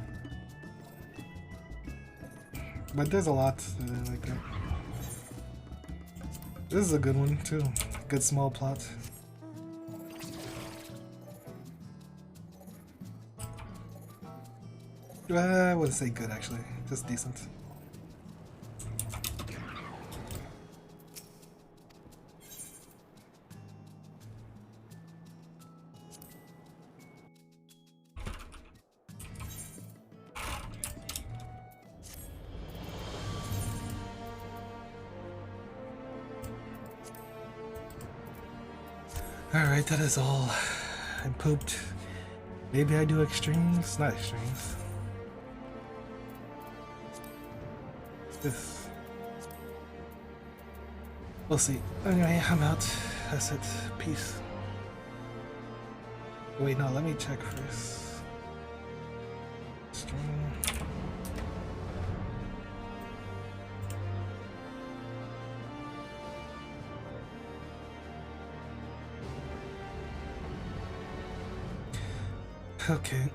But there's a lot like that. This is a good one too. Good small plot. I wouldn't say good actually, just decent. Alright, that is all. I'm pooped. Maybe I do extremes? Not extremes. This. We'll see. Anyway, I'm out. That's it. Peace. Wait, no, let me check first. Stream. Okay.